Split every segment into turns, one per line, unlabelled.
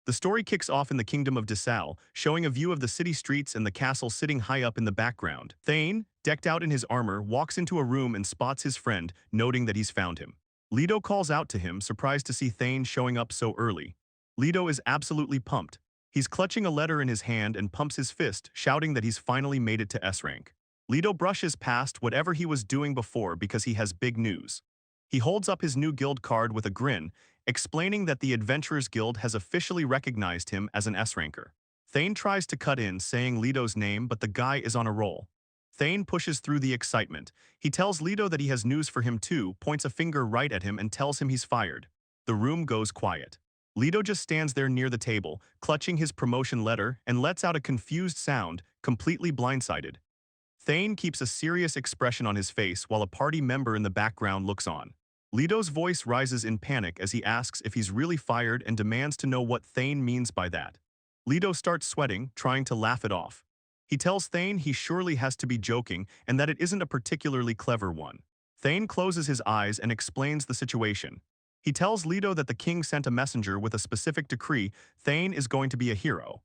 The story kicks off in the kingdom of Desal, showing a view of the city streets and the castle sitting high up in the background. Thane, decked out in his armor, walks into a room and spots his friend, noting that he's found him. Leto calls out to him, surprised to see Thane showing up so early. Leto is absolutely pumped. He's clutching a letter in his hand and pumps his fist, shouting that he's finally made it to S rank. Leto brushes past whatever he was doing before because he has big news. He holds up his new guild card with a grin, explaining that the Adventurers Guild has officially recognized him as an S-ranker. Thane tries to cut in, saying Leto's name, but the guy is on a roll. Thane pushes through the excitement. He tells Leto that he has news for him too, points a finger right at him and tells him he's fired. The room goes quiet. Leto just stands there near the table, clutching his promotion letter, and lets out a confused sound, completely blindsided. Thane keeps a serious expression on his face while a party member in the background looks on. Leto's voice rises in panic as he asks if he's really fired and demands to know what Thane means by that. Leto starts sweating, trying to laugh it off. He tells Thane he surely has to be joking and that it isn't a particularly clever one. Thane closes his eyes and explains the situation. He tells Leto that the king sent a messenger with a specific decree. Thane is going to be a hero.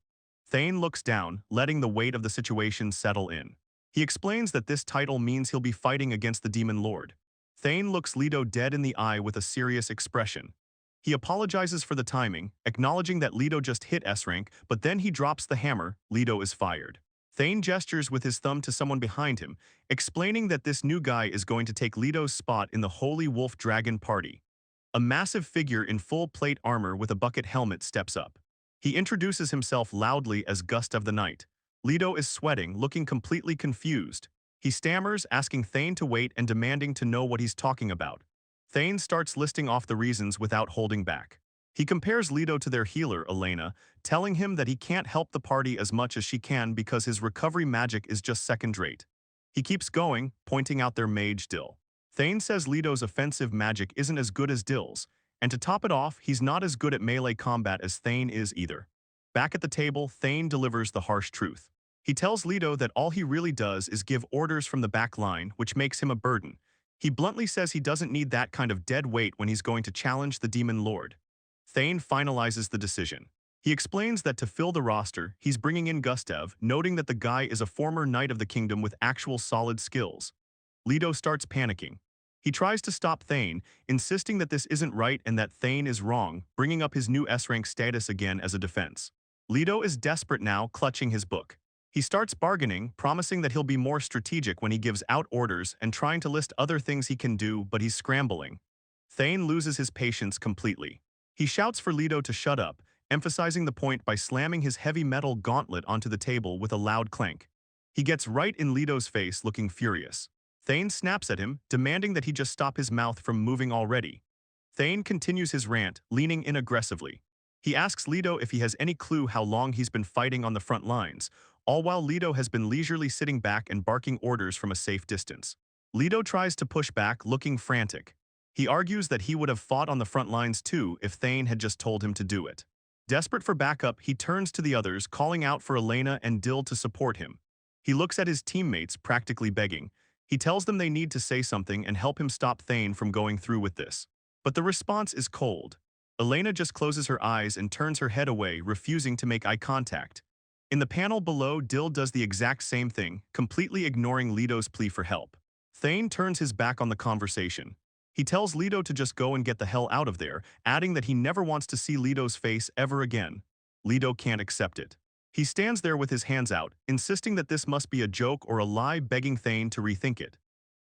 Thane looks down, letting the weight of the situation settle in. He explains that this title means he'll be fighting against the Demon Lord. Thane looks Leto dead in the eye with a serious expression. He apologizes for the timing, acknowledging that Leto just hit S-rank, but then he drops the hammer. Leto is fired. Thane gestures with his thumb to someone behind him, explaining that this new guy is going to take Leto's spot in the Holy Wolf Dragon Party. A massive figure in full plate armor with a bucket helmet steps up. He introduces himself loudly as Gust of the Night. Leto is sweating, looking completely confused. He stammers, asking Thane to wait and demanding to know what he's talking about. Thane starts listing off the reasons without holding back. He compares Leto to their healer, Elena, telling him that he can't help the party as much as she can because his recovery magic is just second-rate. He keeps going, pointing out their mage Dill. Thane says Leto's offensive magic isn't as good as Dill's, and to top it off, he's not as good at melee combat as Thane is either. Back at the table, Thane delivers the harsh truth. He tells Leto that all he really does is give orders from the back line, which makes him a burden. He bluntly says he doesn't need that kind of dead weight when he's going to challenge the Demon Lord. Thane finalizes the decision. He explains that to fill the roster, he's bringing in Gustav, noting that the guy is a former Knight of the Kingdom with actual solid skills. Leto starts panicking. He tries to stop Thane, insisting that this isn't right and that Thane is wrong, bringing up his new S-rank status again as a defense. Leto is desperate now, clutching his book. He starts bargaining, promising that he'll be more strategic when he gives out orders and trying to list other things he can do, but he's scrambling. Thane loses his patience completely. He shouts for Leto to shut up, emphasizing the point by slamming his heavy metal gauntlet onto the table with a loud clank. He gets right in Leto's face, looking furious. Thane snaps at him, demanding that he just stop his mouth from moving already. Thane continues his rant, leaning in aggressively. He asks Leto if he has any clue how long he's been fighting on the front lines, all while Leto has been leisurely sitting back and barking orders from a safe distance. Leto tries to push back, looking frantic. He argues that he would have fought on the front lines too if Thane had just told him to do it. Desperate for backup, he turns to the others, calling out for Elena and Dill to support him. He looks at his teammates, practically begging. He tells them they need to say something and help him stop Thane from going through with this. But the response is cold. Elena just closes her eyes and turns her head away, refusing to make eye contact. In the panel below, Dill does the exact same thing, completely ignoring Leto's plea for help. Thane turns his back on the conversation. He tells Leto to just go and get the hell out of there, adding that he never wants to see Leto's face ever again. Leto can't accept it. He stands there with his hands out, insisting that this must be a joke or a lie, begging Thane to rethink it.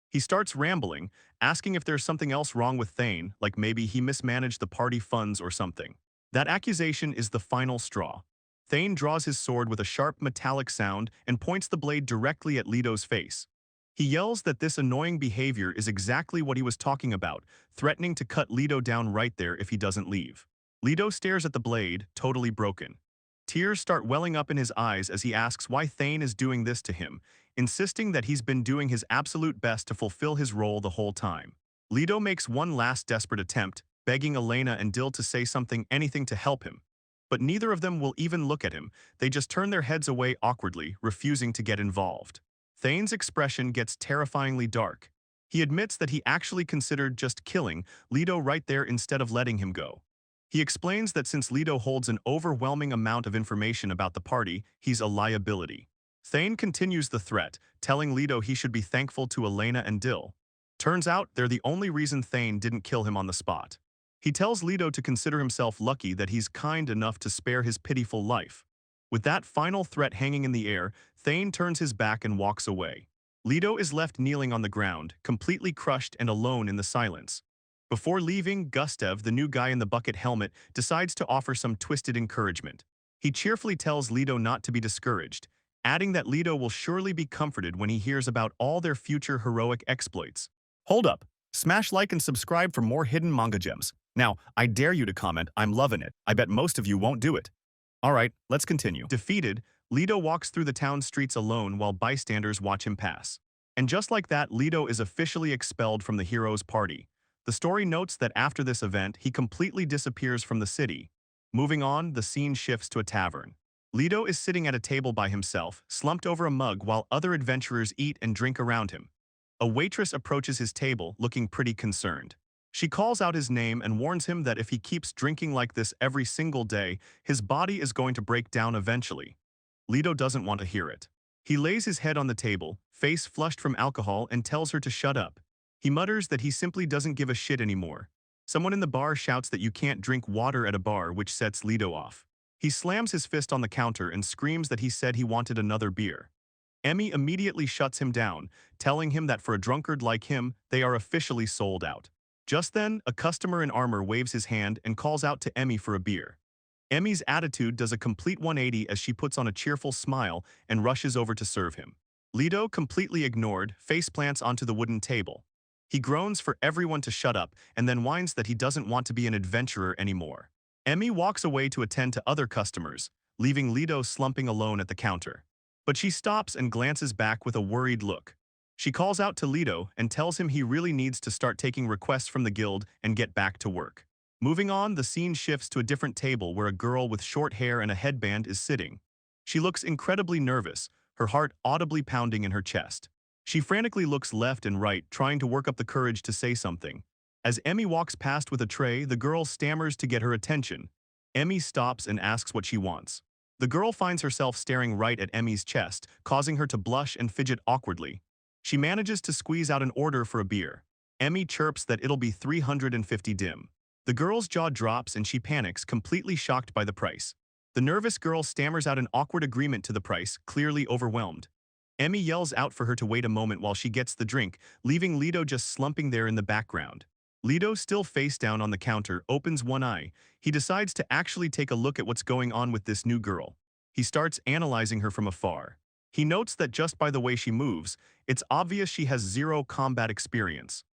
He starts rambling, asking if there's something else wrong with Thane, like maybe he mismanaged the party funds or something. That accusation is the final straw. Thane draws his sword with a sharp metallic sound and points the blade directly at Leto's face. He yells that this annoying behavior is exactly what he was talking about, threatening to cut Leto down right there if he doesn't leave. Leto stares at the blade, totally broken. Tears start welling up in his eyes as he asks why Thane is doing this to him, insisting that he's been doing his absolute best to fulfill his role the whole time. Leto makes one last desperate attempt, begging Elena and Dill to say something, anything to help him. But neither of them will even look at him. They just turn their heads away awkwardly, refusing to get involved. Thane's expression gets terrifyingly dark. He admits that he actually considered just killing Leto right there instead of letting him go. He explains that since Leto holds an overwhelming amount of information about the party, he's a liability. Thane continues the threat, telling Leto he should be thankful to Elena and Dill. Turns out they're the only reason Thane didn't kill him on the spot. He tells Leto to consider himself lucky that he's kind enough to spare his pitiful life. With that final threat hanging in the air, Thane turns his back and walks away. Leto is left kneeling on the ground, completely crushed and alone in the silence. Before leaving, Gustav, the new guy in the bucket helmet, decides to offer some twisted encouragement. He cheerfully tells Leto not to be discouraged, adding that Leto will surely be comforted when he hears about all their future heroic exploits. Hold up. Smash like and subscribe for more hidden manga gems. Now, I dare you to comment, I'm loving it. I bet most of you won't do it. Alright, let's continue. Defeated, Leto walks through the town streets alone while bystanders watch him pass. And just like that, Leto is officially expelled from the hero's party. The story notes that after this event, he completely disappears from the city. Moving on, the scene shifts to a tavern. Leto is sitting at a table by himself, slumped over a mug while other adventurers eat and drink around him. A waitress approaches his table, looking pretty concerned. She calls out his name and warns him that if he keeps drinking like this every single day, his body is going to break down eventually. Leto doesn't want to hear it. He lays his head on the table, face flushed from alcohol, and tells her to shut up. He mutters that he simply doesn't give a shit anymore. Someone in the bar shouts that you can't drink water at a bar, which sets Leto off. He slams his fist on the counter and screams that he said he wanted another beer. Emmy immediately shuts him down, telling him that for a drunkard like him, they are officially sold out. Just then, a customer in armor waves his hand and calls out to Emmy for a beer. Emmy's attitude does a complete 180 as she puts on a cheerful smile and rushes over to serve him. Leto, completely ignored, faceplants onto the wooden table. He groans for everyone to shut up and then whines that he doesn't want to be an adventurer anymore. Emmy walks away to attend to other customers, leaving Leto slumping alone at the counter. But she stops and glances back with a worried look. She calls out to Leto and tells him he really needs to start taking requests from the guild and get back to work. Moving on, the scene shifts to a different table where a girl with short hair and a headband is sitting. She looks incredibly nervous, her heart audibly pounding in her chest. She frantically looks left and right, trying to work up the courage to say something. As Emmy walks past with a tray, the girl stammers to get her attention. Emmy stops and asks what she wants. The girl finds herself staring right at Emmy's chest, causing her to blush and fidget awkwardly. She manages to squeeze out an order for a beer. Emmy chirps that it'll be 350 dim. The girl's jaw drops and she panics, completely shocked by the price. The nervous girl stammers out an awkward agreement to the price, clearly overwhelmed. Emmy yells out for her to wait a moment while she gets the drink, leaving Leto just slumping there in the background. Leto, still face down on the counter, opens one eye. He decides to actually take a look at what's going on with this new girl. He starts analyzing her from afar. He notes that just by the way she moves, it's obvious she has zero combat experience.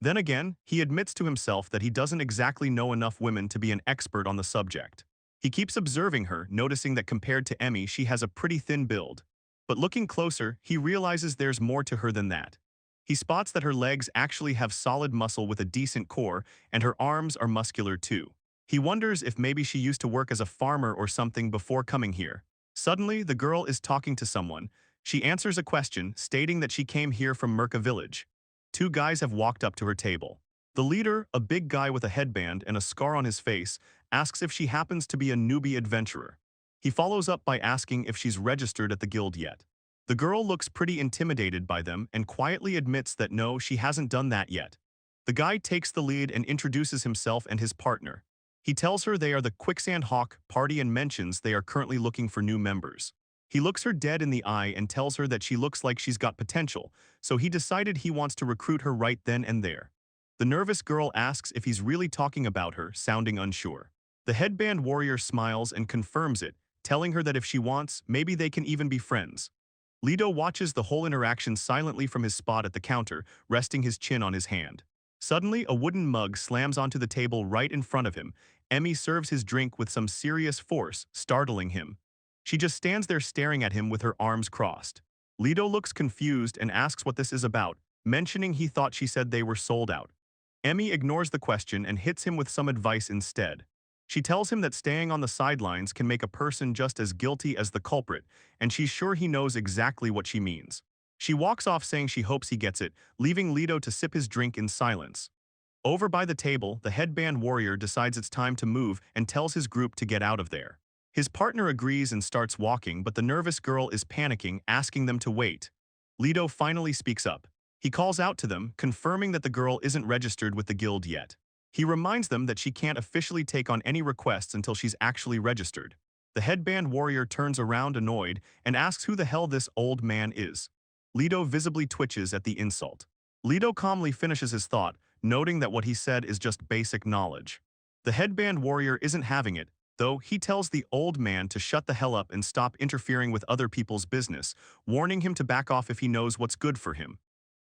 Then again, he admits to himself that he doesn't exactly know enough women to be an expert on the subject. He keeps observing her, noticing that compared to Emmy, she has a pretty thin build. But looking closer, he realizes there's more to her than that. He spots that her legs actually have solid muscle with a decent core, and her arms are muscular too. He wonders if maybe she used to work as a farmer or something before coming here. Suddenly, the girl is talking to someone. She answers a question, stating that she came here from Merca village. Two guys have walked up to her table. The leader, a big guy with a headband and a scar on his face, asks if she happens to be a newbie adventurer. He follows up by asking if she's registered at the guild yet. The girl looks pretty intimidated by them and quietly admits that no, she hasn't done that yet. The guy takes the lead and introduces himself and his partner. He tells her they are the Quicksand Hawk party and mentions they are currently looking for new members. He looks her dead in the eye and tells her that she looks like she's got potential, so he decided he wants to recruit her right then and there. The nervous girl asks if he's really talking about her, sounding unsure. The headband warrior smiles and confirms it, telling her that if she wants, maybe they can even be friends. Leto watches the whole interaction silently from his spot at the counter, resting his chin on his hand. Suddenly, a wooden mug slams onto the table right in front of him. Emmy serves his drink with some serious force, startling him. She just stands there staring at him with her arms crossed. Leto looks confused and asks what this is about, mentioning he thought she said they were sold out. Emmy ignores the question and hits him with some advice instead. She tells him that staying on the sidelines can make a person just as guilty as the culprit, and she's sure he knows exactly what she means. She walks off saying she hopes he gets it, leaving Leto to sip his drink in silence. Over by the table, the headband warrior decides it's time to move and tells his group to get out of there. His partner agrees and starts walking, but the nervous girl is panicking, asking them to wait. Leto finally speaks up. He calls out to them, confirming that the girl isn't registered with the guild yet. He reminds them that she can't officially take on any requests until she's actually registered. The headband warrior turns around annoyed and asks who the hell this old man is. Leto visibly twitches at the insult. Leto calmly finishes his thought, noting that what he said is just basic knowledge. The headband warrior isn't having it, though. He tells the old man to shut the hell up and stop interfering with other people's business, warning him to back off if he knows what's good for him.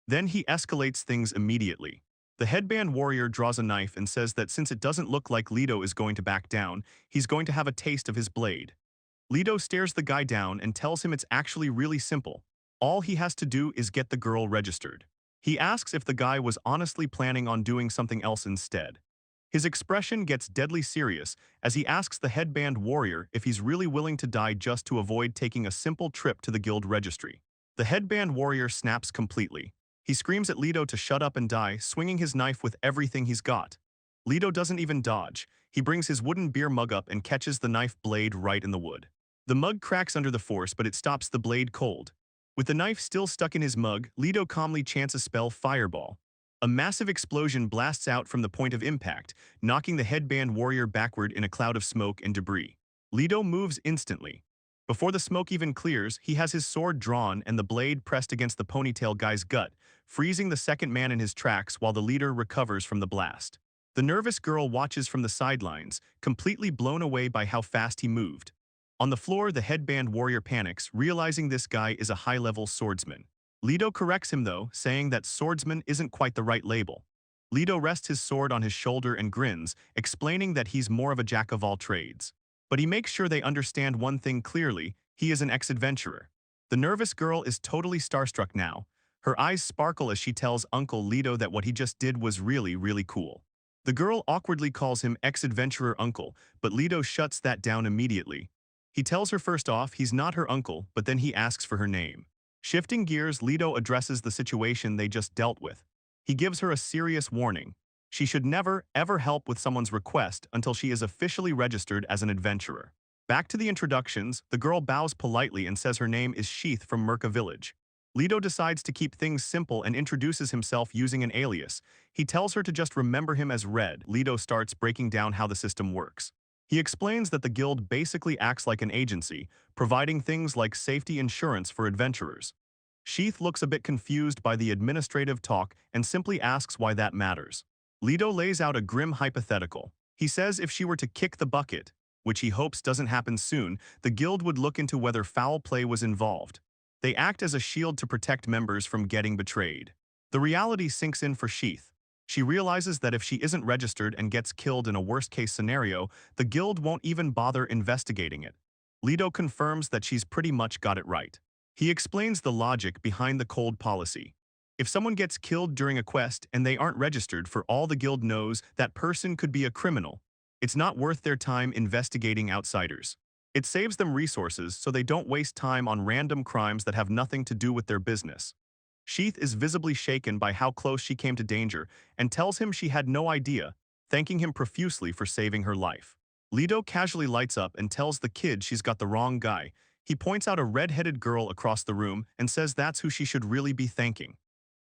Then he escalates things immediately. The headband warrior draws a knife and says that since it doesn't look like Leto is going to back down, he's going to have a taste of his blade. Leto stares the guy down and tells him it's actually really simple. All he has to do is get the girl registered. He asks if the guy was honestly planning on doing something else instead. His expression gets deadly serious as he asks the headband warrior if he's really willing to die just to avoid taking a simple trip to the guild registry. The headband warrior snaps completely. He screams at Leto to shut up and die, swinging his knife with everything he's got. Leto doesn't even dodge. He brings his wooden beer mug up and catches the knife blade right in the wood. The mug cracks under the force, but it stops the blade cold. With the knife still stuck in his mug, Leto calmly chants a spell, Fireball. A massive explosion blasts out from the point of impact, knocking the headband warrior backward in a cloud of smoke and debris. Leto moves instantly. Before the smoke even clears, he has his sword drawn and the blade pressed against the ponytail guy's gut, freezing the second man in his tracks while the leader recovers from the blast. The nervous girl watches from the sidelines, completely blown away by how fast he moved. On the floor, the headband warrior panics, realizing this guy is a high-level swordsman. Leto corrects him though, saying that swordsman isn't quite the right label. Leto rests his sword on his shoulder and grins, explaining that he's more of a jack of all trades. But he makes sure they understand one thing clearly: he is an ex-adventurer. The nervous girl is totally starstruck now. Her eyes sparkle as she tells Uncle Leto that what he just did was really, really cool. The girl awkwardly calls him ex-adventurer uncle, but Leto shuts that down immediately. He tells her first off he's not her uncle, but then he asks for her name. Shifting gears, Leto addresses the situation they just dealt with. He gives her a serious warning. She should never, ever help with someone's request until she is officially registered as an adventurer. Back to the introductions, the girl bows politely and says her name is Sheath from Merca Village. Leto decides to keep things simple and introduces himself using an alias. He tells her to just remember him as Red. Leto starts breaking down how the system works. He explains that the guild basically acts like an agency, providing things like safety insurance for adventurers. Sheath looks a bit confused by the administrative talk and simply asks why that matters. Leto lays out a grim hypothetical. He says if she were to kick the bucket, which he hopes doesn't happen soon, the guild would look into whether foul play was involved. They act as a shield to protect members from getting betrayed. The reality sinks in for Sheath. She realizes that if she isn't registered and gets killed in a worst-case scenario, the guild won't even bother investigating it. Leto confirms that she's pretty much got it right. He explains the logic behind the cold policy. If someone gets killed during a quest and they aren't registered, for all the guild knows, that person could be a criminal. It's not worth their time investigating outsiders. It saves them resources so they don't waste time on random crimes that have nothing to do with their business. Sheath is visibly shaken by how close she came to danger and tells him she had no idea, thanking him profusely for saving her life. Leto casually lights up and tells the kid she's got the wrong guy. He points out a red-headed girl across the room and says that's who she should really be thanking.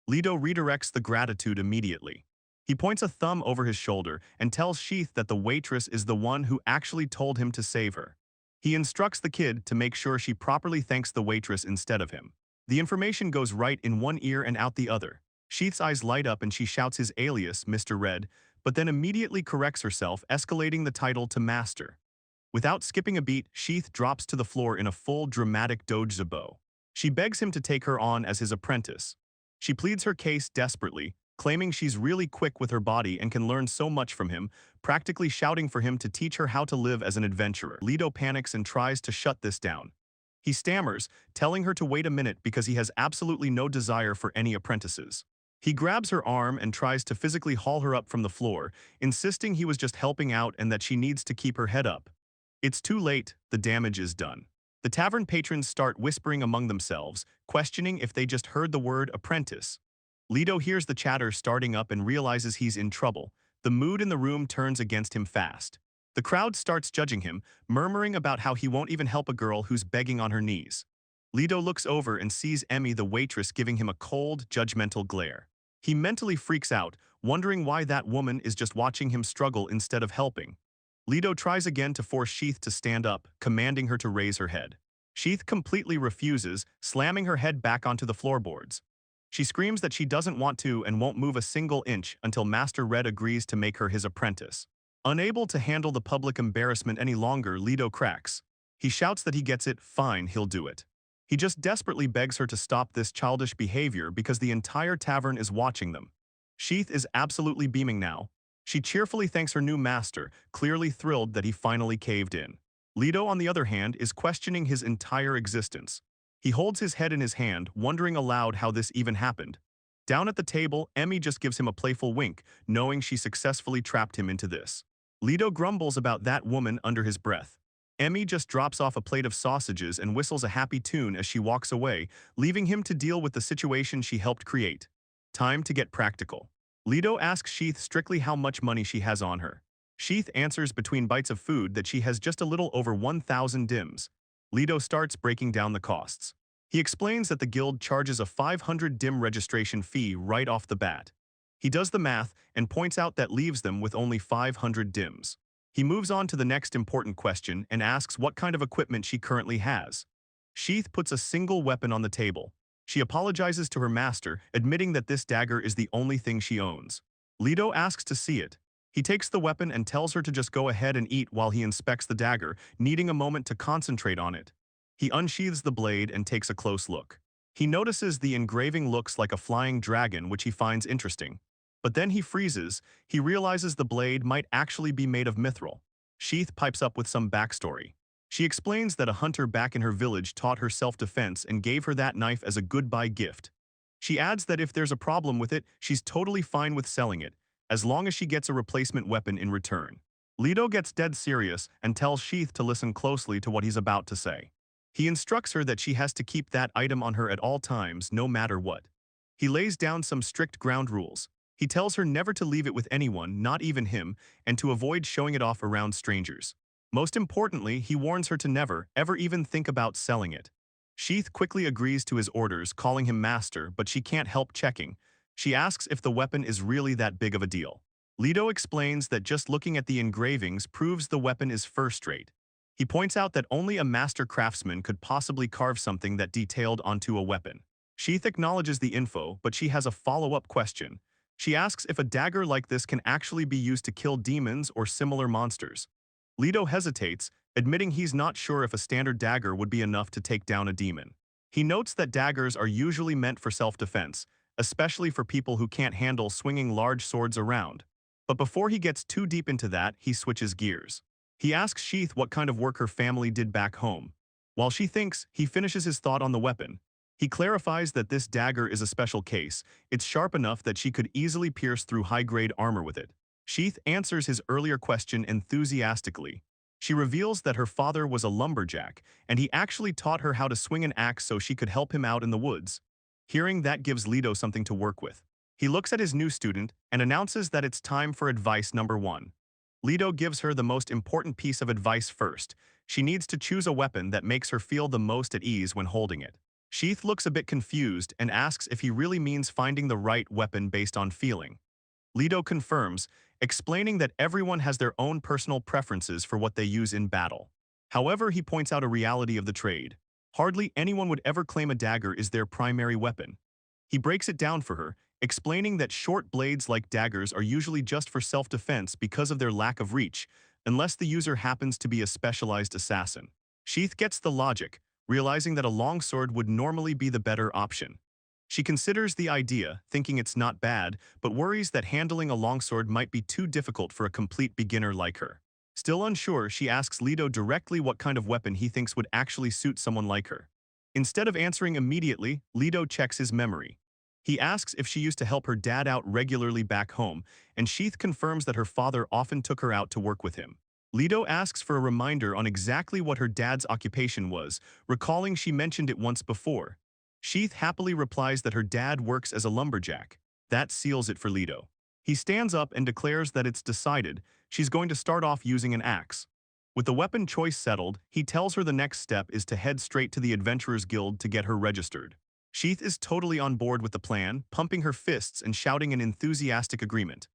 Leto redirects the gratitude immediately. He points a thumb over his shoulder and tells Sheath that the waitress is the one who actually told him to save her. He instructs the kid to make sure she properly thanks the waitress instead of him. The information goes right in one ear and out the other. Sheath's eyes light up and she shouts his alias, Mr. Red, but then immediately corrects herself, escalating the title to Master. Without skipping a beat, Sheath drops to the floor in a full dramatic dojabo. She begs him to take her on as his apprentice. She pleads her case desperately, claiming she's really quick with her body and can learn so much from him, practically shouting for him to teach her how to live as an adventurer. Leto panics and tries to shut this down. He stammers, telling her to wait a minute because he has absolutely no desire for any apprentices. He grabs her arm and tries to physically haul her up from the floor, insisting he was just helping out and that she needs to keep her head up. It's too late, the damage is done. The tavern patrons start whispering among themselves, questioning if they just heard the word apprentice. Leto hears the chatter starting up and realizes he's in trouble. The mood in the room turns against him fast. The crowd starts judging him, murmuring about how he won't even help a girl who's begging on her knees. Leto looks over and sees Emmy the waitress giving him a cold, judgmental glare. He mentally freaks out, wondering why that woman is just watching him struggle instead of helping. Leto tries again to force Sheath to stand up, commanding her to raise her head. Sheath completely refuses, slamming her head back onto the floorboards. She screams that she doesn't want to and won't move a single inch until Master Red agrees to make her his apprentice. Unable to handle the public embarrassment any longer, Leto cracks. He shouts that he gets it, fine, he'll do it. He just desperately begs her to stop this childish behavior because the entire tavern is watching them. Sheath is absolutely beaming now. She cheerfully thanks her new master, clearly thrilled that he finally caved in. Leto, on the other hand, is questioning his entire existence. He holds his head in his hand, wondering aloud how this even happened. Down at the table, Emmy just gives him a playful wink, knowing she successfully trapped him into this. Leto grumbles about that woman under his breath. Emmy just drops off a plate of sausages and whistles a happy tune as she walks away, leaving him to deal with the situation she helped create. Time to get practical. Leto asks Sheath strictly how much money she has on her. Sheath answers between bites of food that she has just a little over 1,000 dims. Leto starts breaking down the costs. He explains that the guild charges a 500 dim registration fee right off the bat. He does the math and points out that leaves them with only 500 dims. He moves on to the next important question and asks what kind of equipment she currently has. Sheath puts a single weapon on the table. She apologizes to her master, admitting that this dagger is the only thing she owns. Leto asks to see it. He takes the weapon and tells her to just go ahead and eat while he inspects the dagger, needing a moment to concentrate on it. He unsheathes the blade and takes a close look. He notices the engraving looks like a flying dragon, which he finds interesting. But then he freezes. He realizes the blade might actually be made of mithril. Sheath pipes up with some backstory. She explains that a hunter back in her village taught her self-defense and gave her that knife as a goodbye gift. She adds that if there's a problem with it, she's totally fine with selling it, as long as she gets a replacement weapon in return. Leto gets dead serious and tells Sheath to listen closely to what he's about to say. He instructs her that she has to keep that item on her at all times, no matter what. He lays down some strict ground rules. He tells her never to leave it with anyone, not even him, and to avoid showing it off around strangers. Most importantly, he warns her to never, ever even think about selling it. Sheath quickly agrees to his orders, calling him master, but she can't help checking. She asks if the weapon is really that big of a deal. Leto explains that just looking at the engravings proves the weapon is first-rate. He points out that only a master craftsman could possibly carve something that detailed onto a weapon. Sheath acknowledges the info, but she has a follow-up question. She asks if a dagger like this can actually be used to kill demons or similar monsters. Leto hesitates, admitting he's not sure if a standard dagger would be enough to take down a demon. He notes that daggers are usually meant for self-defense, especially for people who can't handle swinging large swords around. But before he gets too deep into that, he switches gears. He asks Sheath what kind of work her family did back home. While she thinks, he finishes his thought on the weapon. He clarifies that this dagger is a special case. It's sharp enough that she could easily pierce through high-grade armor with it. Sheath answers his earlier question enthusiastically. She reveals that her father was a lumberjack, and he actually taught her how to swing an axe so she could help him out in the woods. Hearing that gives Leto something to work with. He looks at his new student and announces that it's time for advice number 1. Leto gives her the most important piece of advice first. She needs to choose a weapon that makes her feel the most at ease when holding it. Sheath looks a bit confused and asks if he really means finding the right weapon based on feeling. Leto confirms, explaining that everyone has their own personal preferences for what they use in battle. However, he points out a reality of the trade. Hardly anyone would ever claim a dagger is their primary weapon. He breaks it down for her, explaining that short blades like daggers are usually just for self-defense because of their lack of reach, unless the user happens to be a specialized assassin. Sheath gets the logic, realizing that a longsword would normally be the better option. She considers the idea, thinking it's not bad, but worries that handling a longsword might be too difficult for a complete beginner like her. Still unsure, she asks Leto directly what kind of weapon he thinks would actually suit someone like her. Instead of answering immediately, Leto checks his memory. He asks if she used to help her dad out regularly back home, and Sheath confirms that her father often took her out to work with him. Leto asks for a reminder on exactly what her dad's occupation was, recalling she mentioned it once before. Sheath happily replies that her dad works as a lumberjack. That seals it for Leto. He stands up and declares that it's decided, she's going to start off using an axe. With the weapon choice settled, he tells her the next step is to head straight to the Adventurers Guild to get her registered. Sheath is totally on board with the plan, pumping her fists and shouting in enthusiastic agreement.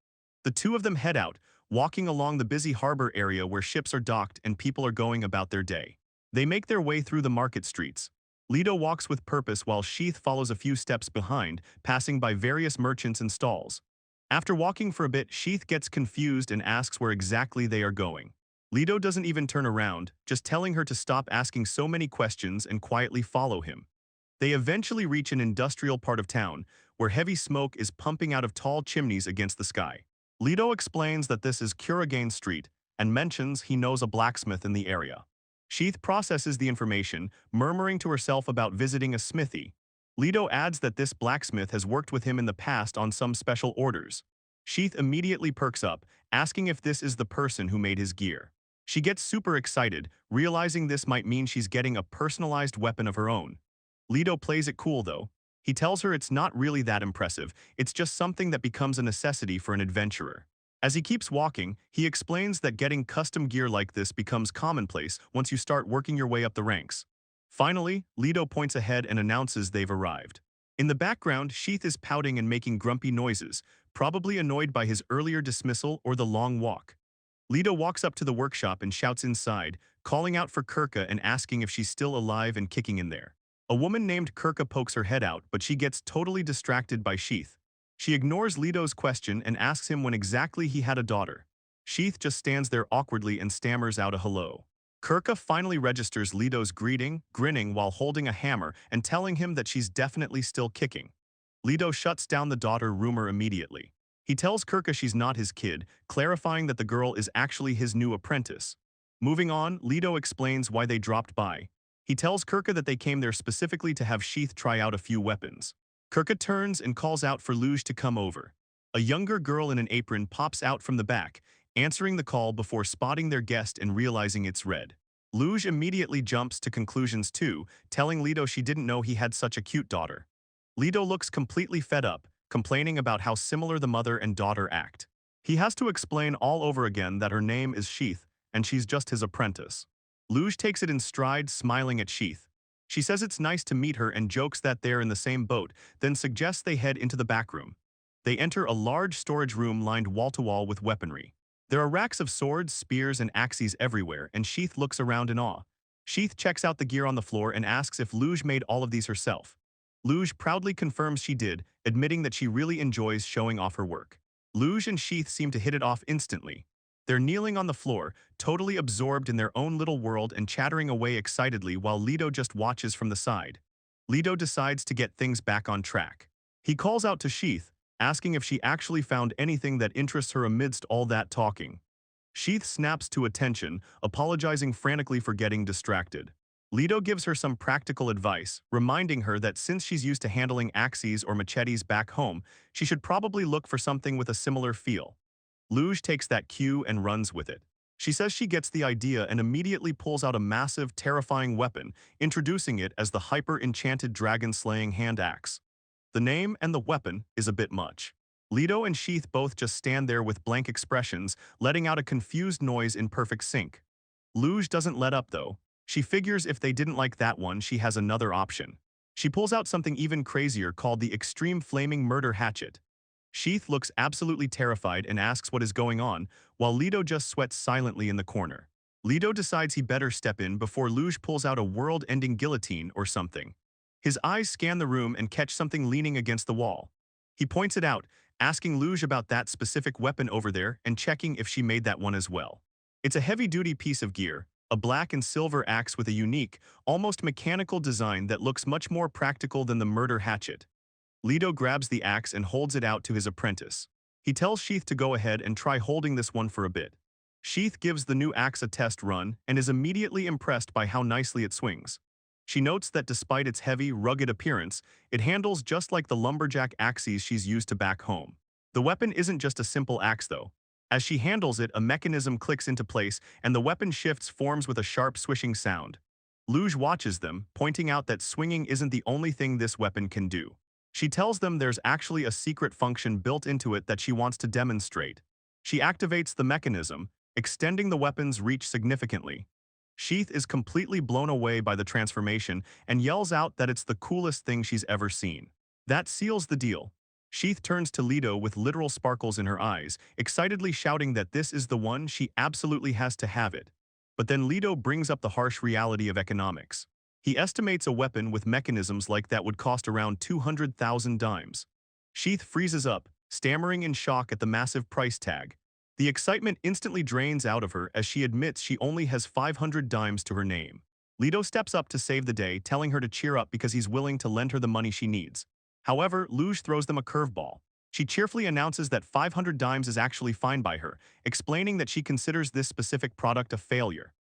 The two of them head out, walking along the busy harbor area where ships are docked and people are going about their day. They make their way through the market streets. Leto walks with purpose while Sheath follows a few steps behind, passing by various merchants and stalls. After walking for a bit, Sheath gets confused and asks where exactly they are going. Leto doesn't even turn around, just telling her to stop asking so many questions and quietly follow him. They eventually reach an industrial part of town, where heavy smoke is pumping out of tall chimneys against the sky. Leto explains that this is Kurogane Street, and mentions he knows a blacksmith in the area. Sheath processes the information, murmuring to herself about visiting a smithy. Leto adds that this blacksmith has worked with him in the past on some special orders. Sheath immediately perks up, asking if this is the person who made his gear. She gets super excited, realizing this might mean she's getting a personalized weapon of her own. Leto plays it cool though. He tells her it's not really that impressive, it's just something that becomes a necessity for an adventurer. As he keeps walking, he explains that getting custom gear like this becomes commonplace once you start working your way up the ranks. Finally, Leto points ahead and announces they've arrived. In the background, Sheath is pouting and making grumpy noises, probably annoyed by his earlier dismissal or the long walk. Leto walks up to the workshop and shouts inside, calling out for Kirka and asking if she's still alive and kicking in there. A woman named Kirka pokes her head out, but she gets totally distracted by Sheath. She ignores Leto's question and asks him when exactly he had a daughter. Sheath just stands there awkwardly and stammers out a hello. Kirka finally registers Leto's greeting, grinning while holding a hammer and telling him that she's definitely still kicking. Leto shuts down the daughter rumor immediately. He tells Kirka she's not his kid, clarifying that the girl is actually his new apprentice. Moving on, Leto explains why they dropped by. He tells Kirka that they came there specifically to have Sheath try out a few weapons. Kirka turns and calls out for Luge to come over. A younger girl in an apron pops out from the back, answering the call before spotting their guest and realizing it's Red. Luge immediately jumps to conclusions too, telling Leto she didn't know he had such a cute daughter. Leto looks completely fed up, complaining about how similar the mother and daughter act. He has to explain all over again that her name is Sheath, and she's just his apprentice. Luge takes it in stride, smiling at Sheath. She says it's nice to meet her and jokes that they're in the same boat, then suggests they head into the back room. They enter a large storage room lined wall-to-wall with weaponry. There are racks of swords, spears, and axes everywhere, and Sheath looks around in awe. Sheath checks out the gear on the floor and asks if Luge made all of these herself. Luge proudly confirms she did, admitting that she really enjoys showing off her work. Luge and Sheath seem to hit it off instantly. They're kneeling on the floor, totally absorbed in their own little world and chattering away excitedly while Leto just watches from the side. Leto decides to get things back on track. He calls out to Sheath, asking if she actually found anything that interests her amidst all that talking. Sheath snaps to attention, apologizing frantically for getting distracted. Leto gives her some practical advice, reminding her that since she's used to handling axes or machetes back home, she should probably look for something with a similar feel. Luge takes that cue and runs with it. She says she gets the idea and immediately pulls out a massive, terrifying weapon, introducing it as the hyper-enchanted dragon-slaying hand axe. The name and the weapon is a bit much. Leto and Sheath both just stand there with blank expressions, letting out a confused noise in perfect sync. Luge doesn't let up though. She figures if they didn't like that one, she has another option. She pulls out something even crazier called the Extreme Flaming Murder Hatchet. Sheath looks absolutely terrified and asks what is going on, while Leto just sweats silently in the corner. Leto decides he better step in before Luge pulls out a world-ending guillotine or something. His eyes scan the room and catch something leaning against the wall. He points it out, asking Luge about that specific weapon over there and checking if she made that one as well. It's a heavy-duty piece of gear, a black and silver axe with a unique, almost mechanical design that looks much more practical than the murder hatchet. Leto grabs the axe and holds it out to his apprentice. He tells Sheath to go ahead and try holding this one for a bit. Sheath gives the new axe a test run and is immediately impressed by how nicely it swings. She notes that despite its heavy, rugged appearance, it handles just like the lumberjack axes she's used to back home. The weapon isn't just a simple axe though. As she handles it, a mechanism clicks into place and the weapon shifts forms with a sharp swishing sound. Luge watches them, pointing out that swinging isn't the only thing this weapon can do. She tells them there's actually a secret function built into it that she wants to demonstrate. She activates the mechanism, extending the weapon's reach significantly. Sheath is completely blown away by the transformation and yells out that it's the coolest thing she's ever seen. That seals the deal. Sheath turns to Leto with literal sparkles in her eyes, excitedly shouting that this is the one, she absolutely has to have it. But then Leto brings up the harsh reality of economics. He estimates a weapon with mechanisms like that would cost around 200,000 dimes. Sheath freezes up, stammering in shock at the massive price tag. The excitement instantly drains out of her as she admits she only has 500 dimes to her name. Leto steps up to save the day, telling her to cheer up because he's willing to lend her the money she needs. However, Luge throws them a curveball. She cheerfully announces that 500 dimes is actually fine by her, explaining that she considers this specific product a failure.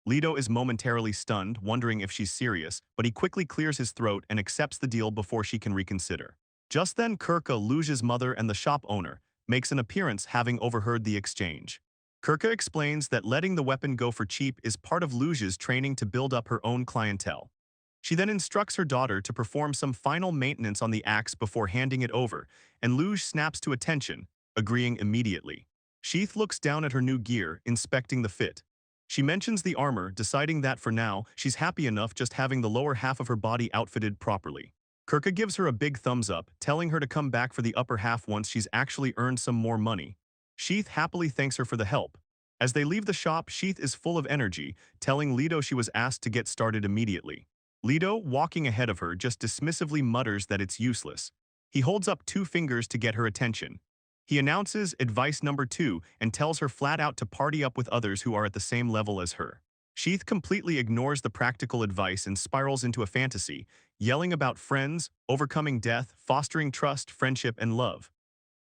Leto is momentarily stunned, wondering if she's serious, but he quickly clears his throat and accepts the deal before she can reconsider. Just then Kirka, Luge's mother and the shop owner, makes an appearance, having overheard the exchange. Kirka explains that letting the weapon go for cheap is part of Luge's training to build up her own clientele. She then instructs her daughter to perform some final maintenance on the axe before handing it over, and Luge snaps to attention, agreeing immediately. Sheath looks down at her new gear, inspecting the fit. She mentions the armor, deciding that for now, she's happy enough just having the lower half of her body outfitted properly. Kirka gives her a big thumbs up, telling her to come back for the upper half once she's actually earned some more money. Sheath happily thanks her for the help. As they leave the shop, Sheath is full of energy, telling Leto she was asked to get started immediately. Leto, walking ahead of her, just dismissively mutters that it's useless. He holds up 2 fingers to get her attention. He announces advice number 2 and tells her flat out to party up with others who are at the same level as her. Sheath completely ignores the practical advice and spirals into a fantasy, yelling about friends, overcoming death, fostering trust, friendship, and love.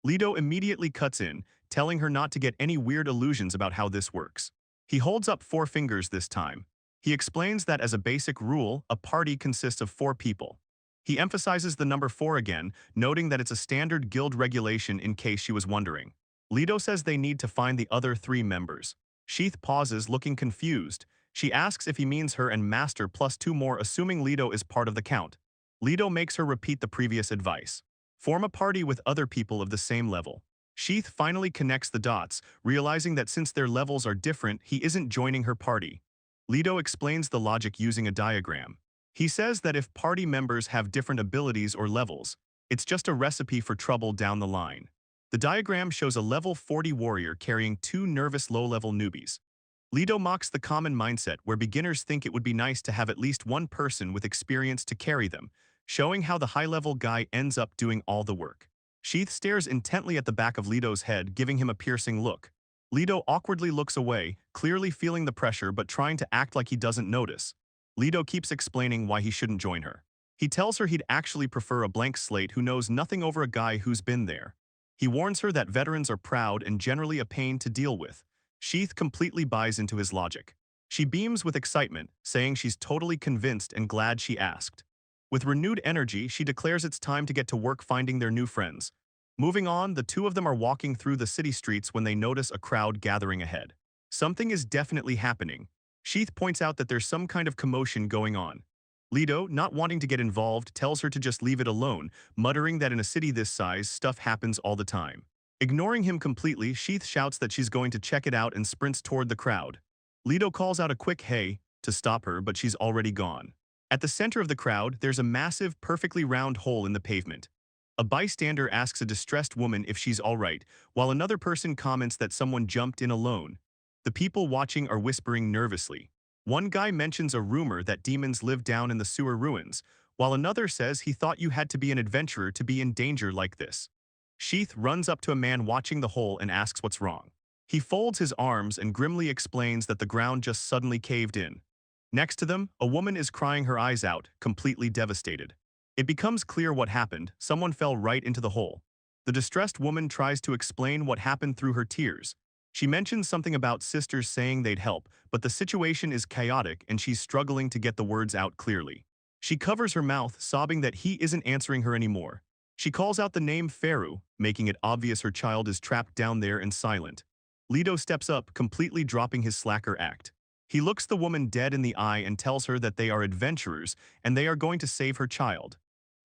Leto immediately cuts in, telling her not to get any weird illusions about how this works. He holds up 4 fingers this time. He explains that as a basic rule, a party consists of 4 people. He emphasizes the number 4 again, noting that it's a standard guild regulation in case she was wondering. Leto says they need to find the other 3 members. Sheath pauses, looking confused. She asks if he means her and Master plus 2 more, assuming Leto is part of the count. Leto makes her repeat the previous advice. Form a party with other people of the same level. Sheath finally connects the dots, realizing that since their levels are different, he isn't joining her party. Leto explains the logic using a diagram. He says that if party members have different abilities or levels, it's just a recipe for trouble down the line. The diagram shows a level 40 warrior carrying 2 nervous low-level newbies. Leto mocks the common mindset where beginners think it would be nice to have at least one person with experience to carry them, showing how the high-level guy ends up doing all the work. Sheath stares intently at the back of Leto's head, giving him a piercing look. Leto awkwardly looks away, clearly feeling the pressure but trying to act like he doesn't notice. Leto keeps explaining why he shouldn't join her. He tells her he'd actually prefer a blank slate who knows nothing over a guy who's been there. He warns her that veterans are proud and generally a pain to deal with. Sheath completely buys into his logic. She beams with excitement, saying she's totally convinced and glad she asked. With renewed energy, she declares it's time to get to work finding their new friends. Moving on, the 2 of them are walking through the city streets when they notice a crowd gathering ahead. Something is definitely happening. Sheath points out that there's some kind of commotion going on. Leto, not wanting to get involved, tells her to just leave it alone, muttering that in a city this size, stuff happens all the time. Ignoring him completely, Sheath shouts that she's going to check it out and sprints toward the crowd. Leto calls out a quick "hey" to stop her, but she's already gone. At the center of the crowd, there's a massive, perfectly round hole in the pavement. A bystander asks a distressed woman if she's all right, while another person comments that someone jumped in alone. The people watching are whispering nervously. One guy mentions a rumor that demons live down in the sewer ruins, while another says he thought you had to be an adventurer to be in danger like this. Sheath runs up to a man watching the hole and asks what's wrong. He folds his arms and grimly explains that the ground just suddenly caved in. Next to them, a woman is crying her eyes out, completely devastated. It becomes clear what happened. Someone fell right into the hole. The distressed woman tries to explain what happened through her tears. She mentions something about sisters saying they'd help, but the situation is chaotic and she's struggling to get the words out clearly. She covers her mouth, sobbing that he isn't answering her anymore. She calls out the name Faru, making it obvious her child is trapped down there and silent. Leto steps up, completely dropping his slacker act. He looks the woman dead in the eye and tells her that they are adventurers and they are going to save her child.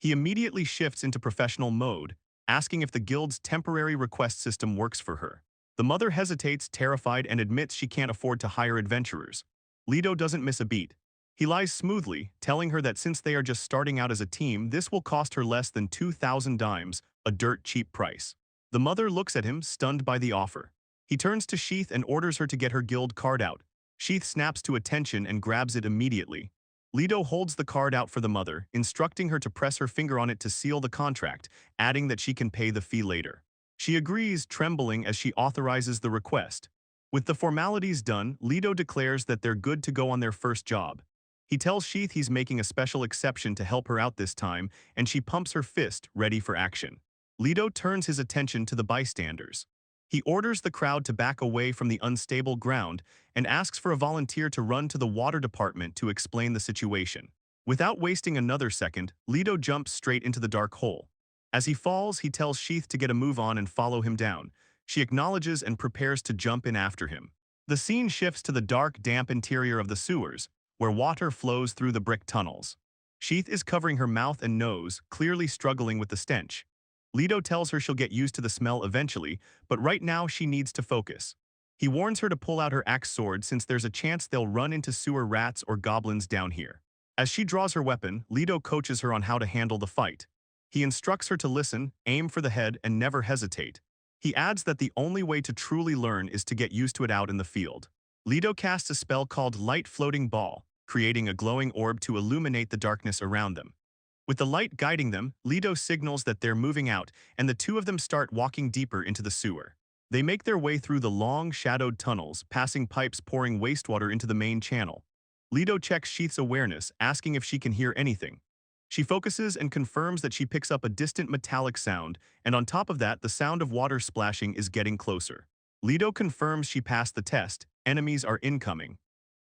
He immediately shifts into professional mode, asking if the guild's temporary request system works for her. The mother hesitates, terrified, and admits she can't afford to hire adventurers. Leto doesn't miss a beat. He lies smoothly, telling her that since they are just starting out as a team, this will cost her less than 2,000 dimes, a dirt cheap price. The mother looks at him, stunned by the offer. He turns to Sheath and orders her to get her guild card out. Sheath snaps to attention and grabs it immediately. Leto holds the card out for the mother, instructing her to press her finger on it to seal the contract, adding that she can pay the fee later. She agrees, trembling as she authorizes the request. With the formalities done, Leto declares that they're good to go on their first job. He tells Sheath he's making a special exception to help her out this time, and she pumps her fist, ready for action. Leto turns his attention to the bystanders. He orders the crowd to back away from the unstable ground and asks for a volunteer to run to the water department to explain the situation. Without wasting another second, Leto jumps straight into the dark hole. As he falls, he tells Sheath to get a move on and follow him down. She acknowledges and prepares to jump in after him. The scene shifts to the dark, damp interior of the sewers, where water flows through the brick tunnels. Sheath is covering her mouth and nose, clearly struggling with the stench. Leto tells her she'll get used to the smell eventually, but right now she needs to focus. He warns her to pull out her axe sword since there's a chance they'll run into sewer rats or goblins down here. As she draws her weapon, Leto coaches her on how to handle the fight. He instructs her to listen, aim for the head, and never hesitate. He adds that the only way to truly learn is to get used to it out in the field. Leto casts a spell called Light Floating Ball, creating a glowing orb to illuminate the darkness around them. With the light guiding them, Leto signals that they're moving out, and the two of them start walking deeper into the sewer. They make their way through the long, shadowed tunnels, passing pipes pouring wastewater into the main channel. Leto checks Sheath's awareness, asking if she can hear anything. She focuses and confirms that she picks up a distant metallic sound, and on top of that, the sound of water splashing is getting closer. Leto confirms she passed the test. Enemies are incoming.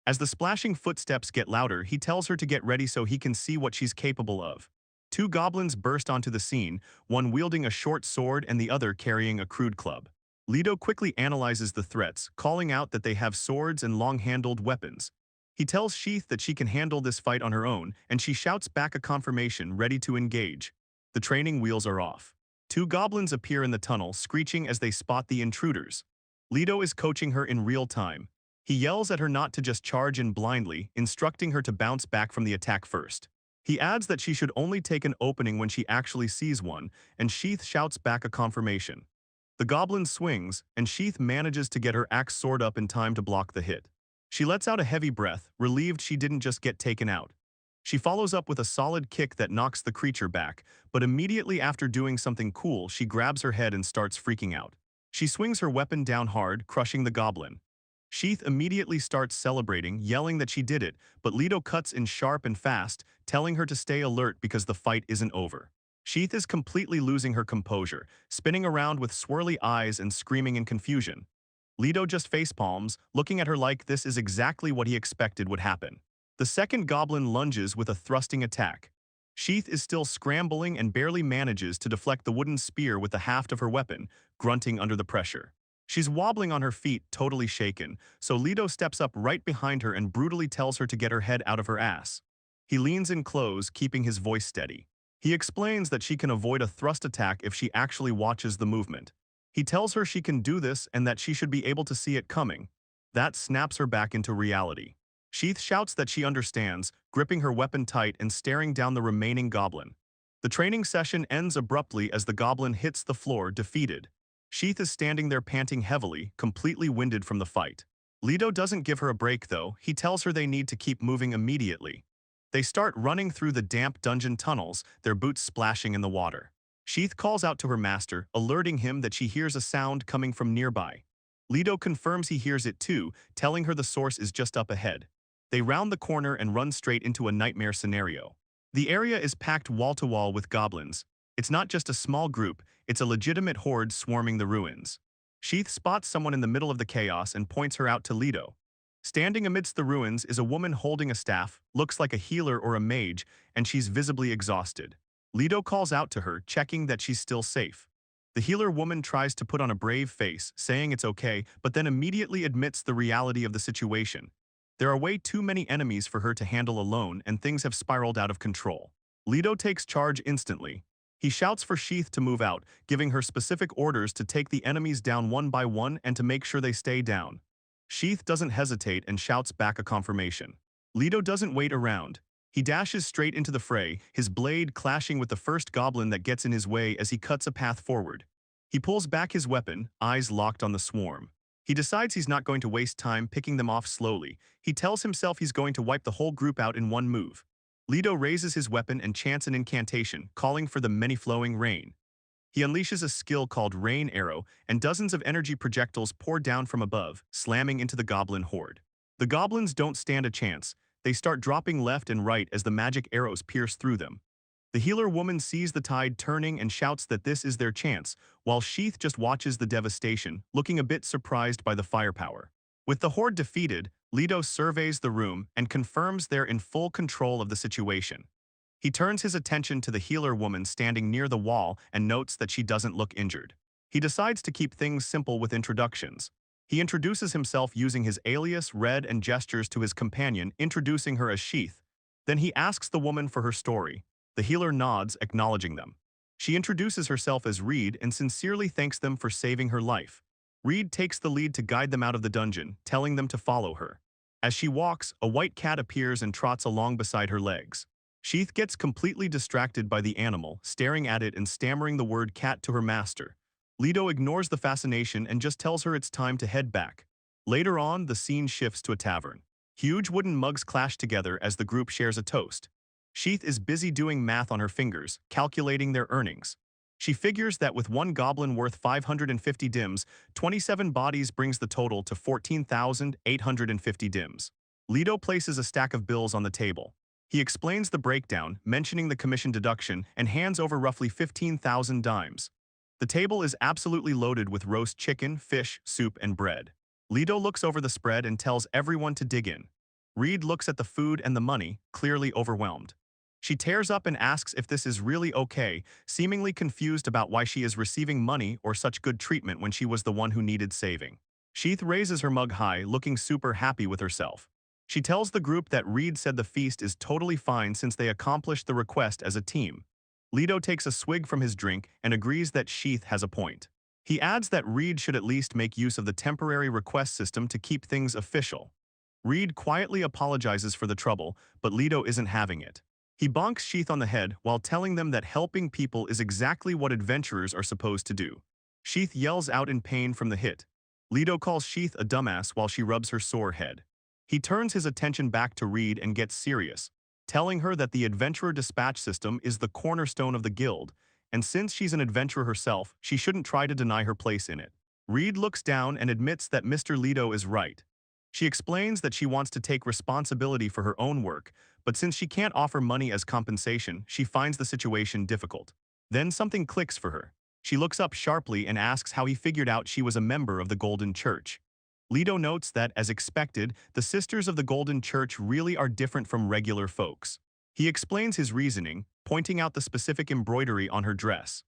As the splashing footsteps get louder, he tells her to get ready so he can see what she's capable of. Two goblins burst onto the scene, one wielding a short sword and the other carrying a crude club. Leto quickly analyzes the threats, calling out that they have swords and long-handled weapons. He tells Sheath that she can handle this fight on her own, and she shouts back a confirmation, ready to engage. The training wheels are off. Two goblins appear in the tunnel, screeching as they spot the intruders. Leto is coaching her in real time. He yells at her not to just charge in blindly, instructing her to bounce back from the attack first. He adds that she should only take an opening when she actually sees one, and Sheath shouts back a confirmation. The goblin swings, and Sheath manages to get her axe sword up in time to block the hit. She lets out a heavy breath, relieved she didn't just get taken out. She follows up with a solid kick that knocks the creature back, but immediately after doing something cool, she grabs her head and starts freaking out. She swings her weapon down hard, crushing the goblin. Sheath immediately starts celebrating, yelling that she did it, but Leto cuts in sharp and fast, telling her to stay alert because the fight isn't over. Sheath is completely losing her composure, spinning around with swirly eyes and screaming in confusion. Leto just facepalms, looking at her like this is exactly what he expected would happen. The second goblin lunges with a thrusting attack. Sheath is still scrambling and barely manages to deflect the wooden spear with the haft of her weapon, grunting under the pressure. She's wobbling on her feet, totally shaken, so Leto steps up right behind her and brutally tells her to get her head out of her ass. He leans in close, keeping his voice steady. He explains that she can avoid a thrust attack if she actually watches the movement. He tells her she can do this and that she should be able to see it coming. That snaps her back into reality. Sheath shouts that she understands, gripping her weapon tight and staring down the remaining goblin. The training session ends abruptly as the goblin hits the floor, defeated. Sheath is standing there panting heavily, completely winded from the fight. Leto doesn't give her a break though, he tells her they need to keep moving immediately. They start running through the damp dungeon tunnels, their boots splashing in the water. Sheath calls out to her master, alerting him that she hears a sound coming from nearby. Leto confirms he hears it too, telling her the source is just up ahead. They round the corner and run straight into a nightmare scenario. The area is packed wall-to-wall with goblins. It's not just a small group, it's a legitimate horde swarming the ruins. Sheath spots someone in the middle of the chaos and points her out to Leto. Standing amidst the ruins is a woman holding a staff, looks like a healer or a mage, and she's visibly exhausted. Leto calls out to her, checking that she's still safe. The healer woman tries to put on a brave face, saying it's okay, but then immediately admits the reality of the situation. There are way too many enemies for her to handle alone, and things have spiraled out of control. Leto takes charge instantly. He shouts for Sheath to move out, giving her specific orders to take the enemies down one by one and to make sure they stay down. Sheath doesn't hesitate and shouts back a confirmation. Leto doesn't wait around. He dashes straight into the fray, his blade clashing with the first goblin that gets in his way as he cuts a path forward. He pulls back his weapon, eyes locked on the swarm. He decides he's not going to waste time picking them off slowly. He tells himself he's going to wipe the whole group out in one move. Leto raises his weapon and chants an incantation, calling for the many-flowing rain. He unleashes a skill called Rain Arrow, and dozens of energy projectiles pour down from above, slamming into the goblin horde. The goblins don't stand a chance. They start dropping left and right as the magic arrows pierce through them. The healer woman sees the tide turning and shouts that this is their chance, while Sheath just watches the devastation, looking a bit surprised by the firepower. With the horde defeated, Leto surveys the room and confirms they're in full control of the situation. He turns his attention to the healer woman standing near the wall and notes that she doesn't look injured. He decides to keep things simple with introductions. He introduces himself using his alias, Red, and gestures to his companion, introducing her as Sheath. Then he asks the woman for her story. The healer nods, acknowledging them. She introduces herself as Reed and sincerely thanks them for saving her life. Reed takes the lead to guide them out of the dungeon, telling them to follow her. As she walks, a white cat appears and trots along beside her legs. Sheath gets completely distracted by the animal, staring at it and stammering the word cat to her master. Leto ignores the fascination and just tells her it's time to head back. Later on, the scene shifts to a tavern. Huge wooden mugs clash together as the group shares a toast. Sheath is busy doing math on her fingers, calculating their earnings. She figures that with one goblin worth 550 dims, 27 bodies brings the total to 14,850 dims. Leto places a stack of bills on the table. He explains the breakdown, mentioning the commission deduction, and hands over roughly 15,000 dimes. The table is absolutely loaded with roast chicken, fish, soup, and bread. Leto looks over the spread and tells everyone to dig in. Reed looks at the food and the money, clearly overwhelmed. She tears up and asks if this is really okay, seemingly confused about why she is receiving money or such good treatment when she was the one who needed saving. Sheath raises her mug high, looking super happy with herself. She tells the group that Reed said the feast is totally fine since they accomplished the request as a team. Leto takes a swig from his drink and agrees that Sheath has a point. He adds that Reed should at least make use of the temporary request system to keep things official. Reed quietly apologizes for the trouble, but Leto isn't having it. He bonks Sheath on the head while telling them that helping people is exactly what adventurers are supposed to do. Sheath yells out in pain from the hit. Leto calls Sheath a dumbass while she rubs her sore head. He turns his attention back to Reed and gets serious, telling her that the adventurer dispatch system is the cornerstone of the guild, and since she's an adventurer herself, she shouldn't try to deny her place in it. Reed looks down and admits that Mr. Leto is right. She explains that she wants to take responsibility for her own work, but since she can't offer money as compensation, she finds the situation difficult. Then something clicks for her. She looks up sharply and asks how he figured out she was a member of the Golden Church. Leto notes that, as expected, the Sisters of the Golden Church really are different from regular folks. He explains his reasoning, pointing out the specific embroidery on her dress.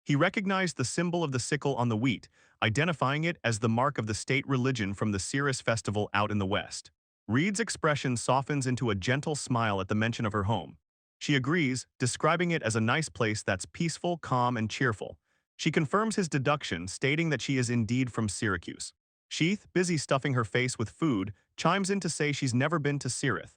He recognized the symbol of the sickle on the wheat, identifying it as the mark of the state religion from the Cirrus festival out in the west. Reed's expression softens into a gentle smile at the mention of her home. She agrees, describing it as a nice place that's peaceful, calm, and cheerful. She confirms his deduction, stating that she is indeed from Syracuse. Sheath, busy stuffing her face with food, chimes in to say she's never been to Sirith.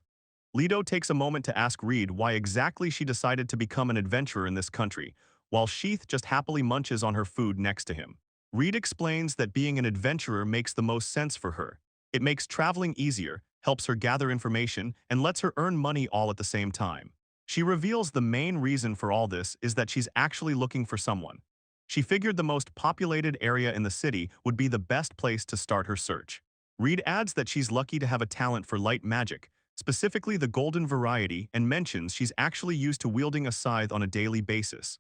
Leto takes a moment to ask Reed why exactly she decided to become an adventurer in this country, while Sheath just happily munches on her food next to him. Reed explains that being an adventurer makes the most sense for her. It makes traveling easier, helps her gather information, and lets her earn money all at the same time. She reveals the main reason for all this is that she's actually looking for someone. She figured the most populated area in the city would be the best place to start her search. Reed adds that she's lucky to have a talent for light magic, specifically the golden variety, and mentions she's actually used to wielding a scythe on a daily basis.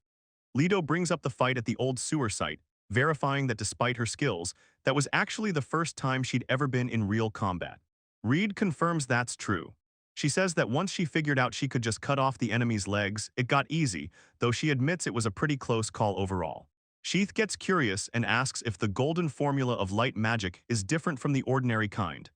Leto brings up the fight at the old sewer site, verifying that despite her skills, that was actually the first time she'd ever been in real combat. Reed confirms that's true. She says that once she figured out she could just cut off the enemy's legs, it got easy, though she admits it was a pretty close call overall. Sheath gets curious and asks if the golden formula of light magic is different from the ordinary kind.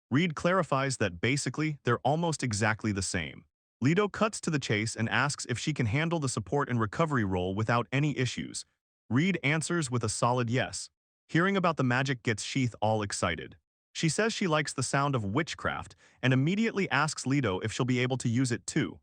Reed clarifies that basically they're almost exactly the same. Leto cuts to the chase and asks if she can handle the support and recovery role without any issues. Reed answers with a solid yes. Hearing about the magic gets Sheath all excited. She says she likes the sound of witchcraft and immediately asks Leto if she'll be able to use it too.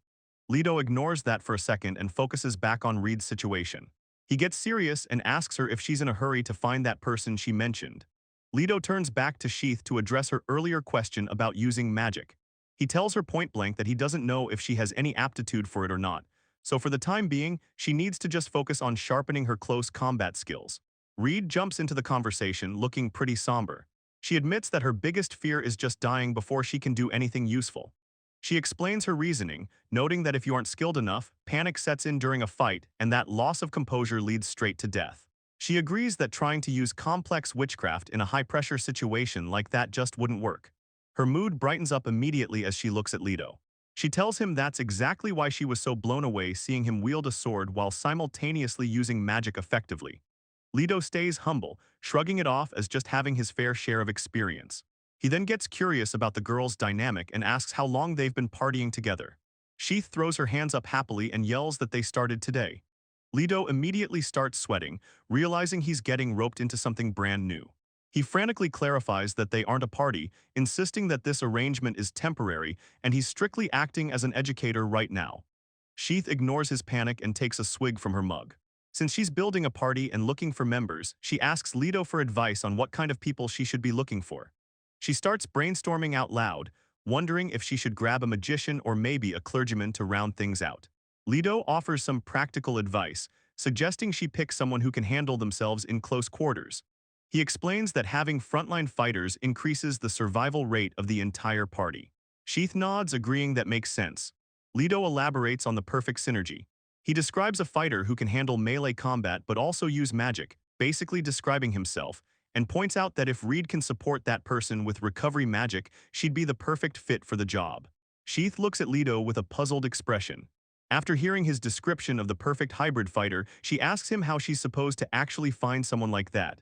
Leto ignores that for a second and focuses back on Reed's situation. He gets serious and asks her if she's in a hurry to find that person she mentioned. Leto turns back to Sheath to address her earlier question about using magic. He tells her point blank that he doesn't know if she has any aptitude for it or not, so for the time being, she needs to just focus on sharpening her close combat skills. Reed jumps into the conversation looking pretty somber. She admits that her biggest fear is just dying before she can do anything useful. She explains her reasoning, noting that if you aren't skilled enough, panic sets in during a fight and that loss of composure leads straight to death. She agrees that trying to use complex witchcraft in a high-pressure situation like that just wouldn't work. Her mood brightens up immediately as she looks at Leto. She tells him that's exactly why she was so blown away seeing him wield a sword while simultaneously using magic effectively. Leto stays humble, shrugging it off as just having his fair share of experience. He then gets curious about the girl's dynamic and asks how long they've been partying together. Sheath throws her hands up happily and yells that they started today. Leto immediately starts sweating, realizing he's getting roped into something brand new. He frantically clarifies that they aren't a party, insisting that this arrangement is temporary and he's strictly acting as an educator right now. Sheath ignores his panic and takes a swig from her mug. Since she's building a party and looking for members, she asks Leto for advice on what kind of people she should be looking for. She starts brainstorming out loud, wondering if she should grab a magician or maybe a clergyman to round things out. Leto offers some practical advice, suggesting she pick someone who can handle themselves in close quarters. He explains that having frontline fighters increases the survival rate of the entire party. Sheath nods, agreeing that makes sense. Leto elaborates on the perfect synergy. He describes a fighter who can handle melee combat but also use magic, basically describing himself, and points out that if Reed can support that person with recovery magic, she'd be the perfect fit for the job. Sheath looks at Leto with a puzzled expression. After hearing his description of the perfect hybrid fighter, she asks him how she's supposed to actually find someone like that.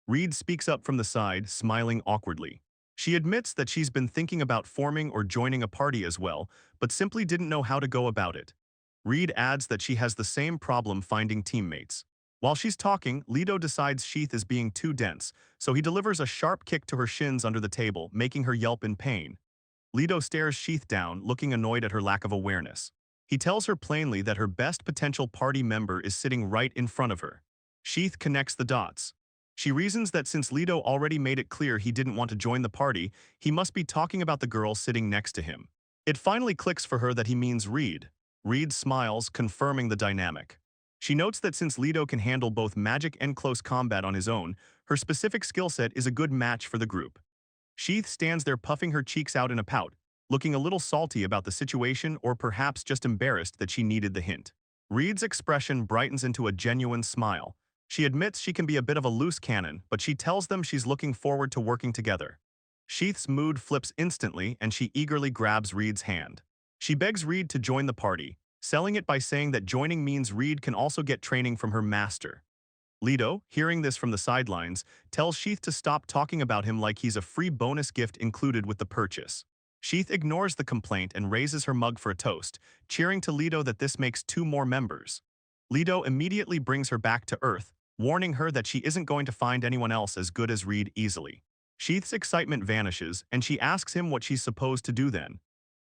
Reed speaks up from the side, smiling awkwardly. She admits that she's been thinking about forming or joining a party as well, but simply didn't know how to go about it. Reed adds that she has the same problem finding teammates. While she's talking, Leto decides Sheath is being too dense, so he delivers a sharp kick to her shins under the table, making her yelp in pain. Leto stares Sheath down, looking annoyed at her lack of awareness. He tells her plainly that her best potential party member is sitting right in front of her. Sheath connects the dots. She reasons that since Leto already made it clear he didn't want to join the party, he must be talking about the girl sitting next to him. It finally clicks for her that he means Reed. Reed smiles, confirming the dynamic. She notes that since Leto can handle both magic and close combat on his own, her specific skill set is a good match for the group. Sheath stands there puffing her cheeks out in a pout, looking a little salty about the situation or perhaps just embarrassed that she needed the hint. Reed's expression brightens into a genuine smile. She admits she can be a bit of a loose cannon, but she tells them she's looking forward to working together. Sheath's mood flips instantly and she eagerly grabs Reed's hand. She begs Reed to join the party, selling it by saying that joining means Reed can also get training from her master. Leto, hearing this from the sidelines, tells Sheath to stop talking about him like he's a free bonus gift included with the purchase. Sheath ignores the complaint and raises her mug for a toast, cheering to Leto that this makes 2 more members. Leto immediately brings her back to Earth, warning her that she isn't going to find anyone else as good as Reed easily. Sheath's excitement vanishes, and she asks him what she's supposed to do then.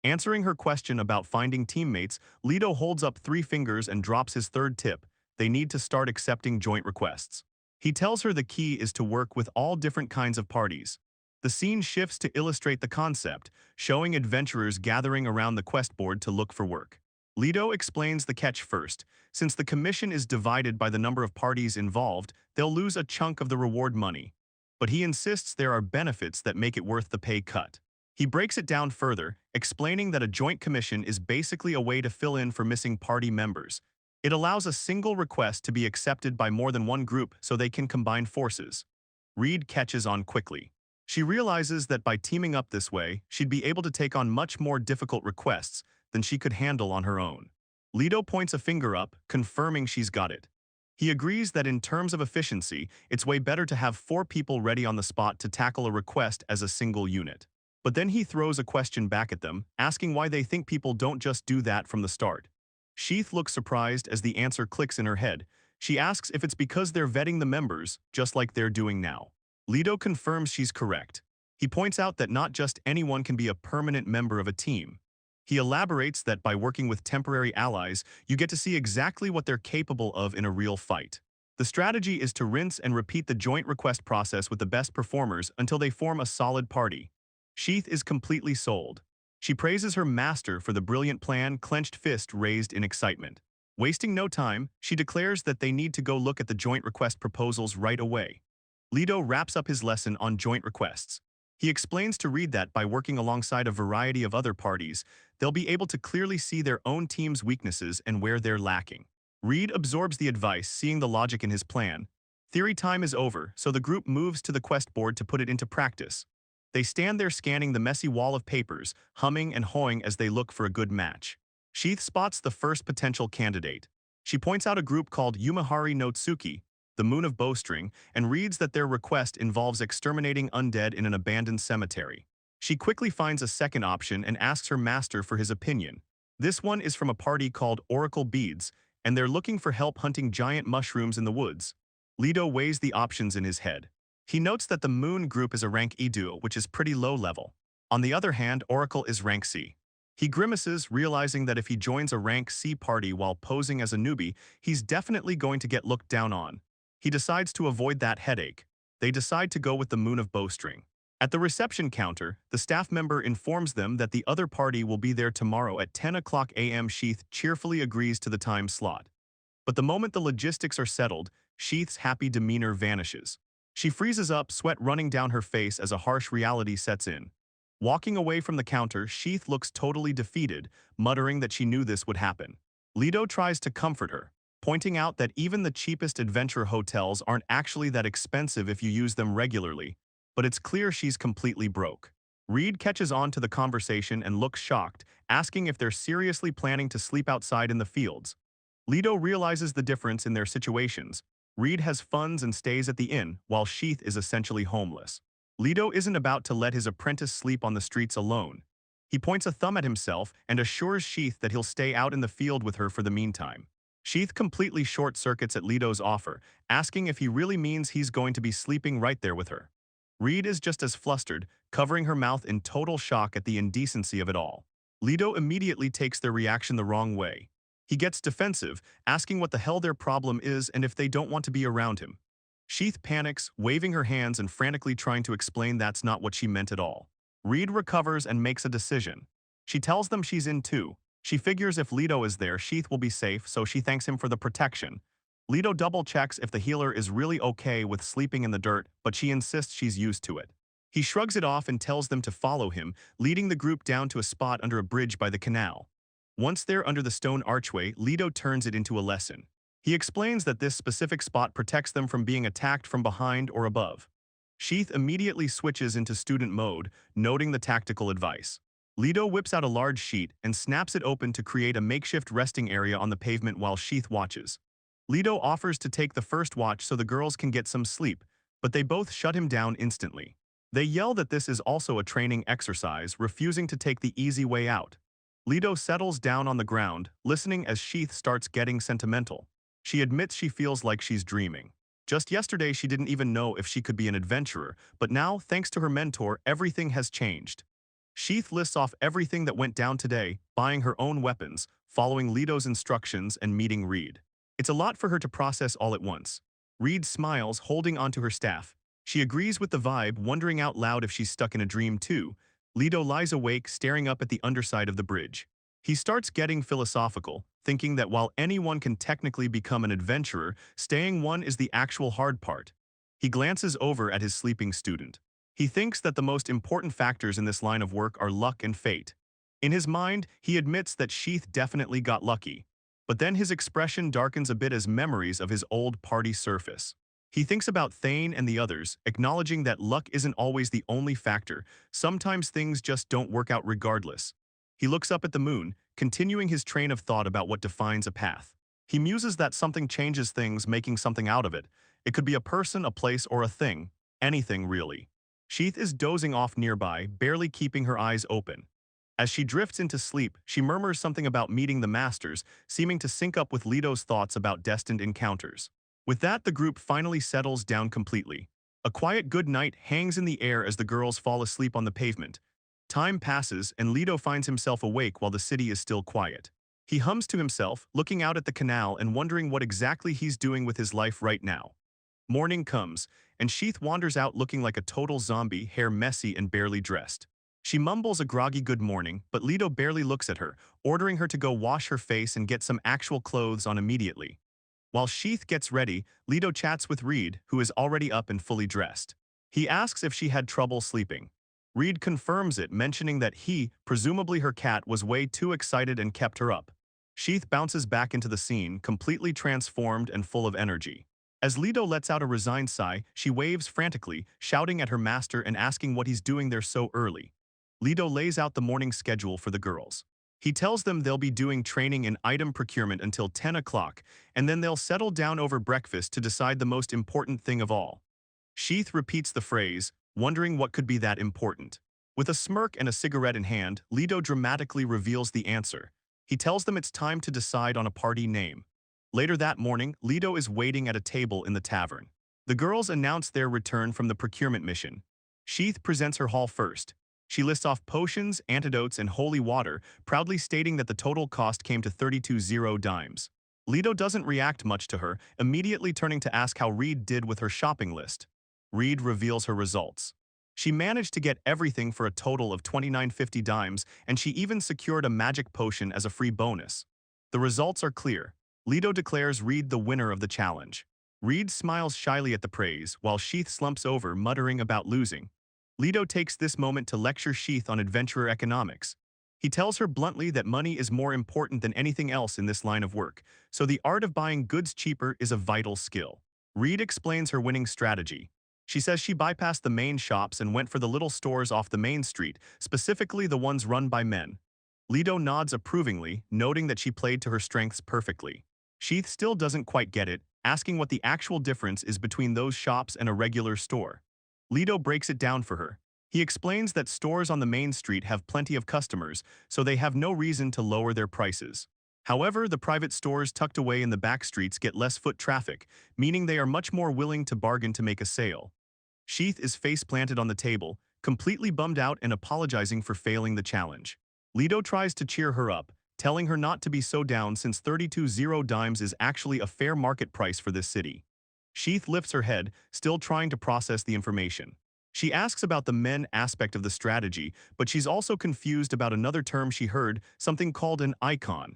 Answering her question about finding teammates, Leto holds up 3 fingers and drops his third tip. They need to start accepting joint requests. He tells her the key is to work with all different kinds of parties. The scene shifts to illustrate the concept, showing adventurers gathering around the quest board to look for work. Leto explains the catch first. Since the commission is divided by the number of parties involved, they'll lose a chunk of the reward money. But he insists there are benefits that make it worth the pay cut. He breaks it down further, explaining that a joint commission is basically a way to fill in for missing party members. It allows a single request to be accepted by more than one group so they can combine forces. Reed catches on quickly. She realizes that by teaming up this way, she'd be able to take on much more difficult requests than she could handle on her own. Leto points a finger up, confirming she's got it. He agrees that in terms of efficiency, it's way better to have 4 people ready on the spot to tackle a request as a single unit. But then he throws a question back at them, asking why they think people don't just do that from the start. Sheath looks surprised as the answer clicks in her head. She asks if it's because they're vetting the members, just like they're doing now. Leto confirms she's correct. He points out that not just anyone can be a permanent member of a team. He elaborates that by working with temporary allies, you get to see exactly what they're capable of in a real fight. The strategy is to rinse and repeat the joint request process with the best performers until they form a solid party. Sheath is completely sold. She praises her master for the brilliant plan, clenched fist raised in excitement. Wasting no time, she declares that they need to go look at the joint request proposals right away. Leto wraps up his lesson on joint requests. He explains to Reed that by working alongside a variety of other parties, they'll be able to clearly see their own team's weaknesses and where they're lacking. Reed absorbs the advice, seeing the logic in his plan. Theory time is over, so the group moves to the quest board to put it into practice. They stand there scanning the messy wall of papers, humming and hawing as they look for a good match. Sheath spots the first potential candidate. She points out a group called Yumahari no Tsuki, the Moon of Bowstring, and reads that their request involves exterminating undead in an abandoned cemetery. She quickly finds a second option and asks her master for his opinion. This one is from a party called Oracle Beads, and they're looking for help hunting giant mushrooms in the woods. Leto weighs the options in his head. He notes that the Moon group is a rank E duo, which is pretty low level. On the other hand, Oracle is rank C. He grimaces, realizing that if he joins a rank C party while posing as a newbie, he's definitely going to get looked down on. He decides to avoid that headache. They decide to go with the Moon of Bowstring. At the reception counter, the staff member informs them that the other party will be there tomorrow at 10 o'clock a.m. Sheath cheerfully agrees to the time slot. But the moment the logistics are settled, Sheath's happy demeanor vanishes. She freezes up, sweat running down her face as a harsh reality sets in. Walking away from the counter, Sheath looks totally defeated, muttering that she knew this would happen. Leto tries to comfort her, pointing out that even the cheapest adventure hotels aren't actually that expensive if you use them regularly, but it's clear she's completely broke. Reed catches on to the conversation and looks shocked, asking if they're seriously planning to sleep outside in the fields. Leto realizes the difference in their situations. Reed has funds and stays at the inn, while Sheath is essentially homeless. Leto isn't about to let his apprentice sleep on the streets alone. He points a thumb at himself and assures Sheath that he'll stay out in the field with her for the meantime. Sheath completely short-circuits at Leto's offer, asking if he really means he's going to be sleeping right there with her. Reed is just as flustered, covering her mouth in total shock at the indecency of it all. Leto immediately takes their reaction the wrong way. He gets defensive, asking what the hell their problem is and if they don't want to be around him. Sheath panics, waving her hands and frantically trying to explain that's not what she meant at all. Reed recovers and makes a decision. She tells them she's in too. She figures if Leto is there, Sheath will be safe, so she thanks him for the protection. Leto double-checks if the healer is really okay with sleeping in the dirt, but she insists she's used to it. He shrugs it off and tells them to follow him, leading the group down to a spot under a bridge by the canal. Once they're under the stone archway, Leto turns it into a lesson. He explains that this specific spot protects them from being attacked from behind or above. Sheath immediately switches into student mode, noting the tactical advice. Leto whips out a large sheet and snaps it open to create a makeshift resting area on the pavement while Sheath watches. Leto offers to take the first watch so the girls can get some sleep, but they both shut him down instantly. They yell that this is also a training exercise, refusing to take the easy way out. Leto settles down on the ground, listening as Sheath starts getting sentimental. She admits she feels like she's dreaming. Just yesterday she didn't even know if she could be an adventurer, but now, thanks to her mentor, everything has changed. Sheath lists off everything that went down today, buying her own weapons, following Leto's instructions, and meeting Reed. It's a lot for her to process all at once. Reed smiles, holding onto her staff. She agrees with the vibe, wondering out loud if she's stuck in a dream too. Leto lies awake, staring up at the underside of the bridge. He starts getting philosophical, thinking that while anyone can technically become an adventurer, staying one is the actual hard part. He glances over at his sleeping student. He thinks that the most important factors in this line of work are luck and fate. In his mind, he admits that Sheath definitely got lucky. But then his expression darkens a bit as memories of his old party surface. He thinks about Thane and the others, acknowledging that luck isn't always the only factor. Sometimes things just don't work out regardless. He looks up at the moon, continuing his train of thought about what defines a path. He muses that something changes things, making something out of it. It could be a person, a place, or a thing. Anything, really. Sheath is dozing off nearby, barely keeping her eyes open. As she drifts into sleep, she murmurs something about meeting the masters, seeming to sync up with Leto's thoughts about destined encounters. With that, the group finally settles down completely. A quiet good night hangs in the air as the girls fall asleep on the pavement. Time passes, and Leto finds himself awake while the city is still quiet. He hums to himself, looking out at the canal and wondering what exactly he's doing with his life right now. Morning comes, and Sheath wanders out looking like a total zombie, hair messy and barely dressed. She mumbles a groggy good morning, but Leto barely looks at her, ordering her to go wash her face and get some actual clothes on immediately. While Sheath gets ready, Leto chats with Reed, who is already up and fully dressed. He asks if she had trouble sleeping. Reed confirms it, mentioning that he, presumably her cat, was way too excited and kept her up. Sheath bounces back into the scene, completely transformed and full of energy. As Leto lets out a resigned sigh, she waves frantically, shouting at her master and asking what he's doing there so early. Leto lays out the morning schedule for the girls. He tells them they'll be doing training in item procurement until 10 o'clock, and then they'll settle down over breakfast to decide the most important thing of all. Sheath repeats the phrase, wondering what could be that important. With a smirk and a cigarette in hand, Leto dramatically reveals the answer. He tells them it's time to decide on a party name. Later that morning, Leto is waiting at a table in the tavern. The girls announce their return from the procurement mission. Sheath presents her haul first. She lists off potions, antidotes, and holy water, proudly stating that the total cost came to 32 dimes. Leto doesn't react much to her, immediately turning to ask how Reed did with her shopping list. Reed reveals her results. She managed to get everything for a total of 29.50 dimes, and she even secured a magic potion as a free bonus. The results are clear. Leto declares Reed the winner of the challenge. Reed smiles shyly at the praise, while Sheath slumps over, muttering about losing. Leto takes this moment to lecture Sheath on adventurer economics. He tells her bluntly that money is more important than anything else in this line of work, so the art of buying goods cheaper is a vital skill. Reed explains her winning strategy. She says she bypassed the main shops and went for the little stores off the main street, specifically the ones run by men. Leto nods approvingly, noting that she played to her strengths perfectly. Sheath still doesn't quite get it, asking what the actual difference is between those shops and a regular store. Leto breaks it down for her. He explains that stores on the main street have plenty of customers, so they have no reason to lower their prices. However, the private stores tucked away in the back streets get less foot traffic, meaning they are much more willing to bargain to make a sale. Sheath is face-planted on the table, completely bummed out and apologizing for failing the challenge. Leto tries to cheer her up, telling her not to be so down since 32 dimes is actually a fair market price for this city. Sheath lifts her head, still trying to process the information. She asks about the men aspect of the strategy, but she's also confused about another term she heard, something called an icon.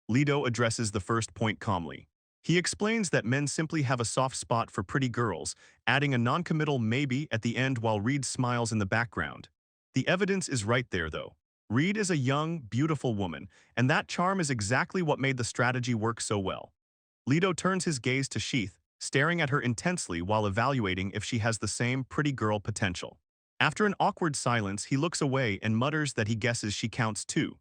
Leto addresses the first point calmly. He explains that men simply have a soft spot for pretty girls, adding a non-committal maybe at the end while Reed smiles in the background. The evidence is right there, though. Reed is a young, beautiful woman, and that charm is exactly what made the strategy work so well. Leto turns his gaze to Sheath, staring at her intensely while evaluating if she has the same pretty girl potential. After an awkward silence, he looks away and mutters that he guesses she counts too.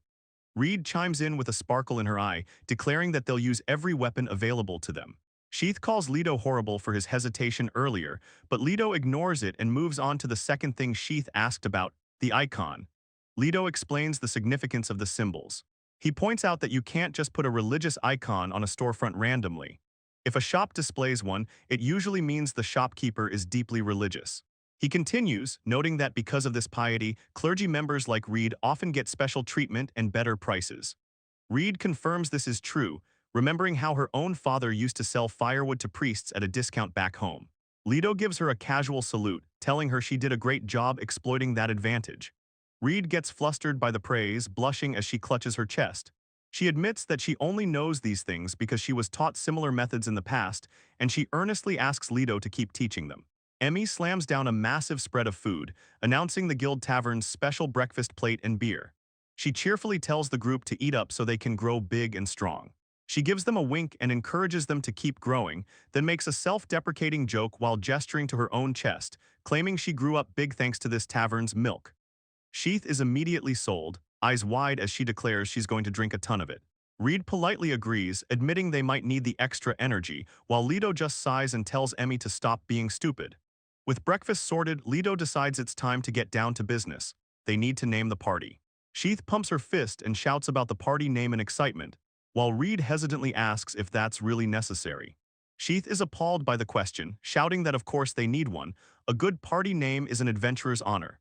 Reed chimes in with a sparkle in her eye, declaring that they'll use every weapon available to them. Sheath calls Leto horrible for his hesitation earlier, but Leto ignores it and moves on to the second thing Sheath asked about, the icon. Leto explains the significance of the symbols. He points out that you can't just put a religious icon on a storefront randomly. If a shop displays one, it usually means the shopkeeper is deeply religious. He continues, noting that because of this piety, clergy members like Reed often get special treatment and better prices. Reed confirms this is true, remembering how her own father used to sell firewood to priests at a discount back home. Leto gives her a casual salute, telling her she did a great job exploiting that advantage. Reed gets flustered by the praise, blushing as she clutches her chest. She admits that she only knows these things because she was taught similar methods in the past, and she earnestly asks Leto to keep teaching them. Emmy slams down a massive spread of food, announcing the Guild Tavern's special breakfast plate and beer. She cheerfully tells the group to eat up so they can grow big and strong. She gives them a wink and encourages them to keep growing, then makes a self-deprecating joke while gesturing to her own chest, claiming she grew up big thanks to this tavern's milk. Sheath is immediately sold, eyes wide as she declares she's going to drink a ton of it. Reed politely agrees, admitting they might need the extra energy, while Leto just sighs and tells Emmy to stop being stupid. With breakfast sorted, Leto decides it's time to get down to business. They need to name the party. Sheath pumps her fist and shouts about the party name in excitement, while Reed hesitantly asks if that's really necessary. Sheath is appalled by the question, shouting that of course they need one. A good party name is an adventurer's honor.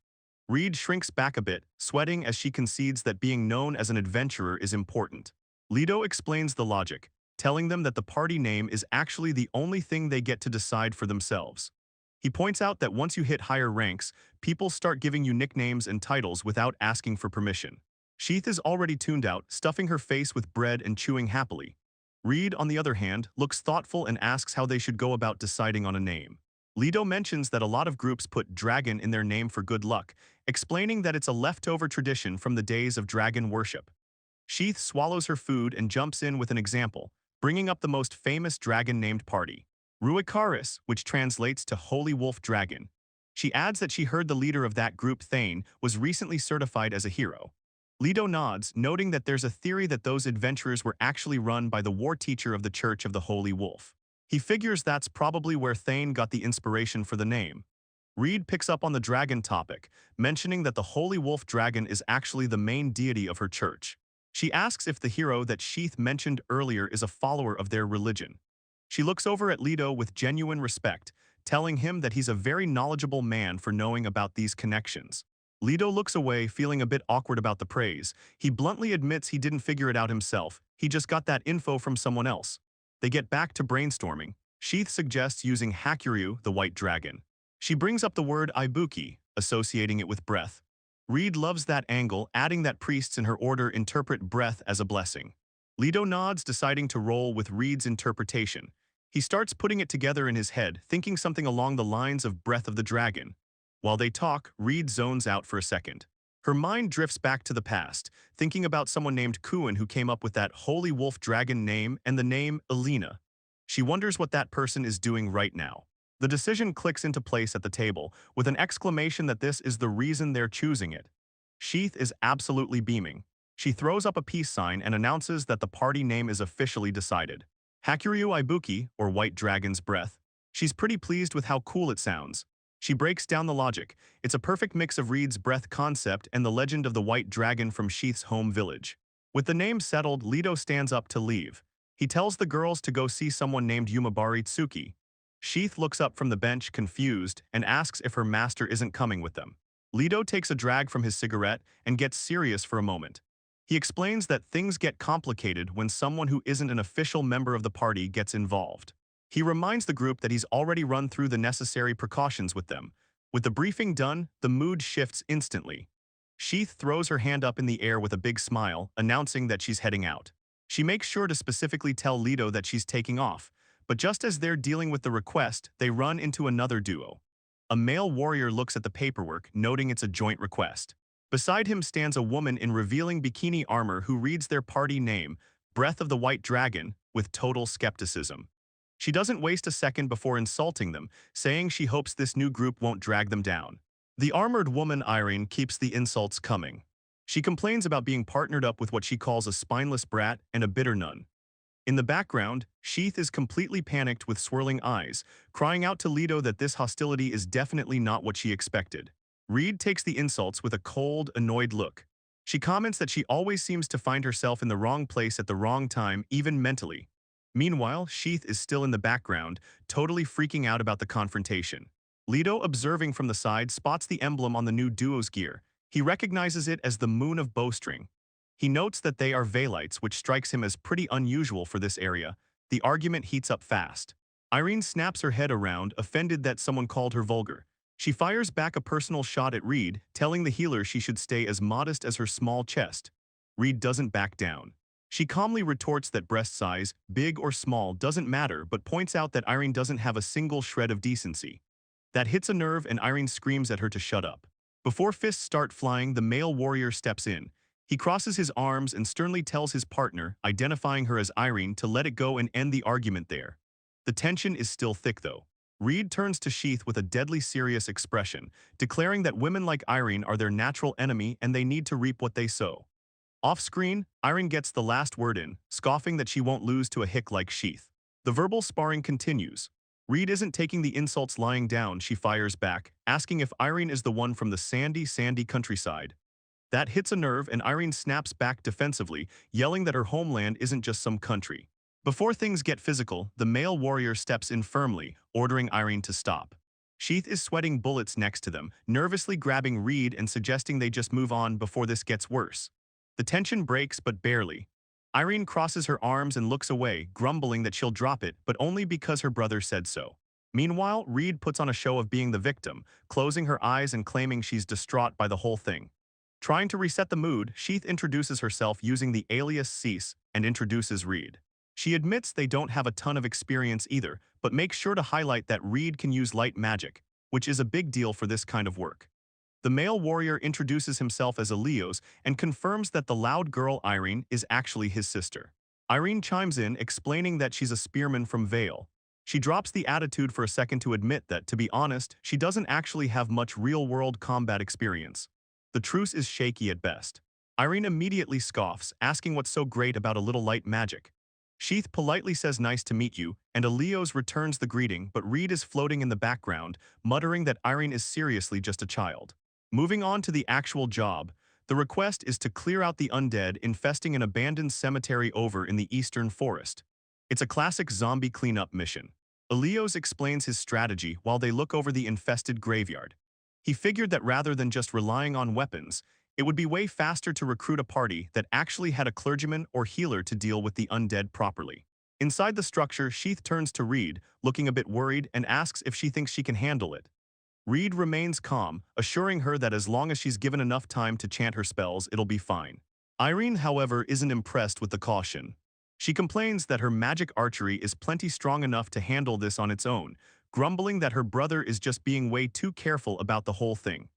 Reed shrinks back a bit, sweating as she concedes that being known as an adventurer is important. Leto explains the logic, telling them that the party name is actually the only thing they get to decide for themselves. He points out that once you hit higher ranks, people start giving you nicknames and titles without asking for permission. Sheath is already tuned out, stuffing her face with bread and chewing happily. Reed, on the other hand, looks thoughtful and asks how they should go about deciding on a name. Leto mentions that a lot of groups put dragon in their name for good luck, explaining that it's a leftover tradition from the days of dragon worship. Sheath swallows her food and jumps in with an example, bringing up the most famous dragon-named party, Ruikaris, which translates to Holy Wolf Dragon. She adds that she heard the leader of that group, Sain, was recently certified as a hero. Leto nods, noting that there's a theory that those adventurers were actually run by the war teacher of the Church of the Holy Wolf. He figures that's probably where Thane got the inspiration for the name. Reed picks up on the dragon topic, mentioning that the Holy Wolf Dragon is actually the main deity of her church. She asks if the hero that Sheath mentioned earlier is a follower of their religion. She looks over at Leto with genuine respect, telling him that he's a very knowledgeable man for knowing about these connections. Leto looks away, feeling a bit awkward about the praise. He bluntly admits he didn't figure it out himself, he just got that info from someone else. They get back to brainstorming. Sheath suggests using Hakuryu, the white dragon. She brings up the word ibuki, associating it with breath. Reed loves that angle, adding that priests in her order interpret breath as a blessing. Leto nods, deciding to roll with Reed's interpretation. He starts putting it together in his head, thinking something along the lines of Breath of the Dragon. While they talk, Reed zones out for a second. Her mind drifts back to the past, thinking about someone named Kuin who came up with that Holy Wolf Dragon name and the name Elena. She wonders what that person is doing right now. The decision clicks into place at the table, with an exclamation that this is the reason they're choosing it. Sheath is absolutely beaming. She throws up a peace sign and announces that the party name is officially decided. Hakuryu Ibuki, or White Dragon's Breath. She's pretty pleased with how cool it sounds. She breaks down the logic. It's a perfect mix of Reed's breath concept and the legend of the White Dragon from Sheath's home village. With the name settled, Leto stands up to leave. He tells the girls to go see someone named Yumabari Tsuki. Sheath looks up from the bench, confused, and asks if her master isn't coming with them. Leto takes a drag from his cigarette and gets serious for a moment. He explains that things get complicated when someone who isn't an official member of the party gets involved. He reminds the group that he's already run through the necessary precautions with them. With the briefing done, the mood shifts instantly. Sheath throws her hand up in the air with a big smile, announcing that she's heading out. She makes sure to specifically tell Leto that she's taking off, but just as they're dealing with the request, they run into another duo. A male warrior looks at the paperwork, noting it's a joint request. Beside him stands a woman in revealing bikini armor who reads their party name, Breath of the White Dragon, with total skepticism. She doesn't waste a second before insulting them, saying she hopes this new group won't drag them down. The armored woman Irene keeps the insults coming. She complains about being partnered up with what she calls a spineless brat and a bitter nun. In the background, Sheath is completely panicked with swirling eyes, crying out to Leto that this hostility is definitely not what she expected. Reed takes the insults with a cold, annoyed look. She comments that she always seems to find herself in the wrong place at the wrong time, even mentally. Meanwhile, Sheath is still in the background, totally freaking out about the confrontation. Leto, observing from the side, spots the emblem on the new duo's gear. He recognizes it as the Moon of Bowstring. He notes that they are Velites, which strikes him as pretty unusual for this area. The argument heats up fast. Irene snaps her head around, offended that someone called her vulgar. She fires back a personal shot at Reed, telling the healer she should stay as modest as her small chest. Reed doesn't back down. She calmly retorts that breast size, big or small, doesn't matter, but points out that Irene doesn't have a single shred of decency. That hits a nerve and Irene screams at her to shut up. Before fists start flying, the male warrior steps in. He crosses his arms and sternly tells his partner, identifying her as Irene, to let it go and end the argument there. The tension is still thick though. Reed turns to Sheath with a deadly serious expression, declaring that women like Irene are their natural enemy and they need to reap what they sow. Off-screen, Irene gets the last word in, scoffing that she won't lose to a hick like Sheath. The verbal sparring continues. Reed isn't taking the insults lying down, she fires back, asking if Irene is the one from the sandy countryside. That hits a nerve and Irene snaps back defensively, yelling that her homeland isn't just some country. Before things get physical, the male warrior steps in firmly, ordering Irene to stop. Sheath is sweating bullets next to them, nervously grabbing Reed and suggesting they just move on before this gets worse. The tension breaks, but barely. Irene crosses her arms and looks away, grumbling that she'll drop it, but only because her brother said so. Meanwhile, Reed puts on a show of being the victim, closing her eyes and claiming she's distraught by the whole thing. Trying to reset the mood, Sheath introduces herself using the alias Cease and introduces Reed. She admits they don't have a ton of experience either, but makes sure to highlight that Reed can use light magic, which is a big deal for this kind of work. The male warrior introduces himself as Elios and confirms that the loud girl Irene is actually his sister. Irene chimes in, explaining that she's a spearman from Vale. She drops the attitude for a second to admit that, to be honest, she doesn't actually have much real-world combat experience. The truce is shaky at best. Irene immediately scoffs, asking what's so great about a little light magic. Sheath politely says nice to meet you, and Elios returns the greeting, but Reed is floating in the background, muttering that Irene is seriously just a child. Moving on to the actual job, the request is to clear out the undead infesting an abandoned cemetery over in the eastern forest. It's a classic zombie cleanup mission. Elios explains his strategy while they look over the infested graveyard. He figured that rather than just relying on weapons, it would be way faster to recruit a party that actually had a clergyman or healer to deal with the undead properly. Inside the structure, Sheath turns to Reed, looking a bit worried, and asks if she thinks she can handle it. Reed remains calm, assuring her that as long as she's given enough time to chant her spells, it'll be fine. Irene, however, isn't impressed with the caution. She complains that her magic archery is plenty strong enough to handle this on its own, grumbling that her brother is just being way too careful about the whole thing.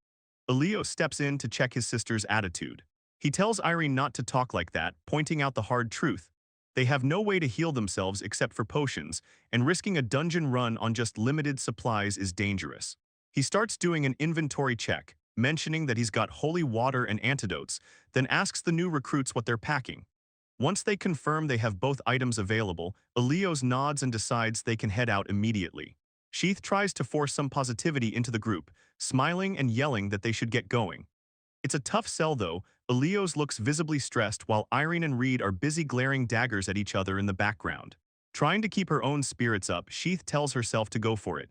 Elios steps in to check his sister's attitude. He tells Irene not to talk like that, pointing out the hard truth. They have no way to heal themselves except for potions, and risking a dungeon run on just limited supplies is dangerous. He starts doing an inventory check, mentioning that he's got holy water and antidotes, then asks the new recruits what they're packing. Once they confirm they have both items available, Elios nods and decides they can head out immediately. Sheath tries to force some positivity into the group, smiling and yelling that they should get going. It's a tough sell though. Elios looks visibly stressed while Irene and Reed are busy glaring daggers at each other in the background. Trying to keep her own spirits up, Sheath tells herself to go for it.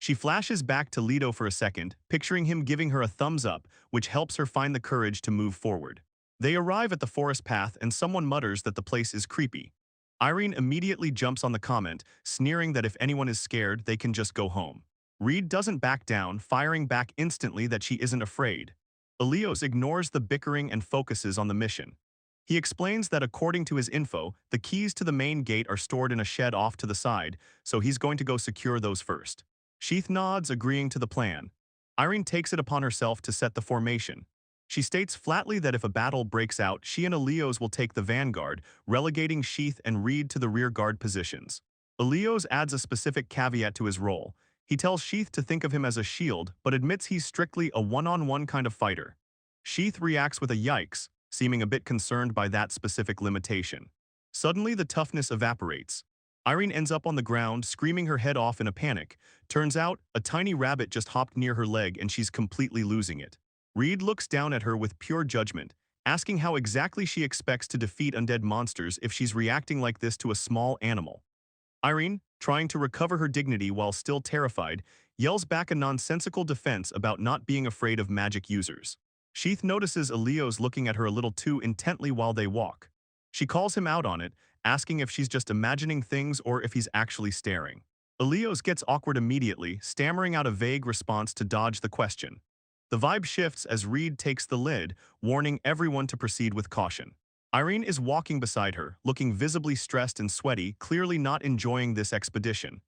She flashes back to Leto for a second, picturing him giving her a thumbs up, which helps her find the courage to move forward. They arrive at the forest path and someone mutters that the place is creepy. Irene immediately jumps on the comment, sneering that if anyone is scared, they can just go home. Reed doesn't back down, firing back instantly that she isn't afraid. Elios ignores the bickering and focuses on the mission. He explains that according to his info, the keys to the main gate are stored in a shed off to the side, so he's going to go secure those first. Sheath nods, agreeing to the plan. Irene takes it upon herself to set the formation. She states flatly that if a battle breaks out, she and Elios will take the vanguard, relegating Sheath and Reed to the rear guard positions. Elios adds a specific caveat to his role. He tells Sheath to think of him as a shield, but admits he's strictly a one-on-one kind of fighter. Sheath reacts with a yikes, seeming a bit concerned by that specific limitation. Suddenly, the toughness evaporates. Irene ends up on the ground, screaming her head off in a panic. Turns out, a tiny rabbit just hopped near her leg and she's completely losing it. Reed looks down at her with pure judgment, asking how exactly she expects to defeat undead monsters if she's reacting like this to a small animal. Irene, trying to recover her dignity while still terrified, yells back a nonsensical defense about not being afraid of magic users. Sheath notices Elios looking at her a little too intently while they walk. She calls him out on it, asking if she's just imagining things or if he's actually staring. Elios gets awkward immediately, stammering out a vague response to dodge the question. The vibe shifts as Reed takes the lid, warning everyone to proceed with caution. Irene is walking beside her, looking visibly stressed and sweaty, clearly not enjoying this expedition.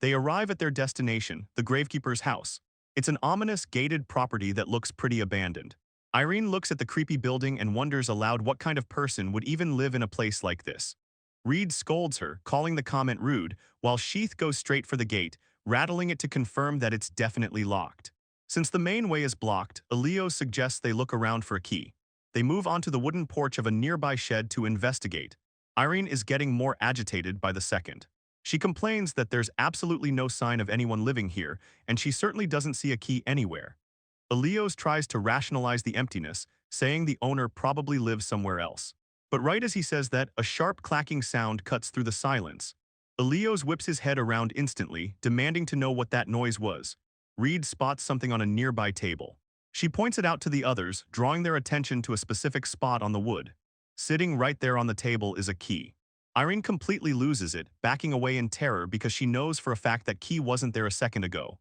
They arrive at their destination, the gravekeeper's house. It's an ominous, gated property that looks pretty abandoned. Irene looks at the creepy building and wonders aloud what kind of person would even live in a place like this. Reed scolds her, calling the comment rude, while Sheath goes straight for the gate, rattling it to confirm that it's definitely locked. Since the main way is blocked, Elios suggests they look around for a key. They move onto the wooden porch of a nearby shed to investigate. Irene is getting more agitated by the second. She complains that there's absolutely no sign of anyone living here, and she certainly doesn't see a key anywhere. Elios tries to rationalize the emptiness, saying the owner probably lives somewhere else. But right as he says that, a sharp clacking sound cuts through the silence. Elios whips his head around instantly, demanding to know what that noise was. Reed spots something on a nearby table. She points it out to the others, drawing their attention to a specific spot on the wood. Sitting right there on the table is a key. Irene completely loses it, backing away in terror because she knows for a fact that key wasn't there a second ago.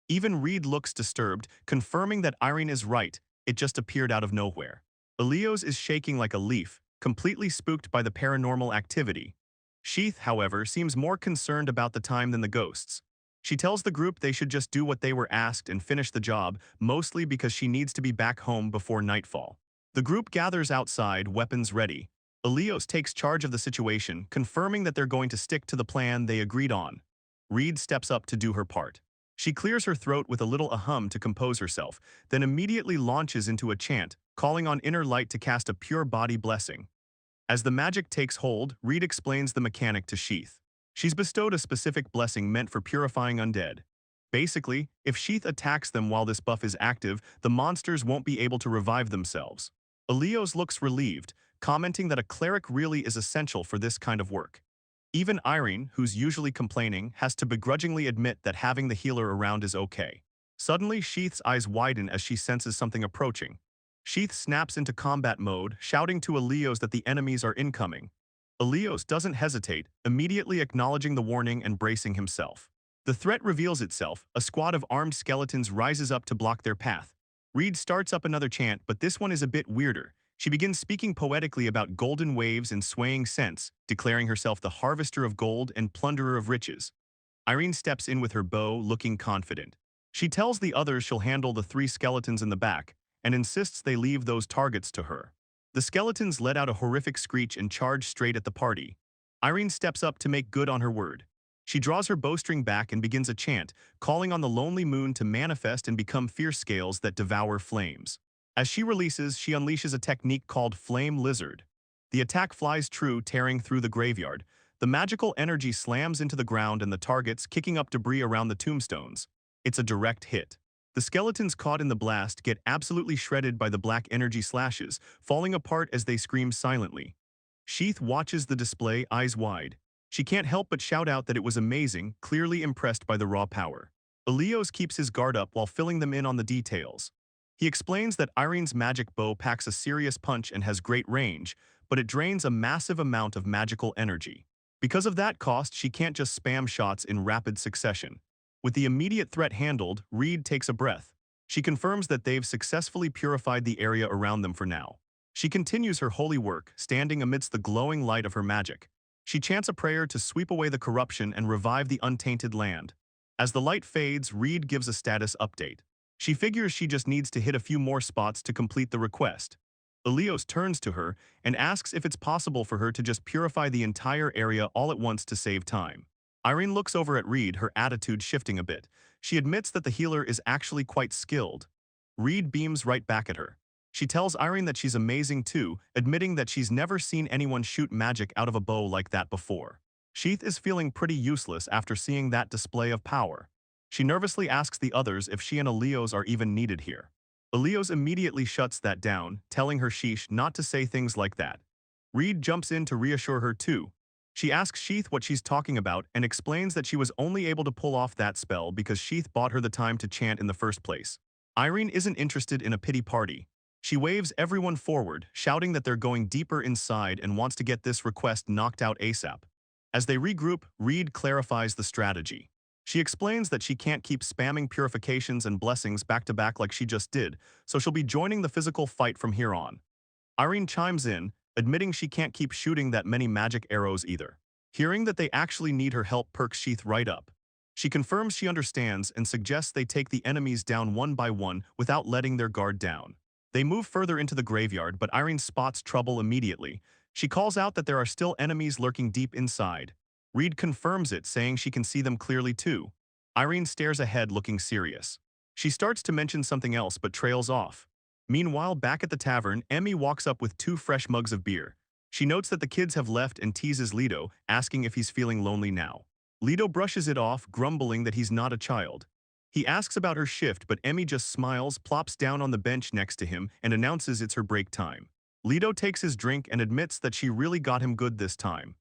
Even Reed looks disturbed, confirming that Irene is right, it just appeared out of nowhere. Elios is shaking like a leaf, completely spooked by the paranormal activity. Sheath, however, seems more concerned about the time than the ghosts. She tells the group they should just do what they were asked and finish the job, mostly because she needs to be back home before nightfall. The group gathers outside, weapons ready. Elios takes charge of the situation, confirming that they're going to stick to the plan they agreed on. Reed steps up to do her part. She clears her throat with a little ahem to compose herself, then immediately launches into a chant, calling on inner light to cast a pure body blessing. As the magic takes hold, Reed explains the mechanic to Sheath. She's bestowed a specific blessing meant for purifying undead. Basically, if Sheath attacks them while this buff is active, the monsters won't be able to revive themselves. Elios looks relieved, commenting that a cleric really is essential for this kind of work. Even Irene, who's usually complaining, has to begrudgingly admit that having the healer around is okay. Suddenly, Sheath's eyes widen as she senses something approaching. Sheath snaps into combat mode, shouting to Elios that the enemies are incoming. Elios doesn't hesitate, immediately acknowledging the warning and bracing himself. The threat reveals itself, a squad of armed skeletons rises up to block their path. Reed starts up another chant, but this one is a bit weirder. She begins speaking poetically about golden waves and swaying scents, declaring herself the harvester of gold and plunderer of riches. Irene steps in with her bow, looking confident. She tells the others she'll handle the 3 skeletons in the back, and insists they leave those targets to her. The skeletons let out a horrific screech and charge straight at the party. Irene steps up to make good on her word. She draws her bowstring back and begins a chant, calling on the lonely moon to manifest and become fierce scales that devour flames. As she releases, she unleashes a technique called Flame Lizard. The attack flies true, tearing through the graveyard. The magical energy slams into the ground and the targets, kicking up debris around the tombstones. It's a direct hit. The skeletons caught in the blast get absolutely shredded by the black energy slashes, falling apart as they scream silently. Sheath watches the display, eyes wide. She can't help but shout out that it was amazing, clearly impressed by the raw power. Elios keeps his guard up while filling them in on the details. He explains that Irene's magic bow packs a serious punch and has great range, but it drains a massive amount of magical energy. Because of that cost, she can't just spam shots in rapid succession. With the immediate threat handled, Reed takes a breath. She confirms that they've successfully purified the area around them for now. She continues her holy work, standing amidst the glowing light of her magic. She chants a prayer to sweep away the corruption and revive the untainted land. As the light fades, Reed gives a status update. She figures she just needs to hit a few more spots to complete the request. Elios turns to her and asks if it's possible for her to just purify the entire area all at once to save time. Irene looks over at Reed, her attitude shifting a bit. She admits that the healer is actually quite skilled. Reed beams right back at her. She tells Irene that she's amazing too, admitting that she's never seen anyone shoot magic out of a bow like that before. Sheath is feeling pretty useless after seeing that display of power. She nervously asks the others if she and Elios are even needed here. Elios immediately shuts that down, telling her sheesh not to say things like that. Reed jumps in to reassure her too. She asks Sheath what she's talking about and explains that she was only able to pull off that spell because Sheath bought her the time to chant in the first place. Irene isn't interested in a pity party. She waves everyone forward, shouting that they're going deeper inside and wants to get this request knocked out ASAP. As they regroup, Reed clarifies the strategy. She explains that she can't keep spamming purifications and blessings back-to-back like she just did, so she'll be joining the physical fight from here on. Irene chimes in, admitting she can't keep shooting that many magic arrows either. Hearing that they actually need her help perks Sheath right up. She confirms she understands and suggests they take the enemies down one by one without letting their guard down. They move further into the graveyard, but Irene spots trouble immediately. She calls out that there are still enemies lurking deep inside. Reed confirms it, saying she can see them clearly too. Irene stares ahead, looking serious. She starts to mention something else but trails off. Meanwhile, back at the tavern, Emmy walks up with 2 fresh mugs of beer. She notes that the kids have left and teases Lido, asking if he's feeling lonely now. Leto brushes it off, grumbling that he's not a child. He asks about her shift, but Emmy just smiles, plops down on the bench next to him, and announces it's her break time. Leto takes his drink and admits that she really got him good this time.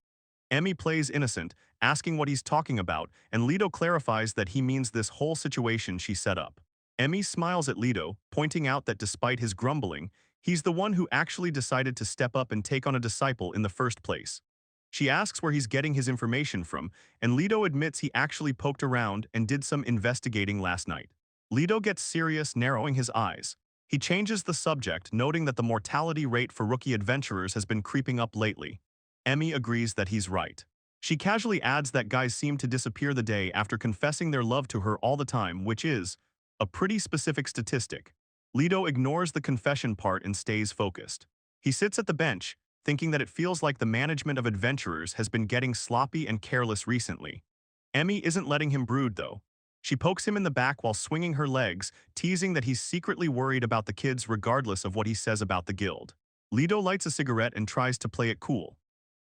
Emmy plays innocent, asking what he's talking about, and Leto clarifies that he means this whole situation she set up. Emmy smiles at Leto, pointing out that despite his grumbling, he's the one who actually decided to step up and take on a disciple in the first place. She asks where he's getting his information from, and Leto admits he actually poked around and did some investigating last night. Leto gets serious, narrowing his eyes. He changes the subject, noting that the mortality rate for rookie adventurers has been creeping up lately. Emmy agrees that he's right. She casually adds that guys seem to disappear the day after confessing their love to her all the time, which is a pretty specific statistic. Leto ignores the confession part and stays focused. He sits at the bench, thinking that it feels like the management of adventurers has been getting sloppy and careless recently. Emmy isn't letting him brood, though. She pokes him in the back while swinging her legs, teasing that he's secretly worried about the kids regardless of what he says about the guild. Leto lights a cigarette and tries to play it cool.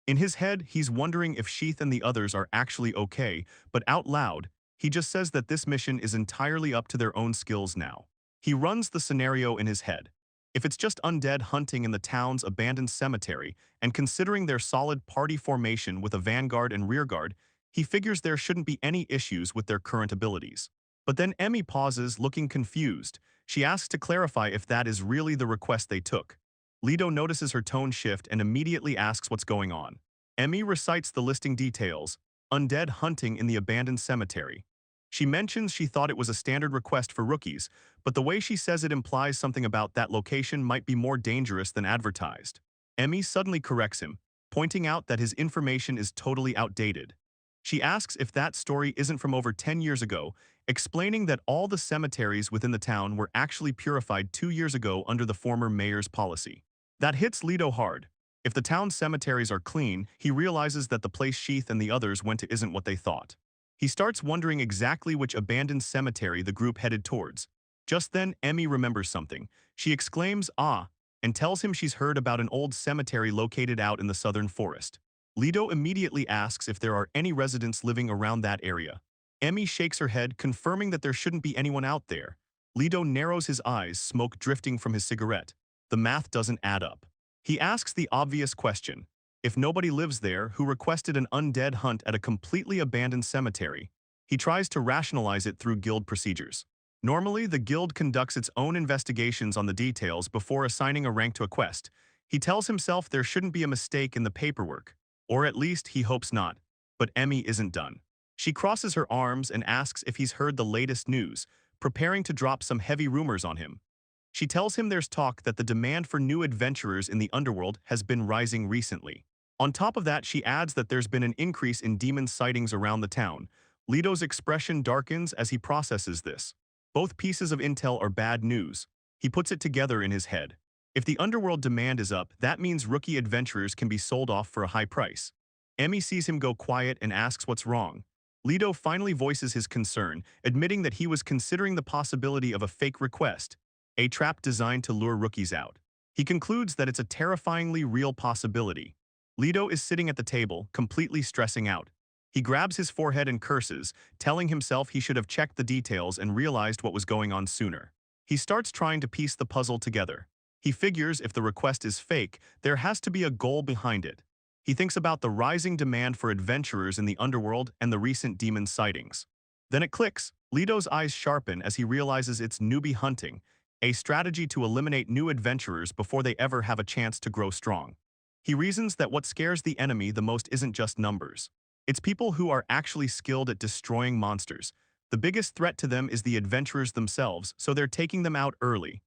In his head, he's wondering if Sheath and the others are actually okay, but out loud, he just says that this mission is entirely up to their own skills now. He runs the scenario in his head. If it's just undead hunting in the town's abandoned cemetery, and considering their solid party formation with a vanguard and rearguard, he figures there shouldn't be any issues with their current abilities. But then Emmy pauses, looking confused. She asks to clarify if that is really the request they took. Leto notices her tone shift and immediately asks what's going on. Emmy recites the listing details: undead hunting in the abandoned cemetery. She mentions she thought it was a standard request for rookies, but the way she says it implies something about that location might be more dangerous than advertised. Emmy suddenly corrects him, pointing out that his information is totally outdated. She asks if that story isn't from over 10 years ago, explaining that all the cemeteries within the town were actually purified 2 years ago under the former mayor's policy. That hits Leto hard. If the town's cemeteries are clean, he realizes that the place Sheath and the others went to isn't what they thought. He starts wondering exactly which abandoned cemetery the group headed towards. Just then, Emmy remembers something. She exclaims, "Ah," and tells him she's heard about an old cemetery located out in the southern forest. Leto immediately asks if there are any residents living around that area. Emmy shakes her head, confirming that there shouldn't be anyone out there. Leto narrows his eyes, smoke drifting from his cigarette. The math doesn't add up. He asks the obvious question. If nobody lives there, who requested an undead hunt at a completely abandoned cemetery? He tries to rationalize it through guild procedures. Normally, the guild conducts its own investigations on the details before assigning a rank to a quest. He tells himself there shouldn't be a mistake in the paperwork. Or at least, he hopes not. But Emmy isn't done. She crosses her arms and asks if he's heard the latest news, preparing to drop some heavy rumors on him. She tells him there's talk that the demand for new adventurers in the underworld has been rising recently. On top of that, she adds that there's been an increase in demon sightings around the town. Leto's expression darkens as he processes this. Both pieces of intel are bad news. He puts it together in his head. If the underworld demand is up, that means rookie adventurers can be sold off for a high price. Emmy sees him go quiet and asks what's wrong. Leto finally voices his concern, admitting that he was considering the possibility of a fake request, a trap designed to lure rookies out. He concludes that it's a terrifyingly real possibility. Leto is sitting at the table, completely stressing out. He grabs his forehead and curses, telling himself he should have checked the details and realized what was going on sooner. He starts trying to piece the puzzle together. He figures if the request is fake, there has to be a goal behind it. He thinks about the rising demand for adventurers in the underworld and the recent demon sightings. Then it clicks. Leto's eyes sharpen as he realizes it's newbie hunting, a strategy to eliminate new adventurers before they ever have a chance to grow strong. He reasons that what scares the enemy the most isn't just numbers. It's people who are actually skilled at destroying monsters. The biggest threat to them is the adventurers themselves, so they're taking them out early.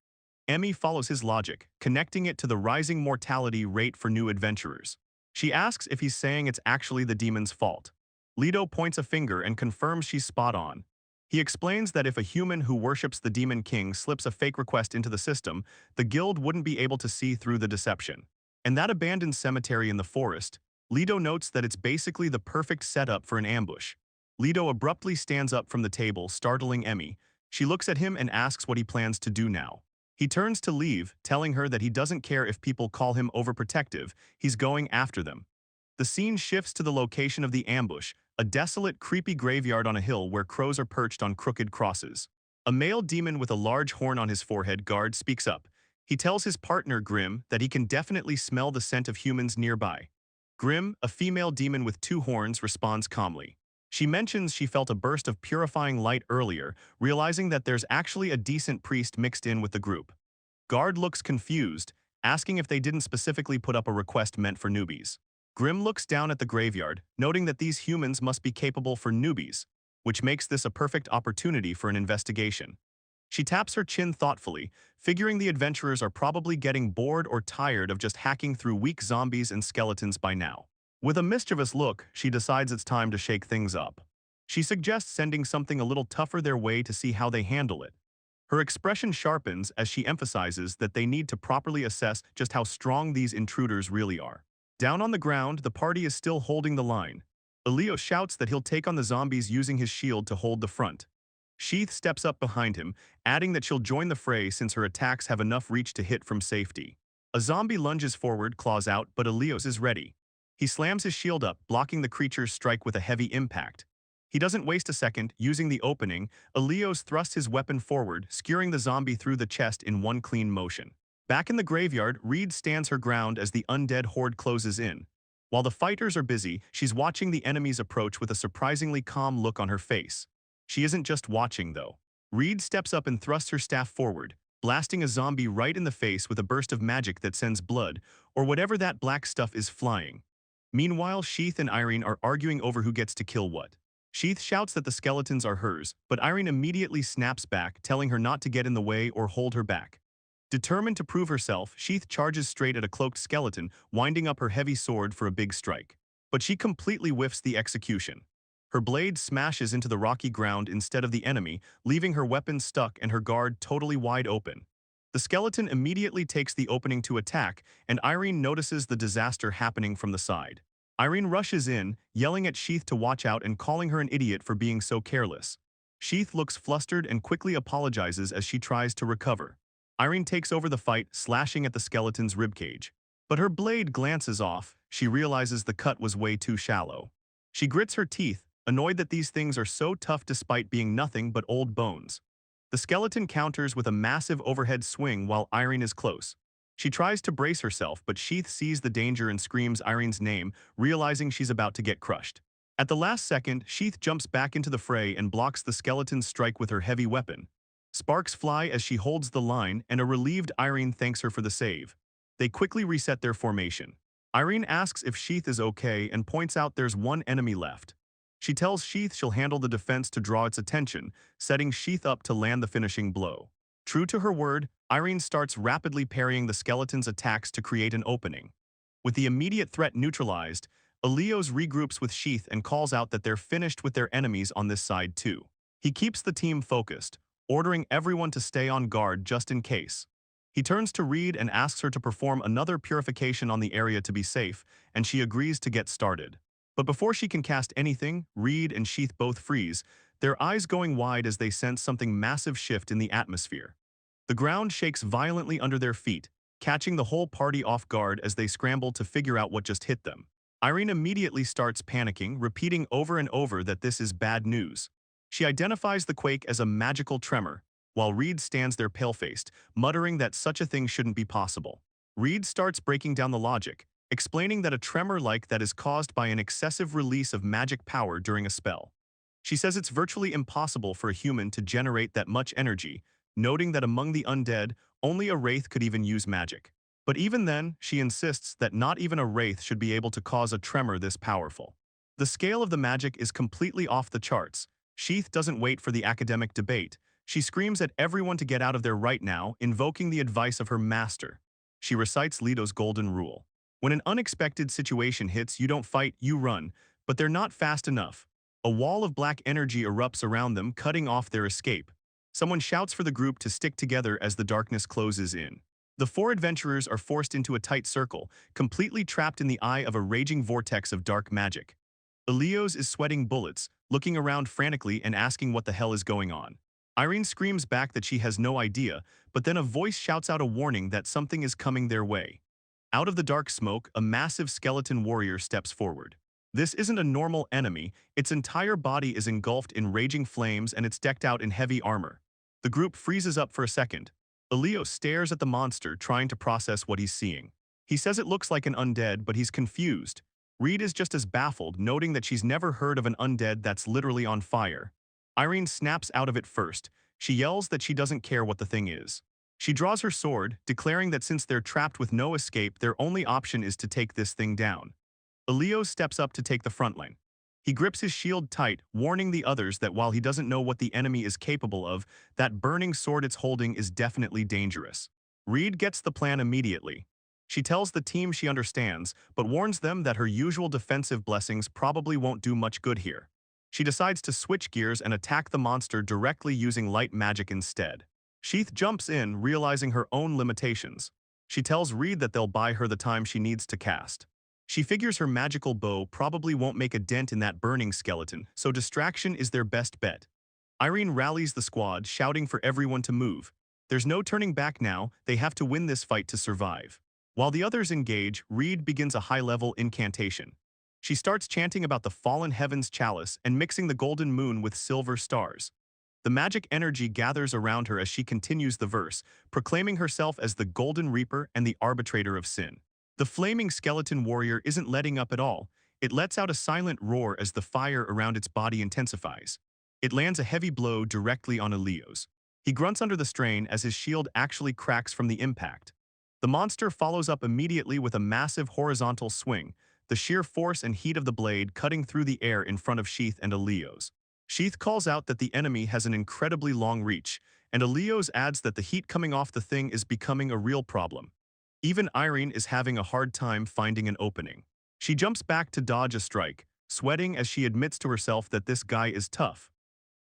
Emmy follows his logic, connecting it to the rising mortality rate for new adventurers. She asks if he's saying it's actually the demon's fault. Leto points a finger and confirms she's spot on. He explains that if a human who worships the Demon King slips a fake request into the system, the guild wouldn't be able to see through the deception. And that abandoned cemetery in the forest, Leto notes that it's basically the perfect setup for an ambush. Leto abruptly stands up from the table, startling Emmy. She looks at him and asks what he plans to do now. He turns to leave, telling her that he doesn't care if people call him overprotective, he's going after them. The scene shifts to the location of the ambush, a desolate, creepy graveyard on a hill where crows are perched on crooked crosses. A male demon with a large horn on his forehead guard speaks up. He tells his partner, Grim, that he can definitely smell the scent of humans nearby. Grim, a female demon with two horns, responds calmly. She mentions she felt a burst of purifying light earlier, realizing that there's actually a decent priest mixed in with the group. Guard looks confused, asking if they didn't specifically put up a request meant for newbies. Grim looks down at the graveyard, noting that these humans must be capable for newbies, which makes this a perfect opportunity for an investigation. She taps her chin thoughtfully, figuring the adventurers are probably getting bored or tired of just hacking through weak zombies and skeletons by now. With a mischievous look, she decides it's time to shake things up. She suggests sending something a little tougher their way to see how they handle it. Her expression sharpens as she emphasizes that they need to properly assess just how strong these intruders really are. Down on the ground, the party is still holding the line. Elio shouts that he'll take on the zombies using his shield to hold the front. Sheath steps up behind him, adding that she'll join the fray since her attacks have enough reach to hit from safety. A zombie lunges forward, claws out, but Elios is ready. He slams his shield up, blocking the creature's strike with a heavy impact. He doesn't waste a second. Using the opening, Elios thrusts his weapon forward, skewering the zombie through the chest in one clean motion. Back in the graveyard, Reed stands her ground as the undead horde closes in. While the fighters are busy, she's watching the enemies approach with a surprisingly calm look on her face. She isn't just watching, though. Reed steps up and thrusts her staff forward, blasting a zombie right in the face with a burst of magic that sends blood, or whatever that black stuff is, flying. Meanwhile, Sheath and Irene are arguing over who gets to kill what. Sheath shouts that the skeletons are hers, but Irene immediately snaps back, telling her not to get in the way or hold her back. Determined to prove herself, Sheath charges straight at a cloaked skeleton, winding up her heavy sword for a big strike. But she completely whiffs the execution. Her blade smashes into the rocky ground instead of the enemy, leaving her weapon stuck and her guard totally wide open. The skeleton immediately takes the opening to attack, and Irene notices the disaster happening from the side. Irene rushes in, yelling at Sheath to watch out and calling her an idiot for being so careless. Sheath looks flustered and quickly apologizes as she tries to recover. Irene takes over the fight, slashing at the skeleton's ribcage. But her blade glances off. She realizes the cut was way too shallow. She grits her teeth, annoyed that these things are so tough despite being nothing but old bones. The skeleton counters with a massive overhead swing while Irene is close. She tries to brace herself, but Sheath sees the danger and screams Irene's name, realizing she's about to get crushed. At the last second, Sheath jumps back into the fray and blocks the skeleton's strike with her heavy weapon. Sparks fly as she holds the line, and a relieved Irene thanks her for the save. They quickly reset their formation. Irene asks if Sheath is okay and points out there's one enemy left. She tells Sheath she'll handle the defense to draw its attention, setting Sheath up to land the finishing blow. True to her word, Irene starts rapidly parrying the skeleton's attacks to create an opening. With the immediate threat neutralized, Elios regroups with Sheath and calls out that they're finished with their enemies on this side too. He keeps the team focused, ordering everyone to stay on guard just in case. He turns to Reed and asks her to perform another purification on the area to be safe, and she agrees to get started. But before she can cast anything, Reed and Sheath both freeze, their eyes going wide as they sense something massive shift in the atmosphere. The ground shakes violently under their feet, catching the whole party off guard as they scramble to figure out what just hit them. Irene immediately starts panicking, repeating over and over that this is bad news. She identifies the quake as a magical tremor, while Reed stands there pale-faced, muttering that such a thing shouldn't be possible. Reed starts breaking down the logic, explaining that a tremor like that is caused by an excessive release of magic power during a spell. She says it's virtually impossible for a human to generate that much energy, noting that among the undead, only a wraith could even use magic. But even then, she insists that not even a wraith should be able to cause a tremor this powerful. The scale of the magic is completely off the charts. Sheath doesn't wait for the academic debate. She screams at everyone to get out of there right now, invoking the advice of her master. She recites Leto's golden rule. When an unexpected situation hits, you don't fight, you run, but they're not fast enough. A wall of black energy erupts around them, cutting off their escape. Someone shouts for the group to stick together as the darkness closes in. The four adventurers are forced into a tight circle, completely trapped in the eye of a raging vortex of dark magic. Elios is sweating bullets, looking around frantically and asking what the hell is going on. Irene screams back that she has no idea, but then a voice shouts out a warning that something is coming their way. Out of the dark smoke, a massive skeleton warrior steps forward. This isn't a normal enemy, its entire body is engulfed in raging flames and it's decked out in heavy armor. The group freezes up for a second. Elio stares at the monster, trying to process what he's seeing. He says it looks like an undead, but he's confused. Reed is just as baffled, noting that she's never heard of an undead that's literally on fire. Irene snaps out of it first. She yells that she doesn't care what the thing is. She draws her sword, declaring that since they're trapped with no escape, their only option is to take this thing down. Elio steps up to take the front line. He grips his shield tight, warning the others that while he doesn't know what the enemy is capable of, that burning sword it's holding is definitely dangerous. Reed gets the plan immediately. She tells the team she understands, but warns them that her usual defensive blessings probably won't do much good here. She decides to switch gears and attack the monster directly using light magic instead. Sheath jumps in, realizing her own limitations. She tells Reed that they'll buy her the time she needs to cast. She figures her magical bow probably won't make a dent in that burning skeleton, so distraction is their best bet. Irene rallies the squad, shouting for everyone to move. There's no turning back now, they have to win this fight to survive. While the others engage, Reed begins a high-level incantation. She starts chanting about the fallen heaven's chalice and mixing the golden moon with silver stars. The magic energy gathers around her as she continues the verse, proclaiming herself as the Golden Reaper and the arbitrator of sin. The flaming skeleton warrior isn't letting up at all. It lets out a silent roar as the fire around its body intensifies. It lands a heavy blow directly on Elio's. He grunts under the strain as his shield actually cracks from the impact. The monster follows up immediately with a massive horizontal swing, the sheer force and heat of the blade cutting through the air in front of Sheath and Elio's. Sheath calls out that the enemy has an incredibly long reach, and Elio's adds that the heat coming off the thing is becoming a real problem. Even Irene is having a hard time finding an opening. She jumps back to dodge a strike, sweating as she admits to herself that this guy is tough.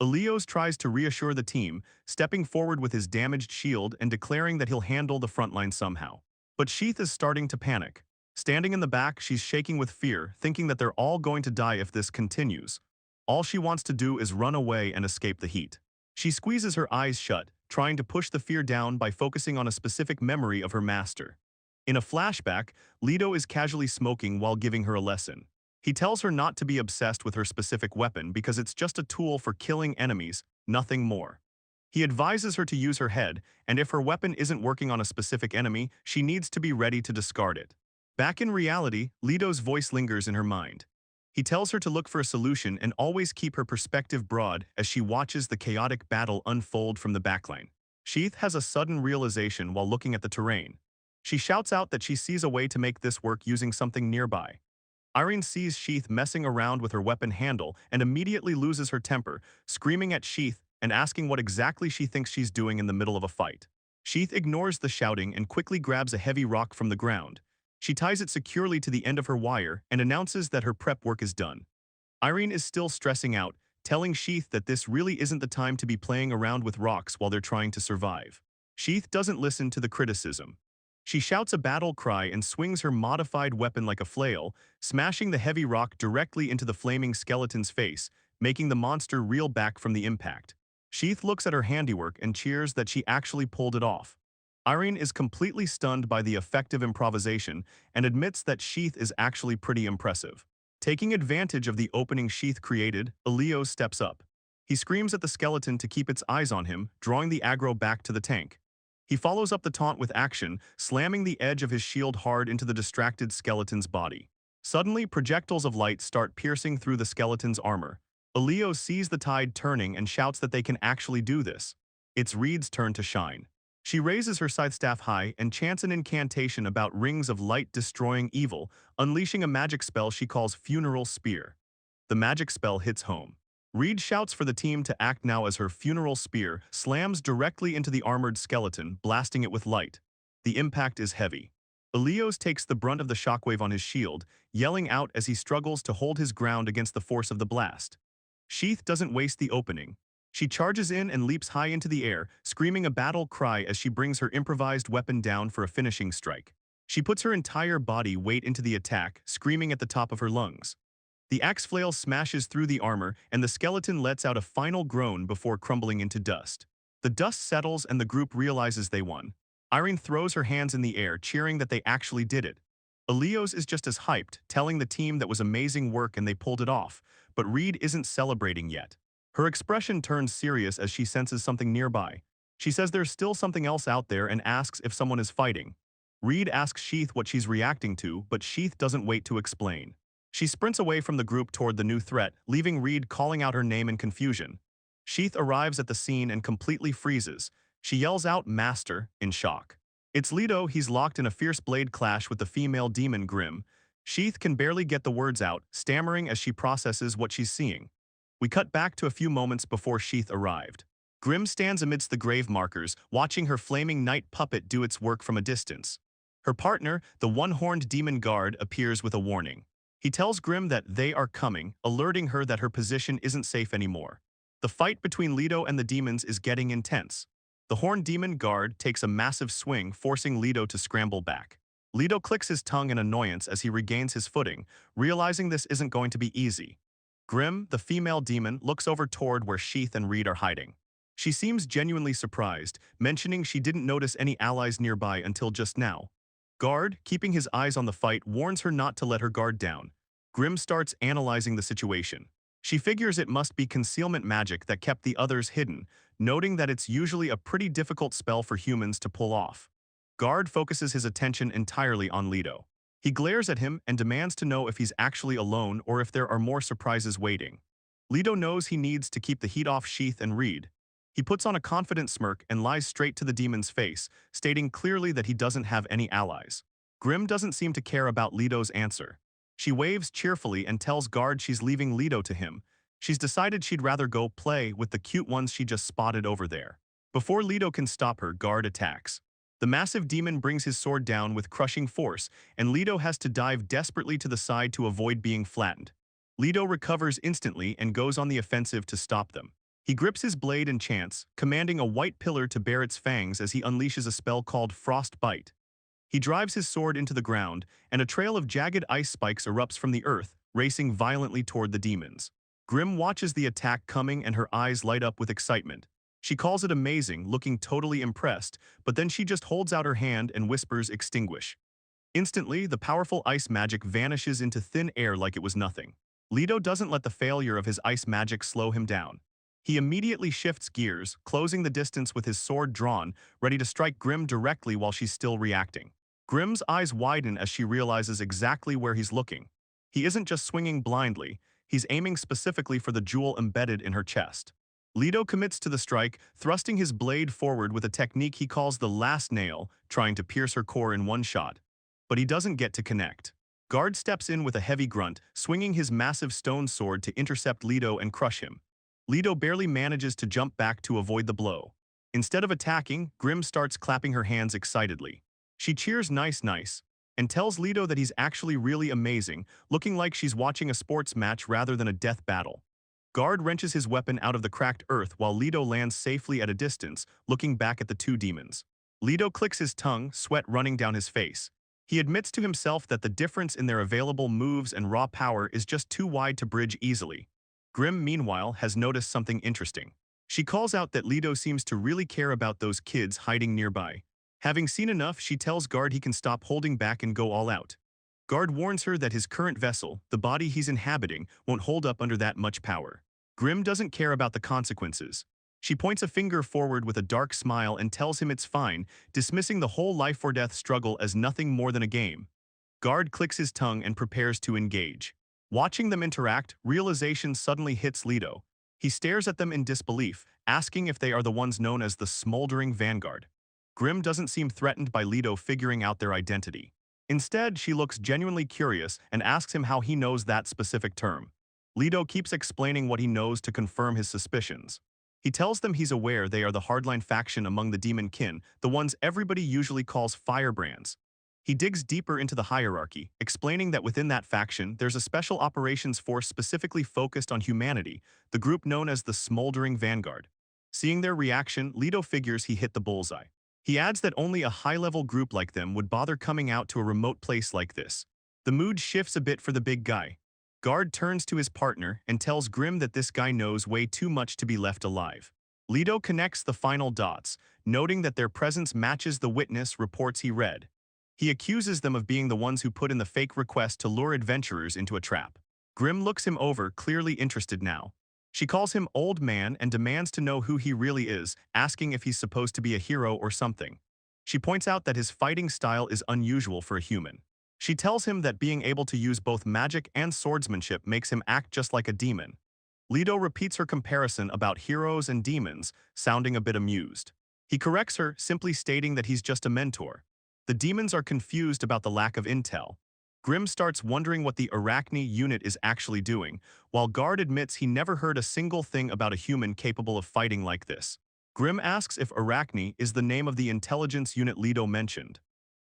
Elios tries to reassure the team, stepping forward with his damaged shield and declaring that he'll handle the front line somehow. But Sheath is starting to panic. Standing in the back, she's shaking with fear, thinking that they're all going to die if this continues. All she wants to do is run away and escape the heat. She squeezes her eyes shut, trying to push the fear down by focusing on a specific memory of her master. In a flashback, Leto is casually smoking while giving her a lesson. He tells her not to be obsessed with her specific weapon because it's just a tool for killing enemies, nothing more. He advises her to use her head, and if her weapon isn't working on a specific enemy, she needs to be ready to discard it. Back in reality, Leto's voice lingers in her mind. He tells her to look for a solution and always keep her perspective broad as she watches the chaotic battle unfold from the backline. Sheath has a sudden realization while looking at the terrain. She shouts out that she sees a way to make this work using something nearby. Irene sees Sheath messing around with her weapon handle and immediately loses her temper, screaming at Sheath and asking what exactly she thinks she's doing in the middle of a fight. Sheath ignores the shouting and quickly grabs a heavy rock from the ground. She ties it securely to the end of her wire and announces that her prep work is done. Irene is still stressing out, telling Sheath that this really isn't the time to be playing around with rocks while they're trying to survive. Sheath doesn't listen to the criticism. She shouts a battle cry and swings her modified weapon like a flail, smashing the heavy rock directly into the flaming skeleton's face, making the monster reel back from the impact. Sheath looks at her handiwork and cheers that she actually pulled it off. Irene is completely stunned by the effective improvisation and admits that Sheath is actually pretty impressive. Taking advantage of the opening Sheath created, Elio steps up. He screams at the skeleton to keep its eyes on him, drawing the aggro back to the tank. He follows up the taunt with action, slamming the edge of his shield hard into the distracted skeleton's body. Suddenly, projectiles of light start piercing through the skeleton's armor. Elio sees the tide turning and shouts that they can actually do this. It's Reed's turn to shine. She raises her scythe staff high and chants an incantation about rings of light destroying evil, unleashing a magic spell she calls Funeral Spear. The magic spell hits home. Reed shouts for the team to act now as her funeral spear slams directly into the armored skeleton, blasting it with light. The impact is heavy. Elios takes the brunt of the shockwave on his shield, yelling out as he struggles to hold his ground against the force of the blast. Sheath doesn't waste the opening. She charges in and leaps high into the air, screaming a battle cry as she brings her improvised weapon down for a finishing strike. She puts her entire body weight into the attack, screaming at the top of her lungs. The axe flail smashes through the armor, and the skeleton lets out a final groan before crumbling into dust. The dust settles and the group realizes they won. Irene throws her hands in the air, cheering that they actually did it. Elios is just as hyped, telling the team that was amazing work and they pulled it off, but Reed isn't celebrating yet. Her expression turns serious as she senses something nearby. She says there's still something else out there and asks if someone is fighting. Reed asks Sheath what she's reacting to, but Sheath doesn't wait to explain. She sprints away from the group toward the new threat, leaving Reed calling out her name in confusion. Sheath arrives at the scene and completely freezes. She yells out "Master" in shock. It's Leto. He's locked in a fierce blade clash with the female demon Grim. Sheath can barely get the words out, stammering as she processes what she's seeing. We cut back to a few moments before Sheath arrived. Grim stands amidst the grave markers, watching her flaming night puppet do its work from a distance. Her partner, the one-horned demon guard, appears with a warning. He tells Grim that they are coming, alerting her that her position isn't safe anymore. The fight between Leto and the demons is getting intense. The horned demon guard takes a massive swing, forcing Leto to scramble back. Leto clicks his tongue in annoyance as he regains his footing, realizing this isn't going to be easy. Grim, the female demon, looks over toward where Sheath and Reed are hiding. She seems genuinely surprised, mentioning she didn't notice any allies nearby until just now. Guard, keeping his eyes on the fight, warns her not to let her guard down. Grim starts analyzing the situation. She figures it must be concealment magic that kept the others hidden, noting that it's usually a pretty difficult spell for humans to pull off. Guard focuses his attention entirely on Leto. He glares at him and demands to know if he's actually alone or if there are more surprises waiting. Leto knows he needs to keep the heat off Sheath and Reed. He puts on a confident smirk and lies straight to the demon's face, stating clearly that he doesn't have any allies. Grim doesn't seem to care about Leto's answer. She waves cheerfully and tells Guard she's leaving Leto to him. She's decided she'd rather go play with the cute ones she just spotted over there. Before Leto can stop her, Guard attacks. The massive demon brings his sword down with crushing force, and Leto has to dive desperately to the side to avoid being flattened. Leto recovers instantly and goes on the offensive to stop them. He grips his blade and chants, commanding a white pillar to bare its fangs as he unleashes a spell called Frost Bite. He drives his sword into the ground, and a trail of jagged ice spikes erupts from the earth, racing violently toward the demons. Grim watches the attack coming and her eyes light up with excitement. She calls it amazing, looking totally impressed, but then she just holds out her hand and whispers "Extinguish." Instantly, the powerful ice magic vanishes into thin air like it was nothing. Leto doesn't let the failure of his ice magic slow him down. He immediately shifts gears, closing the distance with his sword drawn, ready to strike Grim directly while she's still reacting. Grim's eyes widen as she realizes exactly where he's looking. He isn't just swinging blindly, he's aiming specifically for the jewel embedded in her chest. Leto commits to the strike, thrusting his blade forward with a technique he calls the last nail, trying to pierce her core in one shot. But he doesn't get to connect. Guard steps in with a heavy grunt, swinging his massive stone sword to intercept Leto and crush him. Leto barely manages to jump back to avoid the blow. Instead of attacking, Grim starts clapping her hands excitedly. She cheers "nice, nice," and tells Leto that he's actually really amazing, looking like she's watching a sports match rather than a death battle. Guard wrenches his weapon out of the cracked earth while Leto lands safely at a distance, looking back at the two demons. Leto clicks his tongue, sweat running down his face. He admits to himself that the difference in their available moves and raw power is just too wide to bridge easily. Grim, meanwhile, has noticed something interesting. She calls out that Leto seems to really care about those kids hiding nearby. Having seen enough, she tells Guard he can stop holding back and go all out. Guard warns her that his current vessel, the body he's inhabiting, won't hold up under that much power. Grim doesn't care about the consequences. She points a finger forward with a dark smile and tells him it's fine, dismissing the whole life-or-death struggle as nothing more than a game. Guard clicks his tongue and prepares to engage. Watching them interact, realization suddenly hits Leto. He stares at them in disbelief, asking if they are the ones known as the Smoldering Vanguard. Grim doesn't seem threatened by Leto figuring out their identity. Instead, she looks genuinely curious and asks him how he knows that specific term. Leto keeps explaining what he knows to confirm his suspicions. He tells them he's aware they are the hardline faction among the demon kin, the ones everybody usually calls firebrands. He digs deeper into the hierarchy, explaining that within that faction, there's a special operations force specifically focused on humanity, the group known as the Smoldering Vanguard. Seeing their reaction, Leto figures he hit the bullseye. He adds that only a high-level group like them would bother coming out to a remote place like this. The mood shifts a bit for the big guy. Guard turns to his partner and tells Grim that this guy knows way too much to be left alive. Leto connects the final dots, noting that their presence matches the witness reports he read. He accuses them of being the ones who put in the fake request to lure adventurers into a trap. Grim looks him over, clearly interested now. She calls him old man and demands to know who he really is, asking if he's supposed to be a hero or something. She points out that his fighting style is unusual for a human. She tells him that being able to use both magic and swordsmanship makes him act just like a demon. Leto repeats her comparison about heroes and demons, sounding a bit amused. He corrects her, simply stating that he's just a mentor. The demons are confused about the lack of intel. Grim starts wondering what the Arachne unit is actually doing, while Guard admits he never heard a single thing about a human capable of fighting like this. Grim asks if Arachne is the name of the intelligence unit Leto mentioned.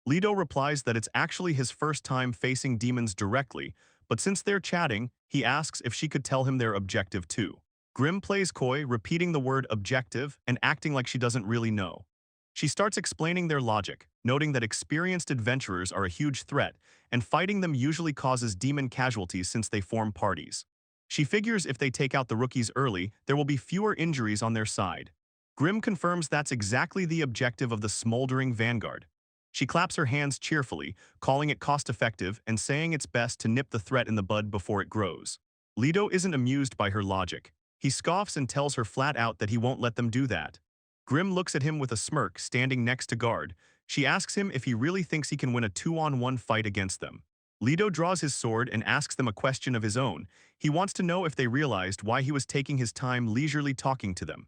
Leto replies that it's actually his first time facing demons directly, but since they're chatting, he asks if she could tell him their objective too. Grim plays coy, repeating the word objective and acting like she doesn't really know. She starts explaining their logic, noting that experienced adventurers are a huge threat, and fighting them usually causes demon casualties since they form parties. She figures if they take out the rookies early, there will be fewer injuries on their side. Grim confirms that's exactly the objective of the smoldering vanguard. She claps her hands cheerfully, calling it cost-effective and saying it's best to nip the threat in the bud before it grows. Leto isn't amused by her logic. He scoffs and tells her flat out that he won't let them do that. Grim looks at him with a smirk, standing next to Guard. She asks him if he really thinks he can win a 2-on-1 fight against them. Leto draws his sword and asks them a question of his own. He wants to know if they realized why he was taking his time leisurely talking to them.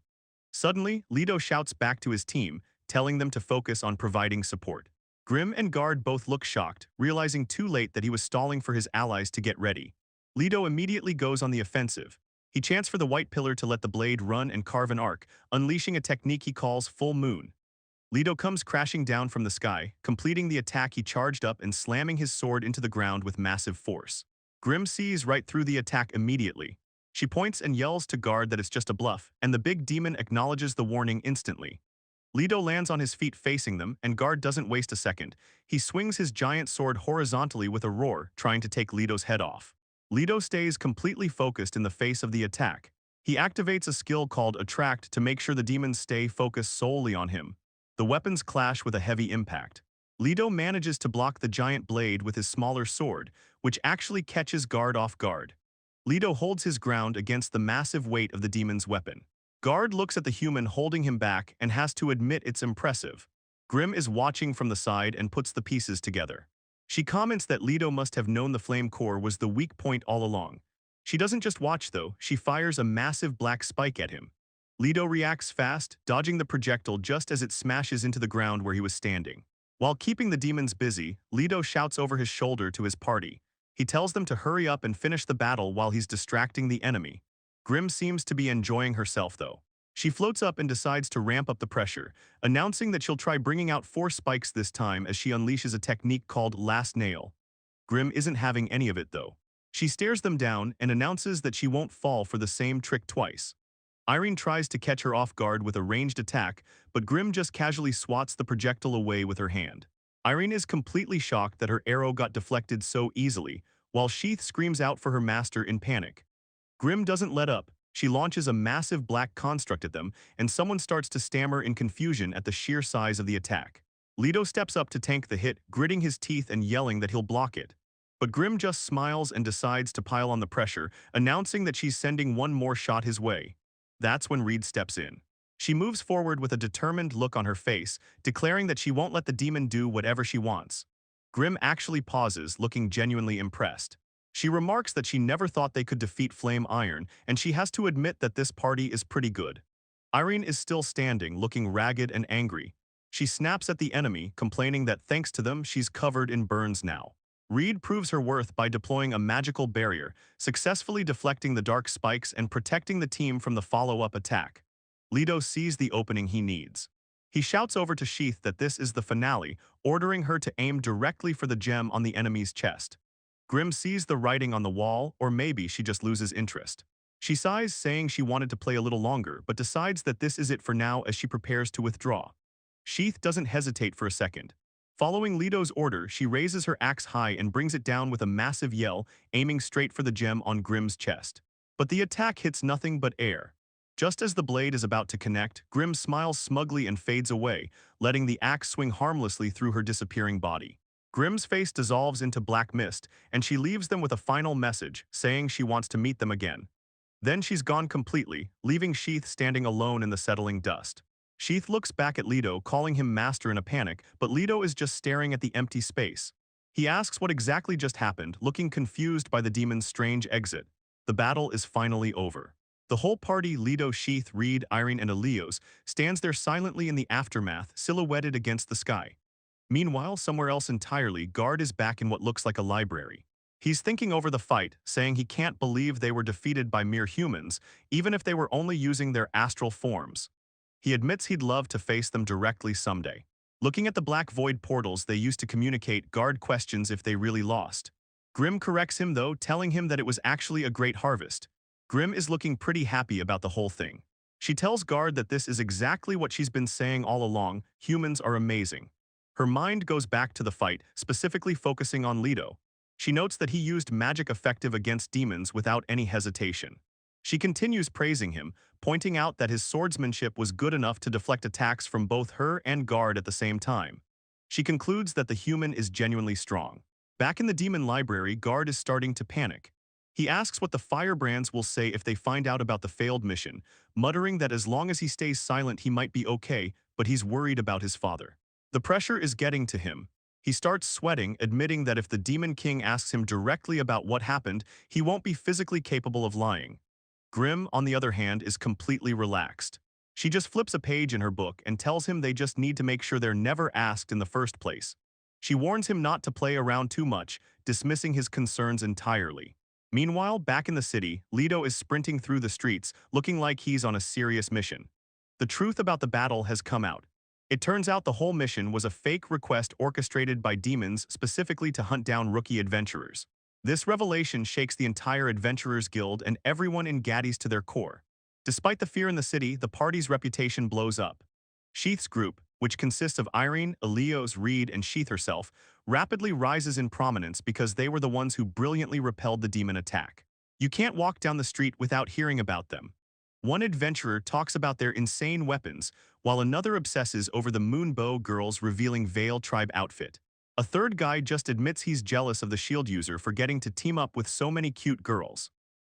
Suddenly, Leto shouts back to his team, telling them to focus on providing support. Grim and Guard both look shocked, realizing too late that he was stalling for his allies to get ready. Leto immediately goes on the offensive. He chants for the white pillar to let the blade run and carve an arc, unleashing a technique he calls Full Moon. Leto comes crashing down from the sky, completing the attack he charged up and slamming his sword into the ground with massive force. Grim sees right through the attack immediately. She points and yells to Guard that it's just a bluff, and the big demon acknowledges the warning instantly. Leto lands on his feet facing them, and Guard doesn't waste a second. He swings his giant sword horizontally with a roar, trying to take Leto's head off. Leto stays completely focused in the face of the attack. He activates a skill called Attract to make sure the demons stay focused solely on him. The weapons clash with a heavy impact. Leto manages to block the giant blade with his smaller sword, which actually catches Guard off guard. Leto holds his ground against the massive weight of the demon's weapon. Guard looks at the human holding him back and has to admit it's impressive. Grim is watching from the side and puts the pieces together. She comments that Leto must have known the flame core was the weak point all along. She doesn't just watch though, she fires a massive black spike at him. Leto reacts fast, dodging the projectile just as it smashes into the ground where he was standing. While keeping the demons busy, Leto shouts over his shoulder to his party. He tells them to hurry up and finish the battle while he's distracting the enemy. Grim seems to be enjoying herself though. She floats up and decides to ramp up the pressure, announcing that she'll try bringing out 4 spikes this time as she unleashes a technique called Last Nail. Grim isn't having any of it though. She stares them down and announces that she won't fall for the same trick twice. Irene tries to catch her off guard with a ranged attack, but Grim just casually swats the projectile away with her hand. Irene is completely shocked that her arrow got deflected so easily, while Sheath screams out for her master in panic. Grim doesn't let up. She launches a massive black construct at them, and someone starts to stammer in confusion at the sheer size of the attack. Leto steps up to tank the hit, gritting his teeth and yelling that he'll block it. But Grim just smiles and decides to pile on the pressure, announcing that she's sending one more shot his way. That's when Reed steps in. She moves forward with a determined look on her face, declaring that she won't let the demon do whatever she wants. Grim actually pauses, looking genuinely impressed. She remarks that she never thought they could defeat Flame Iron, and she has to admit that this party is pretty good. Irene is still standing, looking ragged and angry. She snaps at the enemy, complaining that thanks to them, she's covered in burns now. Reed proves her worth by deploying a magical barrier, successfully deflecting the dark spikes and protecting the team from the follow-up attack. Leto sees the opening he needs. He shouts over to Sheath that this is the finale, ordering her to aim directly for the gem on the enemy's chest. Grim sees the writing on the wall, or maybe she just loses interest. She sighs, saying she wanted to play a little longer, but decides that this is it for now as she prepares to withdraw. Sheath doesn't hesitate for a second. Following Leto's order, she raises her axe high and brings it down with a massive yell, aiming straight for the gem on Grim's chest. But the attack hits nothing but air. Just as the blade is about to connect, Grim smiles smugly and fades away, letting the axe swing harmlessly through her disappearing body. Grim's face dissolves into black mist, and she leaves them with a final message, saying she wants to meet them again. Then she's gone completely, leaving Sheath standing alone in the settling dust. Sheath looks back at Leto, calling him master in a panic, but Leto is just staring at the empty space. He asks what exactly just happened, looking confused by the demon's strange exit. The battle is finally over. The whole party, Leto, Sheath, Reed, Irene, and Elios, stands there silently in the aftermath, silhouetted against the sky. Meanwhile, somewhere else entirely, Guard is back in what looks like a library. He's thinking over the fight, saying he can't believe they were defeated by mere humans, even if they were only using their astral forms. He admits he'd love to face them directly someday. Looking at the black void portals they used to communicate, Guard questions if they really lost. Grim corrects him though, telling him that it was actually a great harvest. Grim is looking pretty happy about the whole thing. She tells Guard that this is exactly what she's been saying all along, humans are amazing. Her mind goes back to the fight, specifically focusing on Leto. She notes that he used magic effective against demons without any hesitation. She continues praising him, pointing out that his swordsmanship was good enough to deflect attacks from both her and Guard at the same time. She concludes that the human is genuinely strong. Back in the demon library, Guard is starting to panic. He asks what the firebrands will say if they find out about the failed mission, muttering that as long as he stays silent he might be okay, but he's worried about his father. The pressure is getting to him. He starts sweating, admitting that if the Demon King asks him directly about what happened, he won't be physically capable of lying. Grim, on the other hand, is completely relaxed. She just flips a page in her book and tells him they just need to make sure they're never asked in the first place. She warns him not to play around too much, dismissing his concerns entirely. Meanwhile, back in the city, Leto is sprinting through the streets, looking like he's on a serious mission. The truth about the battle has come out. It turns out the whole mission was a fake request orchestrated by demons specifically to hunt down rookie adventurers. This revelation shakes the entire Adventurers Guild and everyone in Gaddies to their core. Despite the fear in the city, the party's reputation blows up. Sheath's group, which consists of Irene, Elios, Reed, and Sheath herself, rapidly rises in prominence because they were the ones who brilliantly repelled the demon attack. You can't walk down the street without hearing about them. One adventurer talks about their insane weapons, while another obsesses over the Moonbow girls revealing Veil tribe outfit. A third guy just admits he's jealous of the shield user for getting to team up with so many cute girls.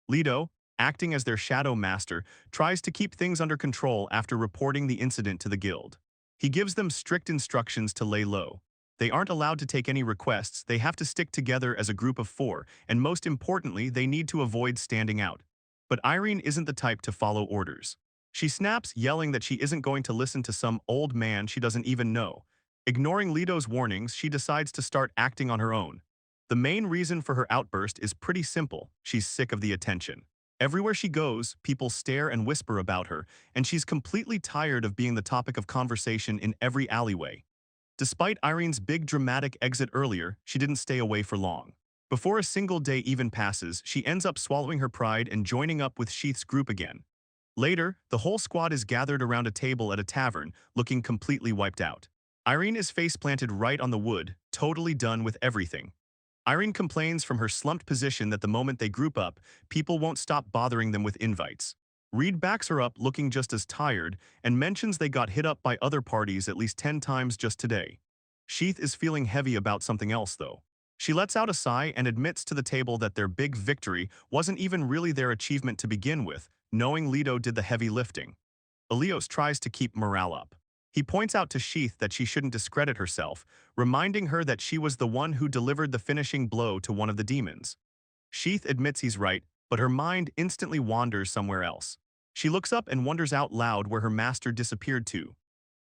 Leto, acting as their shadow master, tries to keep things under control after reporting the incident to the guild. He gives them strict instructions to lay low. They aren't allowed to take any requests, they have to stick together as a group of 4, and most importantly, they need to avoid standing out. But Irene isn't the type to follow orders. She snaps, yelling that she isn't going to listen to some old man she doesn't even know. Ignoring Leto's warnings, she decides to start acting on her own. The main reason for her outburst is pretty simple. She's sick of the attention. Everywhere she goes, people stare and whisper about her, and she's completely tired of being the topic of conversation in every alleyway. Despite Irene's big dramatic exit earlier, she didn't stay away for long. Before a single day even passes, she ends up swallowing her pride and joining up with Sheath's group again. Later, the whole squad is gathered around a table at a tavern, looking completely wiped out. Irene is face-planted right on the wood, totally done with everything. Irene complains from her slumped position that the moment they group up, people won't stop bothering them with invites. Reed backs her up looking just as tired and mentions they got hit up by other parties at least 10 times just today. Sheath is feeling heavy about something else though. She lets out a sigh and admits to the table that their big victory wasn't even really their achievement to begin with, knowing Leto did the heavy lifting. Elios tries to keep morale up. He points out to Sheath that she shouldn't discredit herself, reminding her that she was the one who delivered the finishing blow to one of the demons. Sheath admits he's right, but her mind instantly wanders somewhere else. She looks up and wonders out loud where her master disappeared to.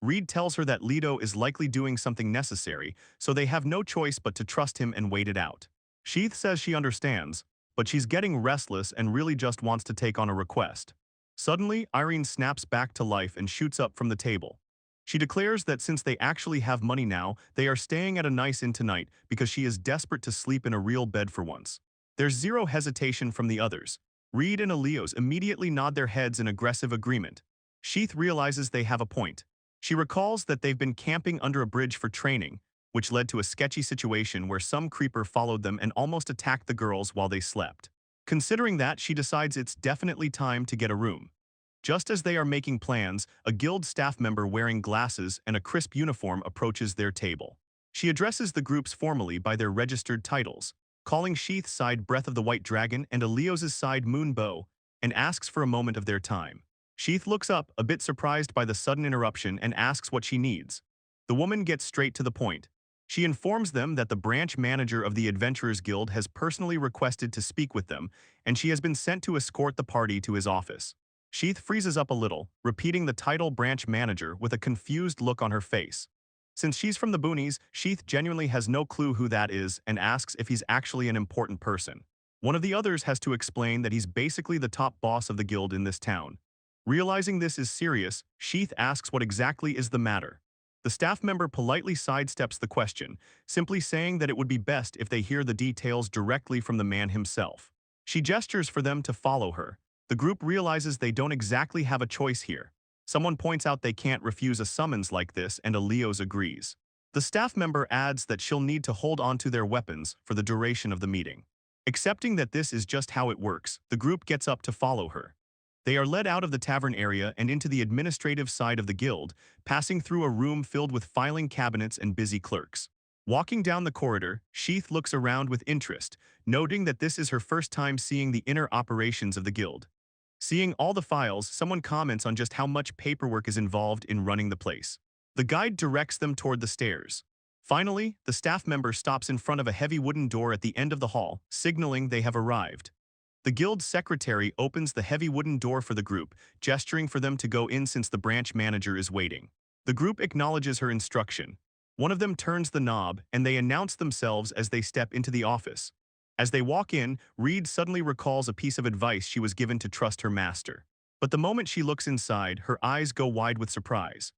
Reed tells her that Leto is likely doing something necessary, so they have no choice but to trust him and wait it out. Sheath says she understands, but she's getting restless and really just wants to take on a request. Suddenly, Irene snaps back to life and shoots up from the table. She declares that since they actually have money now, they are staying at a nice inn tonight because she is desperate to sleep in a real bed for once. There's zero hesitation from the others. Reed and Elios immediately nod their heads in aggressive agreement. Sheath realizes they have a point. She recalls that they've been camping under a bridge for training, which led to a sketchy situation where some creeper followed them and almost attacked the girls while they slept. Considering that, she decides it's definitely time to get a room. Just as they are making plans, a guild staff member wearing glasses and a crisp uniform approaches their table. She addresses the groups formally by their registered titles, calling Sheath's side Breath of the White Dragon and Aleos' side Moon Bow, and asks for a moment of their time. Sheath looks up, a bit surprised by the sudden interruption, and asks what she needs. The woman gets straight to the point. She informs them that the branch manager of the Adventurers Guild has personally requested to speak with them, and she has been sent to escort the party to his office. Sheath freezes up a little, repeating the title branch manager with a confused look on her face. Since she's from the boonies, Sheath genuinely has no clue who that is and asks if he's actually an important person. One of the others has to explain that he's basically the top boss of the guild in this town. Realizing this is serious, Sheath asks what exactly is the matter. The staff member politely sidesteps the question, simply saying that it would be best if they hear the details directly from the man himself. She gestures for them to follow her. The group realizes they don't exactly have a choice here. Someone points out they can't refuse a summons like this, and Aleos agrees. The staff member adds that she'll need to hold onto their weapons for the duration of the meeting. Accepting that this is just how it works, the group gets up to follow her. They are led out of the tavern area and into the administrative side of the guild, passing through a room filled with filing cabinets and busy clerks. Walking down the corridor, Sheath looks around with interest, noting that this is her first time seeing the inner operations of the guild. Seeing all the files, someone comments on just how much paperwork is involved in running the place. The guide directs them toward the stairs. Finally, the staff member stops in front of a heavy wooden door at the end of the hall, signaling they have arrived. The guild secretary opens the heavy wooden door for the group, gesturing for them to go in since the branch manager is waiting. The group acknowledges her instruction. One of them turns the knob, and they announce themselves as they step into the office. As they walk in, Reed suddenly recalls a piece of advice she was given to trust her master. But the moment she looks inside, her eyes go wide with surprise.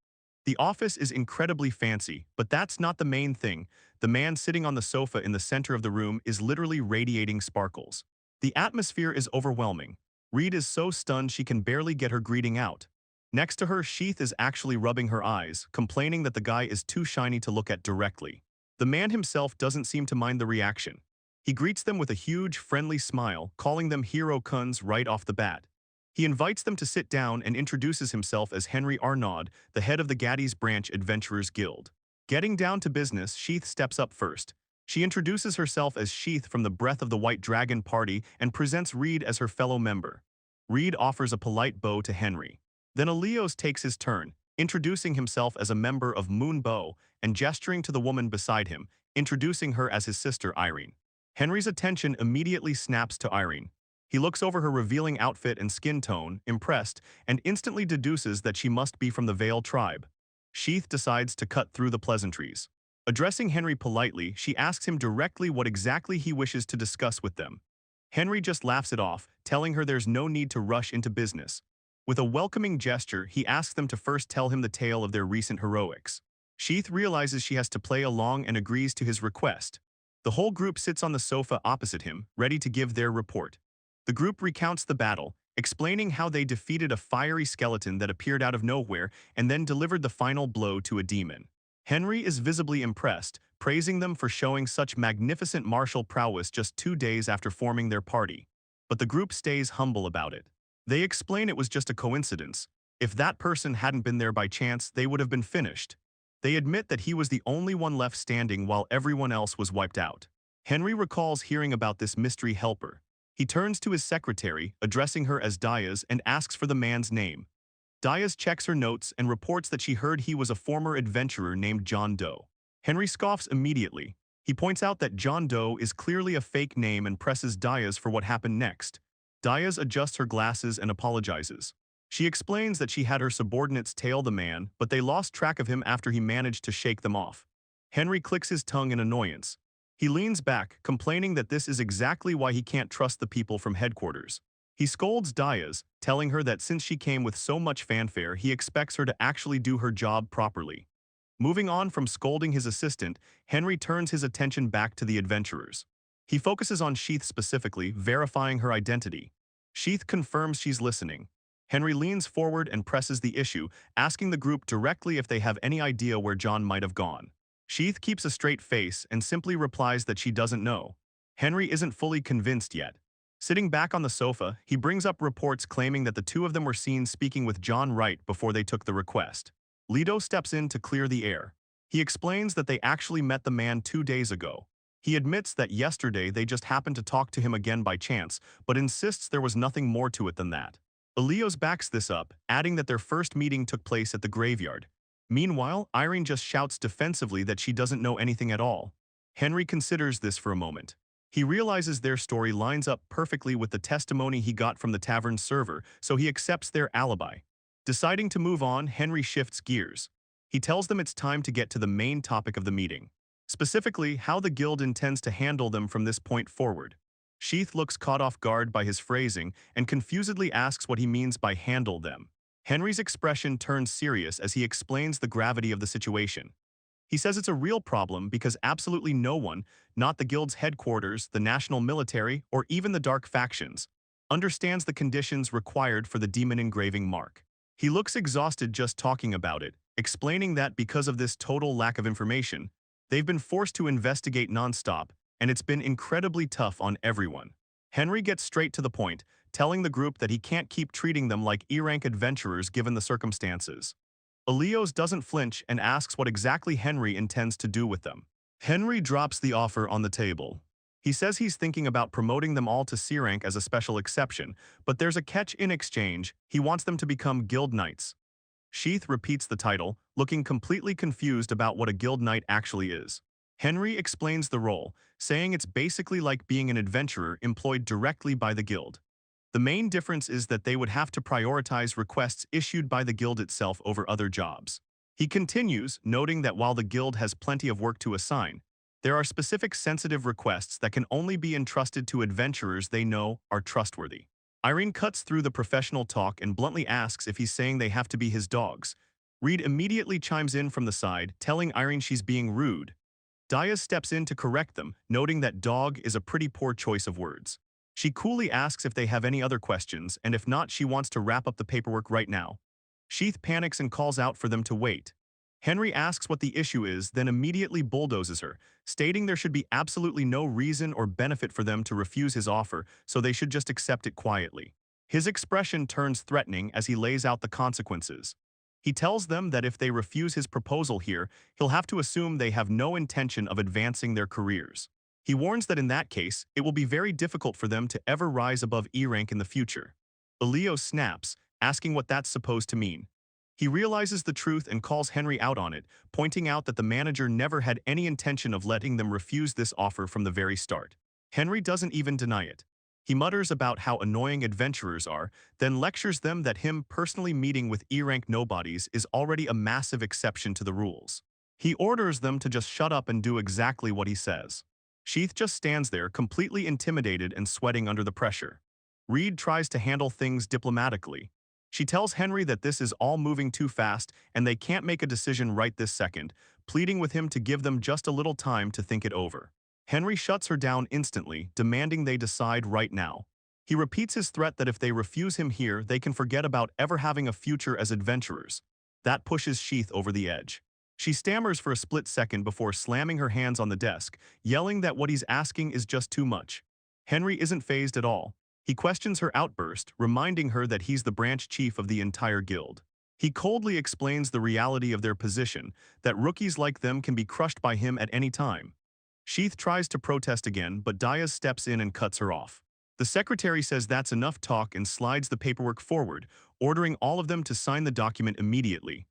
The office is incredibly fancy, but that's not the main thing. The man sitting on the sofa in the center of the room is literally radiating sparkles. The atmosphere is overwhelming. Reed is so stunned she can barely get her greeting out. Next to her, Sheath is actually rubbing her eyes, complaining that the guy is too shiny to look at directly. The man himself doesn't seem to mind the reaction. He greets them with a huge, friendly smile, calling them hero-kuns right off the bat. He invites them to sit down and introduces himself as Henry Arnaud, the head of the Gaddy's Branch Adventurers Guild. Getting down to business, Sheath steps up first. She introduces herself as Sheath from the Breath of the White Dragon party and presents Reed as her fellow member. Reed offers a polite bow to Henry. Then Aleos takes his turn, introducing himself as a member of Moon Bow and gesturing to the woman beside him, introducing her as his sister Irene. Henry's attention immediately snaps to Irene. He looks over her revealing outfit and skin tone, impressed, and instantly deduces that she must be from the Vale tribe. Sheath decides to cut through the pleasantries. Addressing Henry politely, she asks him directly what exactly he wishes to discuss with them. Henry just laughs it off, telling her there's no need to rush into business. With a welcoming gesture, he asks them to first tell him the tale of their recent heroics. Sheath realizes she has to play along and agrees to his request. The whole group sits on the sofa opposite him, ready to give their report. The group recounts the battle, explaining how they defeated a fiery skeleton that appeared out of nowhere and then delivered the final blow to a demon. Henry is visibly impressed, praising them for showing such magnificent martial prowess just 2 days after forming their party. But the group stays humble about it. They explain it was just a coincidence. If that person hadn't been there by chance, they would have been finished. They admit that he was the only one left standing while everyone else was wiped out. Henry recalls hearing about this mystery helper. He turns to his secretary, addressing her as Diaz, and asks for the man's name. Diaz checks her notes and reports that she heard he was a former adventurer named John Doe. Henry scoffs immediately. He points out that John Doe is clearly a fake name and presses Diaz for what happened next. Diaz adjusts her glasses and apologizes. She explains that she had her subordinates tail the man, but they lost track of him after he managed to shake them off. Henry clicks his tongue in annoyance. He leans back, complaining that this is exactly why he can't trust the people from headquarters. He scolds Diaz, telling her that since she came with so much fanfare, he expects her to actually do her job properly. Moving on from scolding his assistant, Henry turns his attention back to the adventurers. He focuses on Sheath specifically, verifying her identity. Sheath confirms she's listening. Henry leans forward and presses the issue, asking the group directly if they have any idea where John might have gone. Sheath keeps a straight face and simply replies that she doesn't know. Henry isn't fully convinced yet. Sitting back on the sofa, he brings up reports claiming that the two of them were seen speaking with John Wright before they took the request. Leto steps in to clear the air. He explains that they actually met the man 2 days ago. He admits that yesterday they just happened to talk to him again by chance, but insists there was nothing more to it than that. Elios backs this up, adding that their first meeting took place at the graveyard. Meanwhile, Irene just shouts defensively that she doesn't know anything at all. Henry considers this for a moment. He realizes their story lines up perfectly with the testimony he got from the tavern's server, so he accepts their alibi. Deciding to move on, Henry shifts gears. He tells them it's time to get to the main topic of the meeting, specifically how the guild intends to handle them from this point forward. Sheath looks caught off guard by his phrasing and confusedly asks what he means by handle them. Henry's expression turns serious as he explains the gravity of the situation. He says it's a real problem because absolutely no one, not the guild's headquarters, the national military, or even the dark factions, understands the conditions required for the demon engraving mark. He looks exhausted just talking about it, explaining that because of this total lack of information, they've been forced to investigate non-stop, and it's been incredibly tough on everyone. Henry gets straight to the point, telling the group that he can't keep treating them like E-rank adventurers given the circumstances. Elios doesn't flinch and asks what exactly Henry intends to do with them. Henry drops the offer on the table. He says he's thinking about promoting them all to C rank as a special exception, but there's a catch in exchange. He wants them to become guild knights. Sheath repeats the title, looking completely confused about what a guild knight actually is. Henry explains the role, saying it's basically like being an adventurer employed directly by the guild. The main difference is that they would have to prioritize requests issued by the guild itself over other jobs. He continues, noting that while the guild has plenty of work to assign, there are specific sensitive requests that can only be entrusted to adventurers they know are trustworthy. Irene cuts through the professional talk and bluntly asks if he's saying they have to be his dogs. Reed immediately chimes in from the side, telling Irene she's being rude. Diaz steps in to correct them, noting that dog is a pretty poor choice of words. She coolly asks if they have any other questions, and if not, she wants to wrap up the paperwork right now. Sheath panics and calls out for them to wait. Henry asks what the issue is, then immediately bulldozes her, stating there should be absolutely no reason or benefit for them to refuse his offer, so they should just accept it quietly. His expression turns threatening as he lays out the consequences. He tells them that if they refuse his proposal here, he'll have to assume they have no intention of advancing their careers. He warns that in that case, it will be very difficult for them to ever rise above E rank in the future. Elio snaps, asking what that's supposed to mean. He realizes the truth and calls Henry out on it, pointing out that the manager never had any intention of letting them refuse this offer from the very start. Henry doesn't even deny it. He mutters about how annoying adventurers are, then lectures them that him personally meeting with E-rank nobodies is already a massive exception to the rules. He orders them to just shut up and do exactly what he says. Sheath just stands there, completely intimidated and sweating under the pressure. Reed tries to handle things diplomatically. She tells Henry that this is all moving too fast and they can't make a decision right this second, pleading with him to give them just a little time to think it over. Henry shuts her down instantly, demanding they decide right now. He repeats his threat that if they refuse him here, they can forget about ever having a future as adventurers. That pushes Sheath over the edge. She stammers for a split second before slamming her hands on the desk, yelling that what he's asking is just too much. Henry isn't fazed at all. He questions her outburst, reminding her that he's the branch chief of the entire guild. He coldly explains the reality of their position, that rookies like them can be crushed by him at any time. Sheath tries to protest again, but Diaz steps in and cuts her off. The secretary says that's enough talk and slides the paperwork forward, ordering all of them to sign the document immediately.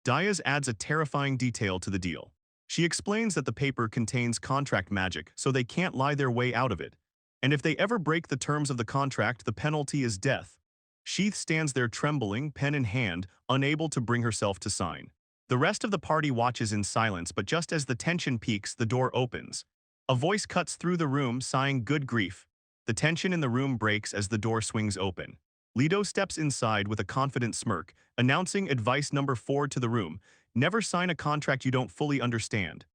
Diaz adds a terrifying detail to the deal. She explains that the paper contains contract magic, so they can't lie their way out of it. And if they ever break the terms of the contract, the penalty is death. Sheath stands there trembling, pen in hand, unable to bring herself to sign. The rest of the party watches in silence, but just as the tension peaks, the door opens. A voice cuts through the room, sighing, "Good grief." The tension in the room breaks as the door swings open. Leto steps inside with a confident smirk, announcing advice number 4 to the room: never sign a contract you don't fully understand.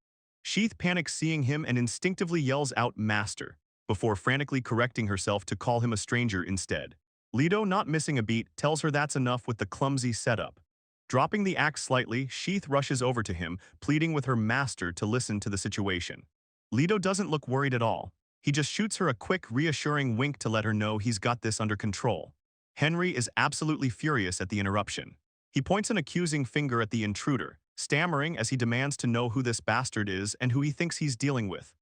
Sheath panics seeing him and instinctively yells out, "Master," before frantically correcting herself to call him a stranger instead. Leto, not missing a beat, tells her that's enough with the clumsy setup. Dropping the axe slightly, Sheath rushes over to him, pleading with her master to listen to the situation. Leto doesn't look worried at all. He just shoots her a quick, reassuring wink to let her know he's got this under control. Henry is absolutely furious at the interruption. He points an accusing finger at the intruder, stammering as he demands to know who this bastard is and who he thinks he's dealing with.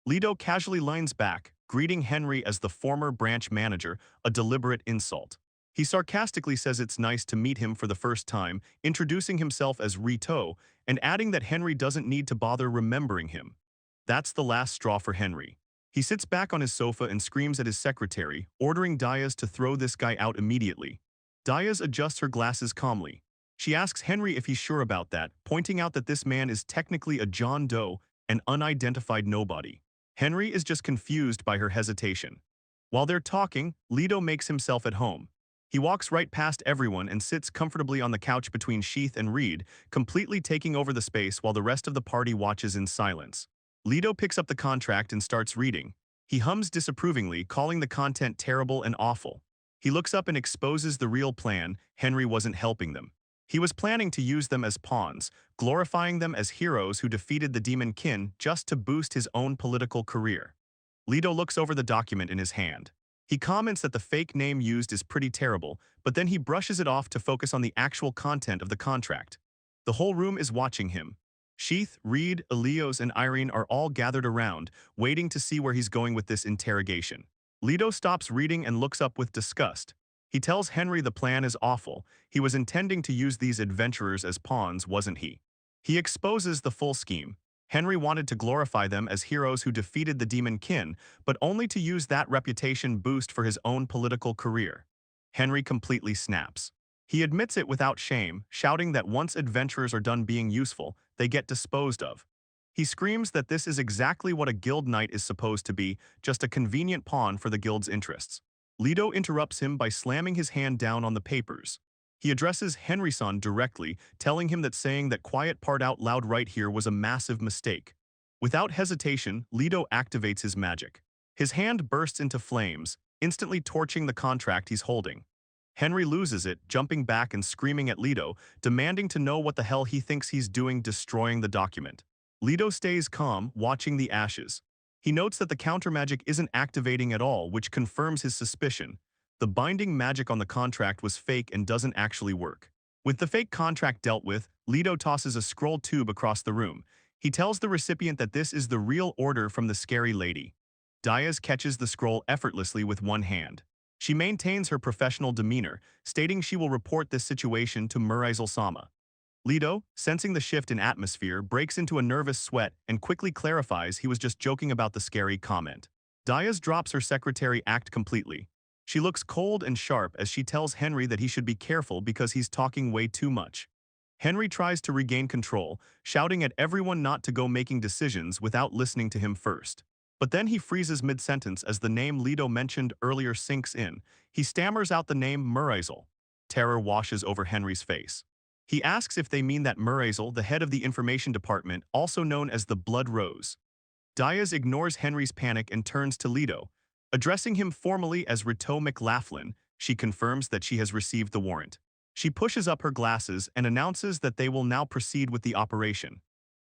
Leto casually lines back, greeting Henry as the former branch manager, a deliberate insult. He sarcastically says it's nice to meet him for the first time, introducing himself as Rito, and adding that Henry doesn't need to bother remembering him. That's the last straw for Henry. He sits back on his sofa and screams at his secretary, ordering Diaz to throw this guy out immediately. Diaz adjusts her glasses calmly. She asks Henry if he's sure about that, pointing out that this man is technically a John Doe, an unidentified nobody. Henry is just confused by her hesitation. While they're talking, Leto makes himself at home. He walks right past everyone and sits comfortably on the couch between Sheath and Reed, completely taking over the space while the rest of the party watches in silence. Leto picks up the contract and starts reading. He hums disapprovingly, calling the content terrible and awful. He looks up and exposes the real plan. Henry wasn't helping them. He was planning to use them as pawns, glorifying them as heroes who defeated the demon kin just to boost his own political career. Leto looks over the document in his hand. He comments that the fake name used is pretty terrible, but then he brushes it off to focus on the actual content of the contract. The whole room is watching him. Sheath, Reed, Elios, and Irene are all gathered around, waiting to see where he's going with this interrogation. Leto stops reading and looks up with disgust. He tells Henry the plan is awful. He was intending to use these adventurers as pawns, wasn't he? He exposes the full scheme. Henry wanted to glorify them as heroes who defeated the demon kin, but only to use that reputation boost for his own political career. Henry completely snaps. He admits it without shame, shouting that once adventurers are done being useful, they get disposed of. He screams that this is exactly what a guild knight is supposed to be, just a convenient pawn for the guild's interests. Leto interrupts him by slamming his hand down on the papers. He addresses Henry-san directly, telling him that saying that quiet part out loud right here was a massive mistake. Without hesitation, Leto activates his magic. His hand bursts into flames, instantly torching the contract he's holding. Henry loses it, jumping back and screaming at Leto, demanding to know what the hell he thinks he's doing destroying the document. Leto stays calm, watching the ashes. He notes that the counter magic isn't activating at all, which confirms his suspicion. The binding magic on the contract was fake and doesn't actually work. With the fake contract dealt with, Leto tosses a scroll tube across the room. He tells the recipient that this is the real order from the scary lady. Diaz catches the scroll effortlessly with one hand. She maintains her professional demeanor, stating she will report this situation to Murizel-sama. Leto, sensing the shift in atmosphere, breaks into a nervous sweat and quickly clarifies he was just joking about the scary comment. Diaz drops her secretary act completely. She looks cold and sharp as she tells Henry that he should be careful because he's talking way too much. Henry tries to regain control, shouting at everyone not to go making decisions without listening to him first. But then he freezes mid-sentence as the name Leto mentioned earlier sinks in. He stammers out the name Murizel. Terror washes over Henry's face. He asks if they mean that Murizel, the head of the information department, also known as the Blood Rose. Diaz ignores Henry's panic and turns to Leto. Addressing him formally as Rito McLaughlin, she confirms that she has received the warrant. She pushes up her glasses and announces that they will now proceed with the operation.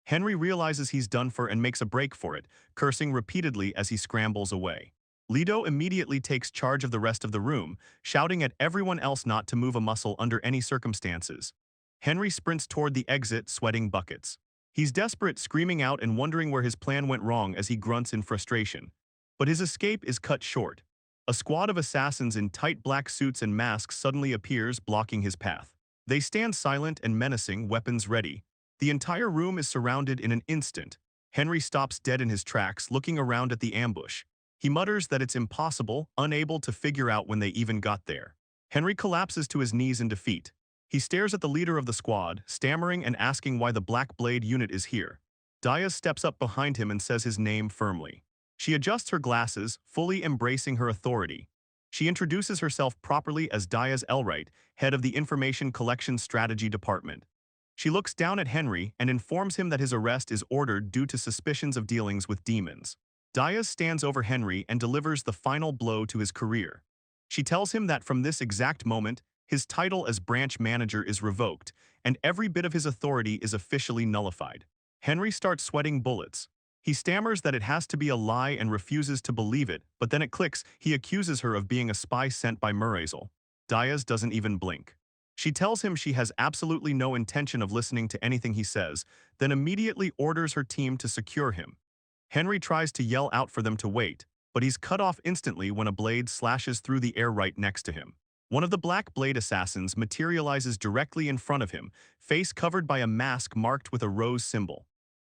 Henry realizes he's done for and makes a break for it, cursing repeatedly as he scrambles away. Leto immediately takes charge of the rest of the room, shouting at everyone else not to move a muscle under any circumstances. Henry sprints toward the exit, sweating buckets. He's desperate, screaming out and wondering where his plan went wrong as he grunts in frustration. But his escape is cut short. A squad of assassins in tight black suits and masks suddenly appears, blocking his path. They stand silent and menacing, weapons ready. The entire room is surrounded in an instant. Henry stops dead in his tracks, looking around at the ambush. He mutters that it's impossible, unable to figure out when they even got there. Henry collapses to his knees in defeat. He stares at the leader of the squad, stammering and asking why the Black Blade unit is here. Diaz steps up behind him and says his name firmly. She adjusts her glasses, fully embracing her authority. She introduces herself properly as Diaz Elright, head of the Information Collection Strategy Department. She looks down at Henry and informs him that his arrest is ordered due to suspicions of dealings with demons. Diaz stands over Henry and delivers the final blow to his career. She tells him that from this exact moment, his title as branch manager is revoked, and every bit of his authority is officially nullified. Henry starts sweating bullets. He stammers that it has to be a lie and refuses to believe it, but then it clicks, he accuses her of being a spy sent by Murazel. Diaz doesn't even blink. She tells him she has absolutely no intention of listening to anything he says, then immediately orders her team to secure him. Henry tries to yell out for them to wait, but he's cut off instantly when a blade slashes through the air right next to him. One of the Black Blade assassins materializes directly in front of him, face covered by a mask marked with a rose symbol.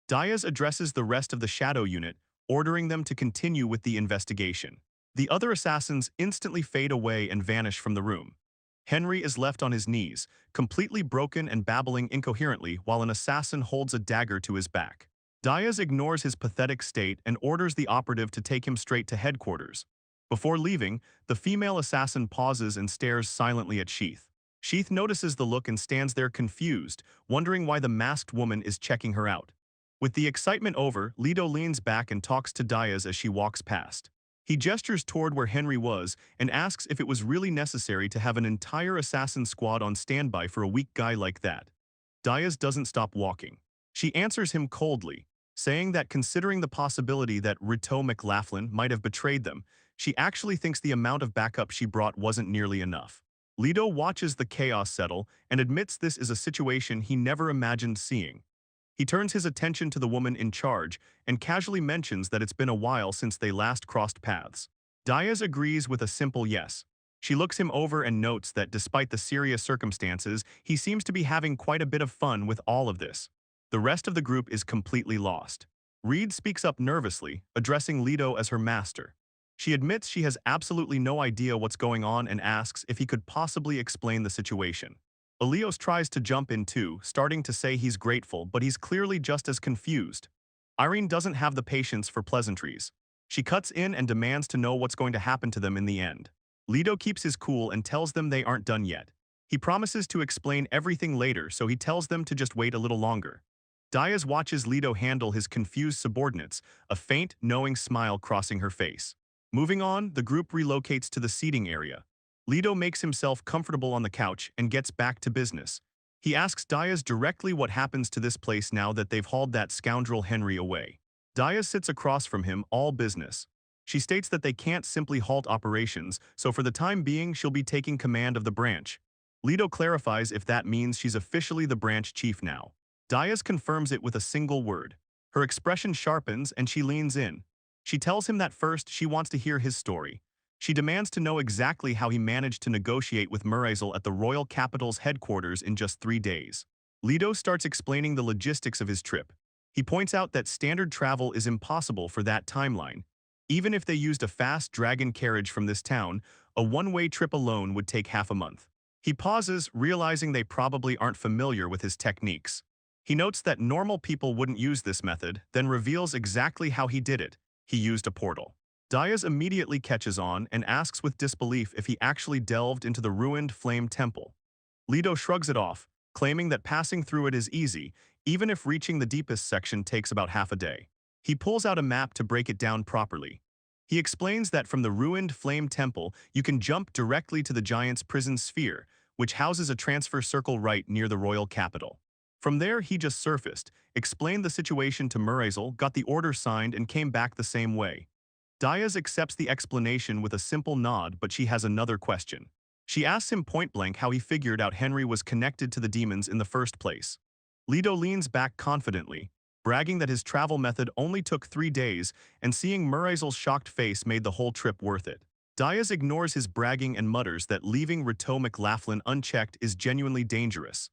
Diaz addresses the rest of the Shadow Unit, ordering them to continue with the investigation. The other assassins instantly fade away and vanish from the room. Henry is left on his knees, completely broken and babbling incoherently while an assassin holds a dagger to his back. Diaz ignores his pathetic state and orders the operative to take him straight to headquarters. Before leaving, the female assassin pauses and stares silently at Sheath. Sheath notices the look and stands there confused, wondering why the masked woman is checking her out. With the excitement over, Leto leans back and talks to Diaz as she walks past. He gestures toward where Henry was and asks if it was really necessary to have an entire assassin squad on standby for a weak guy like that. Diaz doesn't stop walking. She answers him coldly, saying that considering the possibility that Rito McLaughlin might have betrayed them, she actually thinks the amount of backup she brought wasn't nearly enough. Leto watches the chaos settle and admits this is a situation he never imagined seeing. He turns his attention to the woman in charge and casually mentions that it's been a while since they last crossed paths. Diaz agrees with a simple yes. She looks him over and notes that despite the serious circumstances, he seems to be having quite a bit of fun with all of this. The rest of the group is completely lost. Reed speaks up nervously, addressing Leto as her master. She admits she has absolutely no idea what's going on and asks if he could possibly explain the situation. Elios tries to jump in too, starting to say he's grateful, but he's clearly just as confused. Irene doesn't have the patience for pleasantries. She cuts in and demands to know what's going to happen to them in the end. Leto keeps his cool and tells them they aren't done yet. He promises to explain everything later, so he tells them to just wait a little longer. Diaz watches Leto handle his confused subordinates, a faint, knowing smile crossing her face. Moving on, the group relocates to the seating area. Leto makes himself comfortable on the couch and gets back to business. He asks Diaz directly what happens to this place now that they've hauled that scoundrel Henry away. Diaz sits across from him, all business. She states that they can't simply halt operations, so for the time being she'll be taking command of the branch. Leto clarifies if that means she's officially the branch chief now. Diaz confirms it with a single word. Her expression sharpens and she leans in. She tells him that first she wants to hear his story. She demands to know exactly how he managed to negotiate with Murazel at the Royal Capital's headquarters in just 3 days. Leto starts explaining the logistics of his trip. He points out that standard travel is impossible for that timeline. Even if they used a fast dragon carriage from this town, a one-way trip alone would take half a month. He pauses, realizing they probably aren't familiar with his techniques. He notes that normal people wouldn't use this method, then reveals exactly how he did it. He used a portal. Diaz immediately catches on and asks with disbelief if he actually delved into the ruined flame temple. Leto shrugs it off, claiming that passing through it is easy, even if reaching the deepest section takes about half a day. He pulls out a map to break it down properly. He explains that from the ruined flame temple, you can jump directly to the giant's prison sphere, which houses a transfer circle right near the royal capital. From there, he just surfaced, explained the situation to Murazel, got the order signed, and came back the same way. Diaz accepts the explanation with a simple nod, but she has another question. She asks him point-blank how he figured out Henry was connected to the demons in the first place. Leto leans back confidently, bragging that his travel method only took 3 days, and seeing Murazel's shocked face made the whole trip worth it. Diaz ignores his bragging and mutters that leaving Rito McLaughlin unchecked is genuinely dangerous.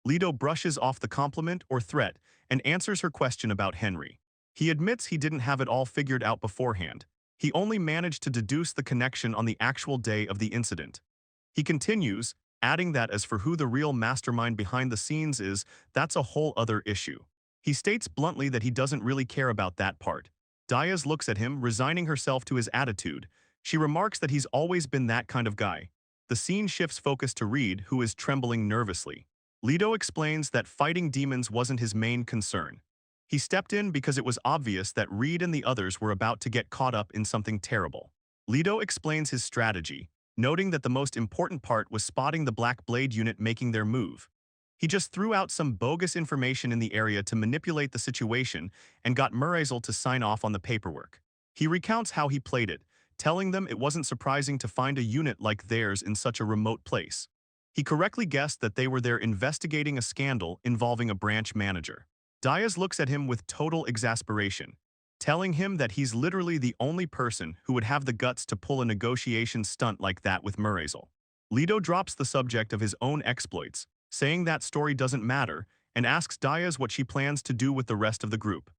Leto brushes off the compliment or threat and answers her question about Henry. He admits he didn't have it all figured out beforehand. He only managed to deduce the connection on the actual day of the incident. He continues, adding that as for who the real mastermind behind the scenes is, that's a whole other issue. He states bluntly that he doesn't really care about that part. Diaz looks at him, resigning herself to his attitude. She remarks that he's always been that kind of guy. The scene shifts focus to Reed, who is trembling nervously. Leto explains that fighting demons wasn't his main concern. He stepped in because it was obvious that Reed and the others were about to get caught up in something terrible. Leto explains his strategy, noting that the most important part was spotting the Black Blade unit making their move. He just threw out some bogus information in the area to manipulate the situation and got Murrayzel to sign off on the paperwork. He recounts how he played it, telling them it wasn't surprising to find a unit like theirs in such a remote place. He correctly guessed that they were there investigating a scandal involving a branch manager. Diaz looks at him with total exasperation, telling him that he's literally the only person who would have the guts to pull a negotiation stunt like that with Murrayzel. Leto drops the subject of his own exploits, saying that story doesn't matter, and asks Diaz what she plans to do with the rest of the group.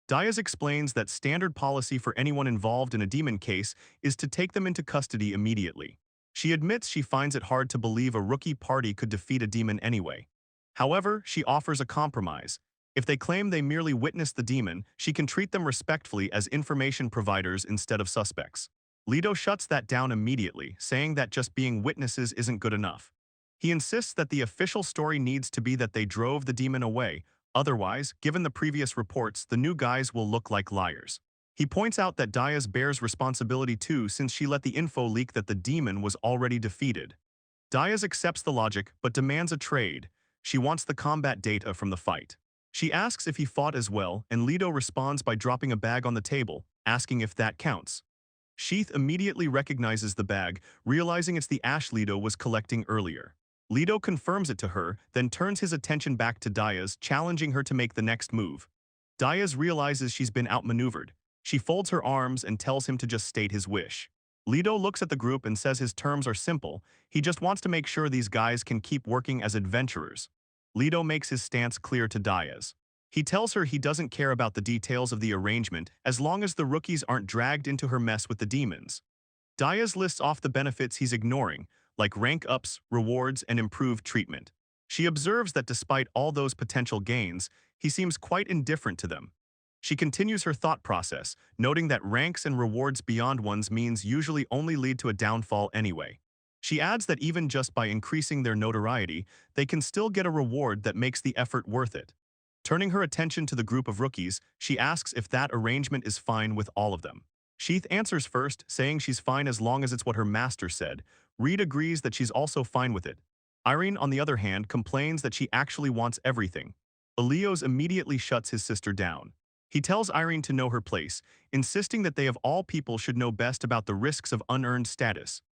Diaz explains that standard policy for anyone involved in a demon case is to take them into custody immediately. She admits she finds it hard to believe a rookie party could defeat a demon anyway. However, she offers a compromise. If they claim they merely witnessed the demon, she can treat them respectfully as information providers instead of suspects. Leto shuts that down immediately, saying that just being witnesses isn't good enough. He insists that the official story needs to be that they drove the demon away. Otherwise, given the previous reports, the new guys will look like liars. He points out that Diaz bears responsibility too since she let the info leak that the demon was already defeated. Diaz accepts the logic but demands a trade. She wants the combat data from the fight. She asks if he fought as well, and Leto responds by dropping a bag on the table, asking if that counts. Sheath immediately recognizes the bag, realizing it's the ash Leto was collecting earlier. Leto confirms it to her, then turns his attention back to Diaz, challenging her to make the next move. Diaz realizes she's been outmaneuvered. She folds her arms and tells him to just state his wish. Leto looks at the group and says his terms are simple. He just wants to make sure these guys can keep working as adventurers. Leto makes his stance clear to Diaz. He tells her he doesn't care about the details of the arrangement as long as the rookies aren't dragged into her mess with the demons. Diaz lists off the benefits he's ignoring, like rank ups, rewards, and improved treatment. She observes that despite all those potential gains, he seems quite indifferent to them. She continues her thought process, noting that ranks and rewards beyond one's means usually only lead to a downfall anyway. She adds that even just by increasing their notoriety, they can still get a reward that makes the effort worth it. Turning her attention to the group of rookies, she asks if that arrangement is fine with all of them. Sheath answers first, saying she's fine as long as it's what her master said. Reed agrees that she's also fine with it. Irene, on the other hand, complains that she actually wants everything. Elios immediately shuts his sister down. He tells Irene to know her place, insisting that they of all people should know best about the risks of unearned status.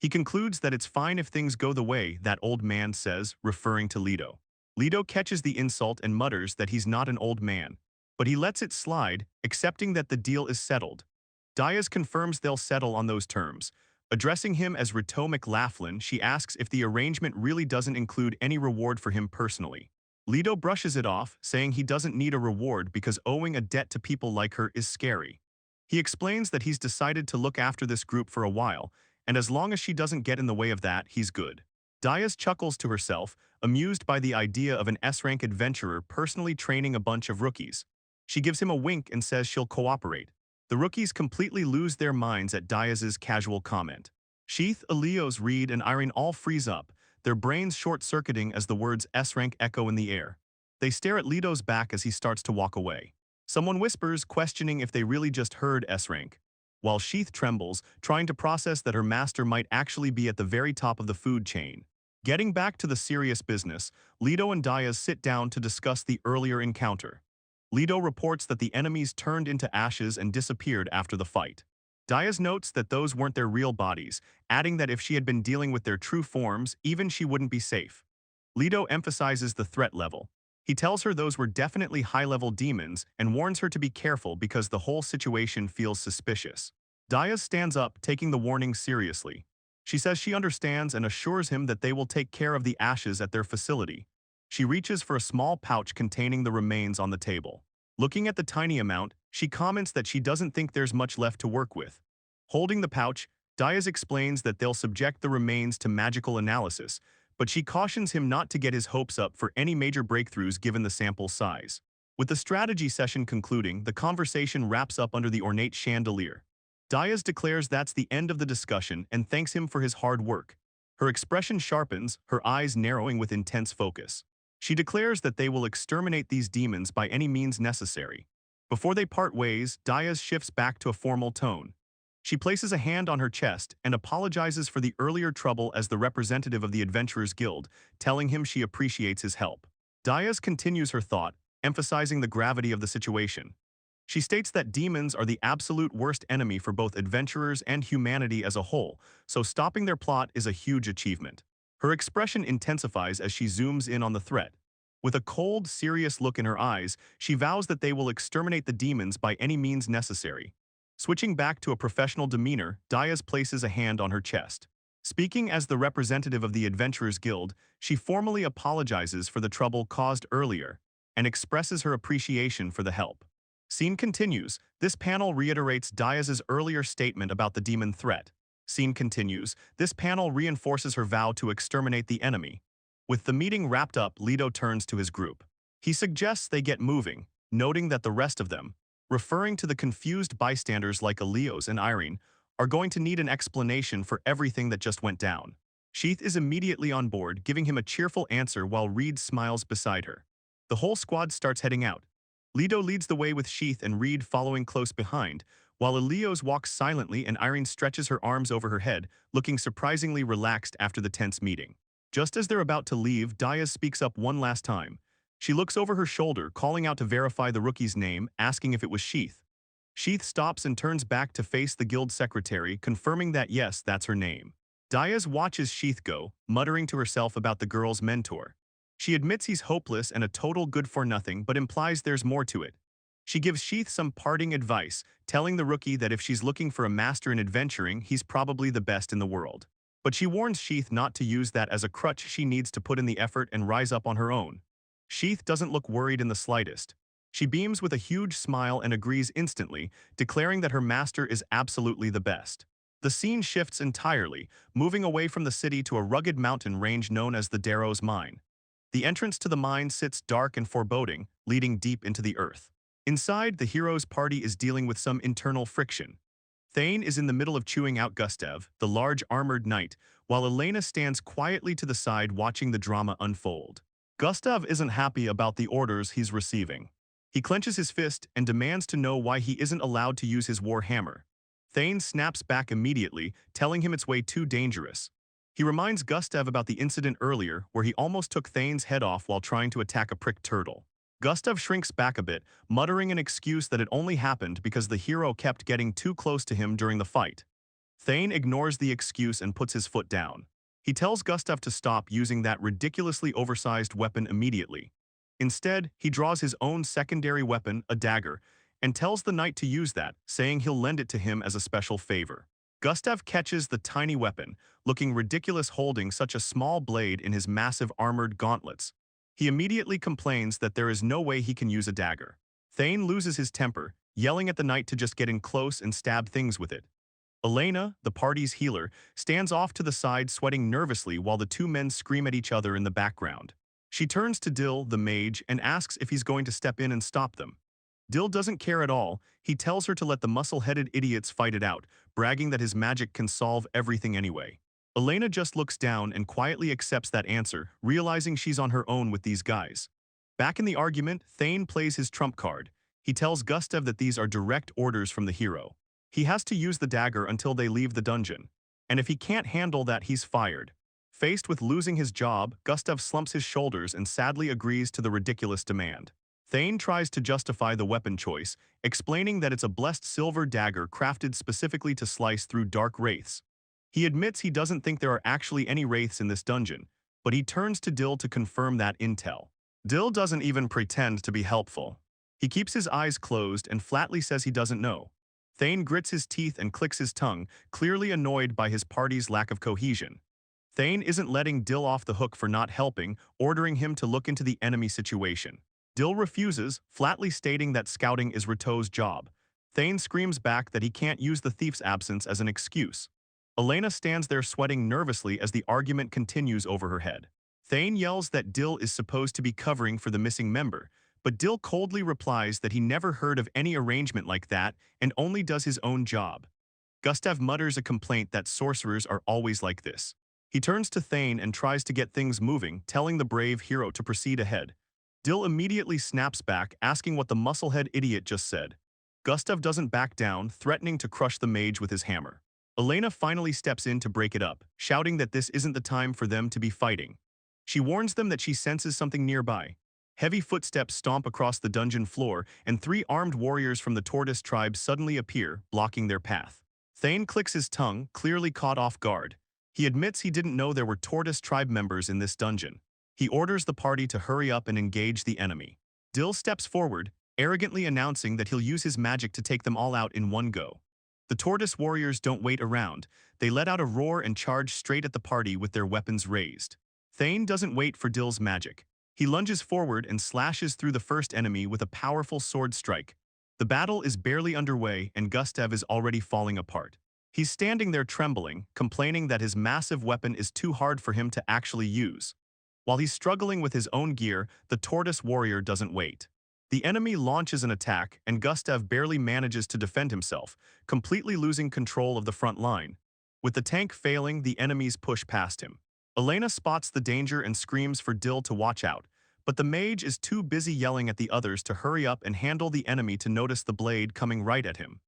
He concludes that it's fine if things go the way that old man says, referring to Leto. Leto catches the insult and mutters that he's not an old man, but he lets it slide, accepting that the deal is settled. Diaz confirms they'll settle on those terms. Addressing him as Rito McLaughlin, she asks if the arrangement really doesn't include any reward for him personally. Leto brushes it off, saying he doesn't need a reward because owing a debt to people like her is scary. He explains that he's decided to look after this group for a while, and as long as she doesn't get in the way of that, he's good. Diaz chuckles to herself, amused by the idea of an S-rank adventurer personally training a bunch of rookies. She gives him a wink and says she'll cooperate. The rookies completely lose their minds at Diaz's casual comment. Sheath, Elios, Reed, and Irene all freeze up, their brains short-circuiting as the words S-rank echo in the air. They stare at Leto's back as he starts to walk away. Someone whispers, questioning if they really just heard S-rank, while Sheath trembles, trying to process that her master might actually be at the very top of the food chain. Getting back to the serious business, Leto and Diaz sit down to discuss the earlier encounter. Leto reports that the enemies turned into ashes and disappeared after the fight. Diaz notes that those weren't their real bodies, adding that if she had been dealing with their true forms, even she wouldn't be safe. Leto emphasizes the threat level. He tells her those were definitely high-level demons and warns her to be careful because the whole situation feels suspicious. Diaz stands up, taking the warning seriously. She says she understands and assures him that they will take care of the ashes at their facility. She reaches for a small pouch containing the remains on the table. Looking at the tiny amount, she comments that she doesn't think there's much left to work with. Holding the pouch, Diaz explains that they'll subject the remains to magical analysis, but she cautions him not to get his hopes up for any major breakthroughs given the sample size. With the strategy session concluding, the conversation wraps up under the ornate chandelier. Diaz declares that's the end of the discussion and thanks him for his hard work. Her expression sharpens, her eyes narrowing with intense focus. She declares that they will exterminate these demons by any means necessary. Before they part ways, Diaz shifts back to a formal tone. She places a hand on her chest and apologizes for the earlier trouble as the representative of the Adventurers Guild, telling him she appreciates his help. Diaz continues her thought, emphasizing the gravity of the situation. She states that demons are the absolute worst enemy for both adventurers and humanity as a whole, so stopping their plot is a huge achievement. Her expression intensifies as she zooms in on the threat. With a cold, serious look in her eyes, she vows that they will exterminate the demons by any means necessary. Switching back to a professional demeanor, Diaz places a hand on her chest. Speaking as the representative of the Adventurers Guild, she formally apologizes for the trouble caused earlier and expresses her appreciation for the help. Scene continues. This panel reiterates Diaz's earlier statement about the demon threat. Scene continues. This panel reinforces her vow to exterminate the enemy. With the meeting wrapped up, Leto turns to his group. He suggests they get moving, noting that the rest of them, referring to the confused bystanders like Elios and Irene, are going to need an explanation for everything that just went down. Sheath is immediately on board, giving him a cheerful answer while Reed smiles beside her. The whole squad starts heading out. Leto leads the way with Sheath and Reed following close behind, while Elios walks silently and Irene stretches her arms over her head, looking surprisingly relaxed after the tense meeting. Just as they're about to leave, Diaz speaks up one last time. She looks over her shoulder, calling out to verify the rookie's name, asking if it was Sheath. Sheath stops and turns back to face the guild secretary, confirming that yes, that's her name. Diaz watches Sheath go, muttering to herself about the girl's mentor. She admits he's hopeless and a total good-for-nothing, but implies there's more to it. She gives Sheath some parting advice, telling the rookie that if she's looking for a master in adventuring, he's probably the best in the world. But she warns Sheath not to use that as a crutch. She needs to put in the effort and rise up on her own. Sheath doesn't look worried in the slightest. She beams with a huge smile and agrees instantly, declaring that her master is absolutely the best. The scene shifts entirely, moving away from the city to a rugged mountain range known as the Darrow's Mine. The entrance to the mine sits dark and foreboding, leading deep into the earth. Inside, the hero's party is dealing with some internal friction. Thane is in the middle of chewing out Gustav, the large armored knight, while Elena stands quietly to the side watching the drama unfold. Gustav isn't happy about the orders he's receiving. He clenches his fist and demands to know why he isn't allowed to use his war hammer. Thane snaps back immediately, telling him it's way too dangerous. He reminds Gustav about the incident earlier where he almost took Thane's head off while trying to attack a pricked turtle. Gustav shrinks back a bit, muttering an excuse that it only happened because the hero kept getting too close to him during the fight. Thane ignores the excuse and puts his foot down. He tells Gustav to stop using that ridiculously oversized weapon immediately. Instead, he draws his own secondary weapon, a dagger, and tells the knight to use that, saying he'll lend it to him as a special favor. Gustav catches the tiny weapon, looking ridiculous holding such a small blade in his massive armored gauntlets. He immediately complains that there is no way he can use a dagger. Thane loses his temper, yelling at the knight to just get in close and stab things with it. Elena, the party's healer, stands off to the side sweating nervously while the two men scream at each other in the background. She turns to Dill, the mage, and asks if he's going to step in and stop them. Dill doesn't care at all. He tells her to let the muscle-headed idiots fight it out, bragging that his magic can solve everything anyway. Elena just looks down and quietly accepts that answer, realizing she's on her own with these guys. Back in the argument, Thane plays his trump card. He tells Gustav that these are direct orders from the hero. He has to use the dagger until they leave the dungeon. And if he can't handle that, he's fired. Faced with losing his job, Gustav slumps his shoulders and sadly agrees to the ridiculous demand. Thane tries to justify the weapon choice, explaining that it's a blessed silver dagger crafted specifically to slice through dark wraiths. He admits he doesn't think there are actually any wraiths in this dungeon, but he turns to Dill to confirm that intel. Dill doesn't even pretend to be helpful. He keeps his eyes closed and flatly says he doesn't know. Thane grits his teeth and clicks his tongue, clearly annoyed by his party's lack of cohesion. Thane isn't letting Dill off the hook for not helping, ordering him to look into the enemy situation. Dill refuses, flatly stating that scouting is Rito's job. Thane screams back that he can't use the thief's absence as an excuse. Elena stands there sweating nervously as the argument continues over her head. Thane yells that Dill is supposed to be covering for the missing member, but Dill coldly replies that he never heard of any arrangement like that and only does his own job. Gustav mutters a complaint that sorcerers are always like this. He turns to Thane and tries to get things moving, telling the brave hero to proceed ahead. Dill immediately snaps back, asking what the musclehead idiot just said. Gustav doesn't back down, threatening to crush the mage with his hammer. Elena finally steps in to break it up, shouting that this isn't the time for them to be fighting. She warns them that she senses something nearby. Heavy footsteps stomp across the dungeon floor, and three armed warriors from the Tortoise tribe suddenly appear, blocking their path. Thane clicks his tongue, clearly caught off guard. He admits he didn't know there were Tortoise tribe members in this dungeon. He orders the party to hurry up and engage the enemy. Dill steps forward, arrogantly announcing that he'll use his magic to take them all out in one go. The Tortoise warriors don't wait around. They let out a roar and charge straight at the party with their weapons raised. Thane doesn't wait for Dill's magic. He lunges forward and slashes through the first enemy with a powerful sword strike. The battle is barely underway and Gustav is already falling apart. He's standing there trembling, complaining that his massive weapon is too hard for him to actually use. While he's struggling with his own gear, the Tortoise warrior doesn't wait. The enemy launches an attack, and Gustav barely manages to defend himself, completely losing control of the front line. With the tank failing, the enemies push past him. Elena spots the danger and screams for Dill to watch out, but the mage is too busy yelling at the others to hurry up and handle the enemy to notice the blade coming right at him.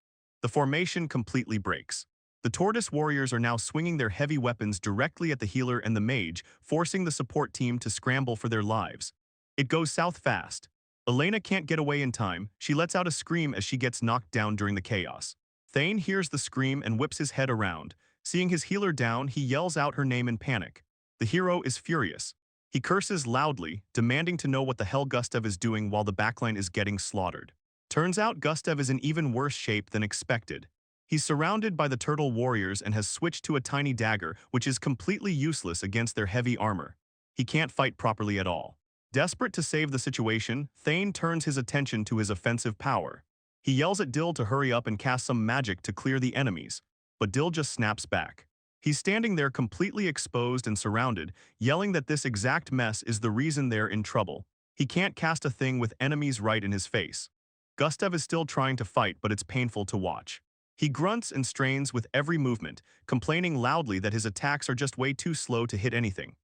The formation completely breaks. The Tortoise warriors are now swinging their heavy weapons directly at the healer and the mage, forcing the support team to scramble for their lives. It goes south fast. Elena can't get away in time. She lets out a scream as she gets knocked down during the chaos. Thane hears the scream and whips his head around. Seeing his healer down, he yells out her name in panic. The hero is furious. He curses loudly, demanding to know what the hell Gustav is doing while the backline is getting slaughtered. Turns out Gustav is in even worse shape than expected. He's surrounded by the turtle warriors and has switched to a tiny dagger, which is completely useless against their heavy armor. He can't fight properly at all. Desperate to save the situation, Thane turns his attention to his offensive power. He yells at Dill to hurry up and cast some magic to clear the enemies, but Dill just snaps back. He's standing there completely exposed and surrounded, yelling that this exact mess is the reason they're in trouble. He can't cast a thing with enemies right in his face. Gustav is still trying to fight, but it's painful to watch. He grunts and strains with every movement, complaining loudly that his attacks are just way too slow to hit anything.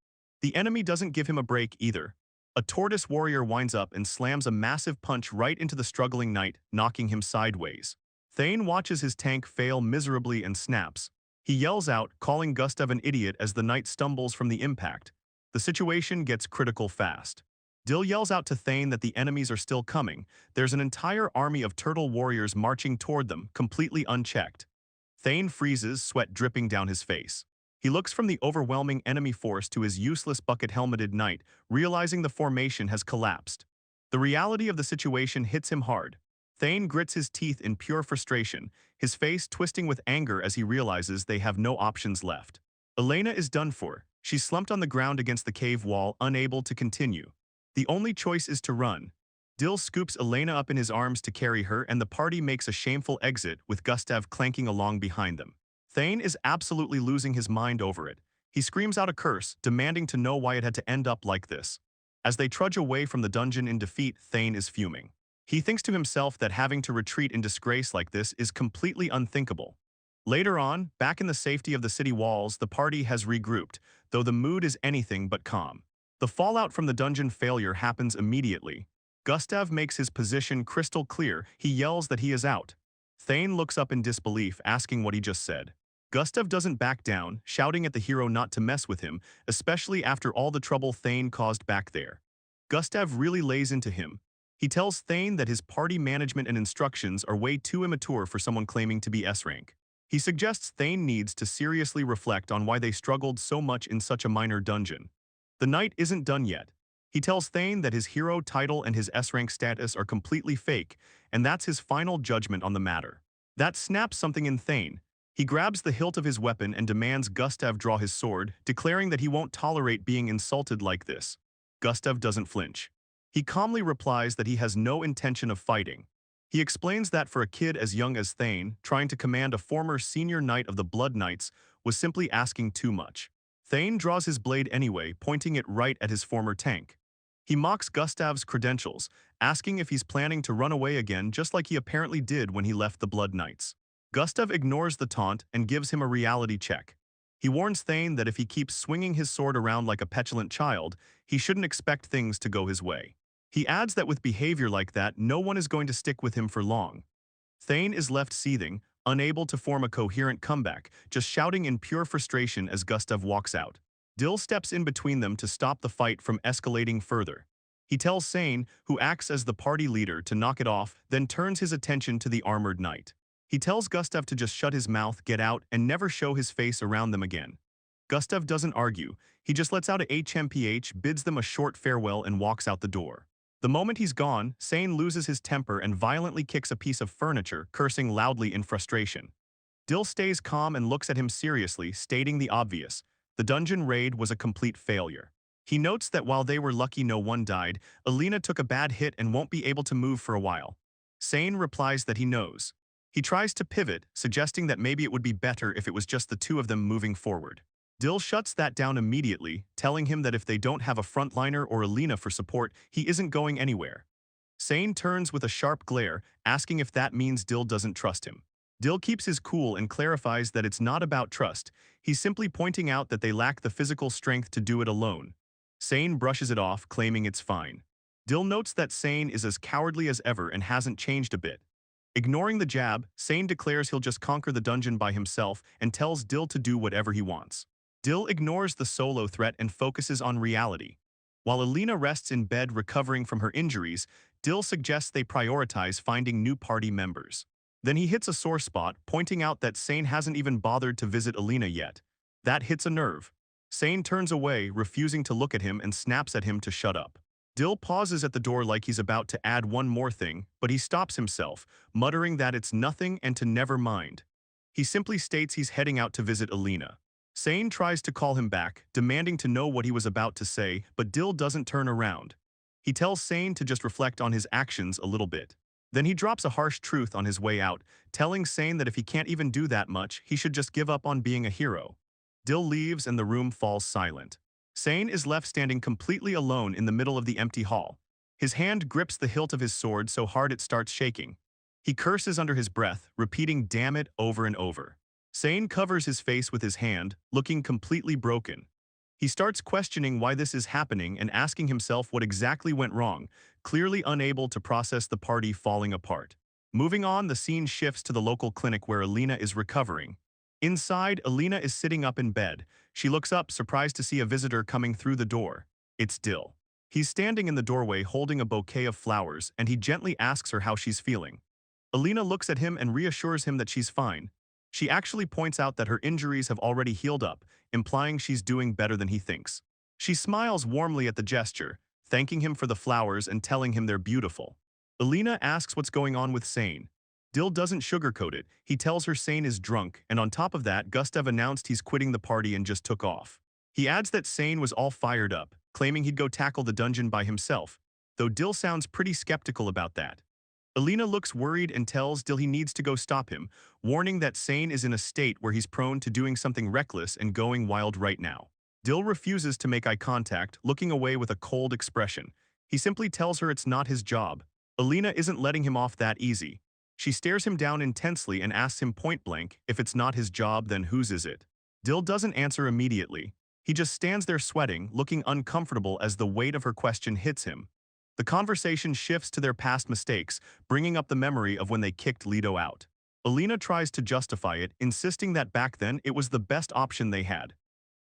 The enemy doesn't give him a break either. A Tortoise warrior winds up and slams a massive punch right into the struggling knight, knocking him sideways. Thane watches his tank fail miserably and snaps. He yells out, calling Gustav an idiot as the knight stumbles from the impact. The situation gets critical fast. Dill yells out to Thane that the enemies are still coming. There's an entire army of turtle warriors marching toward them, completely unchecked. Thane freezes, sweat dripping down his face. He looks from the overwhelming enemy force to his useless bucket-helmeted knight, realizing the formation has collapsed. The reality of the situation hits him hard. Thane grits his teeth in pure frustration, his face twisting with anger as he realizes they have no options left. Elena is done for. She's slumped on the ground against the cave wall, unable to continue. The only choice is to run. Dill scoops Elena up in his arms to carry her, and the party makes a shameful exit, with Gustav clanking along behind them. Thane is absolutely losing his mind over it. He screams out a curse, demanding to know why it had to end up like this. As they trudge away from the dungeon in defeat, Thane is fuming. He thinks to himself that having to retreat in disgrace like this is completely unthinkable. Later on, back in the safety of the city walls, the party has regrouped, though the mood is anything but calm. The fallout from the dungeon failure happens immediately. Gustav makes his position crystal clear. He yells that he is out. Thane looks up in disbelief, asking what he just said. Gustav doesn't back down, shouting at the hero not to mess with him, especially after all the trouble Thane caused back there. Gustav really lays into him. He tells Thane that his party management and instructions are way too immature for someone claiming to be S-rank. He suggests Thane needs to seriously reflect on why they struggled so much in such a minor dungeon. The knight isn't done yet. He tells Thane that his hero title and his S-rank status are completely fake, and that's his final judgment on the matter. That snaps something in Thane. He grabs the hilt of his weapon and demands Gustav draw his sword, declaring that he won't tolerate being insulted like this. Gustav doesn't flinch. He calmly replies that he has no intention of fighting. He explains that for a kid as young as Thane, trying to command a former senior knight of the Blood Knights was simply asking too much. Thane draws his blade anyway, pointing it right at his former tank. He mocks Gustav's credentials, asking if he's planning to run away again just like he apparently did when he left the Blood Knights. Gustav ignores the taunt and gives him a reality check. He warns Thane that if he keeps swinging his sword around like a petulant child, he shouldn't expect things to go his way. He adds that with behavior like that, no one is going to stick with him for long. Thane is left seething, unable to form a coherent comeback, just shouting in pure frustration as Gustav walks out. Dill steps in between them to stop the fight from escalating further. He tells Sain, who acts as the party leader, to knock it off, then turns his attention to the armored knight. He tells Gustav to just shut his mouth, get out, and never show his face around them again. Gustav doesn't argue, he just lets out a HMPH, bids them a short farewell, and walks out the door. The moment he's gone, Sain loses his temper and violently kicks a piece of furniture, cursing loudly in frustration. Dill stays calm and looks at him seriously, stating the obvious. The dungeon raid was a complete failure. He notes that while they were lucky no one died, Alina took a bad hit and won't be able to move for a while. Sain replies that he knows. He tries to pivot, suggesting that maybe it would be better if it was just the two of them moving forward. Dill shuts that down immediately, telling him that if they don't have a frontliner or Alina for support, he isn't going anywhere. Sain turns with a sharp glare, asking if that means Dill doesn't trust him. Dill keeps his cool and clarifies that it's not about trust, he's simply pointing out that they lack the physical strength to do it alone. Sain brushes it off, claiming it's fine. Dill notes that Sain is as cowardly as ever and hasn't changed a bit. Ignoring the jab, Sain declares he'll just conquer the dungeon by himself and tells Dill to do whatever he wants. Dill ignores the solo threat and focuses on reality. While Alina rests in bed recovering from her injuries, Dill suggests they prioritize finding new party members. Then he hits a sore spot, pointing out that Sain hasn't even bothered to visit Alina yet. That hits a nerve. Sain turns away, refusing to look at him, and snaps at him to shut up. Dill pauses at the door like he's about to add one more thing, but he stops himself, muttering that it's nothing and to never mind. He simply states he's heading out to visit Alina. Sain tries to call him back, demanding to know what he was about to say, but Dill doesn't turn around. He tells Sain to just reflect on his actions a little bit. Then he drops a harsh truth on his way out, telling Sain that if he can't even do that much, he should just give up on being a hero. Dill leaves and the room falls silent. Sain is left standing completely alone in the middle of the empty hall. His hand grips the hilt of his sword so hard it starts shaking. He curses under his breath, repeating "damn it" over and over. Sain covers his face with his hand, looking completely broken. He starts questioning why this is happening and asking himself what exactly went wrong, clearly unable to process the party falling apart. Moving on, the scene shifts to the local clinic where Alina is recovering. Inside, Alina is sitting up in bed. She looks up, surprised to see a visitor coming through the door. It's Dill. He's standing in the doorway holding a bouquet of flowers, and he gently asks her how she's feeling. Alina looks at him and reassures him that she's fine. She actually points out that her injuries have already healed up, implying she's doing better than he thinks. She smiles warmly at the gesture, thanking him for the flowers and telling him they're beautiful. Alina asks what's going on with Sain. Dill doesn't sugarcoat it, he tells her Sain is drunk, and on top of that, Gustav announced he's quitting the party and just took off. He adds that Sain was all fired up, claiming he'd go tackle the dungeon by himself, though Dill sounds pretty skeptical about that. Alina looks worried and tells Dill he needs to go stop him, warning that Sain is in a state where he's prone to doing something reckless and going wild right now. Dill refuses to make eye contact, looking away with a cold expression. He simply tells her it's not his job. Alina isn't letting him off that easy. She stares him down intensely and asks him point-blank, if it's not his job, then whose is it? Dill doesn't answer immediately. He just stands there sweating, looking uncomfortable as the weight of her question hits him. The conversation shifts to their past mistakes, bringing up the memory of when they kicked Lido out. Alina tries to justify it, insisting that back then it was the best option they had.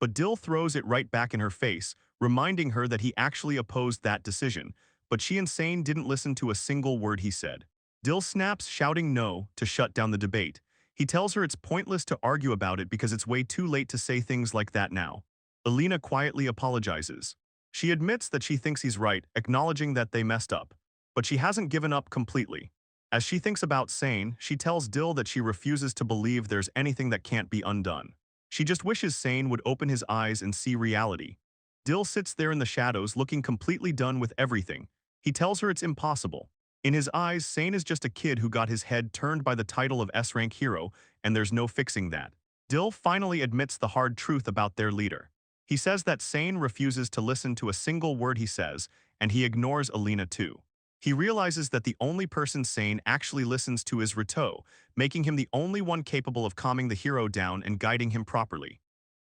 But Dill throws it right back in her face, reminding her that he actually opposed that decision, but she and Sain didn't listen to a single word he said. Dill snaps, shouting no, to shut down the debate. He tells her it's pointless to argue about it because it's way too late to say things like that now. Alina quietly apologizes. She admits that she thinks he's right, acknowledging that they messed up. But she hasn't given up completely. As she thinks about Sain, she tells Dill that she refuses to believe there's anything that can't be undone. She just wishes Sain would open his eyes and see reality. Dill sits there in the shadows, looking completely done with everything. He tells her it's impossible. In his eyes, Sain is just a kid who got his head turned by the title of S-rank hero, and there's no fixing that. Dill finally admits the hard truth about their leader. He says that Sain refuses to listen to a single word he says, and he ignores Alina too. He realizes that the only person Sain actually listens to is Rito, making him the only one capable of calming the hero down and guiding him properly.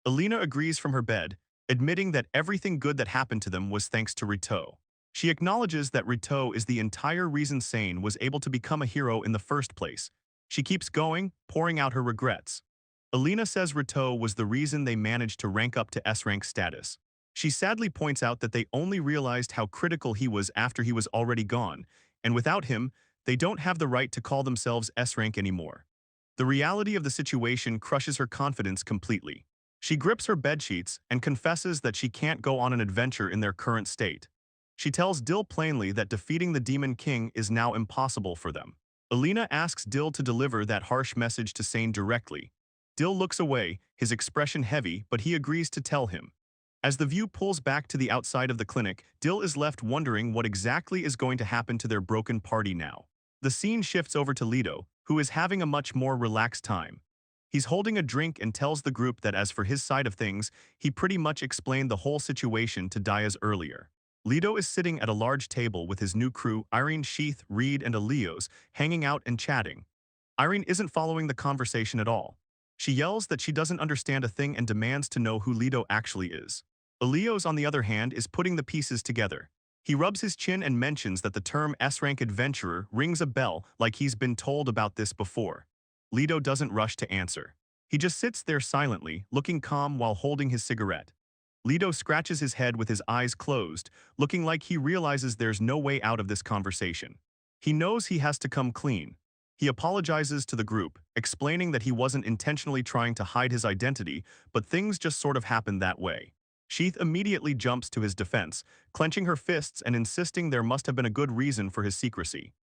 Alina agrees from her bed, admitting that everything good that happened to them was thanks to Rito. She acknowledges that Rito is the entire reason Sain was able to become a hero in the first place. She keeps going, pouring out her regrets. Alina says Rito was the reason they managed to rank up to S-rank status. She sadly points out that they only realized how critical he was after he was already gone, and without him, they don't have the right to call themselves S-rank anymore. The reality of the situation crushes her confidence completely. She grips her bedsheets and confesses that she can't go on an adventure in their current state. She tells Dill plainly that defeating the Demon King is now impossible for them. Alina asks Dill to deliver that harsh message to Sain directly. Dill looks away, his expression heavy, but he agrees to tell him. As the view pulls back to the outside of the clinic, Dill is left wondering what exactly is going to happen to their broken party now. The scene shifts over to Lido, who is having a much more relaxed time. He's holding a drink and tells the group that as for his side of things, he pretty much explained the whole situation to Diaz earlier. Lido is sitting at a large table with his new crew, Irene, Sheath, Reed, and Elios, hanging out and chatting. Irene isn't following the conversation at all. She yells that she doesn't understand a thing and demands to know who Lido actually is. Elios, on the other hand, is putting the pieces together. He rubs his chin and mentions that the term S-rank adventurer rings a bell like he's been told about this before. Lido doesn't rush to answer. He just sits there silently, looking calm while holding his cigarette. Lido scratches his head with his eyes closed, looking like he realizes there's no way out of this conversation. He knows he has to come clean. He apologizes to the group, explaining that he wasn't intentionally trying to hide his identity, but things just sort of happened that way. Sheath immediately jumps to his defense, clenching her fists and insisting there must have been a good reason for his secrecy.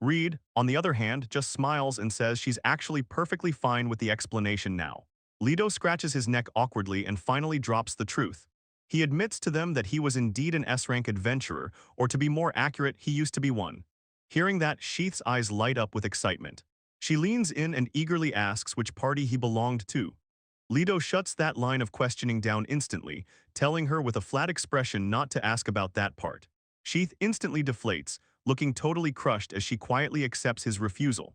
Reed, on the other hand, just smiles and says she's actually perfectly fine with the explanation now. Lido scratches his neck awkwardly and finally drops the truth. He admits to them that he was indeed an S-rank adventurer, or to be more accurate, he used to be one. Hearing that, Sheath's eyes light up with excitement. She leans in and eagerly asks which party he belonged to. Lido shuts that line of questioning down instantly, telling her with a flat expression not to ask about that part. Sheath instantly deflates, looking totally crushed as she quietly accepts his refusal.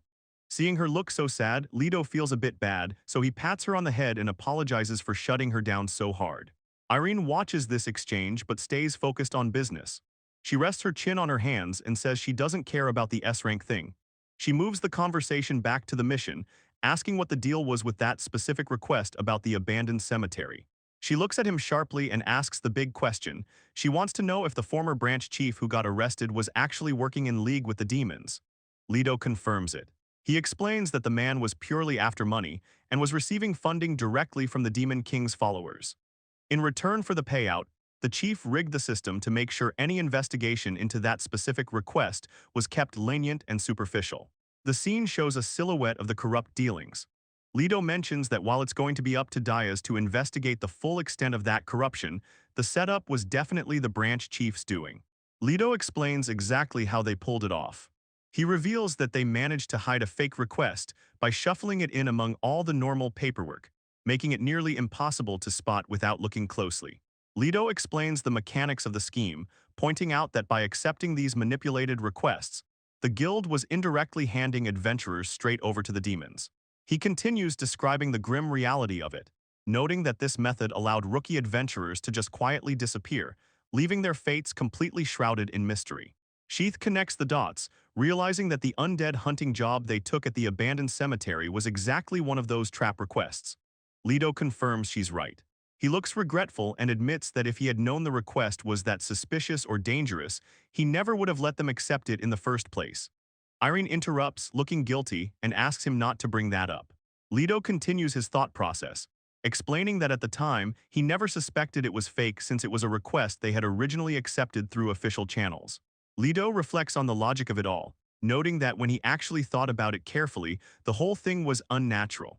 Seeing her look so sad, Lido feels a bit bad, so he pats her on the head and apologizes for shutting her down so hard. Irene watches this exchange but stays focused on business. She rests her chin on her hands and says she doesn't care about the S-rank thing. She moves the conversation back to the mission, asking what the deal was with that specific request about the abandoned cemetery. She looks at him sharply and asks the big question. She wants to know if the former branch chief who got arrested was actually working in league with the demons. Lido confirms it. He explains that the man was purely after money and was receiving funding directly from the Demon King's followers. In return for the payout, the chief rigged the system to make sure any investigation into that specific request was kept lenient and superficial. The scene shows a silhouette of the corrupt dealings. Lido mentions that while it's going to be up to Diaz to investigate the full extent of that corruption, the setup was definitely the branch chief's doing. Lido explains exactly how they pulled it off. He reveals that they managed to hide a fake request by shuffling it in among all the normal paperwork, making it nearly impossible to spot without looking closely. Lido explains the mechanics of the scheme, pointing out that by accepting these manipulated requests, the guild was indirectly handing adventurers straight over to the demons. He continues describing the grim reality of it, noting that this method allowed rookie adventurers to just quietly disappear, leaving their fates completely shrouded in mystery. Sheath connects the dots, realizing that the undead hunting job they took at the abandoned cemetery was exactly one of those trap requests. Lido confirms she's right. He looks regretful and admits that if he had known the request was that suspicious or dangerous, he never would have let them accept it in the first place. Irene interrupts, looking guilty, and asks him not to bring that up. Lido continues his thought process, explaining that at the time, he never suspected it was fake since it was a request they had originally accepted through official channels. Lido reflects on the logic of it all, noting that when he actually thought about it carefully, the whole thing was unnatural.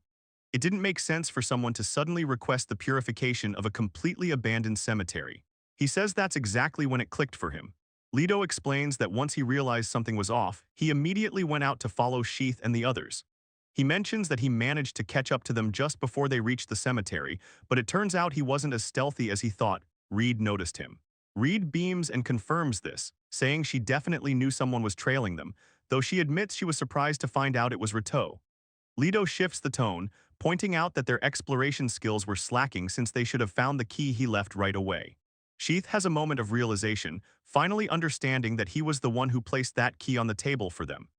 It didn't make sense for someone to suddenly request the purification of a completely abandoned cemetery. He says that's exactly when it clicked for him. Lido explains that once he realized something was off, he immediately went out to follow Sheath and the others. He mentions that he managed to catch up to them just before they reached the cemetery, but it turns out he wasn't as stealthy as he thought. Reed noticed him. Reed beams and confirms this, saying she definitely knew someone was trailing them, though she admits she was surprised to find out it was Rito. Lido shifts the tone, pointing out that their exploration skills were slacking since they should have found the key he left right away. Sheath has a moment of realization, finally understanding that he was the one who placed that key on the table for them.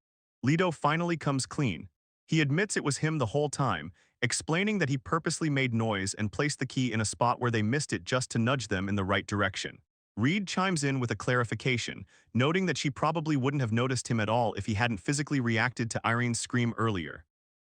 Leto finally comes clean. He admits it was him the whole time, explaining that he purposely made noise and placed the key in a spot where they missed it just to nudge them in the right direction. Reed chimes in with a clarification, noting that she probably wouldn't have noticed him at all if he hadn't physically reacted to Irene's scream earlier.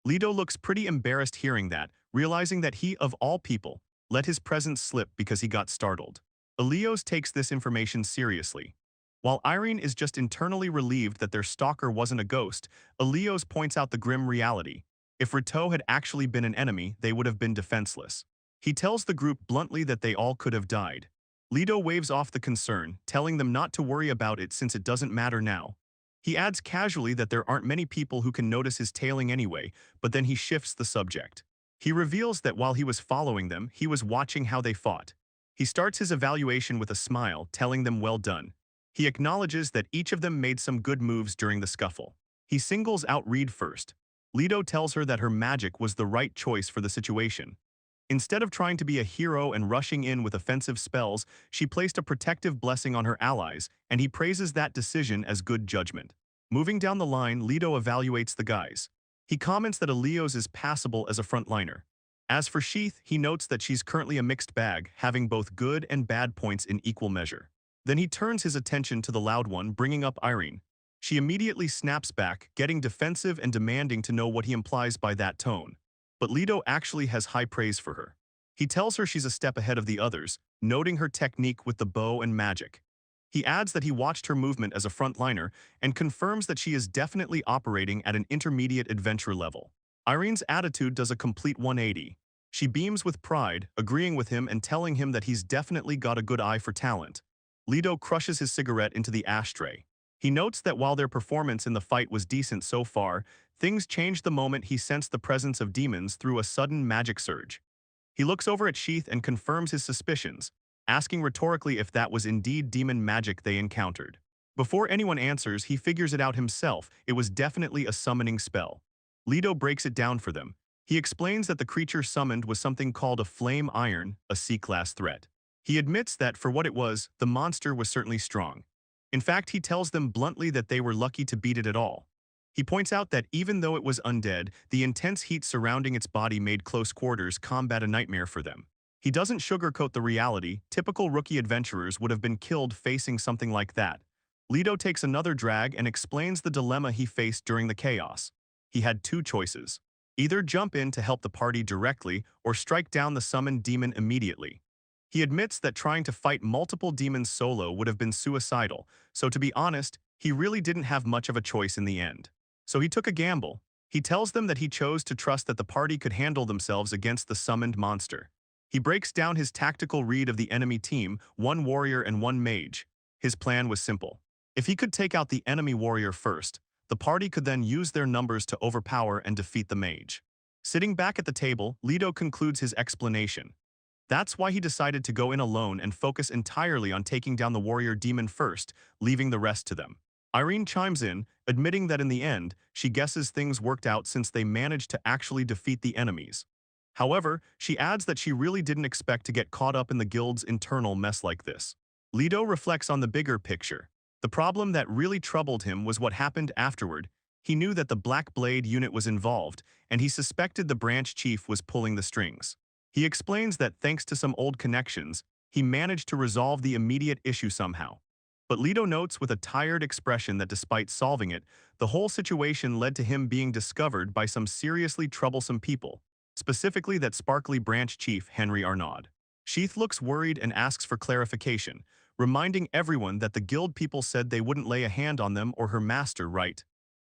Leto looks pretty embarrassed hearing that, realizing that he, of all people, let his presence slip because he got startled. Elios takes this information seriously. While Irene is just internally relieved that their stalker wasn't a ghost, Elios points out the grim reality. If Rito had actually been an enemy, they would have been defenseless. He tells the group bluntly that they all could have died. Leto waves off the concern, telling them not to worry about it since it doesn't matter now. He adds casually that there aren't many people who can notice his tailing anyway, but then he shifts the subject. He reveals that while he was following them, he was watching how they fought. He starts his evaluation with a smile, telling them well done. He acknowledges that each of them made some good moves during the scuffle. He singles out Reed first. Leto tells her that her magic was the right choice for the situation. Instead of trying to be a hero and rushing in with offensive spells, she placed a protective blessing on her allies, and he praises that decision as good judgment. Moving down the line, Leto evaluates the guys. He comments that Elios is passable as a frontliner. As for Sheath, he notes that she's currently a mixed bag, having both good and bad points in equal measure. Then he turns his attention to the loud one, bringing up Irene. She immediately snaps back, getting defensive and demanding to know what he implies by that tone. But Leto actually has high praise for her. He tells her she's a step ahead of the others, noting her technique with the bow and magic. He adds that he watched her movement as a frontliner and confirms that she is definitely operating at an intermediate adventure level. Irene's attitude does a complete 180. She beams with pride, agreeing with him and telling him that he's definitely got a good eye for talent. Leto crushes his cigarette into the ashtray. He notes that while their performance in the fight was decent so far, things changed the moment he sensed the presence of demons through a sudden magic surge. He looks over at Sheath and confirms his suspicions, asking rhetorically if that was indeed demon magic they encountered. Before anyone answers, he figures it out himself. It was definitely a summoning spell. Leto breaks it down for them. He explains that the creature summoned was something called a flame iron, a C-class threat. He admits that, for what it was, the monster was certainly strong. In fact, he tells them bluntly that they were lucky to beat it at all. He points out that even though it was undead, the intense heat surrounding its body made close quarters combat a nightmare for them. He doesn't sugarcoat the reality. Typical rookie adventurers would have been killed facing something like that. Leto takes another drag and explains the dilemma he faced during the chaos. He had two choices. Either jump in to help the party directly or strike down the summoned demon immediately. He admits that trying to fight multiple demons solo would have been suicidal, so to be honest, he really didn't have much of a choice in the end. So he took a gamble. He tells them that he chose to trust that the party could handle themselves against the summoned monster. He breaks down his tactical read of the enemy team, one warrior and one mage. His plan was simple. If he could take out the enemy warrior first, the party could then use their numbers to overpower and defeat the mage. Sitting back at the table, Leto concludes his explanation. That's why he decided to go in alone and focus entirely on taking down the warrior demon first, leaving the rest to them. Irene chimes in, admitting that in the end, she guesses things worked out since they managed to actually defeat the enemies. However, she adds that she really didn't expect to get caught up in the guild's internal mess like this. Leto reflects on the bigger picture. The problem that really troubled him was what happened afterward. He knew that the Black Blade unit was involved, and he suspected the branch chief was pulling the strings. He explains that thanks to some old connections, he managed to resolve the immediate issue somehow. But Leto notes with a tired expression that despite solving it, the whole situation led to him being discovered by some seriously troublesome people, specifically that sparkly branch chief Henry Arnaud. Sheath looks worried and asks for clarification, reminding everyone that the guild people said they wouldn't lay a hand on them or her master, right?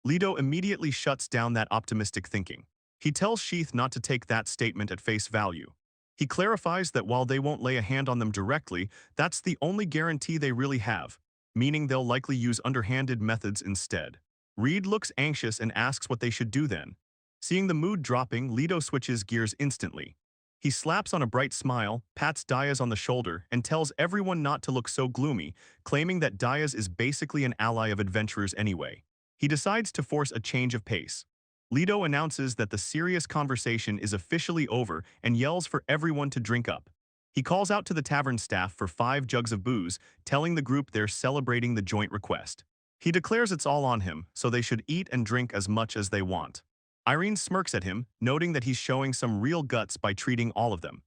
Leto immediately shuts down that optimistic thinking. He tells Sheath not to take that statement at face value. He clarifies that while they won't lay a hand on them directly, that's the only guarantee they really have, meaning they'll likely use underhanded methods instead. Reed looks anxious and asks what they should do then. Seeing the mood dropping, Leto switches gears instantly. He slaps on a bright smile, pats Diaz on the shoulder, and tells everyone not to look so gloomy, claiming that Diaz is basically an ally of adventurers anyway. He decides to force a change of pace. Leto announces that the serious conversation is officially over and yells for everyone to drink up. He calls out to the tavern staff for 5 jugs of booze, telling the group they're celebrating the joint request. He declares it's all on him, so they should eat and drink as much as they want. Irene smirks at him, noting that he's showing some real guts by treating all of them.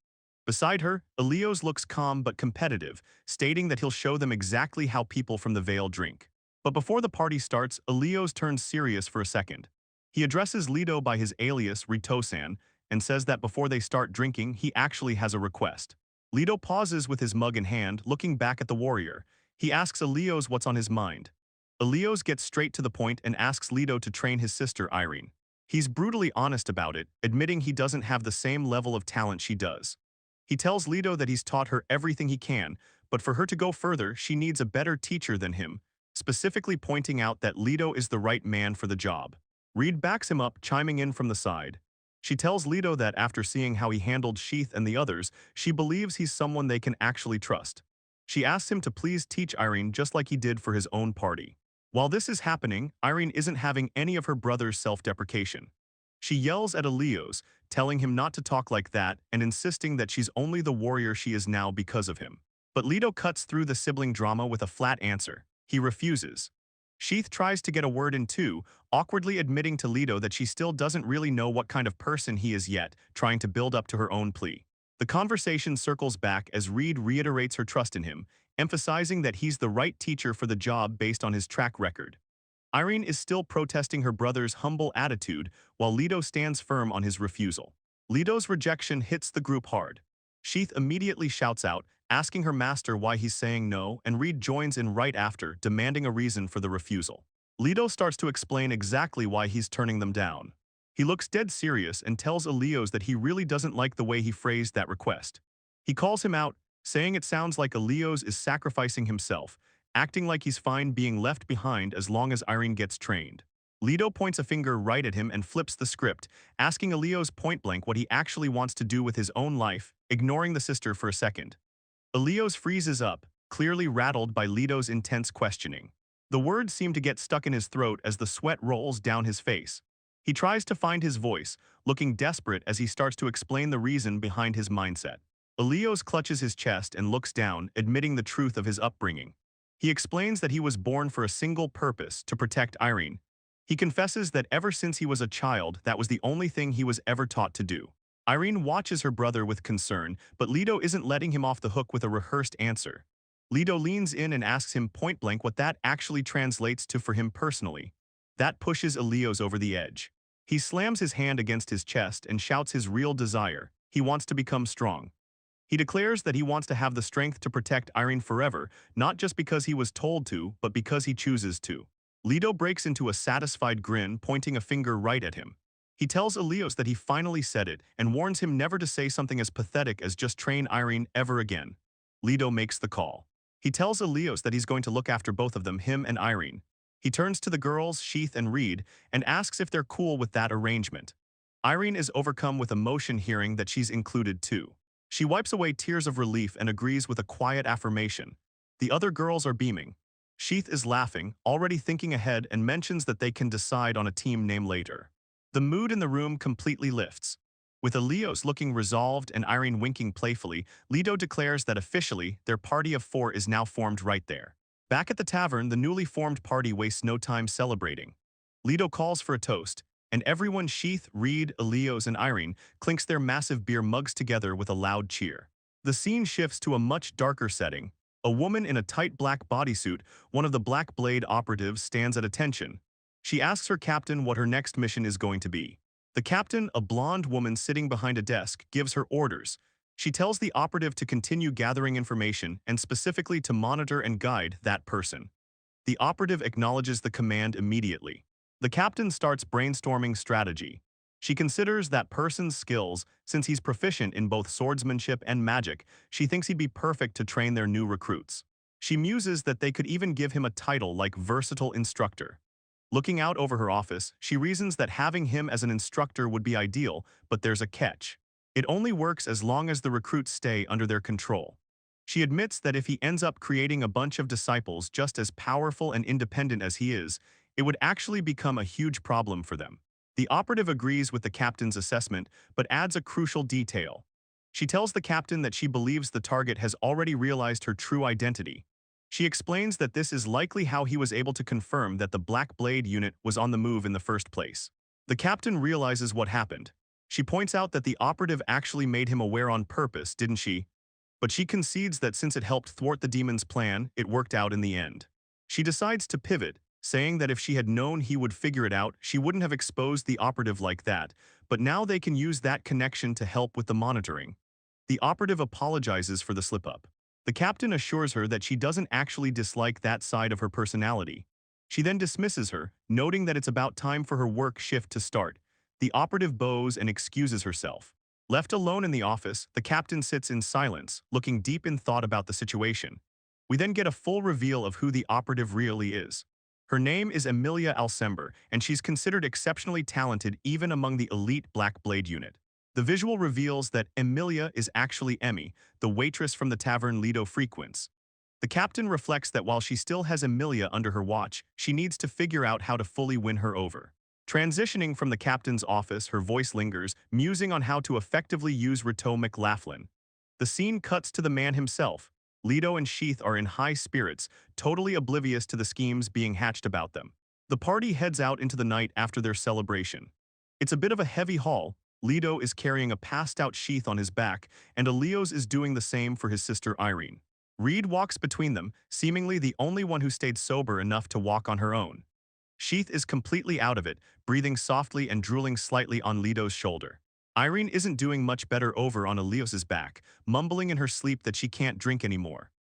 Beside her, Elios looks calm but competitive, stating that he'll show them exactly how people from the Vale drink. But before the party starts, Elios turns serious for a second. He addresses Leto by his alias Ritosan and says that before they start drinking, he actually has a request. Leto pauses with his mug in hand, looking back at the warrior. He asks Elios what's on his mind. Elios gets straight to the point and asks Leto to train his sister Irene. He's brutally honest about it, admitting he doesn't have the same level of talent she does. He tells Leto that he's taught her everything he can, but for her to go further, she needs a better teacher than him, specifically pointing out that Leto is the right man for the job. Reed backs him up, chiming in from the side. She tells Leto that after seeing how he handled Sheath and the others, she believes he's someone they can actually trust. She asks him to please teach Irene just like he did for his own party. While this is happening, Irene isn't having any of her brother's self-deprecation. She yells at Elios, telling him not to talk like that and insisting that she's only the warrior she is now because of him. But Leto cuts through the sibling drama with a flat answer. He refuses. Sheath tries to get a word in too, awkwardly admitting to Leto that she still doesn't really know what kind of person he is yet, trying to build up to her own plea. The conversation circles back as Reed reiterates her trust in him, emphasizing that he's the right teacher for the job based on his track record. Irene is still protesting her brother's humble attitude, while Leto stands firm on his refusal. Leto's rejection hits the group hard. Sheath immediately shouts out, asking her master why he's saying no, and Reed joins in right after, demanding a reason for the refusal. Leto starts to explain exactly why he's turning them down. He looks dead serious and tells Elios that he really doesn't like the way he phrased that request. He calls him out, saying it sounds like Elios is sacrificing himself, acting like he's fine being left behind as long as Irene gets trained. Leto points a finger right at him and flips the script, asking Elios point-blank what he actually wants to do with his own life, ignoring the sister for a second. Elios freezes up, clearly rattled by Leto's intense questioning. The words seem to get stuck in his throat as the sweat rolls down his face. He tries to find his voice, looking desperate as he starts to explain the reason behind his mindset. Elios clutches his chest and looks down, admitting the truth of his upbringing. He explains that he was born for a single purpose, to protect Irene. He confesses that ever since he was a child, that was the only thing he was ever taught to do. Irene watches her brother with concern, but Leto isn't letting him off the hook with a rehearsed answer. Leto leans in and asks him point-blank what that actually translates to for him personally. That pushes Elios over the edge. He slams his hand against his chest and shouts his real desire. He wants to become strong. He declares that he wants to have the strength to protect Irene forever, not just because he was told to, but because he chooses to. Leto breaks into a satisfied grin, pointing a finger right at him. He tells Elios that he finally said it and warns him never to say something as pathetic as just train Irene ever again. Leto makes the call. He tells Elios that he's going to look after both of them, him and Irene. He turns to the girls, Sheath and Reed, and asks if they're cool with that arrangement. Irene is overcome with emotion hearing that she's included too. She wipes away tears of relief and agrees with a quiet affirmation. The other girls are beaming. Sheath is laughing, already thinking ahead, and mentions that they can decide on a team name later. The mood in the room completely lifts. With Elios looking resolved and Irene winking playfully, Leto declares that officially, their party of 4 is now formed right there. Back at the tavern, the newly formed party wastes no time celebrating. Leto calls for a toast, and everyone, Sheath, Reed, Elios, and Irene, clinks their massive beer mugs together with a loud cheer. The scene shifts to a much darker setting. A woman in a tight black bodysuit, one of the Black Blade operatives, stands at attention. She asks her captain what her next mission is going to be. The captain, a blonde woman sitting behind a desk, gives her orders. She tells the operative to continue gathering information and specifically to monitor and guide that person. The operative acknowledges the command immediately. The captain starts brainstorming strategy. She considers that person's skills, since he's proficient in both swordsmanship and magic. She thinks he'd be perfect to train their new recruits. She muses that they could even give him a title like versatile instructor. Looking out over her office, she reasons that having him as an instructor would be ideal, but there's a catch. It only works as long as the recruits stay under their control. She admits that if he ends up creating a bunch of disciples just as powerful and independent as he is, it would actually become a huge problem for them. The operative agrees with the captain's assessment, but adds a crucial detail. She tells the captain that she believes the target has already realized her true identity. She explains that this is likely how he was able to confirm that the Black Blade unit was on the move in the first place. The captain realizes what happened. She points out that the operative actually made him aware on purpose, didn't she? But she concedes that since it helped thwart the demon's plan, it worked out in the end. She decides to pivot, saying that if she had known he would figure it out, she wouldn't have exposed the operative like that, but now they can use that connection to help with the monitoring. The operative apologizes for the slip-up. The captain assures her that she doesn't actually dislike that side of her personality. She then dismisses her, noting that it's about time for her work shift to start. The operative bows and excuses herself. Left alone in the office, the captain sits in silence, looking deep in thought about the situation. We then get a full reveal of who the operative really is. Her name is Emilia Alcember, and she's considered exceptionally talented even among the elite Black Blade unit. The visual reveals that Emilia is actually Emmy, the waitress from the tavern Lido frequents. The captain reflects that while she still has Emilia under her watch, she needs to figure out how to fully win her over. Transitioning from the captain's office, her voice lingers, musing on how to effectively use Rito McLaughlin. The scene cuts to the man himself. Lido and Sheath are in high spirits, totally oblivious to the schemes being hatched about them. The party heads out into the night after their celebration. It's a bit of a heavy haul. Lido is carrying a passed-out Sheath on his back, and Elios is doing the same for his sister Irene. Reed walks between them, seemingly the only one who stayed sober enough to walk on her own. Sheath is completely out of it, breathing softly and drooling slightly on Lido's shoulder. Irene isn't doing much better over on Elios's back, mumbling in her sleep that she can't drink anymore.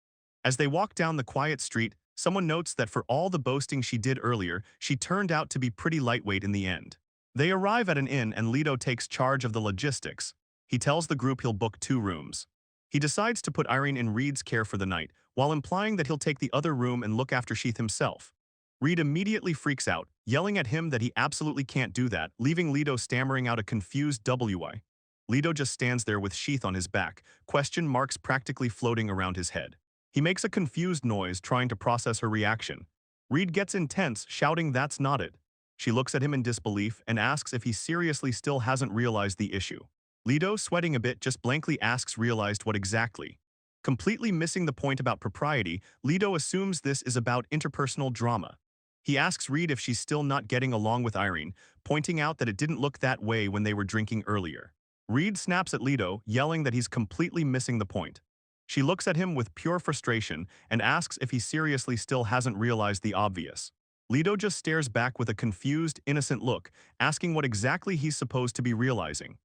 As they walk down the quiet street, someone notes that for all the boasting she did earlier, she turned out to be pretty lightweight in the end. They arrive at an inn and Lido takes charge of the logistics. He tells the group he'll book 2 rooms. He decides to put Irene in Reed's care for the night, while implying that he'll take the other room and look after Sheath himself. Reed immediately freaks out, yelling at him that he absolutely can't do that, leaving Lido stammering out a confused "Why?" Lido just stands there with Sheath on his back, question marks practically floating around his head. He makes a confused noise, trying to process her reaction. Reed gets intense, shouting that's not it. She looks at him in disbelief and asks if he seriously still hasn't realized the issue. Lido, sweating a bit, just blankly asks realized what exactly. Completely missing the point about propriety, Lido assumes this is about interpersonal drama. He asks Reed if she's still not getting along with Irene, pointing out that it didn't look that way when they were drinking earlier. Reed snaps at Lido, yelling that he's completely missing the point. She looks at him with pure frustration and asks if he seriously still hasn't realized the obvious. Lido just stares back with a confused, innocent look, asking what exactly he's supposed to be realizing.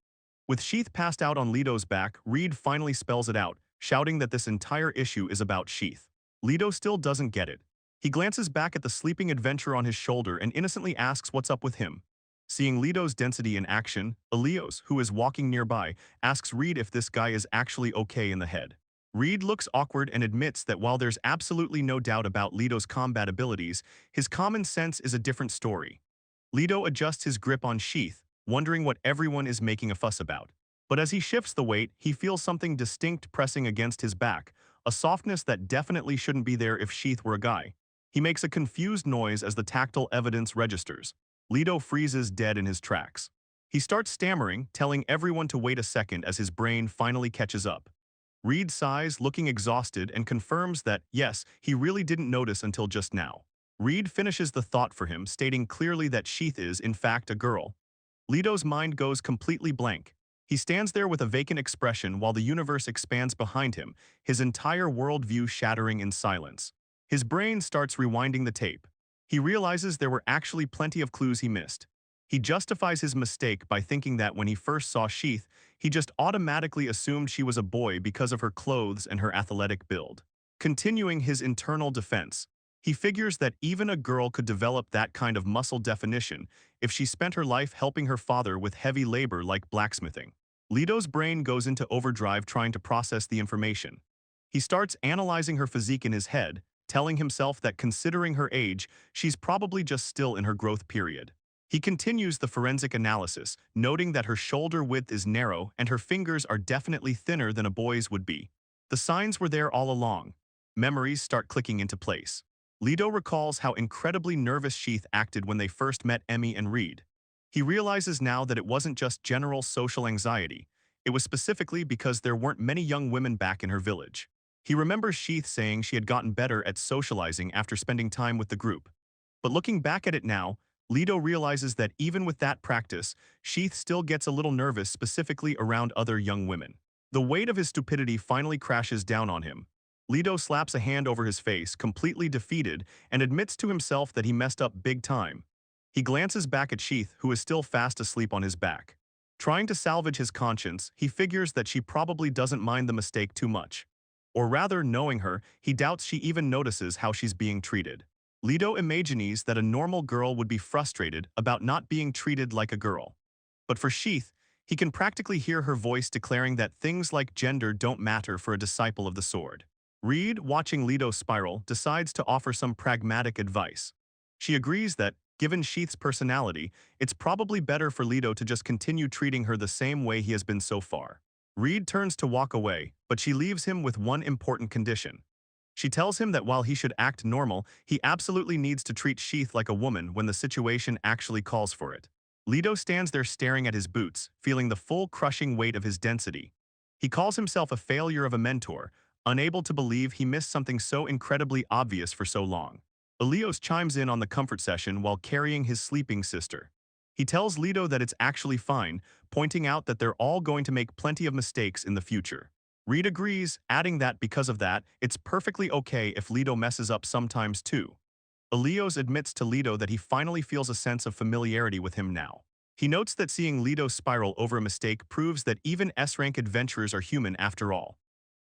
With Sheath passed out on Lido's back, Reed finally spells it out, shouting that this entire issue is about Sheath. Lido still doesn't get it. He glances back at the sleeping adventurer on his shoulder and innocently asks what's up with him. Seeing Lido's density in action, Elios, who is walking nearby, asks Reed if this guy is actually okay in the head. Reed looks awkward and admits that while there's absolutely no doubt about Lido's combat abilities, his common sense is a different story. Lido adjusts his grip on Sheath, wondering what everyone is making a fuss about. But as he shifts the weight, he feels something distinct pressing against his back, a softness that definitely shouldn't be there if Sheath were a guy. He makes a confused noise as the tactile evidence registers. Lido freezes dead in his tracks. He starts stammering, telling everyone to wait a second as his brain finally catches up. Reed sighs, looking exhausted, and confirms that, yes, he really didn't notice until just now. Reed finishes the thought for him, stating clearly that Sheath is, in fact, a girl. Lido's mind goes completely blank. He stands there with a vacant expression while the universe expands behind him, his entire worldview shattering in silence. His brain starts rewinding the tape. He realizes there were actually plenty of clues he missed. He justifies his mistake by thinking that when he first saw Sheath, he just automatically assumed she was a boy because of her clothes and her athletic build. Continuing his internal defense, he figures that even a girl could develop that kind of muscle definition if she spent her life helping her father with heavy labor like blacksmithing. Lido's brain goes into overdrive trying to process the information. He starts analyzing her physique in his head, telling himself that considering her age, she's probably just still in her growth period. He continues the forensic analysis, noting that her shoulder width is narrow and her fingers are definitely thinner than a boy's would be. The signs were there all along. Memories start clicking into place. Lido recalls how incredibly nervous Sheath acted when they first met Emmy and Reed. He realizes now that it wasn't just general social anxiety. It was specifically because there weren't many young women back in her village. He remembers Sheath saying she had gotten better at socializing after spending time with the group. But looking back at it now, Leto realizes that even with that practice, Sheath still gets a little nervous specifically around other young women. The weight of his stupidity finally crashes down on him. Leto slaps a hand over his face, completely defeated, and admits to himself that he messed up big time. He glances back at Sheath, who is still fast asleep on his back. Trying to salvage his conscience, he figures that she probably doesn't mind the mistake too much. Or rather, knowing her, he doubts she even notices how she's being treated. Leto imagines that a normal girl would be frustrated about not being treated like a girl. But for Sheath, he can practically hear her voice declaring that things like gender don't matter for a disciple of the sword. Reed, watching Leto spiral, decides to offer some pragmatic advice. She agrees that, given Sheath's personality, it's probably better for Leto to just continue treating her the same way he has been so far. Reed turns to walk away, but she leaves him with one important condition. She tells him that while he should act normal, he absolutely needs to treat Sheath like a woman when the situation actually calls for it. Leto stands there staring at his boots, feeling the full crushing weight of his density. He calls himself a failure of a mentor, unable to believe he missed something so incredibly obvious for so long. Elios chimes in on the comfort session while carrying his sleeping sister. He tells Leto that it's actually fine, pointing out that they're all going to make plenty of mistakes in the future. Reed agrees, adding that because of that, it's perfectly okay if Leto messes up sometimes too. Elios admits to Leto that he finally feels a sense of familiarity with him now. He notes that seeing Leto spiral over a mistake proves that even S-rank adventurers are human after all.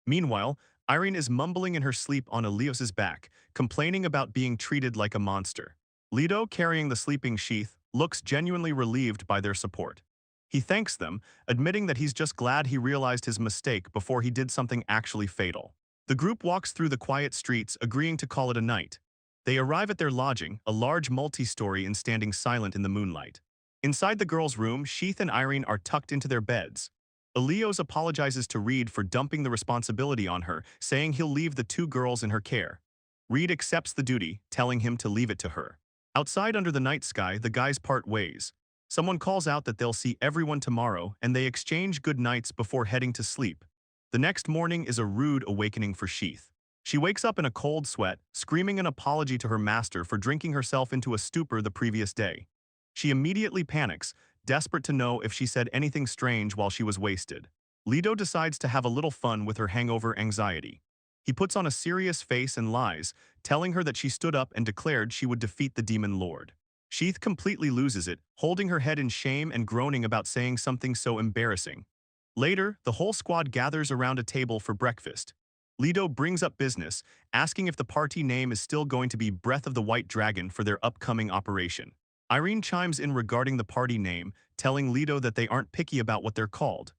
Meanwhile, Irene is mumbling in her sleep on Elios's back, complaining about being treated like a monster. Leto, carrying the sleeping Sheath, looks genuinely relieved by their support. He thanks them, admitting that he's just glad he realized his mistake before he did something actually fatal. The group walks through the quiet streets, agreeing to call it a night. They arrive at their lodging, a large multi-story and standing silent in the moonlight. Inside the girls' room, Sheath and Irene are tucked into their beds. Elios apologizes to Reed for dumping the responsibility on her, saying he'll leave the two girls in her care. Reed accepts the duty, telling him to leave it to her. Outside under the night sky, the guys part ways. Someone calls out that they'll see everyone tomorrow, and they exchange good nights before heading to sleep. The next morning is a rude awakening for Sheath. She wakes up in a cold sweat, screaming an apology to her master for drinking herself into a stupor the previous day. She immediately panics, desperate to know if she said anything strange while she was wasted. Leto decides to have a little fun with her hangover anxiety. He puts on a serious face and lies, telling her that she stood up and declared she would defeat the demon lord. Sheath completely loses it, holding her head in shame and groaning about saying something so embarrassing. Later, the whole squad gathers around a table for breakfast. Leto brings up business, asking if the party name is still going to be Breath of the White Dragon for their upcoming operation. Irene chimes in regarding the party name, telling Leto that they aren't picky about what they're called.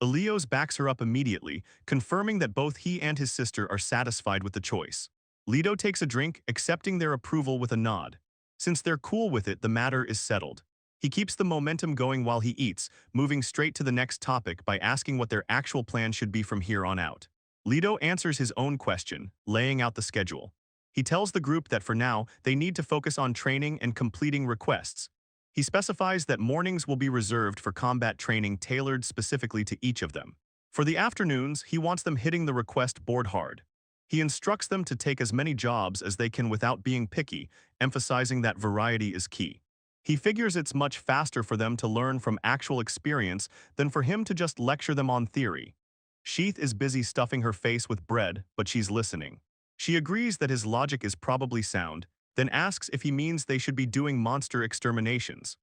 Elios backs her up immediately, confirming that both he and his sister are satisfied with the choice. Leto takes a drink, accepting their approval with a nod. Since they're cool with it, the matter is settled. He keeps the momentum going while he eats, moving straight to the next topic by asking what their actual plan should be from here on out. Leto answers his own question, laying out the schedule. He tells the group that for now, they need to focus on training and completing requests. He specifies that mornings will be reserved for combat training tailored specifically to each of them. For the afternoons, he wants them hitting the request board hard. He instructs them to take as many jobs as they can without being picky, emphasizing that variety is key. He figures it's much faster for them to learn from actual experience than for him to just lecture them on theory. Sheath is busy stuffing her face with bread, but she's listening. She agrees that his logic is probably sound, then asks if he means they should be doing monster exterminations.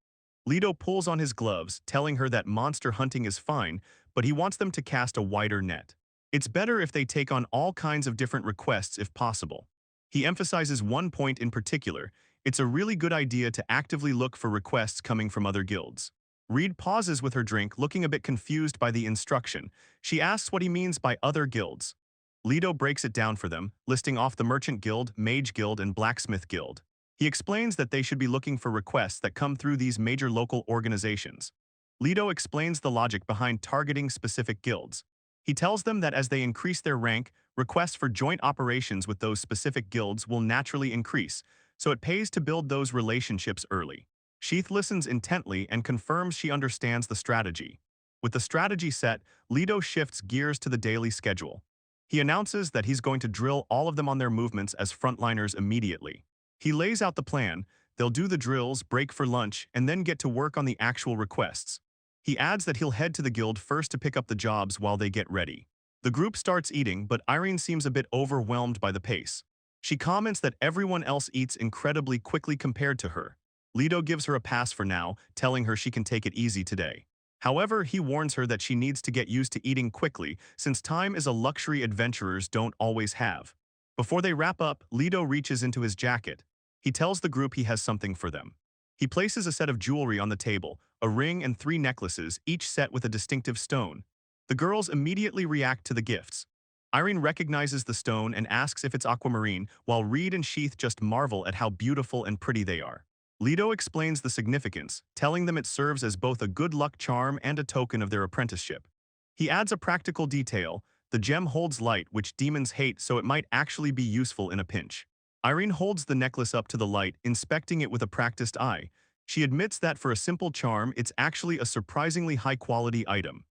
Leto pulls on his gloves, telling her that monster hunting is fine, but he wants them to cast a wider net. It's better if they take on all kinds of different requests if possible. He emphasizes one point in particular: it's a really good idea to actively look for requests coming from other guilds. Reed pauses with her drink, looking a bit confused by the instruction. She asks what he means by other guilds. Leto breaks it down for them, listing off the Merchant Guild, Mage Guild, and Blacksmith Guild. He explains that they should be looking for requests that come through these major local organizations. Leto explains the logic behind targeting specific guilds. He tells them that as they increase their rank, requests for joint operations with those specific guilds will naturally increase, so it pays to build those relationships early. Sheath listens intently and confirms she understands the strategy. With the strategy set, Leto shifts gears to the daily schedule. He announces that he's going to drill all of them on their movements as frontliners immediately. He lays out the plan. They'll do the drills, break for lunch, and then get to work on the actual requests. He adds that he'll head to the guild first to pick up the jobs while they get ready. The group starts eating, but Irene seems a bit overwhelmed by the pace. She comments that everyone else eats incredibly quickly compared to her. Leto gives her a pass for now, telling her she can take it easy today. However, he warns her that she needs to get used to eating quickly, since time is a luxury adventurers don't always have. Before they wrap up, Leto reaches into his jacket. He tells the group he has something for them. He places a set of jewelry on the table, a ring and 3 necklaces, each set with a distinctive stone. The girls immediately react to the gifts. Irene recognizes the stone and asks if it's aquamarine, while Reed and Sheath just marvel at how beautiful and pretty they are. Leto explains the significance, telling them it serves as both a good luck charm and a token of their apprenticeship. He adds a practical detail: the gem holds light, which demons hate, so it might actually be useful in a pinch. Irene holds the necklace up to the light, inspecting it with a practiced eye. She admits that for a simple charm, it's actually a surprisingly high-quality item.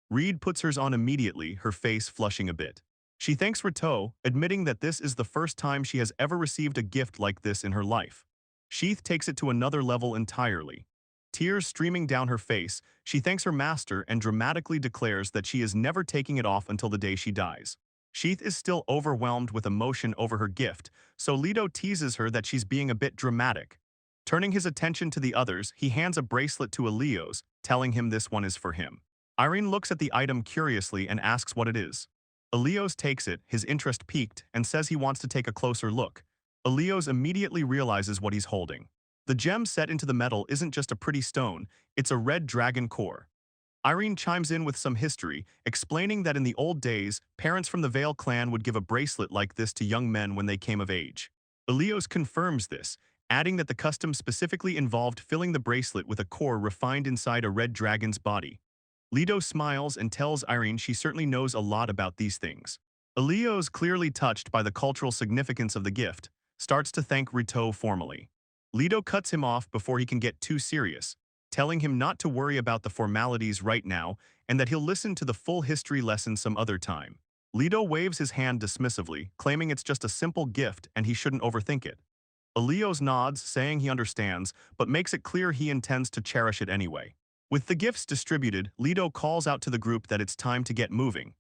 Reed puts hers on immediately, her face flushing a bit. She thanks Rateau, admitting that this is the first time she has ever received a gift like this in her life. Sheath takes it to another level entirely. Tears streaming down her face, she thanks her master and dramatically declares that she is never taking it off until the day she dies. Sheath is still overwhelmed with emotion over her gift, so Leto teases her that she's being a bit dramatic. Turning his attention to the others, he hands a bracelet to Elios, telling him this one is for him. Irene looks at the item curiously and asks what it is. Elios takes it, his interest piqued, and says he wants to take a closer look. Elios immediately realizes what he's holding. The gem set into the metal isn't just a pretty stone, it's a red dragon core. Irene chimes in with some history, explaining that in the old days, parents from the Vale clan would give a bracelet like this to young men when they came of age. Elios confirms this, adding that the custom specifically involved filling the bracelet with a core refined inside a red dragon's body. Leto smiles and tells Irene she certainly knows a lot about these things. Elios, clearly touched by the cultural significance of the gift, starts to thank Rateau formally. Leto cuts him off before he can get too serious, telling him not to worry about the formalities right now and that he'll listen to the full history lesson some other time. Leto waves his hand dismissively, claiming it's just a simple gift and he shouldn't overthink it. Elios nods, saying he understands, but makes it clear he intends to cherish it anyway. With the gifts distributed, Leto calls out to the group that it's time to get moving.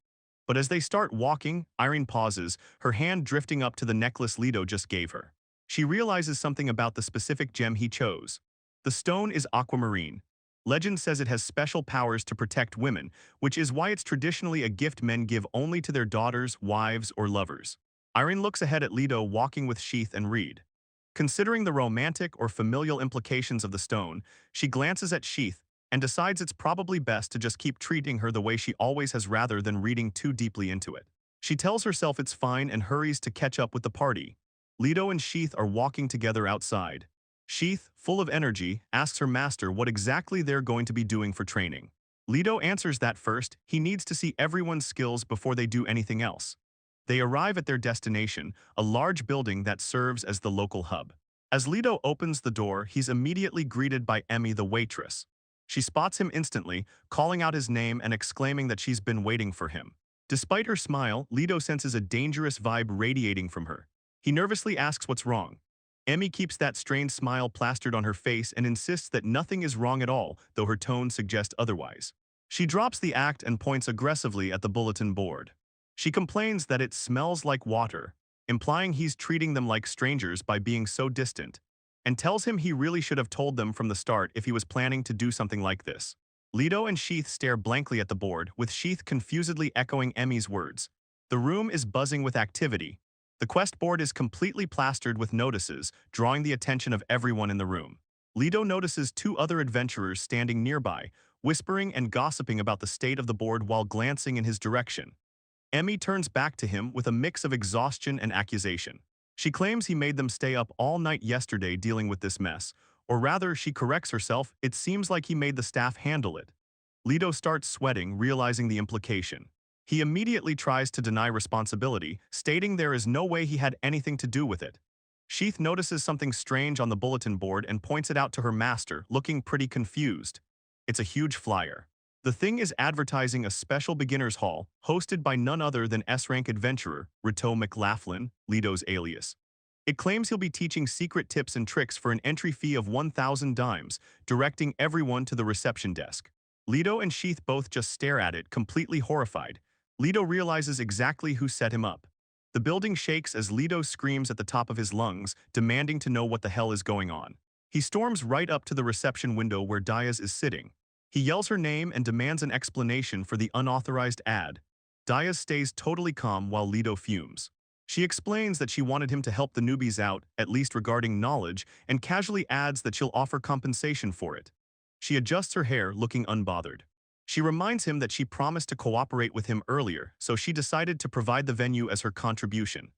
But as they start walking, Irene pauses, her hand drifting up to the necklace Leto just gave her. She realizes something about the specific gem he chose. The stone is aquamarine. Legend says it has special powers to protect women, which is why it's traditionally a gift men give only to their daughters, wives, or lovers. Irene looks ahead at Leto walking with Sheath and Reed. Considering the romantic or familial implications of the stone, she glances at Sheath and decides it's probably best to just keep treating her the way she always has rather than reading too deeply into it. She tells herself it's fine and hurries to catch up with the party. Leto and Sheath are walking together outside. Sheath, full of energy, asks her master what exactly they're going to be doing for training. Leto answers that first, he needs to see everyone's skills before they do anything else. They arrive at their destination, a large building that serves as the local hub. As Leto opens the door, he's immediately greeted by Emmy, the waitress. She spots him instantly, calling out his name and exclaiming that she's been waiting for him. Despite her smile, Leto senses a dangerous vibe radiating from her. He nervously asks what's wrong. Emmy keeps that strained smile plastered on her face and insists that nothing is wrong at all, though her tone suggests otherwise. She drops the act and points aggressively at the bulletin board. She complains that it smells like water, implying he's treating them like strangers by being so distant, and tells him he really should have told them from the start if he was planning to do something like this. Leto and Sheath stare blankly at the board, with Sheath confusedly echoing Emmy's words. The room is buzzing with activity. The quest board is completely plastered with notices, drawing the attention of everyone in the room. Leto notices 2 other adventurers standing nearby, whispering and gossiping about the state of the board while glancing in his direction. Emmy turns back to him with a mix of exhaustion and accusation. She claims he made them stay up all night yesterday dealing with this mess, or rather, she corrects herself, it seems like he made the staff handle it. Leto starts sweating, realizing the implication. He immediately tries to deny responsibility, stating there is no way he had anything to do with it. Sheath notices something strange on the bulletin board and points it out to her master, looking pretty confused. It's a huge flyer. The thing is advertising a special beginner's hall, hosted by none other than S-rank adventurer, Rito McLaughlin, Lito's alias. It claims he'll be teaching secret tips and tricks for an entry fee of 1,000 dimes, directing everyone to the reception desk. Leto and Sheath both just stare at it, completely horrified. Leto realizes exactly who set him up. The building shakes as Leto screams at the top of his lungs, demanding to know what the hell is going on. He storms right up to the reception window where Diaz is sitting. He yells her name and demands an explanation for the unauthorized ad. Diaz stays totally calm while Leto fumes. She explains that she wanted him to help the newbies out, at least regarding knowledge, and casually adds that she'll offer compensation for it. She adjusts her hair, looking unbothered. She reminds him that she promised to cooperate with him earlier, so she decided to provide the venue as her contribution.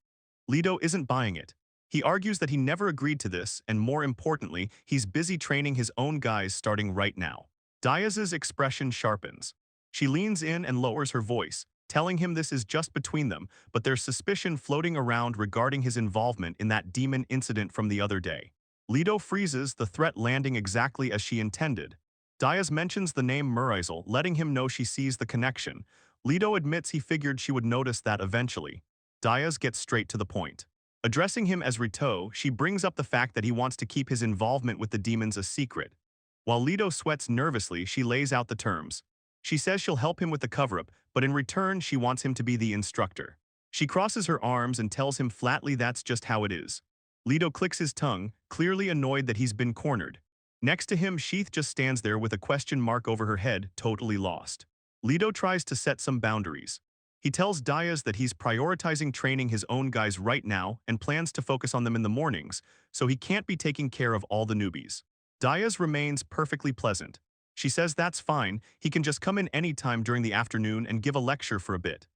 Leto isn't buying it. He argues that he never agreed to this, and more importantly, he's busy training his own guys starting right now. Diaz's expression sharpens. She leans in and lowers her voice, telling him this is just between them, but there's suspicion floating around regarding his involvement in that demon incident from the other day. Leto freezes, the threat landing exactly as she intended. Diaz mentions the name Murizel, letting him know she sees the connection. Leto admits he figured she would notice that eventually. Diaz gets straight to the point. Addressing him as Rito, she brings up the fact that he wants to keep his involvement with the demons a secret. While Leto sweats nervously, she lays out the terms. She says she'll help him with the cover-up, but in return she wants him to be the instructor. She crosses her arms and tells him flatly that's just how it is. Leto clicks his tongue, clearly annoyed that he's been cornered. Next to him, Sheath just stands there with a question mark over her head, totally lost. Leto tries to set some boundaries. He tells Diaz that he's prioritizing training his own guys right now and plans to focus on them in the mornings, so he can't be taking care of all the newbies. Diaz remains perfectly pleasant. She says that's fine, he can just come in any time during the afternoon and give a lecture for a bit.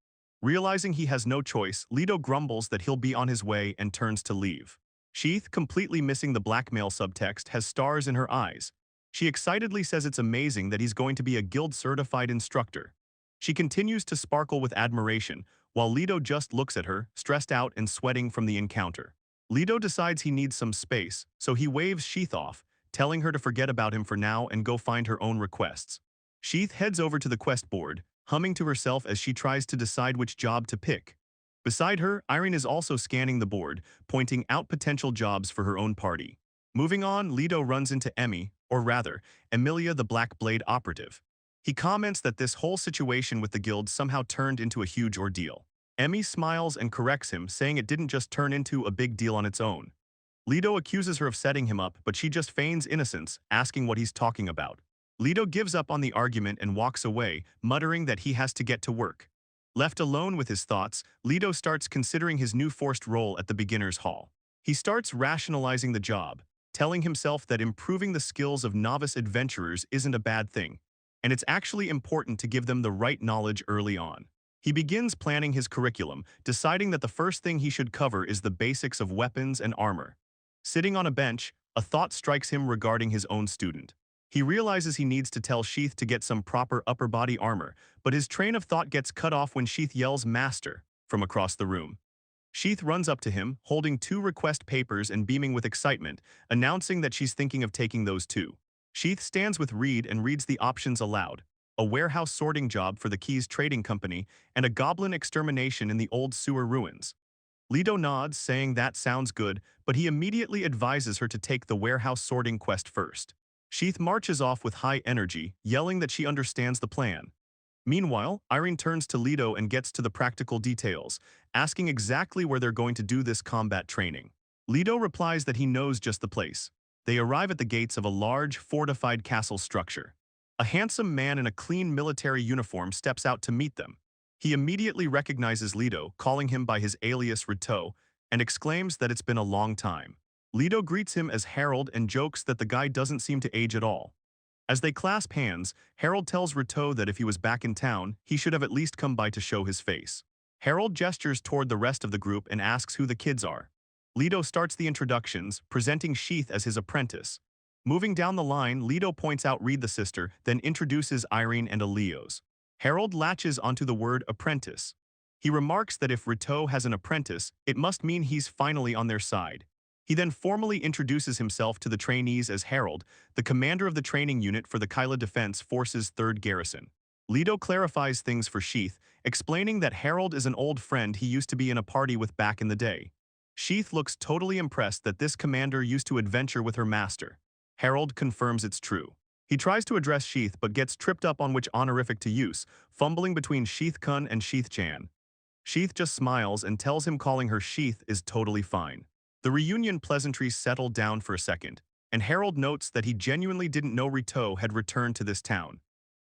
Realizing he has no choice, Leto grumbles that he'll be on his way and turns to leave. Sheath, completely missing the blackmail subtext, has stars in her eyes. She excitedly says it's amazing that he's going to be a guild-certified instructor. She continues to sparkle with admiration, while Leto just looks at her, stressed out and sweating from the encounter. Leto decides he needs some space, so he waves Sheath off, telling her to forget about him for now and go find her own requests. Sheath heads over to the quest board, humming to herself as she tries to decide which job to pick. Beside her, Irene is also scanning the board, pointing out potential jobs for her own party. Moving on, Leto runs into Emmy, or rather, Emilia the Black Blade operative. He comments that this whole situation with the guild somehow turned into a huge ordeal. Emmy smiles and corrects him, saying it didn't just turn into a big deal on its own. Leto accuses her of setting him up, but she just feigns innocence, asking what he's talking about. Leto gives up on the argument and walks away, muttering that he has to get to work. Left alone with his thoughts, Leto starts considering his new forced role at the beginner's hall. He starts rationalizing the job, telling himself that improving the skills of novice adventurers isn't a bad thing, and it's actually important to give them the right knowledge early on. He begins planning his curriculum, deciding that the first thing he should cover is the basics of weapons and armor. Sitting on a bench, a thought strikes him regarding his own student. He realizes he needs to tell Sheath to get some proper upper body armor, but his train of thought gets cut off when Sheath yells "Master" from across the room. Sheath runs up to him, holding 2 request papers and beaming with excitement, announcing that she's thinking of taking those too. Sheath stands with Reed and reads the options aloud: a warehouse sorting job for the Keys Trading Company and a goblin extermination in the old sewer ruins. Leto nods, saying that sounds good, but he immediately advises her to take the warehouse sorting quest first. Sheath marches off with high energy, yelling that she understands the plan. Meanwhile, Irene turns to Leto and gets to the practical details, asking exactly where they're going to do this combat training. Leto replies that he knows just the place. They arrive at the gates of a large, fortified castle structure. A handsome man in a clean military uniform steps out to meet them. He immediately recognizes Leto, calling him by his alias Rito, and exclaims that it's been a long time. Leto greets him as Harold and jokes that the guy doesn't seem to age at all. As they clasp hands, Harold tells Rito that if he was back in town, he should have at least come by to show his face. Harold gestures toward the rest of the group and asks who the kids are. Leto starts the introductions, presenting Sheath as his apprentice. Moving down the line, Leto points out Reed the sister, then introduces Irene and Elios. Harold latches onto the word apprentice. He remarks that if Rito has an apprentice, it must mean he's finally on their side. He then formally introduces himself to the trainees as Harold, the commander of the training unit for the Kyla Defense Force's 3rd Garrison. Leto clarifies things for Sheath, explaining that Harold is an old friend he used to be in a party with back in the day. Sheath looks totally impressed that this commander used to adventure with her master. Harold confirms it's true. He tries to address Sheath but gets tripped up on which honorific to use, fumbling between Sheath-kun and Sheath-chan. Sheath just smiles and tells him calling her Sheath is totally fine. The reunion pleasantries settle down for a second, and Harold notes that he genuinely didn't know Rito had returned to this town.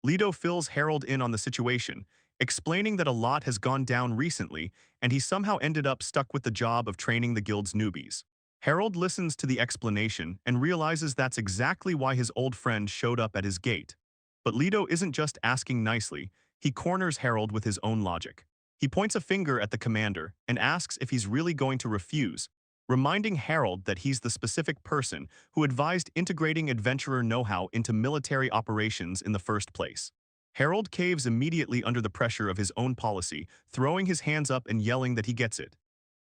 Leto fills Harold in on the situation, explaining that a lot has gone down recently and he somehow ended up stuck with the job of training the guild's newbies. Harold listens to the explanation and realizes that's exactly why his old friend showed up at his gate. But Leto isn't just asking nicely, he corners Harold with his own logic. He points a finger at the commander and asks if he's really going to refuse, reminding Harold that he's the specific person who advised integrating adventurer know-how into military operations in the first place. Harold caves immediately under the pressure of his own policy, throwing his hands up and yelling that he gets it.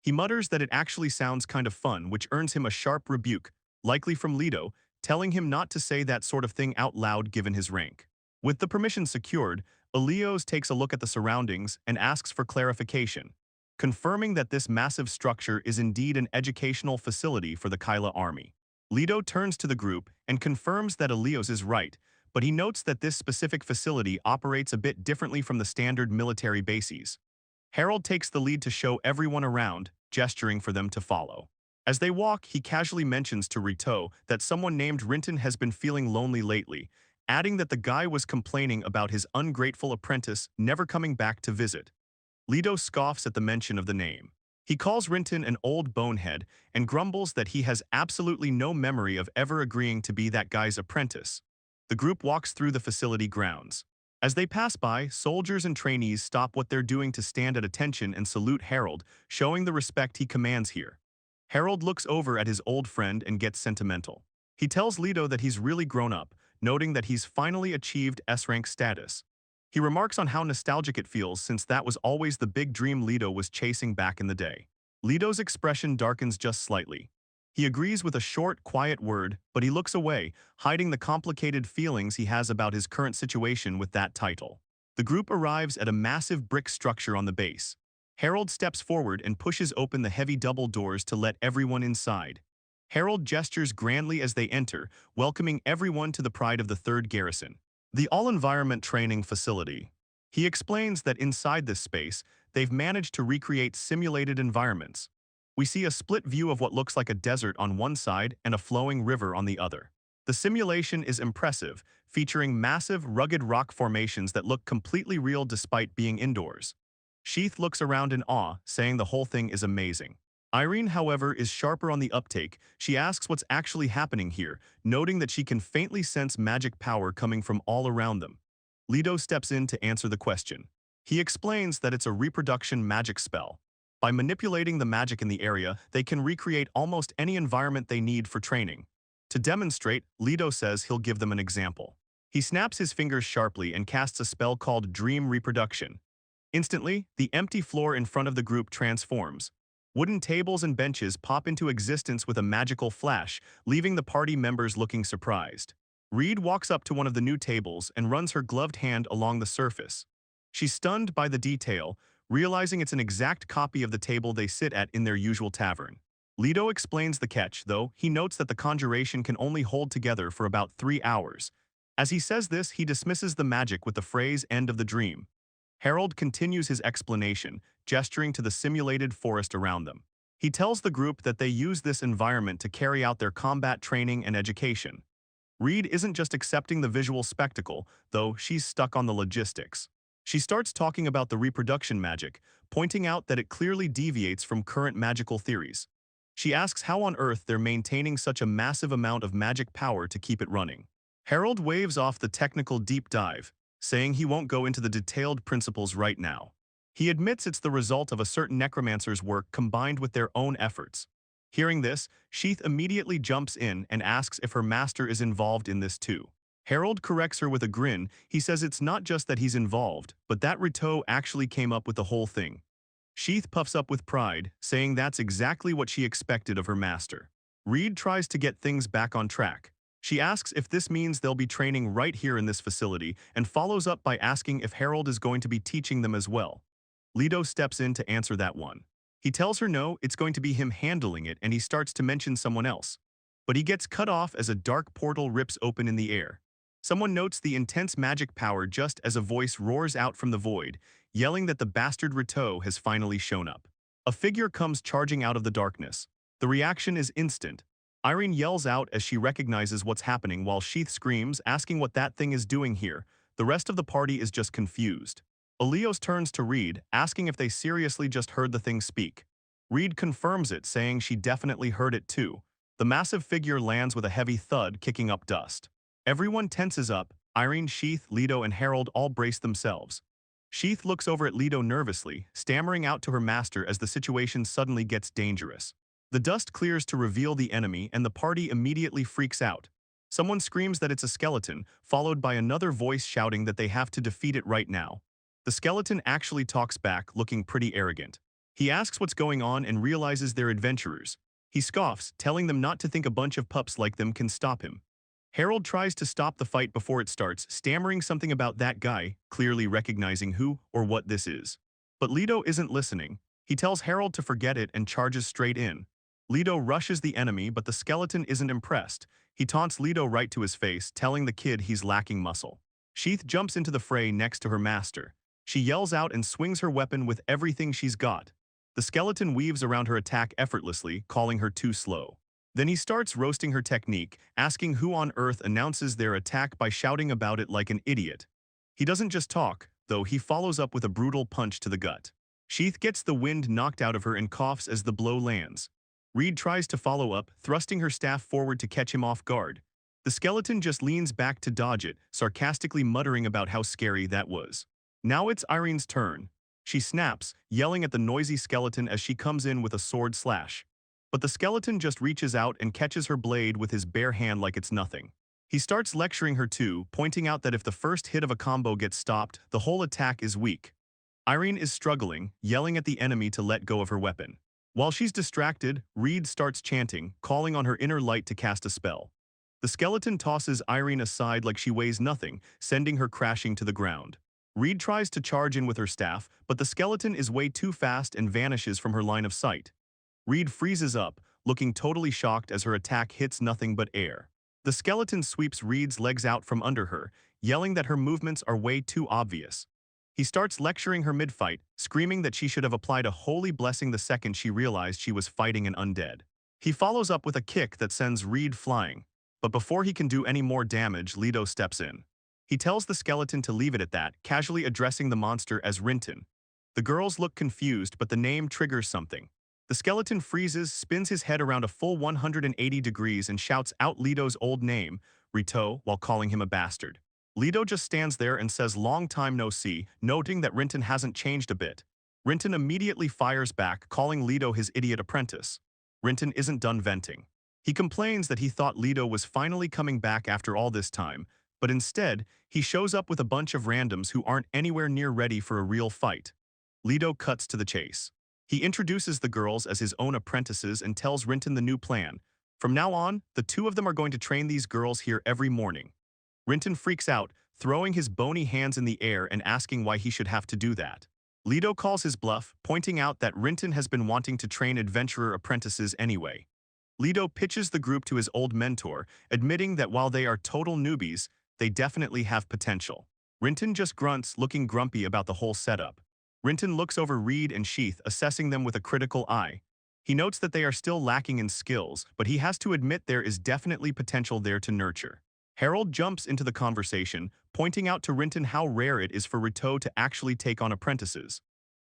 He mutters that it actually sounds kind of fun, which earns him a sharp rebuke, likely from Leto, telling him not to say that sort of thing out loud given his rank. With the permission secured, Elios takes a look at the surroundings and asks for clarification, confirming that this massive structure is indeed an educational facility for the Kyla army. Leto turns to the group and confirms that Elios is right, but he notes that this specific facility operates a bit differently from the standard military bases. Harold takes the lead to show everyone around, gesturing for them to follow. As they walk, he casually mentions to Rito that someone named Rinton has been feeling lonely lately, adding that the guy was complaining about his ungrateful apprentice never coming back to visit. Leto scoffs at the mention of the name. He calls Rinton an old bonehead and grumbles that he has absolutely no memory of ever agreeing to be that guy's apprentice. The group walks through the facility grounds. As they pass by, soldiers and trainees stop what they're doing to stand at attention and salute Harold, showing the respect he commands here. Harold looks over at his old friend and gets sentimental. He tells Leto that he's really grown up, noting that he's finally achieved S-rank status. He remarks on how nostalgic it feels since that was always the big dream Leto was chasing back in the day. Leto's expression darkens just slightly. He agrees with a short, quiet word, but he looks away, hiding the complicated feelings he has about his current situation with that title. The group arrives at a massive brick structure on the base. Harold steps forward and pushes open the heavy double doors to let everyone inside. Harold gestures grandly as they enter, welcoming everyone to the pride of the 3rd Garrison, the all-environment training facility. He explains that inside this space, they've managed to recreate simulated environments. We see a split view of what looks like a desert on one side and a flowing river on the other. The simulation is impressive, featuring massive, rugged rock formations that look completely real despite being indoors. Sheath looks around in awe, saying the whole thing is amazing. Irene, however, is sharper on the uptake. She asks what's actually happening here, noting that she can faintly sense magic power coming from all around them. Leto steps in to answer the question. He explains that it's a reproduction magic spell. By manipulating the magic in the area, they can recreate almost any environment they need for training. To demonstrate, Leto says he'll give them an example. He snaps his fingers sharply and casts a spell called Dream Reproduction. Instantly, the empty floor in front of the group transforms. Wooden tables and benches pop into existence with a magical flash, leaving the party members looking surprised. Reed walks up to one of the new tables and runs her gloved hand along the surface. She's stunned by the detail, realizing it's an exact copy of the table they sit at in their usual tavern. Leto explains the catch, though. He notes that the conjuration can only hold together for about 3 hours. As he says this, he dismisses the magic with the phrase "end of the dream." Harold continues his explanation, gesturing to the simulated forest around them. He tells the group that they use this environment to carry out their combat training and education. Reed isn't just accepting the visual spectacle, though. She's stuck on the logistics. She starts talking about the reproduction magic, pointing out that it clearly deviates from current magical theories. She asks how on earth they're maintaining such a massive amount of magic power to keep it running. Harold waves off the technical deep dive, saying he won't go into the detailed principles right now. He admits it's the result of a certain necromancer's work combined with their own efforts. Hearing this, Sheath immediately jumps in and asks if her master is involved in this too. Harold corrects her with a grin. He says it's not just that he's involved, but that Rito actually came up with the whole thing. Sheath puffs up with pride, saying that's exactly what she expected of her master. Reed tries to get things back on track. She asks if this means they'll be training right here in this facility and follows up by asking if Harold is going to be teaching them as well. Leto steps in to answer that one. He tells her no, it's going to be him handling it, and he starts to mention someone else. But he gets cut off as a dark portal rips open in the air. Someone notes the intense magic power just as a voice roars out from the void, yelling that the bastard Rito has finally shown up. A figure comes charging out of the darkness. The reaction is instant. Irene yells out as she recognizes what's happening while Sheath screams, asking what that thing is doing here. The rest of the party is just confused. Elios turns to Reed, asking if they seriously just heard the thing speak. Reed confirms it, saying she definitely heard it too. The massive figure lands with a heavy thud, kicking up dust. Everyone tenses up. Irene, Sheath, Leto, and Harold all brace themselves. Sheath looks over at Leto nervously, stammering out to her master as the situation suddenly gets dangerous. The dust clears to reveal the enemy, and the party immediately freaks out. Someone screams that it's a skeleton, followed by another voice shouting that they have to defeat it right now. The skeleton actually talks back, looking pretty arrogant. He asks what's going on and realizes they're adventurers. He scoffs, telling them not to think a bunch of pups like them can stop him. Harold tries to stop the fight before it starts, stammering something about that guy, clearly recognizing who or what this is. But Leto isn't listening. He tells Harold to forget it and charges straight in. Leto rushes the enemy, but the skeleton isn't impressed. He taunts Leto right to his face, telling the kid he's lacking muscle. Sheath jumps into the fray next to her master. She yells out and swings her weapon with everything she's got. The skeleton weaves around her attack effortlessly, calling her too slow. Then he starts roasting her technique, asking who on earth announces their attack by shouting about it like an idiot. He doesn't just talk, though. He follows up with a brutal punch to the gut. Sheath gets the wind knocked out of her and coughs as the blow lands. Reed tries to follow up, thrusting her staff forward to catch him off guard. The skeleton just leans back to dodge it, sarcastically muttering about how scary that was. Now it's Irene's turn. She snaps, yelling at the noisy skeleton as she comes in with a sword slash. But the skeleton just reaches out and catches her blade with his bare hand like it's nothing. He starts lecturing her too, pointing out that if the first hit of a combo gets stopped, the whole attack is weak. Irene is struggling, yelling at the enemy to let go of her weapon. While she's distracted, Reed starts chanting, calling on her inner light to cast a spell. The skeleton tosses Irene aside like she weighs nothing, sending her crashing to the ground. Reed tries to charge in with her staff, but the skeleton is way too fast and vanishes from her line of sight. Reed freezes up, looking totally shocked as her attack hits nothing but air. The skeleton sweeps Reed's legs out from under her, yelling that her movements are way too obvious. He starts lecturing her mid-fight, screaming that she should have applied a holy blessing the second she realized she was fighting an undead. He follows up with a kick that sends Reed flying, but before he can do any more damage, Leto steps in. He tells the skeleton to leave it at that, casually addressing the monster as Rinton. The girls look confused, but the name triggers something. The skeleton freezes, spins his head around a full 180 degrees and shouts out Leto's old name, Rito, while calling him a bastard. Leto just stands there and says long time no see, noting that Rinton hasn't changed a bit. Rinton immediately fires back, calling Leto his idiot apprentice. Rinton isn't done venting. He complains that he thought Leto was finally coming back after all this time, but instead, he shows up with a bunch of randoms who aren't anywhere near ready for a real fight. Leto cuts to the chase. He introduces the girls as his own apprentices and tells Rinton the new plan. From now on, the two of them are going to train these girls here every morning. Rinton freaks out, throwing his bony hands in the air and asking why he should have to do that. Leto calls his bluff, pointing out that Rinton has been wanting to train adventurer apprentices anyway. Leto pitches the group to his old mentor, admitting that while they are total newbies, they definitely have potential. Rinton just grunts, looking grumpy about the whole setup. Rinton looks over Reed and Sheath, assessing them with a critical eye. He notes that they are still lacking in skills, but he has to admit there is definitely potential there to nurture. Harold jumps into the conversation, pointing out to Rinton how rare it is for Rito to actually take on apprentices.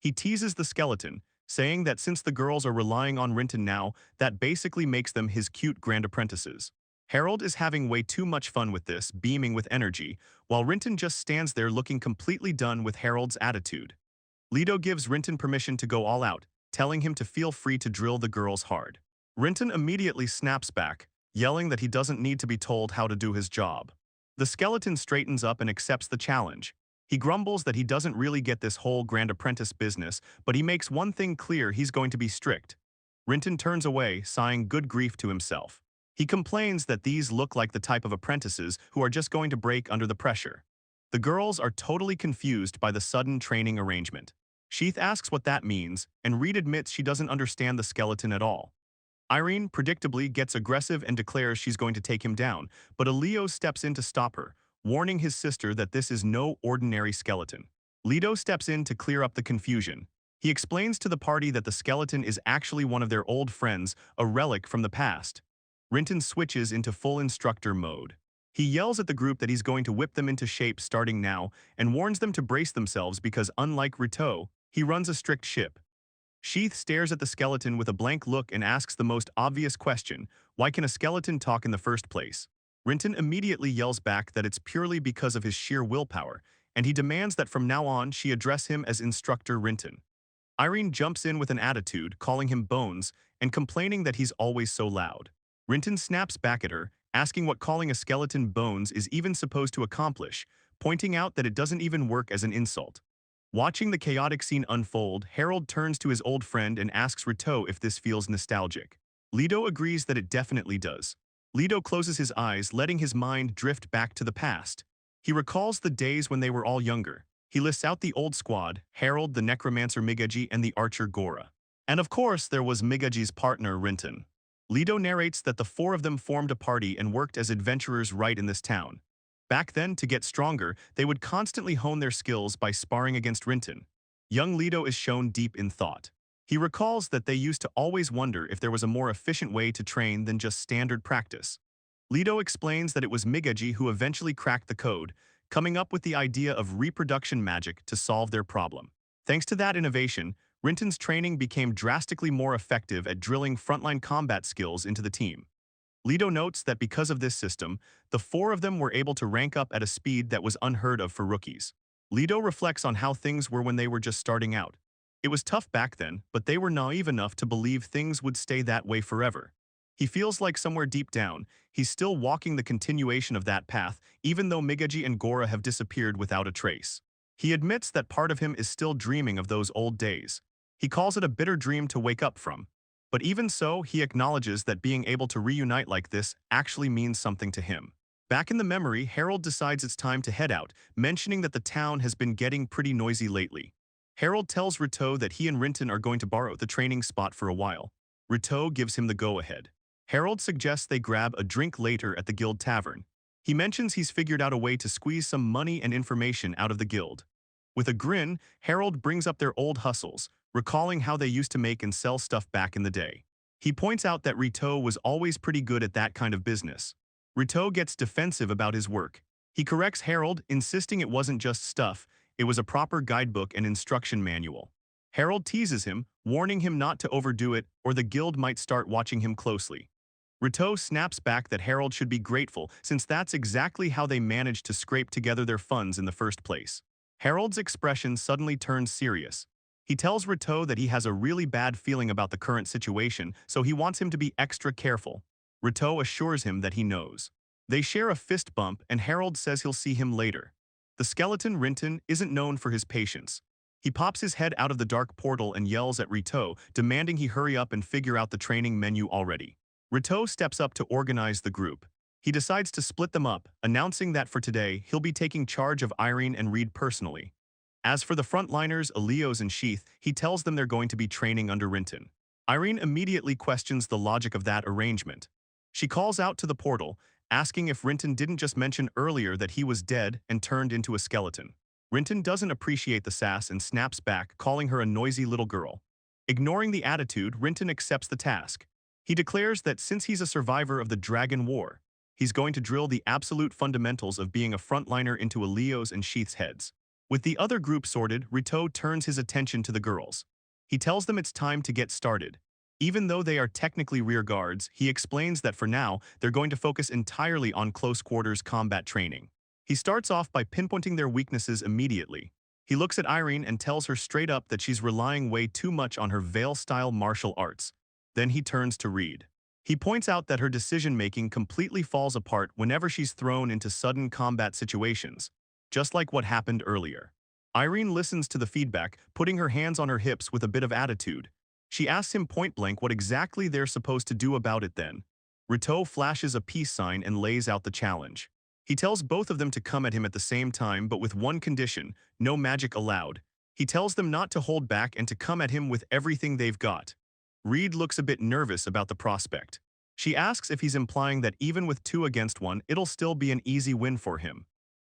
He teases the skeleton, saying that since the girls are relying on Rinton now, that basically makes them his cute grand apprentices. Harold is having way too much fun with this, beaming with energy, while Rinton just stands there looking completely done with Harold's attitude. Leto gives Rinton permission to go all out, telling him to feel free to drill the girls hard. Rinton immediately snaps back, yelling that he doesn't need to be told how to do his job. The skeleton straightens up and accepts the challenge. He grumbles that he doesn't really get this whole grand apprentice business, but he makes one thing clear: he's going to be strict. Rinton turns away, sighing good grief to himself. He complains that these look like the type of apprentices who are just going to break under the pressure. The girls are totally confused by the sudden training arrangement. Sheath asks what that means, and Reed admits she doesn't understand the skeleton at all. Irene predictably gets aggressive and declares she's going to take him down, but Leo steps in to stop her, warning his sister that this is no ordinary skeleton. Leto steps in to clear up the confusion. He explains to the party that the skeleton is actually one of their old friends, a relic from the past. Rinton switches into full instructor mode. He yells at the group that he's going to whip them into shape starting now and warns them to brace themselves because unlike Rito, he runs a strict ship. Sheath stares at the skeleton with a blank look and asks the most obvious question, why can a skeleton talk in the first place? Rinton immediately yells back that it's purely because of his sheer willpower, and he demands that from now on she address him as Instructor Rinton. Irene jumps in with an attitude, calling him Bones, and complaining that he's always so loud. Rinton snaps back at her, asking what calling a skeleton Bones is even supposed to accomplish, pointing out that it doesn't even work as an insult. Watching the chaotic scene unfold, Harold turns to his old friend and asks Rito if this feels nostalgic. Leto agrees that it definitely does. Leto closes his eyes, letting his mind drift back to the past. He recalls the days when they were all younger. He lists out the old squad, Harold, the necromancer Migaji, and the archer Gora. And of course, there was Migaji's partner Rinton. Leto narrates that the four of them formed a party and worked as adventurers right in this town. Back then, to get stronger, they would constantly hone their skills by sparring against Rinton. Young Leto is shown deep in thought. He recalls that they used to always wonder if there was a more efficient way to train than just standard practice. Leto explains that it was Migaji who eventually cracked the code, coming up with the idea of reproduction magic to solve their problem. Thanks to that innovation, Rinton's training became drastically more effective at drilling frontline combat skills into the team. Leto notes that because of this system, the four of them were able to rank up at a speed that was unheard of for rookies. Leto reflects on how things were when they were just starting out. It was tough back then, but they were naive enough to believe things would stay that way forever. He feels like somewhere deep down, he's still walking the continuation of that path, even though Migaji and Gora have disappeared without a trace. He admits that part of him is still dreaming of those old days. He calls it a bitter dream to wake up from. But even so, he acknowledges that being able to reunite like this actually means something to him. Back in the memory, Harold decides it's time to head out, mentioning that the town has been getting pretty noisy lately. Harold tells Rito that he and Rinton are going to borrow the training spot for a while. Rito gives him the go-ahead. Harold suggests they grab a drink later at the guild tavern. He mentions he's figured out a way to squeeze some money and information out of the guild. With a grin, Harold brings up their old hustles, recalling how they used to make and sell stuff back in the day. He points out that Rito was always pretty good at that kind of business. Rito gets defensive about his work. He corrects Harold, insisting it wasn't just stuff, it was a proper guidebook and instruction manual. Harold teases him, warning him not to overdo it or the guild might start watching him closely. Rito snaps back that Harold should be grateful since that's exactly how they managed to scrape together their funds in the first place. Harold's expression suddenly turns serious. He tells Rito that he has a really bad feeling about the current situation, so he wants him to be extra careful. Rito assures him that he knows. They share a fist bump and Harold says he'll see him later. The skeleton Rinton isn't known for his patience. He pops his head out of the dark portal and yells at Rito, demanding he hurry up and figure out the training menu already. Rito steps up to organize the group. He decides to split them up, announcing that for today, he'll be taking charge of Irene and Reed personally. As for the frontliners, Elios and Sheath, he tells them they're going to be training under Rinton. Irene immediately questions the logic of that arrangement. She calls out to the portal, asking if Rinton didn't just mention earlier that he was dead and turned into a skeleton. Rinton doesn't appreciate the sass and snaps back, calling her a noisy little girl. Ignoring the attitude, Rinton accepts the task. He declares that since he's a survivor of the Dragon War, he's going to drill the absolute fundamentals of being a frontliner into Elios and Sheath's heads. With the other group sorted, Rito turns his attention to the girls. He tells them it's time to get started. Even though they are technically rear guards, he explains that for now, they're going to focus entirely on close-quarters combat training. He starts off by pinpointing their weaknesses immediately. He looks at Irene and tells her straight up that she's relying way too much on her veil-style martial arts. Then he turns to Reed. He points out that her decision-making completely falls apart whenever she's thrown into sudden combat situations, just like what happened earlier. Irene listens to the feedback, putting her hands on her hips with a bit of attitude. She asks him point-blank what exactly they're supposed to do about it then. Rito flashes a peace sign and lays out the challenge. He tells both of them to come at him at the same time but with one condition, no magic allowed. He tells them not to hold back and to come at him with everything they've got. Reed looks a bit nervous about the prospect. She asks if he's implying that even with 2 against 1, it'll still be an easy win for him.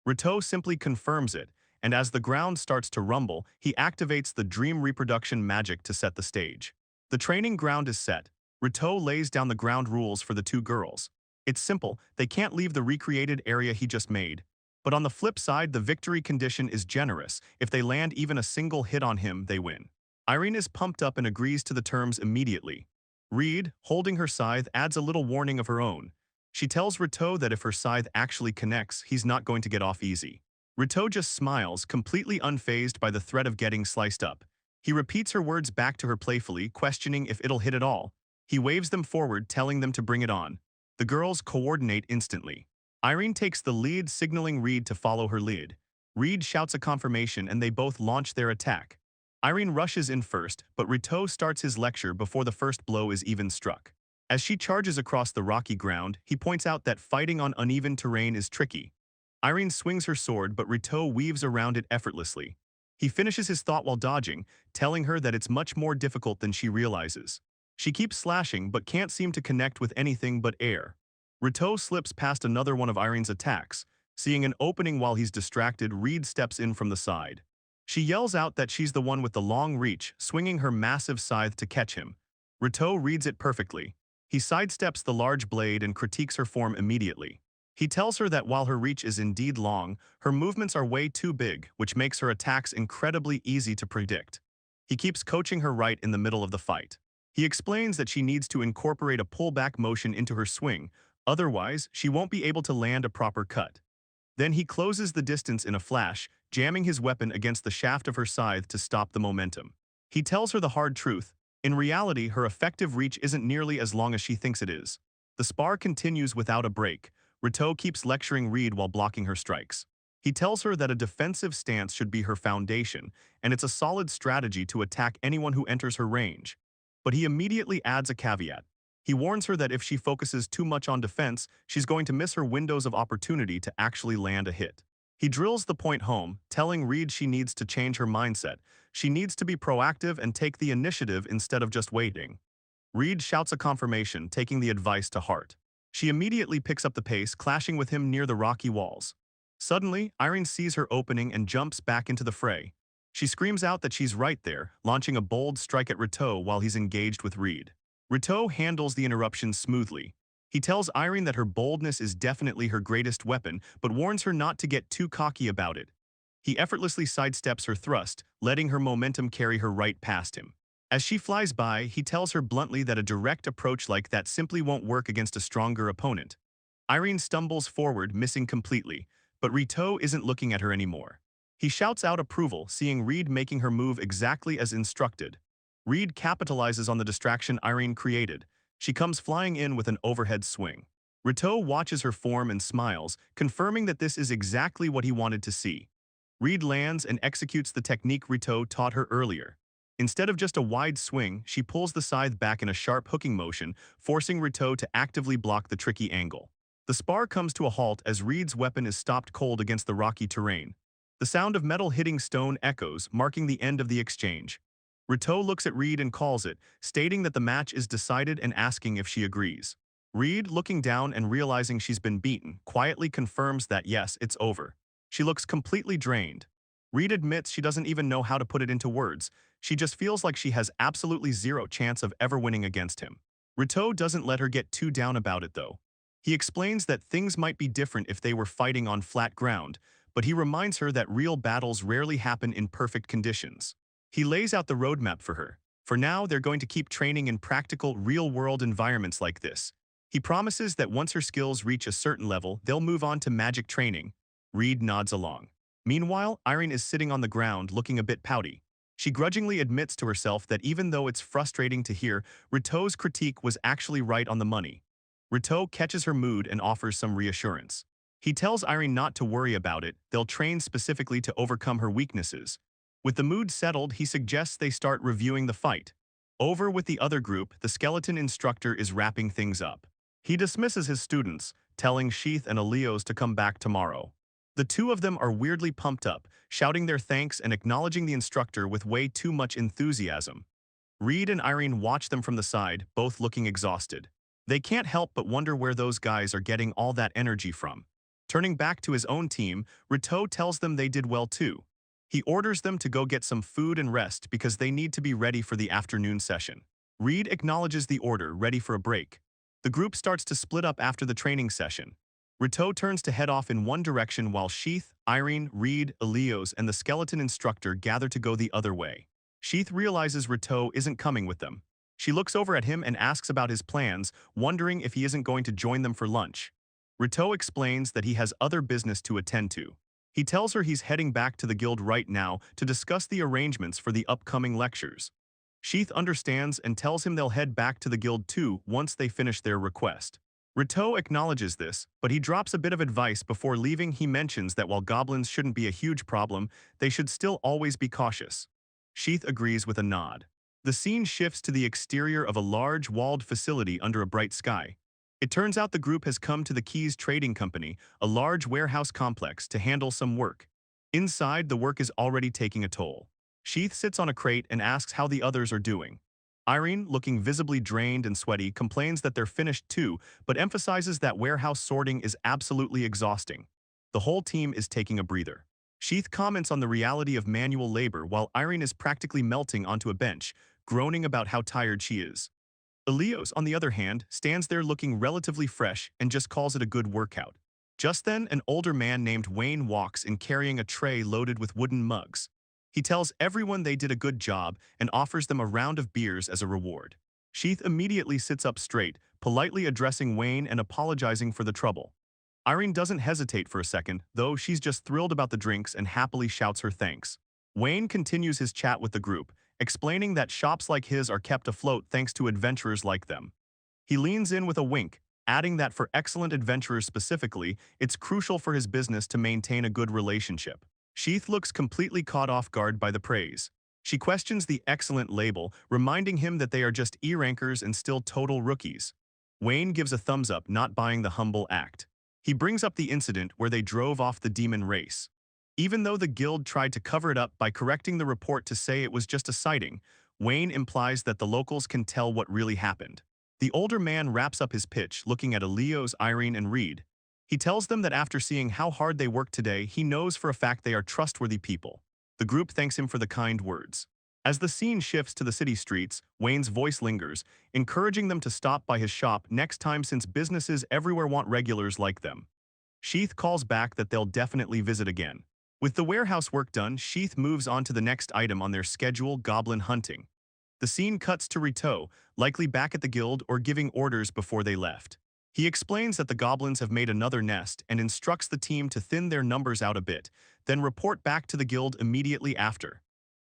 Rito simply confirms it, and as the ground starts to rumble, he activates the dream reproduction magic to set the stage. The training ground is set. Rito lays down the ground rules for the 2 girls. It's simple, they can't leave the recreated area he just made. But on the flip side, the victory condition is generous. If they land even a single hit on him, they win. Irene is pumped up and agrees to the terms immediately. Reed, holding her scythe, adds a little warning of her own. She tells Rito that if her scythe actually connects, he's not going to get off easy. Rito just smiles, completely unfazed by the threat of getting sliced up. He repeats her words back to her playfully, questioning if it'll hit at all. He waves them forward, telling them to bring it on. The girls coordinate instantly. Irene takes the lead, signaling Reed to follow her lead. Reed shouts a confirmation and they both launch their attack. Irene rushes in first, but Rito starts his lecture before the first blow is even struck. As she charges across the rocky ground, he points out that fighting on uneven terrain is tricky. Irene swings her sword, but Rito weaves around it effortlessly. He finishes his thought while dodging, telling her that it's much more difficult than she realizes. She keeps slashing but can't seem to connect with anything but air. Rito slips past another one of Irene's attacks. Seeing an opening while he's distracted, Reed steps in from the side. She yells out that she's the one with the long reach, swinging her massive scythe to catch him. Rito reads it perfectly. He sidesteps the large blade and critiques her form immediately. He tells her that while her reach is indeed long, her movements are way too big, which makes her attacks incredibly easy to predict. He keeps coaching her right in the middle of the fight. He explains that she needs to incorporate a pullback motion into her swing, otherwise she won't be able to land a proper cut. Then he closes the distance in a flash, jamming his weapon against the shaft of her scythe to stop the momentum. He tells her the hard truth. In reality, her effective reach isn't nearly as long as she thinks it is. The spar continues without a break. Rito keeps lecturing Reed while blocking her strikes. He tells her that a defensive stance should be her foundation, and it's a solid strategy to attack anyone who enters her range. But he immediately adds a caveat. He warns her that if she focuses too much on defense, she's going to miss her windows of opportunity to actually land a hit. He drills the point home, telling Reed she needs to change her mindset. She needs to be proactive and take the initiative instead of just waiting. Reed shouts a confirmation, taking the advice to heart. She immediately picks up the pace, clashing with him near the rocky walls. Suddenly, Irene sees her opening and jumps back into the fray. She screams out that she's right there, launching a bold strike at Rito while he's engaged with Reed. Rito handles the interruption smoothly. He tells Irene that her boldness is definitely her greatest weapon, but warns her not to get too cocky about it. He effortlessly sidesteps her thrust, letting her momentum carry her right past him. As she flies by, he tells her bluntly that a direct approach like that simply won't work against a stronger opponent. Irene stumbles forward, missing completely, but Rito isn't looking at her anymore. He shouts out approval, seeing Reed making her move exactly as instructed. Reed capitalizes on the distraction Irene created. She comes flying in with an overhead swing. Rito watches her form and smiles, confirming that this is exactly what he wanted to see. Reed lands and executes the technique Rito taught her earlier. Instead of just a wide swing, she pulls the scythe back in a sharp hooking motion, forcing Rito to actively block the tricky angle. The spar comes to a halt as Reed's weapon is stopped cold against the rocky terrain. The sound of metal hitting stone echoes, marking the end of the exchange. Rito looks at Reed and calls it, stating that the match is decided and asking if she agrees. Reed, looking down and realizing she's been beaten, quietly confirms that yes, it's over. She looks completely drained. Reed admits she doesn't even know how to put it into words. She just feels like she has absolutely zero chance of ever winning against him. Rito doesn't let her get too down about it though. He explains that things might be different if they were fighting on flat ground, but he reminds her that real battles rarely happen in perfect conditions. He lays out the roadmap for her. For now, they're going to keep training in practical, real-world environments like this. He promises that once her skills reach a certain level, they'll move on to magic training. Reed nods along. Meanwhile, Irene is sitting on the ground looking a bit pouty. She grudgingly admits to herself that even though it's frustrating to hear, Rito's critique was actually right on the money. Rito catches her mood and offers some reassurance. He tells Irene not to worry about it, they'll train specifically to overcome her weaknesses. With the mood settled, he suggests they start reviewing the fight. Over with the other group, the skeleton instructor is wrapping things up. He dismisses his students, telling Sheath and Elios to come back tomorrow. The two of them are weirdly pumped up, shouting their thanks and acknowledging the instructor with way too much enthusiasm. Reed and Irene watch them from the side, both looking exhausted. They can't help but wonder where those guys are getting all that energy from. Turning back to his own team, Rito tells them they did well too. He orders them to go get some food and rest because they need to be ready for the afternoon session. Reed acknowledges the order, ready for a break. The group starts to split up after the training session. Rito turns to head off in one direction while Sheath, Irene, Reed, Elios, and the skeleton instructor gather to go the other way. Sheath realizes Rito isn't coming with them. She looks over at him and asks about his plans, wondering if he isn't going to join them for lunch. Rito explains that he has other business to attend to. He tells her he's heading back to the guild right now to discuss the arrangements for the upcoming lectures. Sheath understands and tells him they'll head back to the guild too once they finish their request. Rito acknowledges this, but he drops a bit of advice before leaving. He mentions that while goblins shouldn't be a huge problem, they should still always be cautious. Sheath agrees with a nod. The scene shifts to the exterior of a large walled facility under a bright sky. It turns out the group has come to the Keys Trading Company, a large warehouse complex, to handle some work. Inside, the work is already taking a toll. Sheath sits on a crate and asks how the others are doing. Irene, looking visibly drained and sweaty, complains that they're finished too, but emphasizes that warehouse sorting is absolutely exhausting. The whole team is taking a breather. Sheath comments on the reality of manual labor while Irene is practically melting onto a bench, groaning about how tired she is. Elios, on the other hand, stands there looking relatively fresh and just calls it a good workout. Just then, an older man named Wayne walks in carrying a tray loaded with wooden mugs. He tells everyone they did a good job and offers them a round of beers as a reward. Sheath immediately sits up straight, politely addressing Wayne and apologizing for the trouble. Irene doesn't hesitate for a second, though she's just thrilled about the drinks and happily shouts her thanks. Wayne continues his chat with the group, explaining that shops like his are kept afloat thanks to adventurers like them. He leans in with a wink, adding that for excellent adventurers specifically, it's crucial for his business to maintain a good relationship. Sheath looks completely caught off guard by the praise. She questions the excellent label, reminding him that they are just E-rankers and still total rookies. Wayne gives a thumbs up, not buying the humble act. He brings up the incident where they drove off the demon race. Even though the guild tried to cover it up by correcting the report to say it was just a sighting, Wayne implies that the locals can tell what really happened. The older man wraps up his pitch, looking at Elios, Irene, and Reed. He tells them that after seeing how hard they worked today, he knows for a fact they are trustworthy people. The group thanks him for the kind words. As the scene shifts to the city streets, Wayne's voice lingers, encouraging them to stop by his shop next time since businesses everywhere want regulars like them. Sheath calls back that they'll definitely visit again. With the warehouse work done, Sheath moves on to the next item on their schedule, goblin hunting. The scene cuts to Rito, likely back at the guild or giving orders before they left. He explains that the goblins have made another nest and instructs the team to thin their numbers out a bit, then report back to the guild immediately after.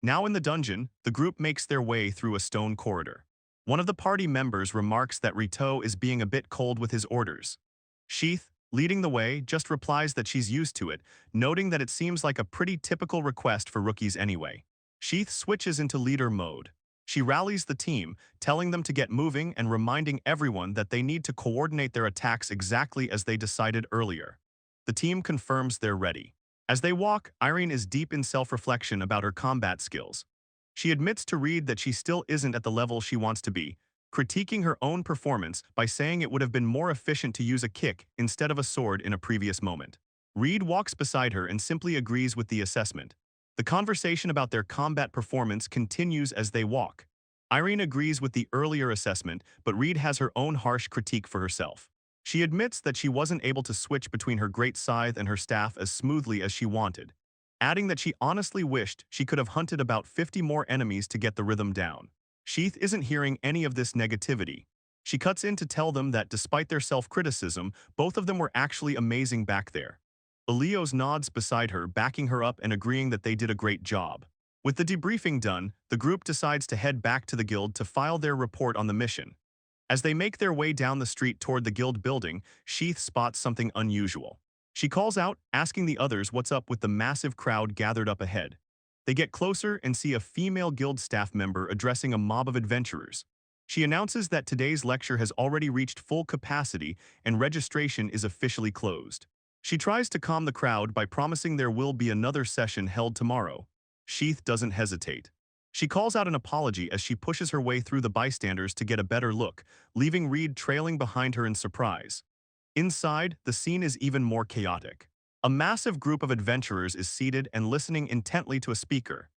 Now in the dungeon, the group makes their way through a stone corridor. One of the party members remarks that Rito is being a bit cold with his orders. Sheath, leading the way, just replies that she's used to it, noting that it seems like a pretty typical request for rookies anyway. Sheath switches into leader mode. She rallies the team, telling them to get moving and reminding everyone that they need to coordinate their attacks exactly as they decided earlier. The team confirms they're ready. As they walk, Irene is deep in self-reflection about her combat skills. She admits to Reed that she still isn't at the level she wants to be, critiquing her own performance by saying it would have been more efficient to use a kick instead of a sword in a previous moment. Reed walks beside her and simply agrees with the assessment. The conversation about their combat performance continues as they walk. Irene agrees with the earlier assessment, but Reed has her own harsh critique for herself. She admits that she wasn't able to switch between her great scythe and her staff as smoothly as she wanted, adding that she honestly wished she could have hunted about 50 more enemies to get the rhythm down. Sheath isn't hearing any of this negativity. She cuts in to tell them that despite their self-criticism, both of them were actually amazing back there. Elios nods beside her, backing her up and agreeing that they did a great job. With the debriefing done, the group decides to head back to the guild to file their report on the mission. As they make their way down the street toward the guild building, Sheath spots something unusual. She calls out, asking the others what's up with the massive crowd gathered up ahead. They get closer and see a female guild staff member addressing a mob of adventurers. She announces that today's lecture has already reached full capacity and registration is officially closed. She tries to calm the crowd by promising there will be another session held tomorrow. Sheath doesn't hesitate. She calls out an apology as she pushes her way through the bystanders to get a better look, leaving Reed trailing behind her in surprise. Inside, the scene is even more chaotic. A massive group of adventurers is seated and listening intently to a speaker.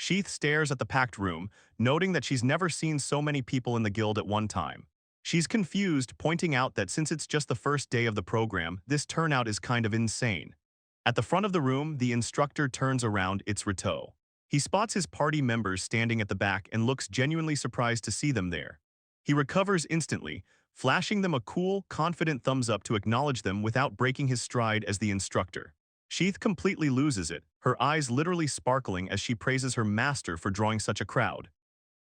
Sheath stares at the packed room, noting that she's never seen so many people in the guild at one time. She's confused, pointing out that since it's just the first day of the program, this turnout is kind of insane. At the front of the room, the instructor turns around. It's Rito. He spots his party members standing at the back and looks genuinely surprised to see them there. He recovers instantly, flashing them a cool, confident thumbs up to acknowledge them without breaking his stride as the instructor. Sheath completely loses it, her eyes literally sparkling as she praises her master for drawing such a crowd.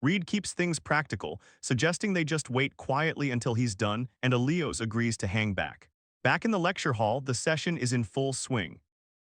Reed keeps things practical, suggesting they just wait quietly until he's done, and Elios agrees to hang back. Back in the lecture hall, the session is in full swing.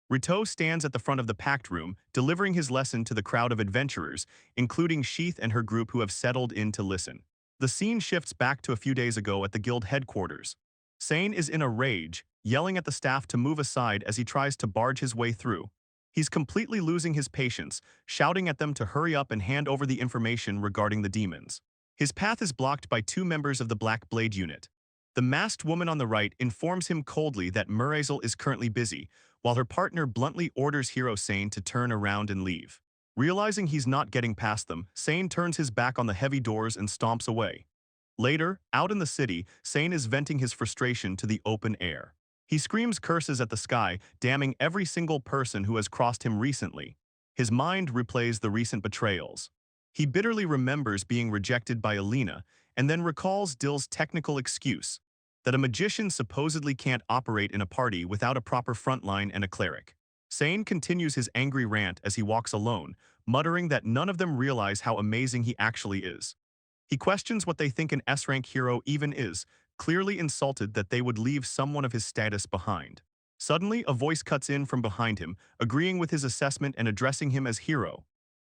Rito stands at the front of the packed room, delivering his lesson to the crowd of adventurers, including Sheath and her group who have settled in to listen. The scene shifts back to a few days ago at the guild headquarters. Sain is in a rage, yelling at the staff to move aside as he tries to barge his way through. He's completely losing his patience, shouting at them to hurry up and hand over the information regarding the demons. His path is blocked by two members of the Black Blade unit. The masked woman on the right informs him coldly that Murazel is currently busy, while her partner bluntly orders Hero Sain to turn around and leave. Realizing he's not getting past them, Sain turns his back on the heavy doors and stomps away. Later, out in the city, Sain is venting his frustration to the open air. He screams curses at the sky, damning every single person who has crossed him recently. His mind replays the recent betrayals. He bitterly remembers being rejected by Alina, and then recalls Dill's technical excuse, that a magician supposedly can't operate in a party without a proper frontline and a cleric. Sain continues his angry rant as he walks alone, muttering that none of them realize how amazing he actually is. He questions what they think an S-rank hero even is, clearly insulted that they would leave someone of his status behind. Suddenly, a voice cuts in from behind him, agreeing with his assessment and addressing him as hero.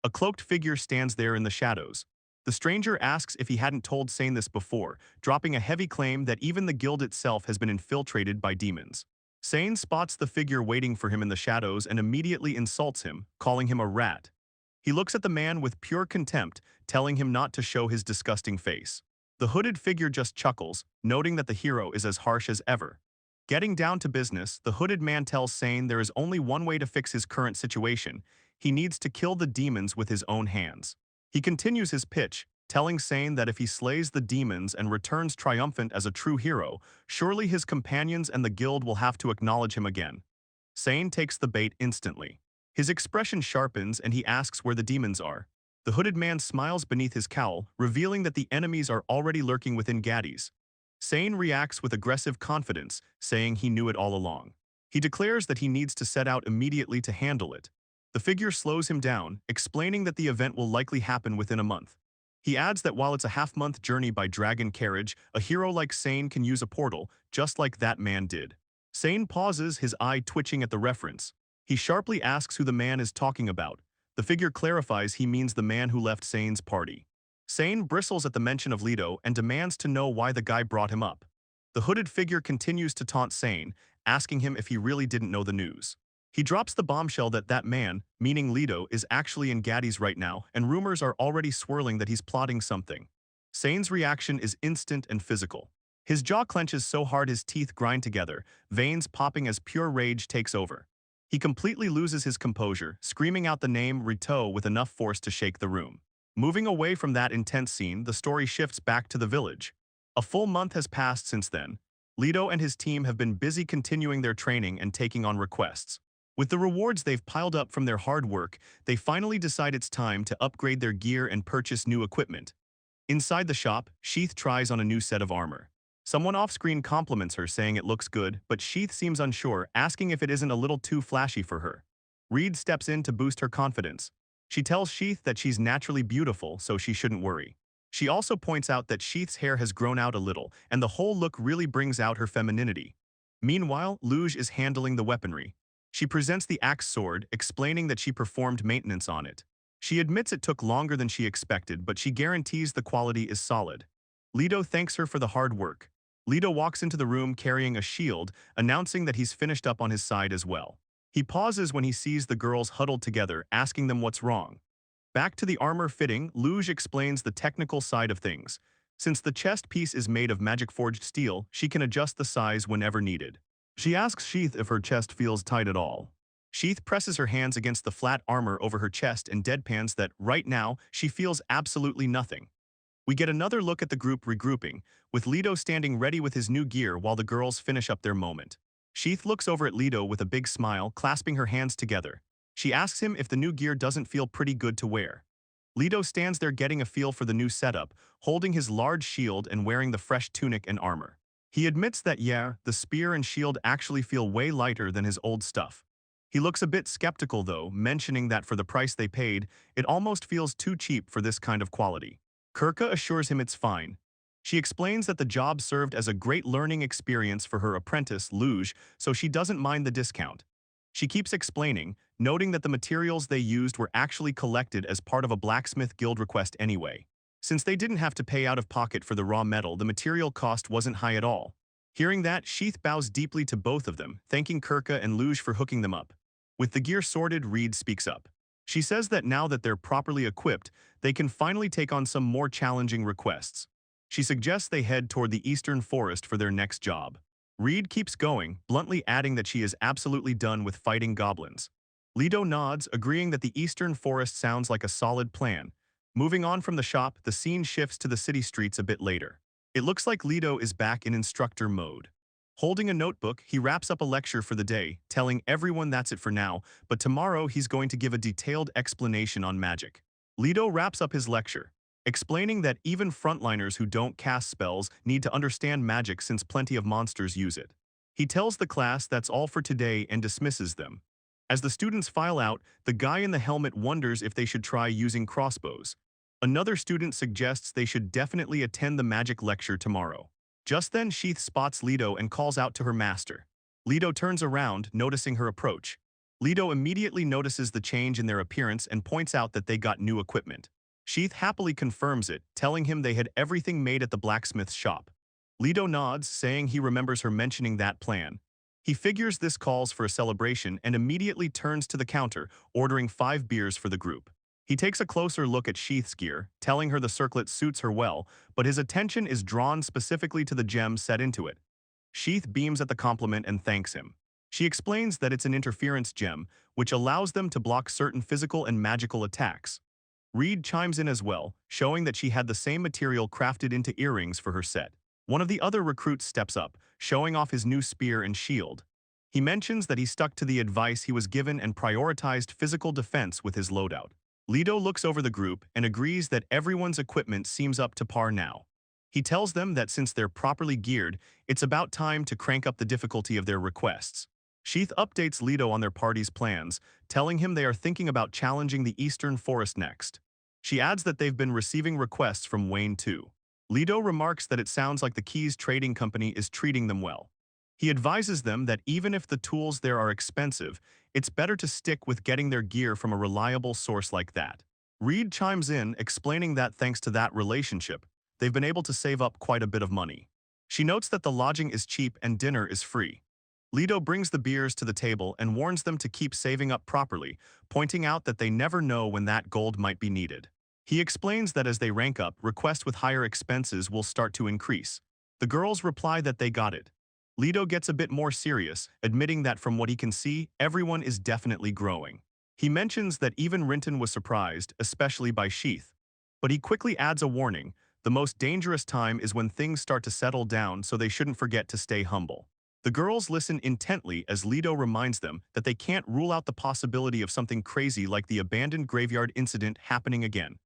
A cloaked figure stands there in the shadows. The stranger asks if he hadn't told Sain this before, dropping a heavy claim that even the guild itself has been infiltrated by demons. Sain spots the figure waiting for him in the shadows and immediately insults him, calling him a rat. He looks at the man with pure contempt, telling him not to show his disgusting face. The hooded figure just chuckles, noting that the hero is as harsh as ever. Getting down to business, the hooded man tells Sain there is only one way to fix his current situation. He needs to kill the demons with his own hands. He continues his pitch, telling Sain that if he slays the demons and returns triumphant as a true hero, surely his companions and the guild will have to acknowledge him again. Sain takes the bait instantly. His expression sharpens and he asks where the demons are. The hooded man smiles beneath his cowl, revealing that the enemies are already lurking within Gaddies. Sain reacts with aggressive confidence, saying he knew it all along. He declares that he needs to set out immediately to handle it. The figure slows him down, explaining that the event will likely happen within a month. He adds that while it's a half-month journey by dragon carriage, a hero like Sain can use a portal, just like that man did. Sain pauses, his eye twitching at the reference. He sharply asks who the man is talking about. The figure clarifies he means the man who left Sain's party. Sain bristles at the mention of Leto and demands to know why the guy brought him up. The hooded figure continues to taunt Sain, asking him if he really didn't know the news. He drops the bombshell that that man, meaning Leto, is actually in Gaddies right now, and rumors are already swirling that he's plotting something. Sain's reaction is instant and physical. His jaw clenches so hard his teeth grind together, veins popping as pure rage takes over. He completely loses his composure, screaming out the name Rito with enough force to shake the room. Moving away from that intense scene, the story shifts back to the village. A full month has passed since then. Leto and his team have been busy continuing their training and taking on requests. With the rewards they've piled up from their hard work, they finally decide it's time to upgrade their gear and purchase new equipment. Inside the shop, Sheath tries on a new set of armor. Someone off-screen compliments her, saying it looks good, but Sheath seems unsure, asking if it isn't a little too flashy for her. Reed steps in to boost her confidence. She tells Sheath that she's naturally beautiful, so she shouldn't worry. She also points out that Sheath's hair has grown out a little, and the whole look really brings out her femininity. Meanwhile, Luge is handling the weaponry. She presents the axe sword, explaining that she performed maintenance on it. She admits it took longer than she expected, but she guarantees the quality is solid. Leto thanks her for the hard work. Leto walks into the room carrying a shield, announcing that he's finished up on his side as well. He pauses when he sees the girls huddled together, asking them what's wrong. Back to the armor fitting, Luge explains the technical side of things. Since the chest piece is made of magic-forged steel, she can adjust the size whenever needed. She asks Sheath if her chest feels tight at all. Sheath presses her hands against the flat armor over her chest and deadpans that, right now, she feels absolutely nothing. We get another look at the group regrouping, with Leto standing ready with his new gear while the girls finish up their moment. Sheath looks over at Leto with a big smile, clasping her hands together. She asks him if the new gear doesn't feel pretty good to wear. Leto stands there getting a feel for the new setup, holding his large shield and wearing the fresh tunic and armor. He admits that yeah, the spear and shield actually feel way lighter than his old stuff. He looks a bit skeptical though, mentioning that for the price they paid, it almost feels too cheap for this kind of quality. Kirka assures him it's fine. She explains that the job served as a great learning experience for her apprentice, Luge, so she doesn't mind the discount. She keeps explaining, noting that the materials they used were actually collected as part of a blacksmith guild request anyway. Since they didn't have to pay out of pocket for the raw metal, the material cost wasn't high at all. Hearing that, Sheath bows deeply to both of them, thanking Kirka and Luge for hooking them up. With the gear sorted, Reed speaks up. She says that now that they're properly equipped, they can finally take on some more challenging requests. She suggests they head toward the Eastern Forest for their next job. Reed keeps going, bluntly adding that she is absolutely done with fighting goblins. Leto nods, agreeing that the Eastern Forest sounds like a solid plan. Moving on from the shop, the scene shifts to the city streets a bit later. It looks like Leto is back in instructor mode. Holding a notebook, he wraps up a lecture for the day, telling everyone that's it for now, but tomorrow he's going to give a detailed explanation on magic. Leto wraps up his lecture, explaining that even frontliners who don't cast spells need to understand magic since plenty of monsters use it. He tells the class that's all for today and dismisses them. As the students file out, the guy in the helmet wonders if they should try using crossbows. Another student suggests they should definitely attend the magic lecture tomorrow. Just then, Sheath spots Leto and calls out to her master. Leto turns around, noticing her approach. Leto immediately notices the change in their appearance and points out that they got new equipment. Sheath happily confirms it, telling him they had everything made at the blacksmith's shop. Leto nods, saying he remembers her mentioning that plan. He figures this calls for a celebration and immediately turns to the counter, ordering 5 beers for the group. He takes a closer look at Sheath's gear, telling her the circlet suits her well, but his attention is drawn specifically to the gem set into it. Sheath beams at the compliment and thanks him. She explains that it's an interference gem, which allows them to block certain physical and magical attacks. Reed chimes in as well, showing that she had the same material crafted into earrings for her set. One of the other recruits steps up, showing off his new spear and shield. He mentions that he stuck to the advice he was given and prioritized physical defense with his loadout. Leto looks over the group and agrees that everyone's equipment seems up to par now. He tells them that since they're properly geared, it's about time to crank up the difficulty of their requests. Sheath updates Leto on their party's plans, telling him they are thinking about challenging the Eastern Forest next. She adds that they've been receiving requests from Wayne too. Leto remarks that it sounds like the Keys Trading Company is treating them well. He advises them that even if the tools there are expensive, it's better to stick with getting their gear from a reliable source like that. Reed chimes in, explaining that thanks to that relationship, they've been able to save up quite a bit of money. She notes that the lodging is cheap and dinner is free. Leto brings the beers to the table and warns them to keep saving up properly, pointing out that they never know when that gold might be needed. He explains that as they rank up, requests with higher expenses will start to increase. The girls reply that they got it. Leto gets a bit more serious, admitting that from what he can see, everyone is definitely growing. He mentions that even Rinton was surprised, especially by Sheath. But he quickly adds a warning: the most dangerous time is when things start to settle down, so they shouldn't forget to stay humble. The girls listen intently as Leto reminds them that they can't rule out the possibility of something crazy like the abandoned graveyard incident happening again.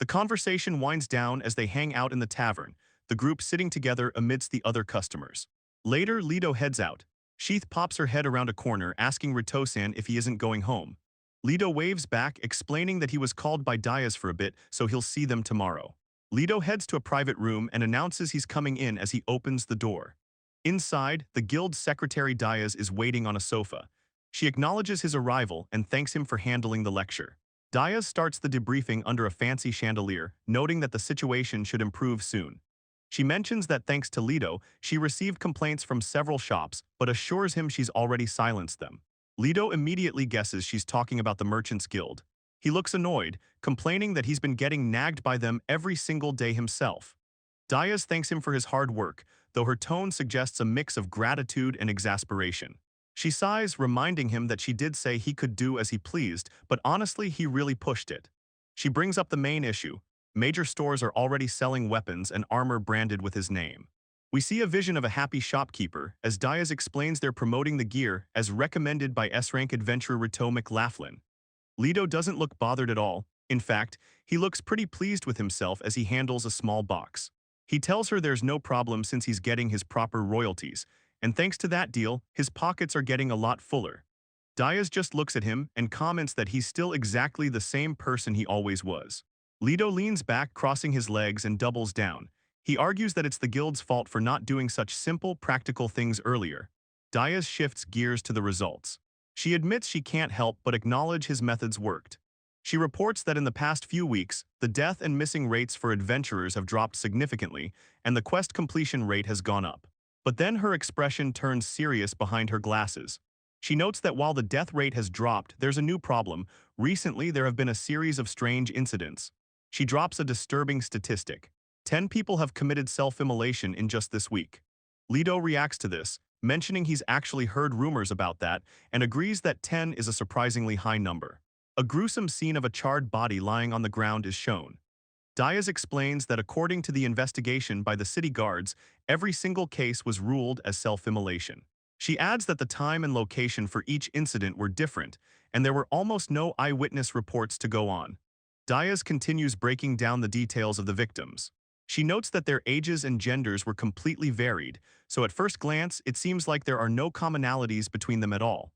The conversation winds down as they hang out in the tavern, the group sitting together amidst the other customers. Later, Leto heads out. Sheath pops her head around a corner, asking Ritosan if he isn't going home. Leto waves back, explaining that he was called by Diaz for a bit, so he'll see them tomorrow. Leto heads to a private room and announces he's coming in as he opens the door. Inside, the guild secretary Diaz is waiting on a sofa. She acknowledges his arrival and thanks him for handling the lecture. Diaz starts the debriefing under a fancy chandelier, noting that the situation should improve soon. She mentions that thanks to Lido, she received complaints from several shops, but assures him she's already silenced them. Lido immediately guesses she's talking about the Merchants Guild. He looks annoyed, complaining that he's been getting nagged by them every single day himself. Diaz thanks him for his hard work, though her tone suggests a mix of gratitude and exasperation. She sighs, reminding him that she did say he could do as he pleased, but honestly, he really pushed it. She brings up the main issue. Major stores are already selling weapons and armor branded with his name. We see a vision of a happy shopkeeper as Diaz explains they're promoting the gear as recommended by S-rank adventurer Rito McLaughlin. Lido doesn't look bothered at all. In fact, he looks pretty pleased with himself as he handles a small box. He tells her there's no problem since he's getting his proper royalties, and thanks to that deal, his pockets are getting a lot fuller. Diaz just looks at him and comments that he's still exactly the same person he always was. Lido leans back, crossing his legs, and doubles down. He argues that it's the guild's fault for not doing such simple, practical things earlier. Diaz shifts gears to the results. She admits she can't help but acknowledge his methods worked. She reports that in the past few weeks, the death and missing rates for adventurers have dropped significantly, and the quest completion rate has gone up. But then her expression turns serious behind her glasses. She notes that while the death rate has dropped, there's a new problem. Recently, there have been a series of strange incidents. She drops a disturbing statistic. 10 people have committed self-immolation in just this week. Lido reacts to this, mentioning he's actually heard rumors about that, and agrees that 10 is a surprisingly high number. A gruesome scene of a charred body lying on the ground is shown. Diaz explains that according to the investigation by the city guards, every single case was ruled as self-immolation. She adds that the time and location for each incident were different, and there were almost no eyewitness reports to go on. Diaz continues breaking down the details of the victims. She notes that their ages and genders were completely varied, so at first glance, it seems like there are no commonalities between them at all.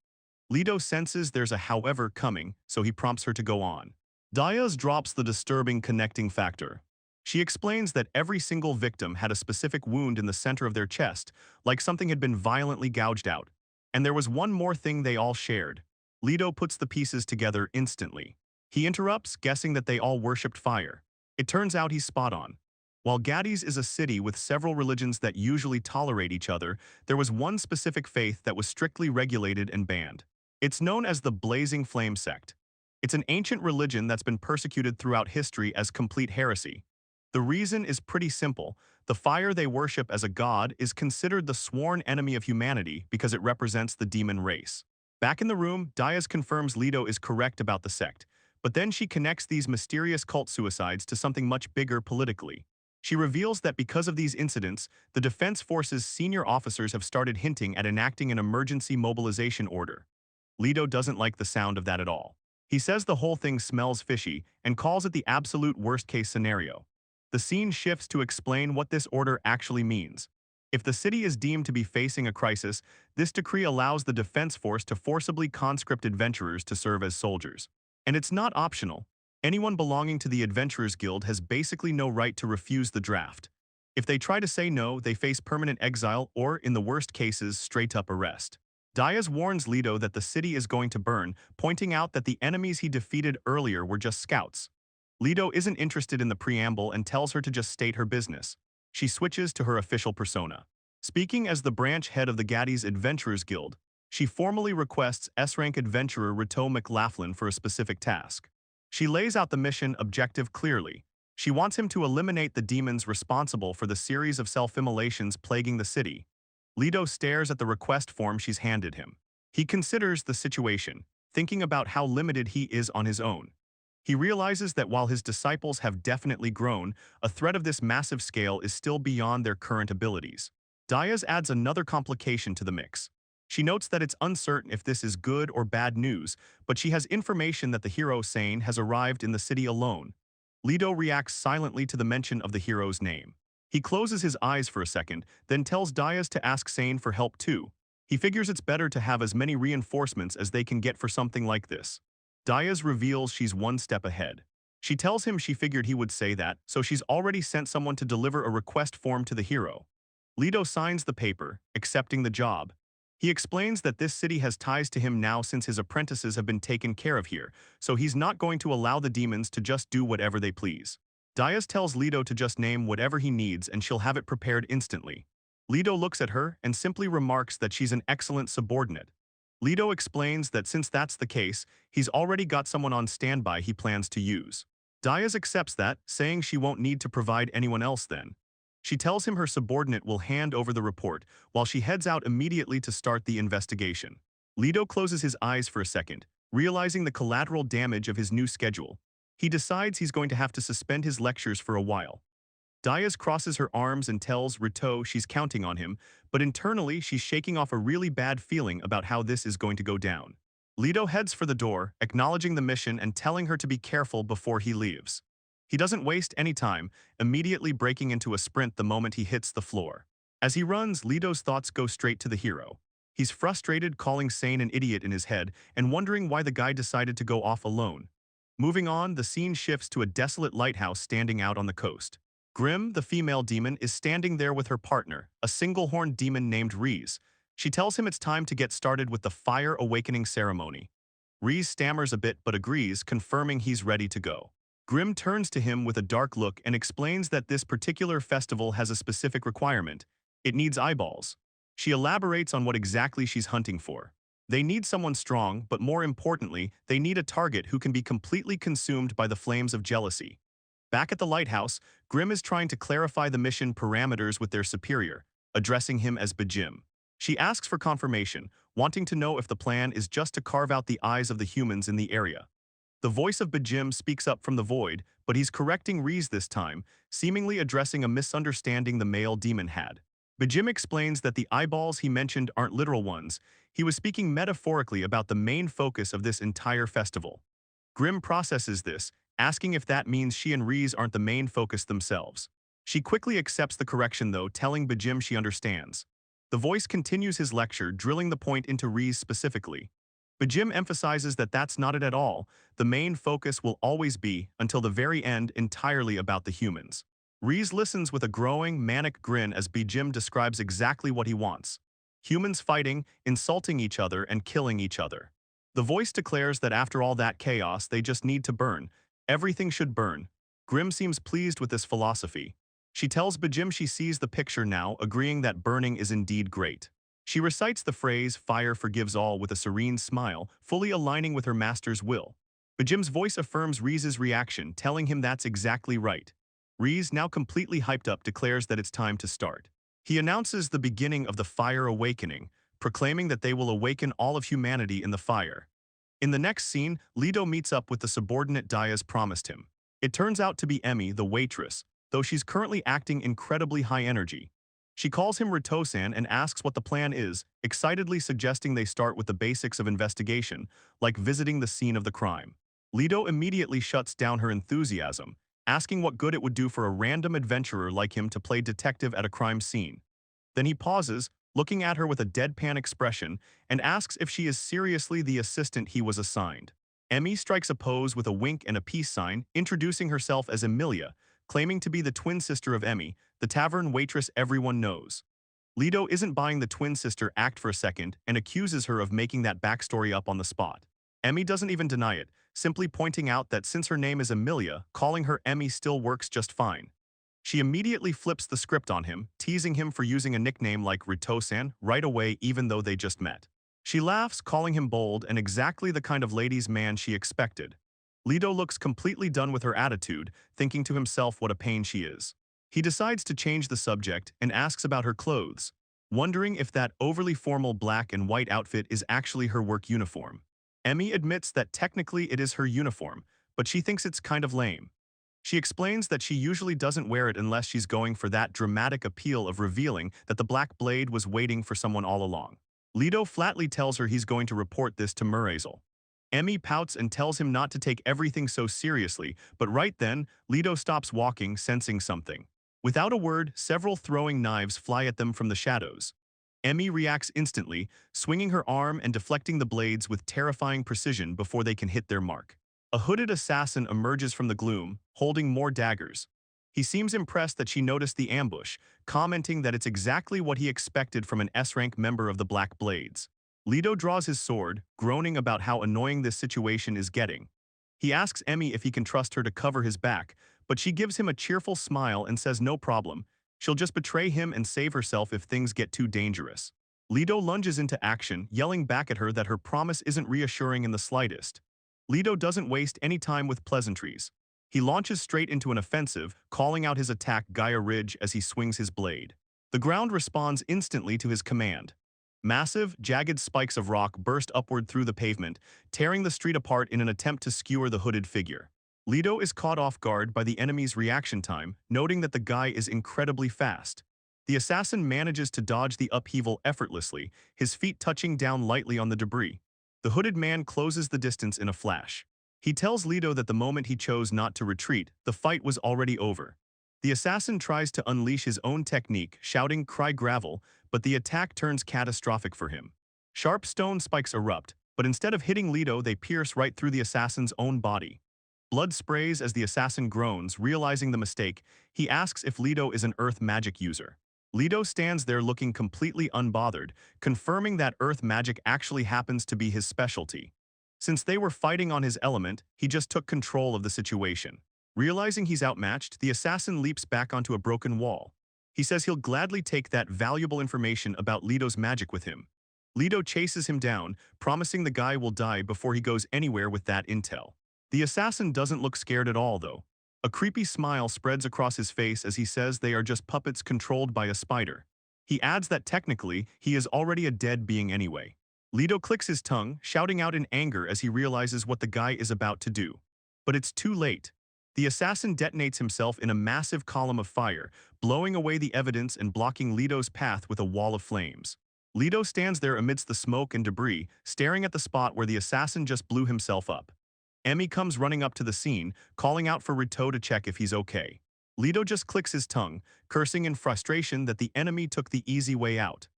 Lido senses there's a however coming, so he prompts her to go on. Diaz drops the disturbing connecting factor. She explains that every single victim had a specific wound in the center of their chest, like something had been violently gouged out. And there was one more thing they all shared. Lido puts the pieces together instantly. He interrupts, guessing that they all worshipped fire. It turns out he's spot on. While Gades is a city with several religions that usually tolerate each other, there was one specific faith that was strictly regulated and banned. It's known as the Blazing Flame Sect. It's an ancient religion that's been persecuted throughout history as complete heresy. The reason is pretty simple. The fire they worship as a god is considered the sworn enemy of humanity because it represents the demon race. Back in the room, Diaz confirms Lido is correct about the sect, but then she connects these mysterious cult suicides to something much bigger politically. She reveals that because of these incidents, the Defense Force's senior officers have started hinting at enacting an emergency mobilization order. Lido doesn't like the sound of that at all. He says the whole thing smells fishy and calls it the absolute worst-case scenario. The scene shifts to explain what this order actually means. If the city is deemed to be facing a crisis, this decree allows the Defense Force to forcibly conscript adventurers to serve as soldiers. And it's not optional. Anyone belonging to the Adventurers Guild has basically no right to refuse the draft. If they try to say no, they face permanent exile or, in the worst cases, straight-up arrest. Diaz warns Lido that the city is going to burn, pointing out that the enemies he defeated earlier were just scouts. Lido isn't interested in the preamble and tells her to just state her business. She switches to her official persona. Speaking as the branch head of the Gades Adventurers Guild, she formally requests S-rank adventurer Rito McLaughlin for a specific task. She lays out the mission objective clearly. She wants him to eliminate the demons responsible for the series of self-immolations plaguing the city. Lido stares at the request form she's handed him. He considers the situation, thinking about how limited he is on his own. He realizes that while his disciples have definitely grown, a threat of this massive scale is still beyond their current abilities. Diaz adds another complication to the mix. She notes that it's uncertain if this is good or bad news, but she has information that the hero Sain has arrived in the city alone. Lido reacts silently to the mention of the hero's name. He closes his eyes for a second, then tells Diaz to ask Sain for help too. He figures it's better to have as many reinforcements as they can get for something like this. Diaz reveals she's one step ahead. She tells him she figured he would say that, so she's already sent someone to deliver a request form to the hero. Lido signs the paper, accepting the job. He explains that this city has ties to him now since his apprentices have been taken care of here, so he's not going to allow the demons to just do whatever they please. Diaz tells Leto to just name whatever he needs and she'll have it prepared instantly. Leto looks at her and simply remarks that she's an excellent subordinate. Leto explains that since that's the case, he's already got someone on standby he plans to use. Diaz accepts that, saying she won't need to provide anyone else then. She tells him her subordinate will hand over the report, while she heads out immediately to start the investigation. Leto closes his eyes for a second, realizing the collateral damage of his new schedule. He decides he's going to have to suspend his lectures for a while. Diaz crosses her arms and tells Rito she's counting on him, but internally she's shaking off a really bad feeling about how this is going to go down. Leto heads for the door, acknowledging the mission and telling her to be careful before he leaves. He doesn't waste any time, immediately breaking into a sprint the moment he hits the floor. As he runs, Leto's thoughts go straight to the hero. He's frustrated, calling Sain an idiot in his head and wondering why the guy decided to go off alone. Moving on, the scene shifts to a desolate lighthouse standing out on the coast. Grim, the female demon, is standing there with her partner, a single-horned demon named Reese. She tells him it's time to get started with the fire awakening ceremony. Reese stammers a bit but agrees, confirming he's ready to go. Grim turns to him with a dark look and explains that this particular festival has a specific requirement. It needs eyeballs. She elaborates on what exactly she's hunting for. They need someone strong, but more importantly, they need a target who can be completely consumed by the flames of jealousy. Back at the lighthouse, Grim is trying to clarify the mission parameters with their superior, addressing him as Bajim. She asks for confirmation, wanting to know if the plan is just to carve out the eyes of the humans in the area. The voice of Bajim speaks up from the void, but he's correcting Reese this time, seemingly addressing a misunderstanding the male demon had. Bajim explains that the eyeballs he mentioned aren't literal ones. He was speaking metaphorically about the main focus of this entire festival. Grim processes this, asking if that means she and Reese aren't the main focus themselves. She quickly accepts the correction though, telling Bajim she understands. The voice continues his lecture, drilling the point into Reese specifically. Bajim emphasizes that that's not it at all. The main focus will always be, until the very end, entirely about the humans. Reese listens with a growing, manic grin as Bajim describes exactly what he wants. Humans fighting, insulting each other, and killing each other. The voice declares that after all that chaos, they just need to burn. Everything should burn. Grim seems pleased with this philosophy. She tells Bajim she sees the picture now, agreeing that burning is indeed great. She recites the phrase, "Fire forgives all," with a serene smile, fully aligning with her master's will. Bajim's voice affirms Reese's reaction, telling him that's exactly right. Reese, now completely hyped up, declares that it's time to start. He announces the beginning of the fire awakening, proclaiming that they will awaken all of humanity in the fire. In the next scene, Leto meets up with the subordinate Diaz promised him. It turns out to be Emmy, the waitress, though she's currently acting incredibly high energy. She calls him Rito-san and asks what the plan is, excitedly suggesting they start with the basics of investigation, like visiting the scene of the crime. Leto immediately shuts down her enthusiasm, asking what good it would do for a random adventurer like him to play detective at a crime scene. Then he pauses, looking at her with a deadpan expression, and asks if she is seriously the assistant he was assigned. Emmy strikes a pose with a wink and a peace sign, introducing herself as Emilia, claiming to be the twin sister of Emmy, the tavern waitress everyone knows. Leto isn't buying the twin sister act for a second and accuses her of making that backstory up on the spot. Emmy doesn't even deny it, simply pointing out that since her name is Emilia, calling her Emmy still works just fine. She immediately flips the script on him, teasing him for using a nickname like Rito-san right away even though they just met. She laughs, calling him bold and exactly the kind of ladies' man she expected. Leto looks completely done with her attitude, thinking to himself what a pain she is. He decides to change the subject and asks about her clothes, wondering if that overly formal black and white outfit is actually her work uniform. Emmy admits that technically it is her uniform, but she thinks it's kind of lame. She explains that she usually doesn't wear it unless she's going for that dramatic appeal of revealing that the black blade was waiting for someone all along. Leto flatly tells her he's going to report this to Murazel. Emmy pouts and tells him not to take everything so seriously, but right then, Leto stops walking, sensing something. Without a word, several throwing knives fly at them from the shadows. Emmy reacts instantly, swinging her arm and deflecting the blades with terrifying precision before they can hit their mark. A hooded assassin emerges from the gloom, holding more daggers. He seems impressed that she noticed the ambush, commenting that it's exactly what he expected from an S-rank member of the Black Blades. Leto draws his sword, groaning about how annoying this situation is getting. He asks Emmy if he can trust her to cover his back, but she gives him a cheerful smile and says no problem. She'll just betray him and save herself if things get too dangerous. Leto lunges into action, yelling back at her that her promise isn't reassuring in the slightest. Leto doesn't waste any time with pleasantries. He launches straight into an offensive, calling out his attack Gaia Ridge as he swings his blade. The ground responds instantly to his command. Massive, jagged spikes of rock burst upward through the pavement, tearing the street apart in an attempt to skewer the hooded figure. Leto is caught off guard by the enemy's reaction time, noting that the guy is incredibly fast. The assassin manages to dodge the upheaval effortlessly, his feet touching down lightly on the debris. The hooded man closes the distance in a flash. He tells Leto that the moment he chose not to retreat, the fight was already over. The assassin tries to unleash his own technique, shouting "Cry gravel," but the attack turns catastrophic for him. Sharp stone spikes erupt, but instead of hitting Leto, they pierce right through the assassin's own body. Blood sprays as the assassin groans, realizing the mistake. He asks if Leto is an earth magic user. Leto stands there looking completely unbothered, confirming that earth magic actually happens to be his specialty. Since they were fighting on his element, he just took control of the situation. Realizing he's outmatched, the assassin leaps back onto a broken wall. He says he'll gladly take that valuable information about Leto's magic with him. Leto chases him down, promising the guy will die before he goes anywhere with that intel. The assassin doesn't look scared at all, though. A creepy smile spreads across his face as he says they are just puppets controlled by a spider. He adds that technically, he is already a dead being anyway. Leto clicks his tongue, shouting out in anger as he realizes what the guy is about to do. But it's too late. The assassin detonates himself in a massive column of fire, blowing away the evidence and blocking Leto's path with a wall of flames. Leto stands there amidst the smoke and debris, staring at the spot where the assassin just blew himself up. Emmy comes running up to the scene, calling out for Rito to check if he's okay. Leto just clicks his tongue, cursing in frustration that the enemy took the easy way out.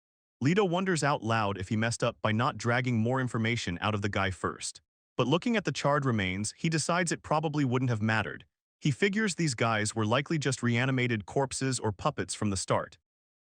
Leto wonders out loud if he messed up by not dragging more information out of the guy first. But looking at the charred remains, he decides it probably wouldn't have mattered. He figures these guys were likely just reanimated corpses or puppets from the start.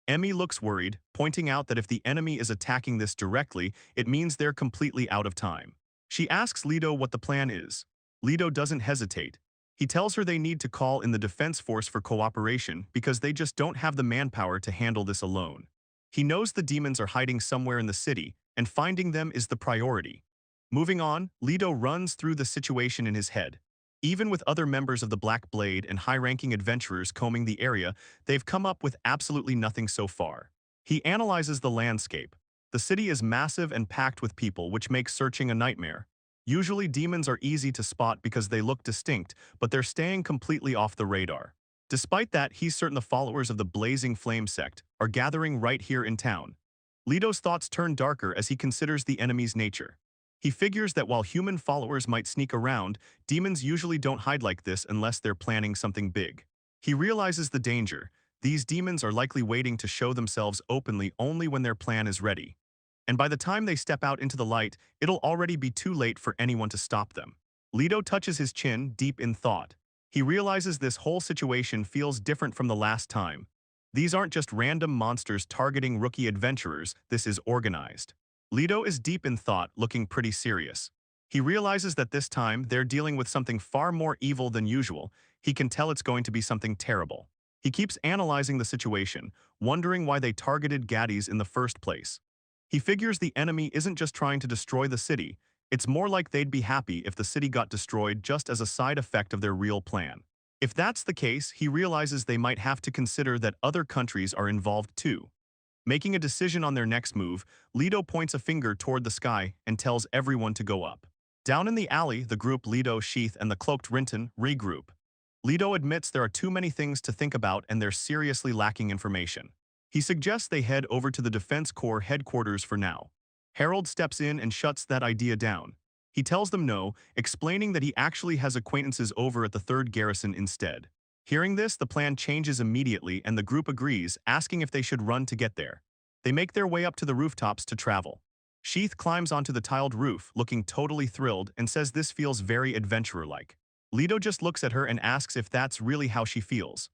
Emmy looks worried, pointing out that if the enemy is attacking this directly, it means they're completely out of time. She asks Leto what the plan is. Leto doesn't hesitate. He tells her they need to call in the defense force for cooperation because they just don't have the manpower to handle this alone. He knows the demons are hiding somewhere in the city, and finding them is the priority. Moving on, Leto runs through the situation in his head. Even with other members of the Black Blade and high-ranking adventurers combing the area, they've come up with absolutely nothing so far. He analyzes the landscape. The city is massive and packed with people, which makes searching a nightmare. Usually demons are easy to spot because they look distinct, but they're staying completely off the radar. Despite that, he's certain the followers of the Blazing Flame sect are gathering right here in town. Leto's thoughts turn darker as he considers the enemy's nature. He figures that while human followers might sneak around, demons usually don't hide like this unless they're planning something big. He realizes the danger. These demons are likely waiting to show themselves openly only when their plan is ready. And by the time they step out into the light, it'll already be too late for anyone to stop them. Leto touches his chin, deep in thought. He realizes this whole situation feels different from the last time. These aren't just random monsters targeting rookie adventurers, this is organized. Leto is deep in thought, looking pretty serious. He realizes that this time they're dealing with something far more evil than usual. He can tell it's going to be something terrible. He keeps analyzing the situation, wondering why they targeted Gaddies in the first place. He figures the enemy isn't just trying to destroy the city. It's more like they'd be happy if the city got destroyed just as a side effect of their real plan. If that's the case, he realizes they might have to consider that other countries are involved too. Making a decision on their next move, Leto points a finger toward the sky and tells everyone to go up. Down in the alley, the group Leto, Sheath, and the cloaked Rinton regroup. Leto admits there are too many things to think about and they're seriously lacking information. He suggests they head over to the Defense Corps headquarters for now. Harold steps in and shuts that idea down. He tells them no, explaining that he actually has acquaintances over at the 3rd Garrison instead. Hearing this, the plan changes immediately and the group agrees, asking if they should run to get there. They make their way up to the rooftops to travel. Sheath climbs onto the tiled roof, looking totally thrilled, and says this feels very adventurer-like. Leto just looks at her and asks if that's really how she feels.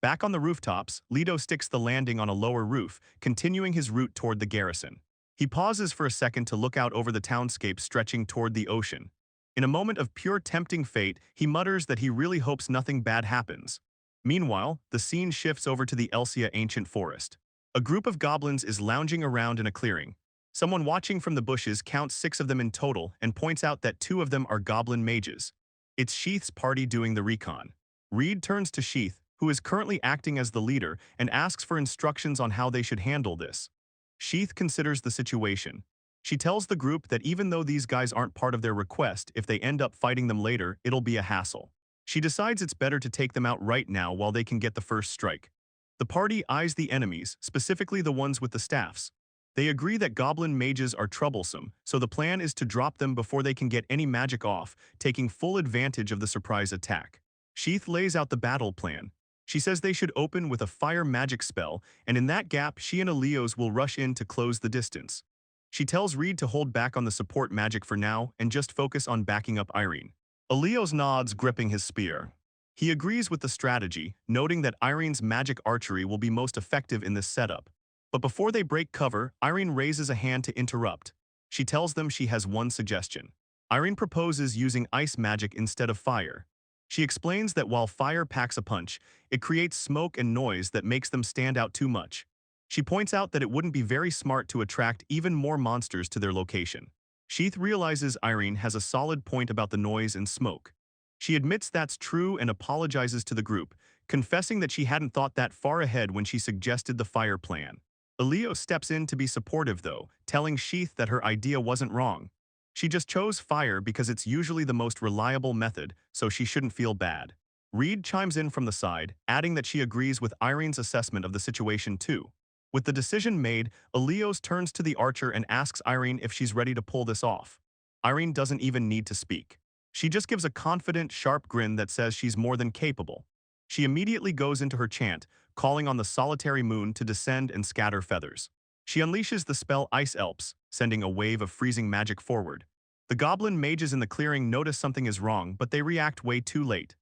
Back on the rooftops, Leto sticks the landing on a lower roof, continuing his route toward the garrison. He pauses for a second to look out over the townscape stretching toward the ocean. In a moment of pure tempting fate, he mutters that he really hopes nothing bad happens. Meanwhile, the scene shifts over to the Elsia ancient forest. A group of goblins is lounging around in a clearing. Someone watching from the bushes counts 6 of them in total and points out that 2 of them are goblin mages. It's Sheath's party doing the recon. Reed turns to Sheath, who is currently acting as the leader, and asks for instructions on how they should handle this. Sheath considers the situation. She tells the group that even though these guys aren't part of their request, if they end up fighting them later, it'll be a hassle. She decides it's better to take them out right now while they can get the first strike. The party eyes the enemies, specifically the ones with the staffs. They agree that goblin mages are troublesome, so the plan is to drop them before they can get any magic off, taking full advantage of the surprise attack. Sheath lays out the battle plan. She says they should open with a fire magic spell, and in that gap, she and Aleos will rush in to close the distance. She tells Reed to hold back on the support magic for now and just focus on backing up Irene. Aleos nods, gripping his spear. He agrees with the strategy, noting that Irene's magic archery will be most effective in this setup. But before they break cover, Irene raises a hand to interrupt. She tells them she has one suggestion. Irene proposes using ice magic instead of fire. She explains that while fire packs a punch, it creates smoke and noise that makes them stand out too much. She points out that it wouldn't be very smart to attract even more monsters to their location. Sheath realizes Irene has a solid point about the noise and smoke. She admits that's true and apologizes to the group, confessing that she hadn't thought that far ahead when she suggested the fire plan. Aleos steps in to be supportive though, telling Sheath that her idea wasn't wrong. She just chose fire because it's usually the most reliable method, so she shouldn't feel bad. Reed chimes in from the side, adding that she agrees with Irene's assessment of the situation too. With the decision made, Aleos turns to the archer and asks Irene if she's ready to pull this off. Irene doesn't even need to speak. She just gives a confident, sharp grin that says she's more than capable. She immediately goes into her chant, calling on the solitary moon to descend and scatter feathers. She unleashes the spell Ice Elps, sending a wave of freezing magic forward. The goblin mages in the clearing notice something is wrong, but they react way too late.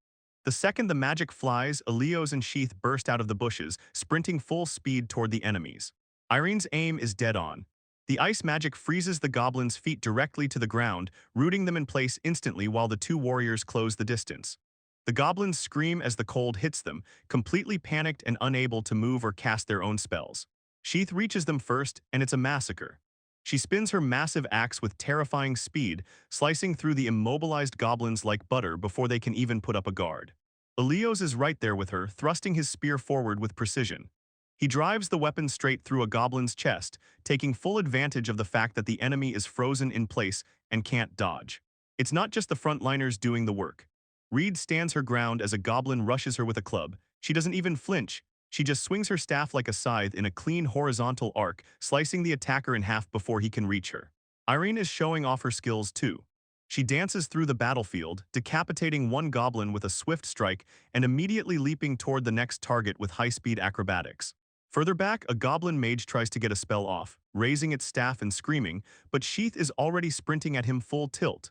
The second the magic flies, Aleos and Sheath burst out of the bushes, sprinting full speed toward the enemies. Irene's aim is dead on. The ice magic freezes the goblins' feet directly to the ground, rooting them in place instantly while the 2 warriors close the distance. The goblins scream as the cold hits them, completely panicked and unable to move or cast their own spells. Sheath reaches them first, and it's a massacre. She spins her massive axe with terrifying speed, slicing through the immobilized goblins like butter before they can even put up a guard. Aleos is right there with her, thrusting his spear forward with precision. He drives the weapon straight through a goblin's chest, taking full advantage of the fact that the enemy is frozen in place and can't dodge. It's not just the frontliners doing the work. Reed stands her ground as a goblin rushes her with a club. She doesn't even flinch. She just swings her staff like a scythe in a clean horizontal arc, slicing the attacker in half before he can reach her. Irene is showing off her skills too. She dances through the battlefield, decapitating one goblin with a swift strike and immediately leaping toward the next target with high-speed acrobatics. Further back, a goblin mage tries to get a spell off, raising its staff and screaming, but Sheath is already sprinting at him full tilt.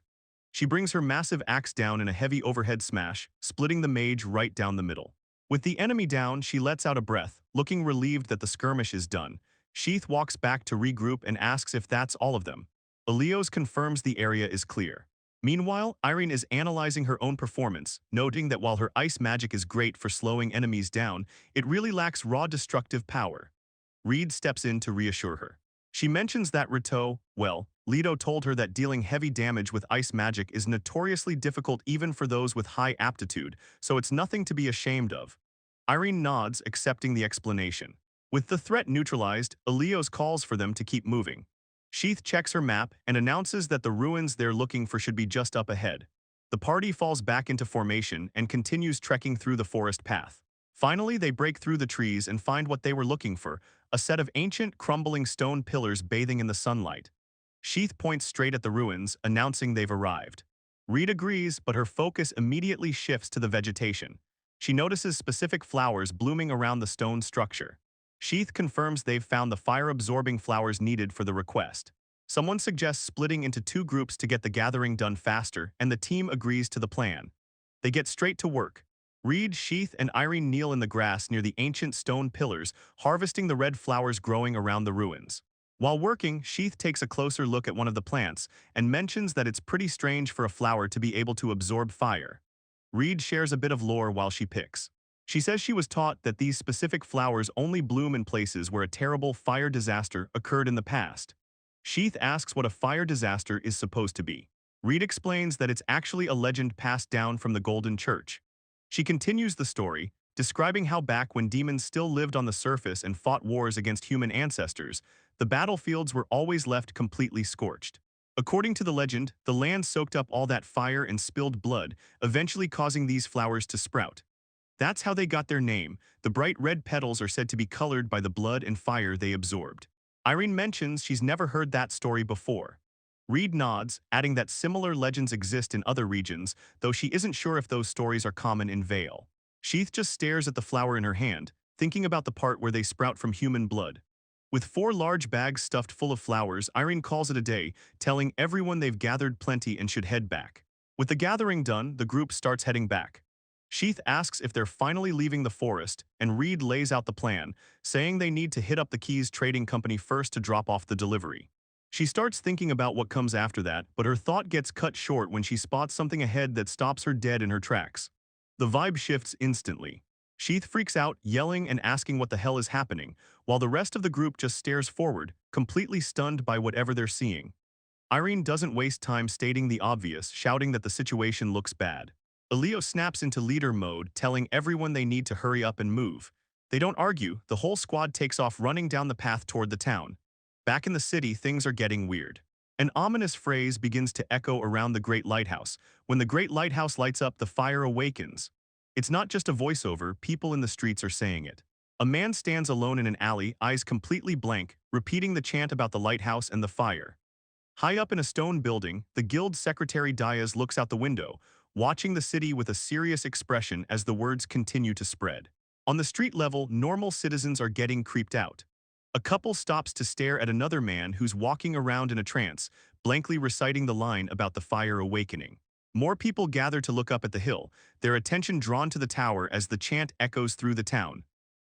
She brings her massive axe down in a heavy overhead smash, splitting the mage right down the middle. With the enemy down, she lets out a breath, looking relieved that the skirmish is done. Sheath walks back to regroup and asks if that's all of them. Aleos confirms the area is clear. Meanwhile, Irene is analyzing her own performance, noting that while her ice magic is great for slowing enemies down, it really lacks raw destructive power. Reed steps in to reassure her. She mentions that Leto told her that dealing heavy damage with ice magic is notoriously difficult even for those with high aptitude, so it's nothing to be ashamed of. Irene nods, accepting the explanation. With the threat neutralized, Aleos calls for them to keep moving. Sheath checks her map and announces that the ruins they're looking for should be just up ahead. The party falls back into formation and continues trekking through the forest path. Finally, they break through the trees and find what they were looking for, a set of ancient, crumbling stone pillars bathing in the sunlight. Sheath points straight at the ruins, announcing they've arrived. Reed agrees, but her focus immediately shifts to the vegetation. She notices specific flowers blooming around the stone structure. Sheath confirms they've found the fire-absorbing flowers needed for the request. Someone suggests splitting into 2 groups to get the gathering done faster, and the team agrees to the plan. They get straight to work. Reed, Sheath, and Irene kneel in the grass near the ancient stone pillars, harvesting the red flowers growing around the ruins. While working, Sheath takes a closer look at one of the plants and mentions that it's pretty strange for a flower to be able to absorb fire. Reed shares a bit of lore while she picks. She says she was taught that these specific flowers only bloom in places where a terrible fire disaster occurred in the past. Sheath asks what a fire disaster is supposed to be. Reed explains that it's actually a legend passed down from the Golden Church. She continues the story, describing how back when demons still lived on the surface and fought wars against human ancestors, the battlefields were always left completely scorched. According to the legend, the land soaked up all that fire and spilled blood, eventually causing these flowers to sprout. That's how they got their name. The bright red petals are said to be colored by the blood and fire they absorbed. Irene mentions she's never heard that story before. Reed nods, adding that similar legends exist in other regions, though she isn't sure if those stories are common in Vale. Sheath just stares at the flower in her hand, thinking about the part where they sprout from human blood. With 4 large bags stuffed full of flowers, Irene calls it a day, telling everyone they've gathered plenty and should head back. With the gathering done, the group starts heading back. Sheath asks if they're finally leaving the forest, and Reed lays out the plan, saying they need to hit up the Keys Trading Company first to drop off the delivery. She starts thinking about what comes after that, but her thought gets cut short when she spots something ahead that stops her dead in her tracks. The vibe shifts instantly. Sheath freaks out, yelling and asking what the hell is happening, while the rest of the group just stares forward, completely stunned by whatever they're seeing. Irene doesn't waste time stating the obvious, shouting that the situation looks bad. Elio snaps into leader mode, telling everyone they need to hurry up and move. They don't argue, the whole squad takes off running down the path toward the town. Back in the city, things are getting weird. An ominous phrase begins to echo around the Great Lighthouse. When the Great Lighthouse lights up, the fire awakens. It's not just a voiceover, people in the streets are saying it. A man stands alone in an alley, eyes completely blank, repeating the chant about the lighthouse and the fire. High up in a stone building, the guild secretary Diaz looks out the window, watching the city with a serious expression as the words continue to spread. On the street level, normal citizens are getting creeped out. A couple stops to stare at another man who's walking around in a trance, blankly reciting the line about the fire awakening. More people gather to look up at the hill, their attention drawn to the tower as the chant echoes through the town.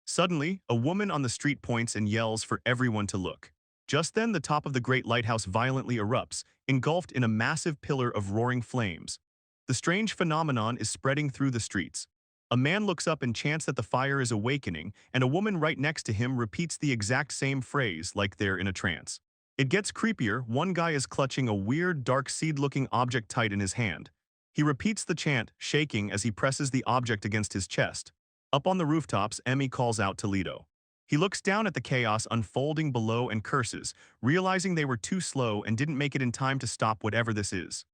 Suddenly, a woman on the street points and yells for everyone to look. Just then, the top of the great lighthouse violently erupts, engulfed in a massive pillar of roaring flames. The strange phenomenon is spreading through the streets. A man looks up and chants that the fire is awakening, and a woman right next to him repeats the exact same phrase like they're in a trance. It gets creepier. One guy is clutching a weird, dark seed-looking object tight in his hand. He repeats the chant, shaking as he presses the object against his chest. Up on the rooftops, Emmy calls out to Leto. He looks down at the chaos unfolding below and curses, realizing they were too slow and didn't make it in time to stop whatever this is.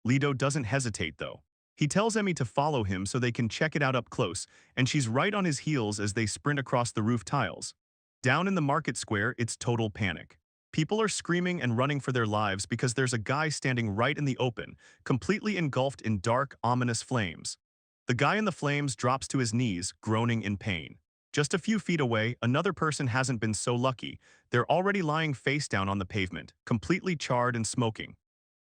Leto doesn't hesitate, though. He tells Emmy to follow him so they can check it out up close, and she's right on his heels as they sprint across the roof tiles. Down in the market square, it's total panic. People are screaming and running for their lives because there's a guy standing right in the open, completely engulfed in dark, ominous flames. The guy in the flames drops to his knees, groaning in pain. Just a few feet away, another person hasn't been so lucky. They're already lying face down on the pavement, completely charred and smoking.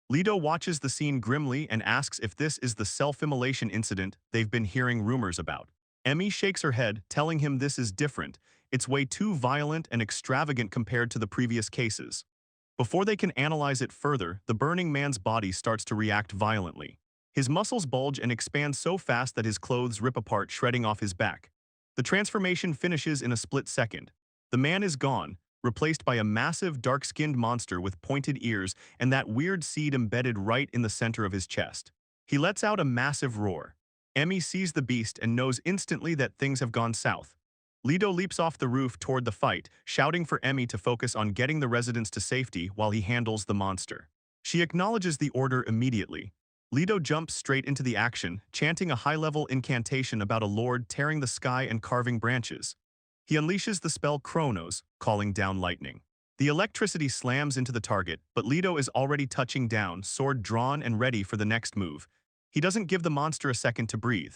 Leto watches the scene grimly and asks if this is the self-immolation incident they've been hearing rumors about. Emmy shakes her head, telling him this is different. It's way too violent and extravagant compared to the previous cases. Before they can analyze it further, the burning man's body starts to react violently. His muscles bulge and expand so fast that his clothes rip apart, shredding off his back. The transformation finishes in a split second. The man is gone, replaced by a massive, dark-skinned monster with pointed ears and that weird seed embedded right in the center of his chest. He lets out a massive roar. Emmy sees the beast and knows instantly that things have gone south. Leto leaps off the roof toward the fight, shouting for Emmy to focus on getting the residents to safety while he handles the monster. She acknowledges the order immediately. Leto jumps straight into the action, chanting a high-level incantation about a lord tearing the sky and carving branches. He unleashes the spell Chronos, calling down lightning. The electricity slams into the target, but Leto is already touching down, sword drawn and ready for the next move. He doesn't give the monster a second to breathe.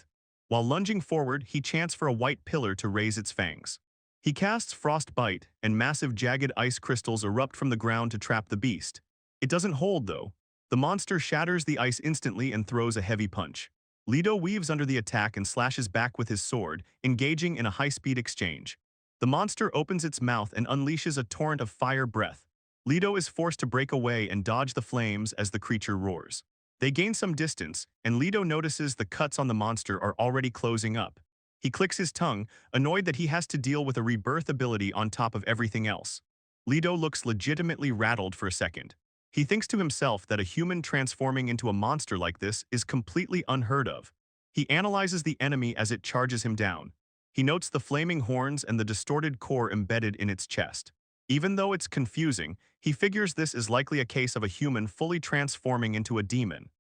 While lunging forward, he chants for a white pillar to raise its fangs. He casts Frostbite, and massive jagged ice crystals erupt from the ground to trap the beast. It doesn't hold, though. The monster shatters the ice instantly and throws a heavy punch. Leto weaves under the attack and slashes back with his sword, engaging in a high-speed exchange. The monster opens its mouth and unleashes a torrent of fire breath. Leto is forced to break away and dodge the flames as the creature roars. They gain some distance, and Leto notices the cuts on the monster are already closing up. He clicks his tongue, annoyed that he has to deal with a rebirth ability on top of everything else. Leto looks legitimately rattled for a second. He thinks to himself that a human transforming into a monster like this is completely unheard of. He analyzes the enemy as it charges him down. He notes the flaming horns and the distorted core embedded in its chest. Even though it's confusing, he figures this is likely a case of a human fully transforming into a demon.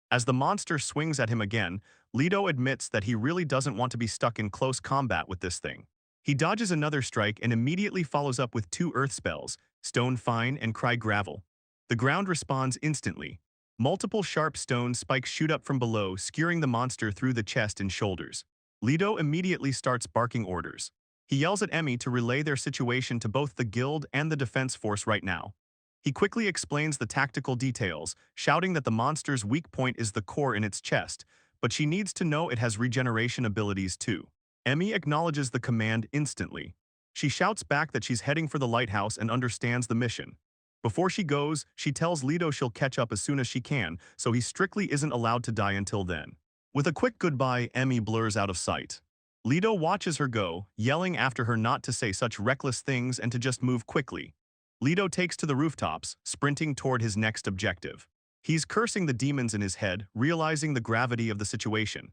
As the monster swings at him again, Leto admits that he really doesn't want to be stuck in close combat with this thing. He dodges another strike and immediately follows up with two earth spells, Stone Fine and Cry Gravel. The ground responds instantly. Multiple sharp stone spikes shoot up from below, skewering the monster through the chest and shoulders. Leto immediately starts barking orders. He yells at Emmy to relay their situation to both the guild and the defense force right now. He quickly explains the tactical details, shouting that the monster's weak point is the core in its chest, but she needs to know it has regeneration abilities too. Emmy acknowledges the command instantly. She shouts back that she's heading for the lighthouse and understands the mission. Before she goes, she tells Leto she'll catch up as soon as she can, so he strictly isn't allowed to die until then. With a quick goodbye, Emmy blurs out of sight. Leto watches her go, yelling after her not to say such reckless things and to just move quickly. Leto takes to the rooftops, sprinting toward his next objective. He's cursing the demons in his head, realizing the gravity of the situation.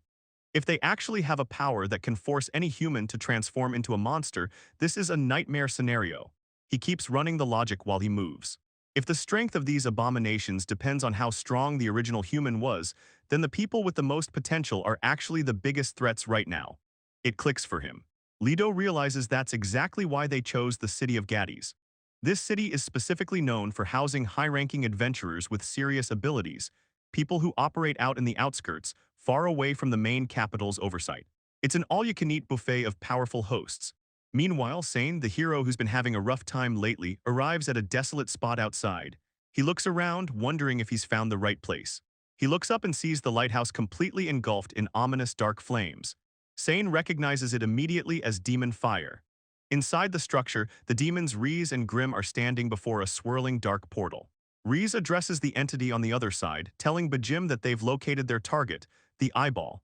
If they actually have a power that can force any human to transform into a monster, this is a nightmare scenario. He keeps running the logic while he moves. If the strength of these abominations depends on how strong the original human was, then the people with the most potential are actually the biggest threats right now. It clicks for him. Leto realizes that's exactly why they chose the city of Gades. This city is specifically known for housing high-ranking adventurers with serious abilities, people who operate out in the outskirts, far away from the main capital's oversight. It's an all-you-can-eat buffet of powerful hosts. Meanwhile, Sain, the hero who's been having a rough time lately, arrives at a desolate spot outside. He looks around, wondering if he's found the right place. He looks up and sees the lighthouse completely engulfed in ominous dark flames. Sain recognizes it immediately as demon fire. Inside the structure, the demons Reese and Grim are standing before a swirling dark portal. Reese addresses the entity on the other side, telling Bajim that they've located their target, the eyeball.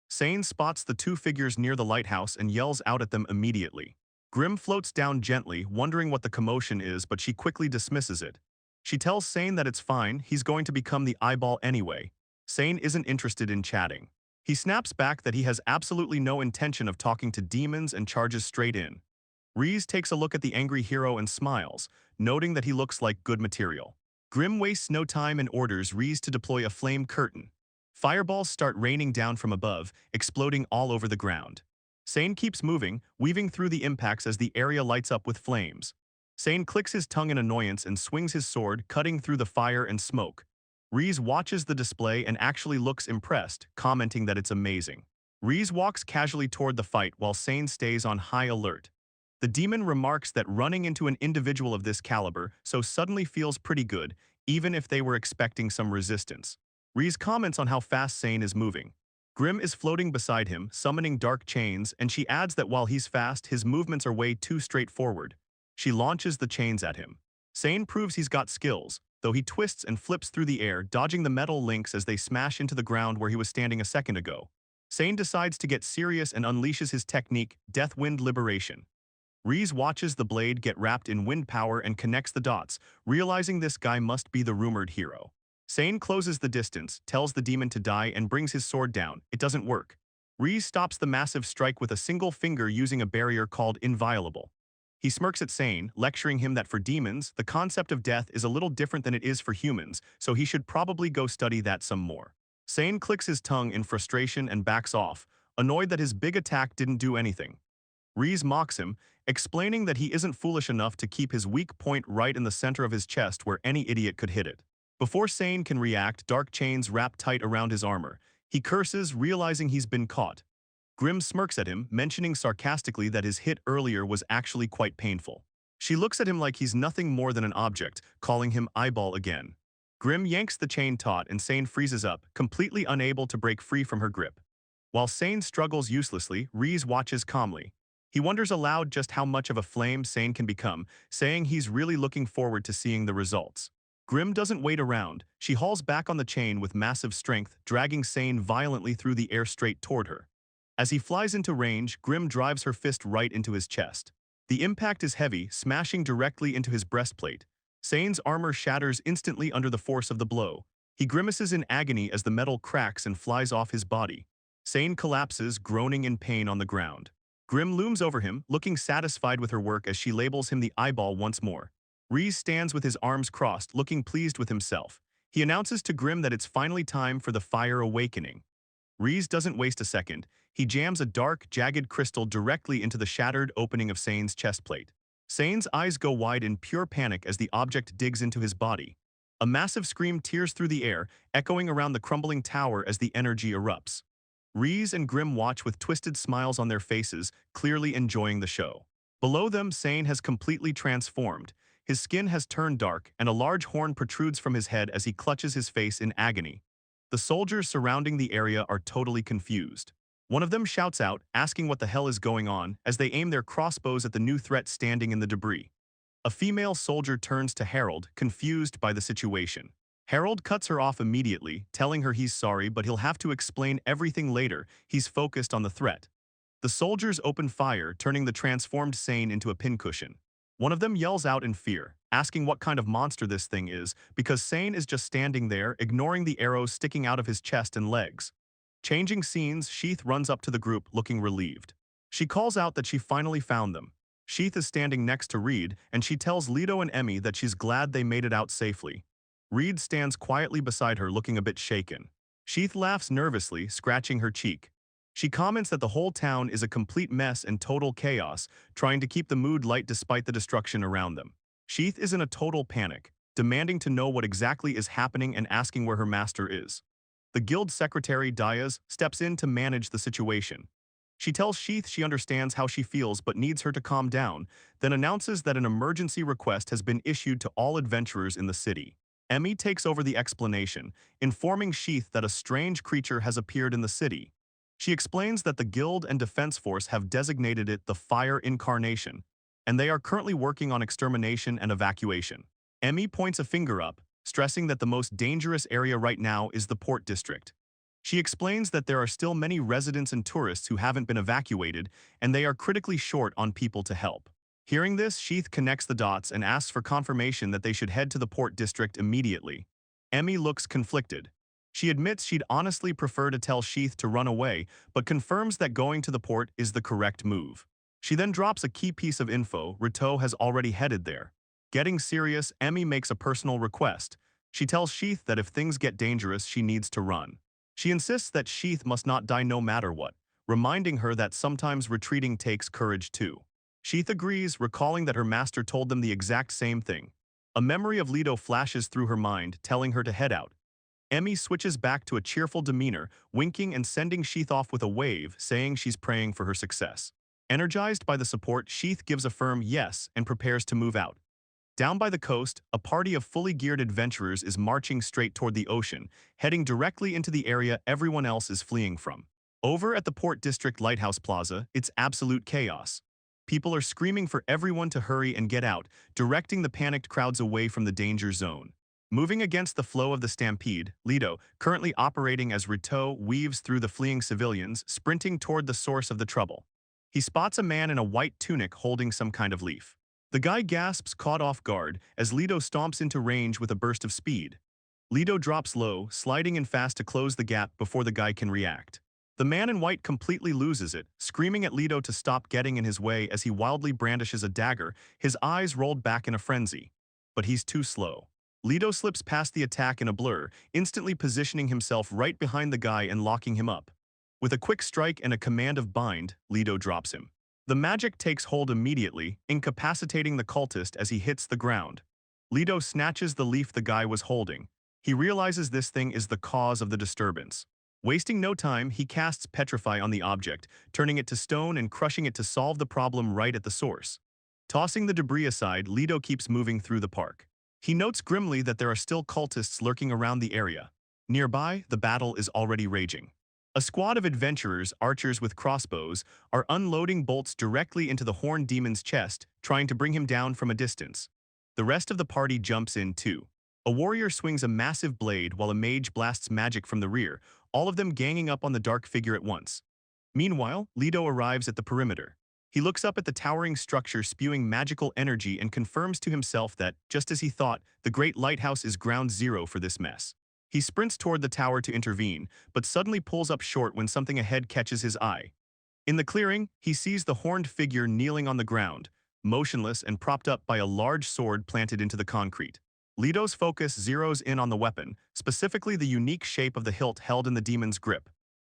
Sain spots the two figures near the lighthouse and yells out at them immediately. Grim floats down gently, wondering what the commotion is, but she quickly dismisses it. She tells Sain that it's fine, he's going to become the eyeball anyway. Sain isn't interested in chatting. He snaps back that he has absolutely no intention of talking to demons and charges straight in. Reese takes a look at the angry hero and smiles, noting that he looks like good material. Grim wastes no time and orders Reese to deploy a flame curtain. Fireballs start raining down from above, exploding all over the ground. Sain keeps moving, weaving through the impacts as the area lights up with flames. Sain clicks his tongue in annoyance and swings his sword, cutting through the fire and smoke. Reese watches the display and actually looks impressed, commenting that it's amazing. Reese walks casually toward the fight while Sain stays on high alert. The demon remarks that running into an individual of this caliber so suddenly feels pretty good, even if they were expecting some resistance. Reese comments on how fast Sain is moving. Grim is floating beside him, summoning dark chains, and she adds that while he's fast, his movements are way too straightforward. She launches the chains at him. Sain proves he's got skills, though he twists and flips through the air, dodging the metal links as they smash into the ground where he was standing a second ago. Sain decides to get serious and unleashes his technique, Deathwind Liberation. Reese watches the blade get wrapped in wind power and connects the dots, realizing this guy must be the rumored hero. Sain closes the distance, tells the demon to die, and brings his sword down. It doesn't work. Reese stops the massive strike with a single finger using a barrier called Inviolable. He smirks at Sain, lecturing him that for demons, the concept of death is a little different than it is for humans, so he should probably go study that some more. Sain clicks his tongue in frustration and backs off, annoyed that his big attack didn't do anything. Reese mocks him, explaining that he isn't foolish enough to keep his weak point right in the center of his chest where any idiot could hit it. Before Sain can react, dark chains wrap tight around his armor. He curses, realizing he's been caught. Grim smirks at him, mentioning sarcastically that his hit earlier was actually quite painful. She looks at him like he's nothing more than an object, calling him eyeball again. Grim yanks the chain taut and Sain freezes up, completely unable to break free from her grip. While Sain struggles uselessly, Reese watches calmly. He wonders aloud just how much of a flame Sain can become, saying he's really looking forward to seeing the results. Grim doesn't wait around. She hauls back on the chain with massive strength, dragging Sain violently through the air straight toward her. As he flies into range, Grim drives her fist right into his chest. The impact is heavy, smashing directly into his breastplate. Sain's armor shatters instantly under the force of the blow. He grimaces in agony as the metal cracks and flies off his body. Sain collapses, groaning in pain on the ground. Grim looms over him, looking satisfied with her work as she labels him the eyeball once more. Reese stands with his arms crossed, looking pleased with himself. He announces to Grim that it's finally time for the fire awakening. Reese doesn't waste a second. He jams a dark, jagged crystal directly into the shattered opening of Sain's chestplate. Sain's eyes go wide in pure panic as the object digs into his body. A massive scream tears through the air, echoing around the crumbling tower as the energy erupts. Reese and Grim watch with twisted smiles on their faces, clearly enjoying the show. Below them, Sain has completely transformed. His skin has turned dark, and a large horn protrudes from his head as he clutches his face in agony. The soldiers surrounding the area are totally confused. One of them shouts out, asking what the hell is going on, as they aim their crossbows at the new threat standing in the debris. A female soldier turns to Harold, confused by the situation. Harold cuts her off immediately, telling her he's sorry but he'll have to explain everything later. He's focused on the threat. The soldiers open fire, turning the transformed Sain into a pincushion. One of them yells out in fear, asking what kind of monster this thing is, because Sain is just standing there, ignoring the arrows sticking out of his chest and legs. Changing scenes, Sheath runs up to the group, looking relieved. She calls out that she finally found them. Sheath is standing next to Reed, and she tells Leto and Emmy that she's glad they made it out safely. Reed stands quietly beside her, looking a bit shaken. Sheath laughs nervously, scratching her cheek. She comments that the whole town is a complete mess and total chaos, trying to keep the mood light despite the destruction around them. Sheath is in a total panic, demanding to know what exactly is happening and asking where her master is. The guild secretary, Diaz, steps in to manage the situation. She tells Sheath she understands how she feels but needs her to calm down, then announces that an emergency request has been issued to all adventurers in the city. Emmy takes over the explanation, informing Sheath that a strange creature has appeared in the city. She explains that the guild and defense force have designated it the Fire Incarnation, and they are currently working on extermination and evacuation. Emmy points a finger up, stressing that the most dangerous area right now is the port district. She explains that there are still many residents and tourists who haven't been evacuated, and they are critically short on people to help. Hearing this, Sheath connects the dots and asks for confirmation that they should head to the port district immediately. Emmy looks conflicted. She admits she'd honestly prefer to tell Sheath to run away, but confirms that going to the port is the correct move. She then drops a key piece of info: Rito has already headed there. Getting serious, Emmy makes a personal request. She tells Sheath that if things get dangerous, she needs to run. She insists that Sheath must not die no matter what, reminding her that sometimes retreating takes courage too. Sheath agrees, recalling that her master told them the exact same thing. A memory of Leto flashes through her mind, telling her to head out. Emmy switches back to a cheerful demeanor, winking and sending Sheath off with a wave, saying she's praying for her success. Energized by the support, Sheath gives a firm yes and prepares to move out. Down by the coast, a party of fully geared adventurers is marching straight toward the ocean, heading directly into the area everyone else is fleeing from. Over at the Port District Lighthouse Plaza, it's absolute chaos. People are screaming for everyone to hurry and get out, directing the panicked crowds away from the danger zone. Moving against the flow of the stampede, Leto, currently operating as Rito, weaves through the fleeing civilians, sprinting toward the source of the trouble. He spots a man in a white tunic holding some kind of leaf. The guy gasps, caught off guard, as Leto stomps into range with a burst of speed. Leto drops low, sliding in fast to close the gap before the guy can react. The man in white completely loses it, screaming at Leto to stop getting in his way as he wildly brandishes a dagger, his eyes rolled back in a frenzy. But he's too slow. Leto slips past the attack in a blur, instantly positioning himself right behind the guy and locking him up. With a quick strike and a command of bind, Leto drops him. The magic takes hold immediately, incapacitating the cultist as he hits the ground. Leto snatches the leaf the guy was holding. He realizes this thing is the cause of the disturbance. Wasting no time, he casts Petrify on the object, turning it to stone and crushing it to solve the problem right at the source. Tossing the debris aside, Leto keeps moving through the park. He notes grimly that there are still cultists lurking around the area. Nearby, the battle is already raging. A squad of adventurers, archers with crossbows, are unloading bolts directly into the horned demon's chest, trying to bring him down from a distance. The rest of the party jumps in too. A warrior swings a massive blade while a mage blasts magic from the rear, all of them ganging up on the dark figure at once. Meanwhile, Leto arrives at the perimeter. He looks up at the towering structure spewing magical energy and confirms to himself that, just as he thought, the great lighthouse is ground zero for this mess. He sprints toward the tower to intervene, but suddenly pulls up short when something ahead catches his eye. In the clearing, he sees the horned figure kneeling on the ground, motionless and propped up by a large sword planted into the concrete. Leto's focus zeroes in on the weapon, specifically the unique shape of the hilt held in the demon's grip.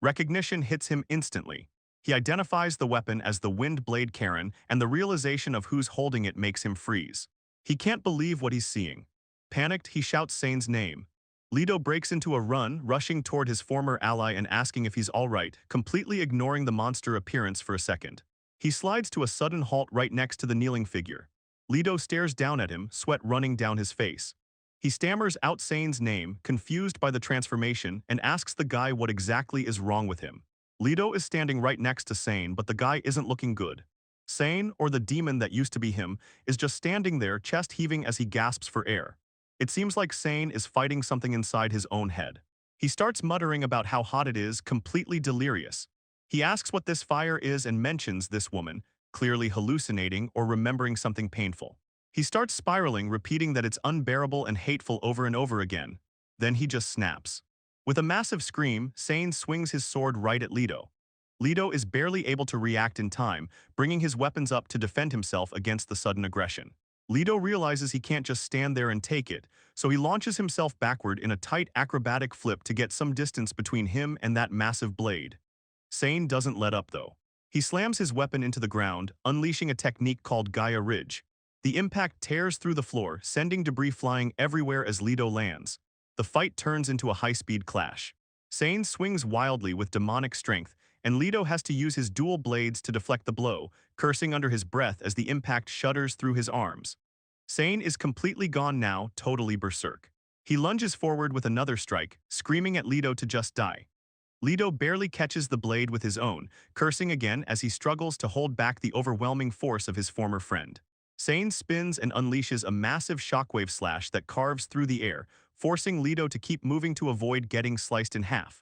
Recognition hits him instantly. He identifies the weapon as the Wind Blade Karen, and the realization of who's holding it makes him freeze. He can't believe what he's seeing. Panicked, he shouts Sain's name. Leto breaks into a run, rushing toward his former ally and asking if he's all right, completely ignoring the monster appearance for a second. He slides to a sudden halt right next to the kneeling figure. Leto stares down at him, sweat running down his face. He stammers out Sain's name, confused by the transformation, and asks the guy what exactly is wrong with him. Leto is standing right next to Sain, but the guy isn't looking good. Sain, or the demon that used to be him, is just standing there, chest heaving as he gasps for air. It seems like Sain is fighting something inside his own head. He starts muttering about how hot it is, completely delirious. He asks what this fire is and mentions this woman, clearly hallucinating or remembering something painful. He starts spiraling, repeating that it's unbearable and hateful over and over again. Then he just snaps. With a massive scream, Sain swings his sword right at Leto. Leto is barely able to react in time, bringing his weapons up to defend himself against the sudden aggression. Leto realizes he can't just stand there and take it, so he launches himself backward in a tight acrobatic flip to get some distance between him and that massive blade. Sain doesn't let up though. He slams his weapon into the ground, unleashing a technique called Gaia Ridge. The impact tears through the floor, sending debris flying everywhere as Leto lands. The fight turns into a high-speed clash. Sain swings wildly with demonic strength, and Leto has to use his dual blades to deflect the blow, cursing under his breath as the impact shudders through his arms. Sain is completely gone now, totally berserk. He lunges forward with another strike, screaming at Leto to just die. Leto barely catches the blade with his own, cursing again as he struggles to hold back the overwhelming force of his former friend. Sain spins and unleashes a massive shockwave slash that carves through the air, forcing Leto to keep moving to avoid getting sliced in half.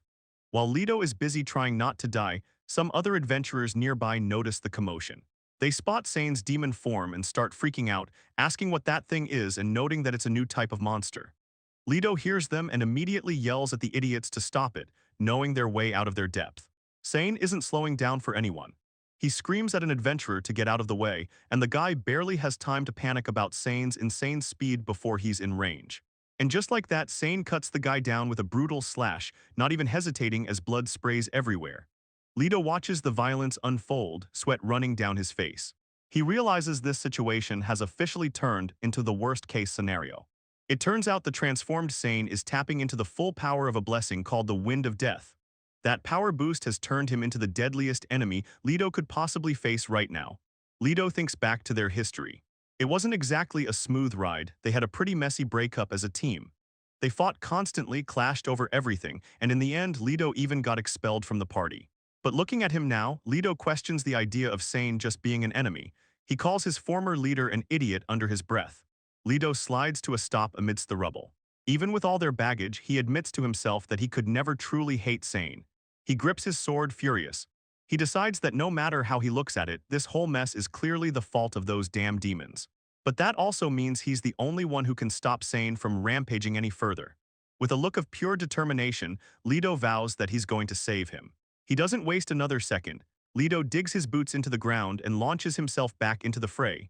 While Leto is busy trying not to die, some other adventurers nearby notice the commotion. They spot Sain's demon form and start freaking out, asking what that thing is and noting that it's a new type of monster. Leto hears them and immediately yells at the idiots to stop it, knowing their way out of their depth. Sain isn't slowing down for anyone. He screams at an adventurer to get out of the way, and the guy barely has time to panic about Sain's insane speed before he's in range. And just like that, Sain cuts the guy down with a brutal slash, not even hesitating as blood sprays everywhere. Leto watches the violence unfold, sweat running down his face. He realizes this situation has officially turned into the worst-case scenario. It turns out the transformed Sain is tapping into the full power of a blessing called the Wind of Death. That power boost has turned him into the deadliest enemy Leto could possibly face right now. Leto thinks back to their history. It wasn't exactly a smooth ride. They had a pretty messy breakup as a team. They fought constantly, clashed over everything, and in the end, Leto even got expelled from the party. But looking at him now, Leto questions the idea of Sain just being an enemy. He calls his former leader an idiot under his breath. Leto slides to a stop amidst the rubble. Even with all their baggage, he admits to himself that he could never truly hate Sain. He grips his sword, furious. He decides that no matter how he looks at it, this whole mess is clearly the fault of those damn demons. But that also means he's the only one who can stop Sain from rampaging any further. With a look of pure determination, Leto vows that he's going to save him. He doesn't waste another second. Leto digs his boots into the ground and launches himself back into the fray.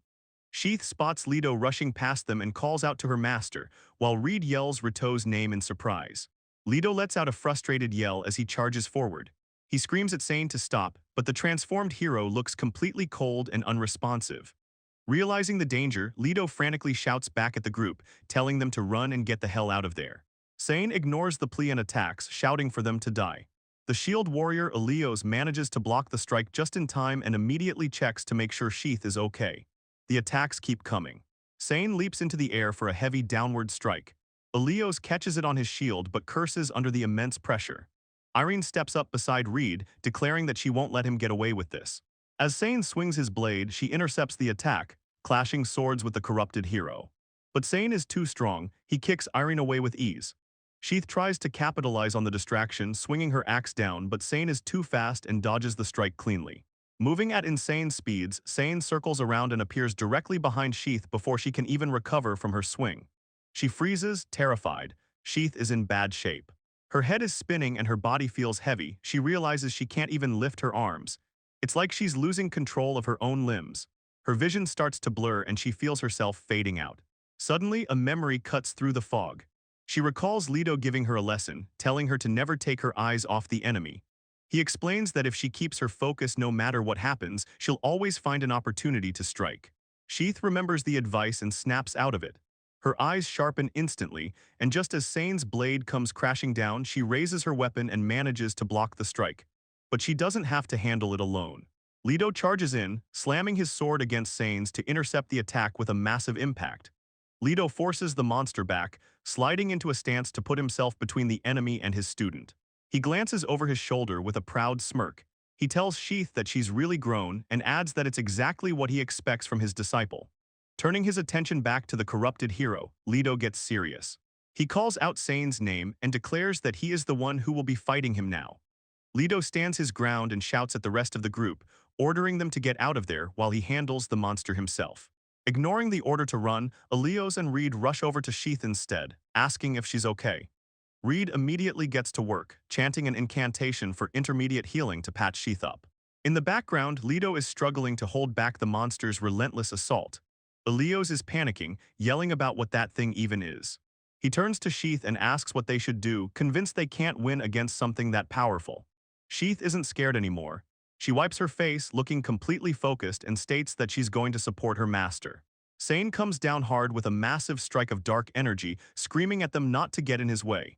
Sheath spots Leto rushing past them and calls out to her master, while Reed yells Rito's name in surprise. Leto lets out a frustrated yell as he charges forward. He screams at Sain to stop, but the transformed hero looks completely cold and unresponsive. Realizing the danger, Leto frantically shouts back at the group, telling them to run and get the hell out of there. Sain ignores the plea and attacks, shouting for them to die. The shield warrior Elios manages to block the strike just in time and immediately checks to make sure Sheath is okay. The attacks keep coming. Sain leaps into the air for a heavy downward strike. Elios catches it on his shield but curses under the immense pressure. Irene steps up beside Reed, declaring that she won't let him get away with this. As Sain swings his blade, she intercepts the attack, clashing swords with the corrupted hero. But Sain is too strong, he kicks Irene away with ease. Sheath tries to capitalize on the distraction, swinging her axe down, but Sain is too fast and dodges the strike cleanly. Moving at insane speeds, Sain circles around and appears directly behind Sheath before she can even recover from her swing. She freezes, terrified. Sheath is in bad shape. Her head is spinning and her body feels heavy. She realizes she can't even lift her arms. It's like she's losing control of her own limbs. Her vision starts to blur and she feels herself fading out. Suddenly, a memory cuts through the fog. She recalls Leto giving her a lesson, telling her to never take her eyes off the enemy. He explains that if she keeps her focus no matter what happens, she'll always find an opportunity to strike. Sheath remembers the advice and snaps out of it. Her eyes sharpen instantly, and just as Sain's blade comes crashing down, she raises her weapon and manages to block the strike. But she doesn't have to handle it alone. Leto charges in, slamming his sword against Sain's to intercept the attack with a massive impact. Leto forces the monster back, sliding into a stance to put himself between the enemy and his student. He glances over his shoulder with a proud smirk. He tells Sheath that she's really grown and adds that it's exactly what he expects from his disciple. Turning his attention back to the corrupted hero, Leto gets serious. He calls out Sain's name and declares that he is the one who will be fighting him now. Leto stands his ground and shouts at the rest of the group, ordering them to get out of there while he handles the monster himself. Ignoring the order to run, Elios and Reed rush over to Sheath instead, asking if she's okay. Reed immediately gets to work, chanting an incantation for intermediate healing to patch Sheath up. In the background, Leto is struggling to hold back the monster's relentless assault. Elios is panicking, yelling about what that thing even is. He turns to Sheath and asks what they should do, convinced they can't win against something that powerful. Sheath isn't scared anymore. She wipes her face, looking completely focused, and states that she's going to support her master. Sain comes down hard with a massive strike of dark energy, screaming at them not to get in his way.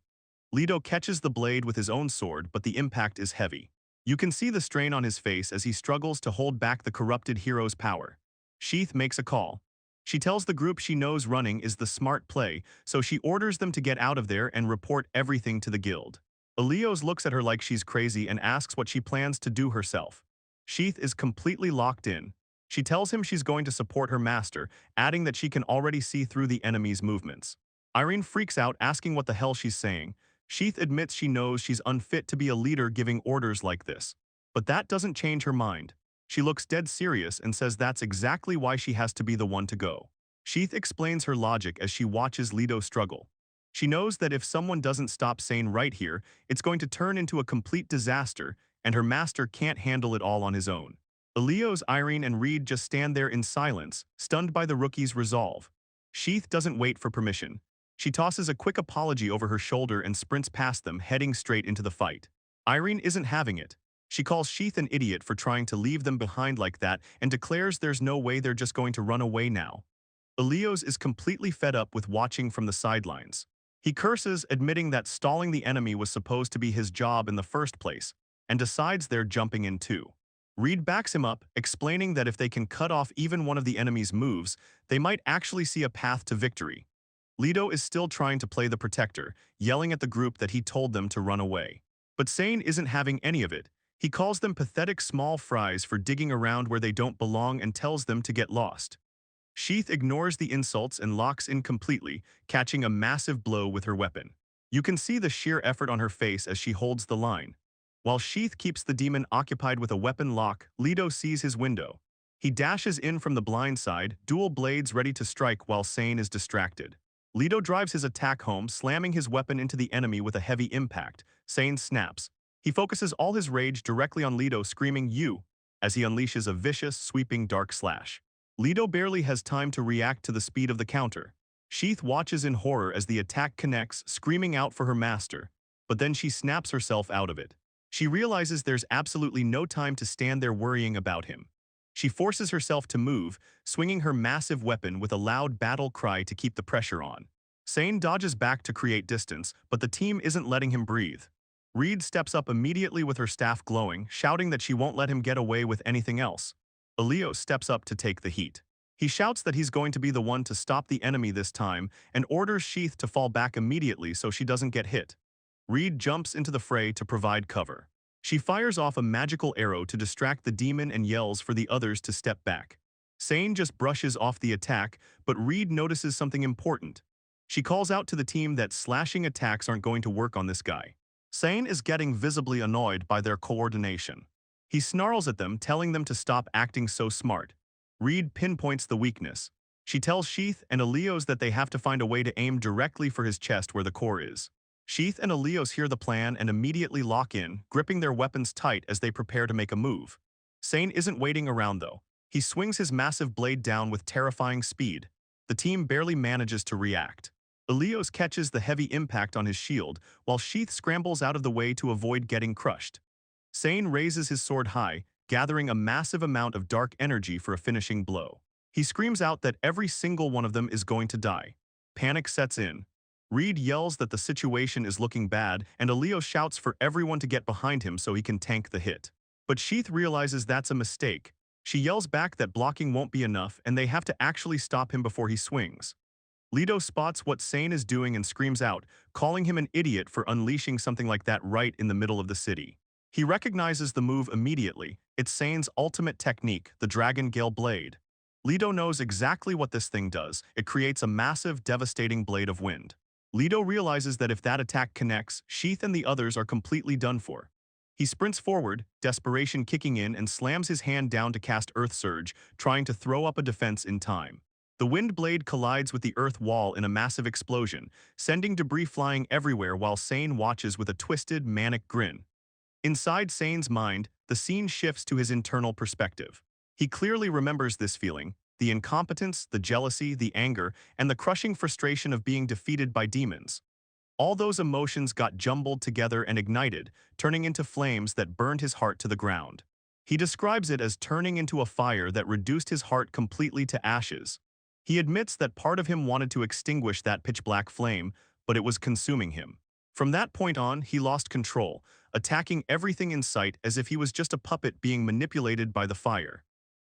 Leto catches the blade with his own sword, but the impact is heavy. You can see the strain on his face as he struggles to hold back the corrupted hero's power. Sheath makes a call. She tells the group she knows running is the smart play, so she orders them to get out of there and report everything to the guild. Elios looks at her like she's crazy and asks what she plans to do herself. Sheath is completely locked in. She tells him she's going to support her master, adding that she can already see through the enemy's movements. Irene freaks out, asking what the hell she's saying. Sheath admits she knows she's unfit to be a leader giving orders like this. But that doesn't change her mind. She looks dead serious and says that's exactly why she has to be the one to go. Sheath explains her logic as she watches Leto struggle. She knows that if someone doesn't stop Sain right here, it's going to turn into a complete disaster, and her master can't handle it all on his own. Elios, Irene, and Reed just stand there in silence, stunned by the rookie's resolve. Sheath doesn't wait for permission. She tosses a quick apology over her shoulder and sprints past them, heading straight into the fight. Irene isn't having it. She calls Sheath an idiot for trying to leave them behind like that and declares there's no way they're just going to run away now. Elios is completely fed up with watching from the sidelines. He curses, admitting that stalling the enemy was supposed to be his job in the first place, and decides they're jumping in too. Reed backs him up, explaining that if they can cut off even one of the enemy's moves, they might actually see a path to victory. Leto is still trying to play the protector, yelling at the group that he told them to run away. But Sain isn't having any of it. He calls them pathetic small fries for digging around where they don't belong and tells them to get lost. Sheath ignores the insults and locks in completely, catching a massive blow with her weapon. You can see the sheer effort on her face as she holds the line. While Sheath keeps the demon occupied with a weapon lock, Leto sees his window. He dashes in from the blind side, dual blades ready to strike while Sain is distracted. Leto drives his attack home, slamming his weapon into the enemy with a heavy impact. Sain snaps. He focuses all his rage directly on Leto, screaming "You!" as he unleashes a vicious, sweeping dark slash. Leto barely has time to react to the speed of the counter. Sheath watches in horror as the attack connects, screaming out for her master, but then she snaps herself out of it. She realizes there's absolutely no time to stand there worrying about him. She forces herself to move, swinging her massive weapon with a loud battle cry to keep the pressure on. Sain dodges back to create distance, but the team isn't letting him breathe. Reed steps up immediately with her staff glowing, shouting that she won't let him get away with anything else. Elios steps up to take the heat. He shouts that he's going to be the one to stop the enemy this time and orders Sheath to fall back immediately so she doesn't get hit. Reed jumps into the fray to provide cover. She fires off a magical arrow to distract the demon and yells for the others to step back. Sain just brushes off the attack, but Reed notices something important. She calls out to the team that slashing attacks aren't going to work on this guy. Sain is getting visibly annoyed by their coordination. He snarls at them, telling them to stop acting so smart. Reed pinpoints the weakness. She tells Sheath and Elios that they have to find a way to aim directly for his chest where the core is. Sheath and Elios hear the plan and immediately lock in, gripping their weapons tight as they prepare to make a move. Sain isn't waiting around though. He swings his massive blade down with terrifying speed. The team barely manages to react. Elios catches the heavy impact on his shield, while Sheath scrambles out of the way to avoid getting crushed. Sain raises his sword high, gathering a massive amount of dark energy for a finishing blow. He screams out that every single one of them is going to die. Panic sets in. Reed yells that the situation is looking bad, and Elios shouts for everyone to get behind him so he can tank the hit. But Sheath realizes that's a mistake. She yells back that blocking won't be enough and they have to actually stop him before he swings. Leto spots what Sain is doing and screams out, calling him an idiot for unleashing something like that right in the middle of the city. He recognizes the move immediately. It's Sain's ultimate technique, the Dragon Gale Blade. Leto knows exactly what this thing does. It creates a massive, devastating blade of wind. Leto realizes that if that attack connects, Sheath and the others are completely done for. He sprints forward, desperation kicking in, and slams his hand down to cast Earth Surge, trying to throw up a defense in time. The wind blade collides with the earth wall in a massive explosion, sending debris flying everywhere while Sain watches with a twisted, manic grin. Inside Sain's mind, the scene shifts to his internal perspective. He clearly remembers this feeling, the incompetence, the jealousy, the anger, and the crushing frustration of being defeated by demons. All those emotions got jumbled together and ignited, turning into flames that burned his heart to the ground. He describes it as turning into a fire that reduced his heart completely to ashes. He admits that part of him wanted to extinguish that pitch-black flame, but it was consuming him. From that point on, he lost control, attacking everything in sight as if he was just a puppet being manipulated by the fire.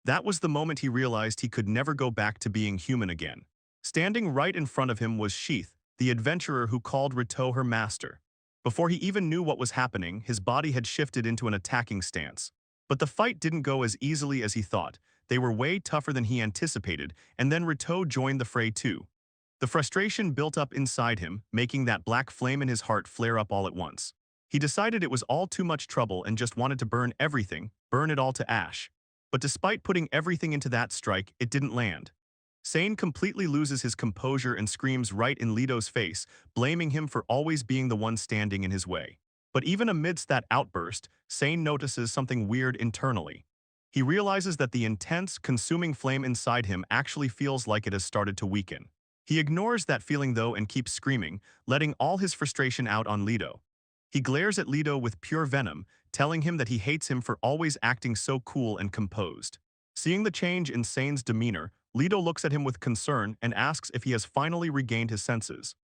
That was the moment he realized he could never go back to being human again. Standing right in front of him was Sheath, the adventurer who called Rito her master. Before he even knew what was happening, his body had shifted into an attacking stance. But the fight didn't go as easily as he thought. They were way tougher than he anticipated, and then Rito joined the fray too. The frustration built up inside him, making that black flame in his heart flare up all at once. He decided it was all too much trouble and just wanted to burn everything, burn it all to ash. But despite putting everything into that strike, it didn't land. Sain completely loses his composure and screams right in Leto's face, blaming him for always being the one standing in his way. But even amidst that outburst, Sain notices something weird internally. He realizes that the intense, consuming flame inside him actually feels like it has started to weaken. He ignores that feeling though and keeps screaming, letting all his frustration out on Leto. He glares at Leto with pure venom, telling him that he hates him for always acting so cool and composed. Seeing the change in Sain's demeanor, Leto looks at him with concern and asks if he has finally regained his senses.